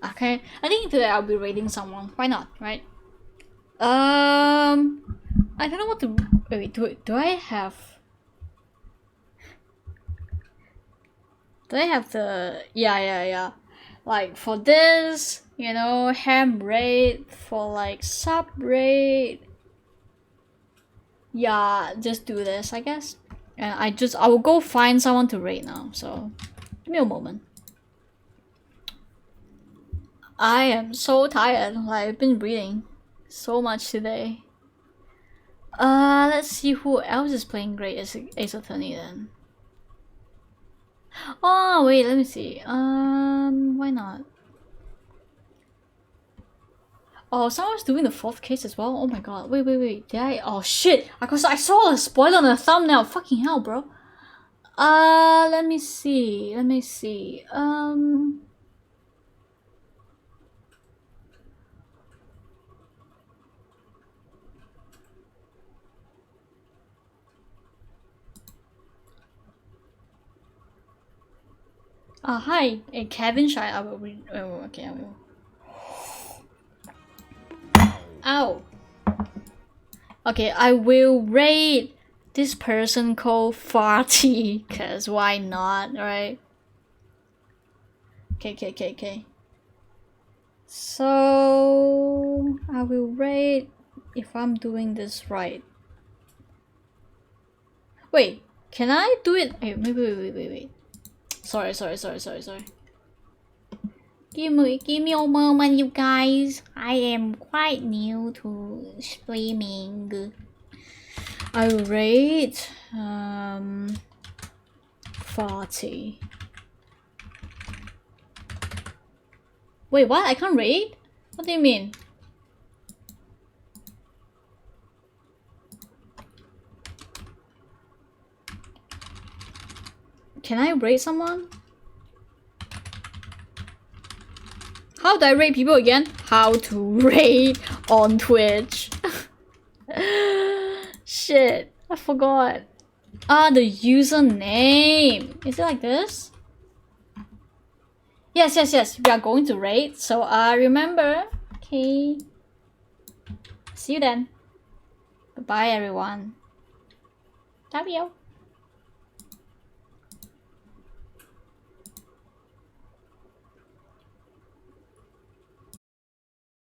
Speaker 1: Okay, I think today I'll be rating someone. Why not, right? I don't know what to... Wait, do I have... Do I have the... Yeah. Like, for this... You know, ham rate for like sub rate. Yeah, just do this, I guess. And I will go find someone to rate now. So, give me a moment. I am so tired. Like, I've been reading so much today. Let's see who else is playing great as Ace Attorney then. Oh wait, let me see. Why not? Oh, someone's doing the fourth case as well? Oh my god. Wait. Did I? Oh shit! I saw a spoiler on the thumbnail. Fucking hell, bro. Let me see. Hi. Kevin Shy. I will read. Oh, okay, I will. Ow. Okay, I will rate this person called Farty, cause why not, right? Okay. So I will rate if I'm doing this right. Wait, can I do it? Hey, wait. Sorry. Give me a moment, you guys. I am quite new to streaming. I rate 40. Wait, what? I can't rate? What do you mean? Can I rate someone? How do I rate people again? How to rate on Twitch. Shit, I forgot. The username. Is it like this? Yes. We are going to rate. So remember. Okay. See you then. Goodbye, everyone. Love you.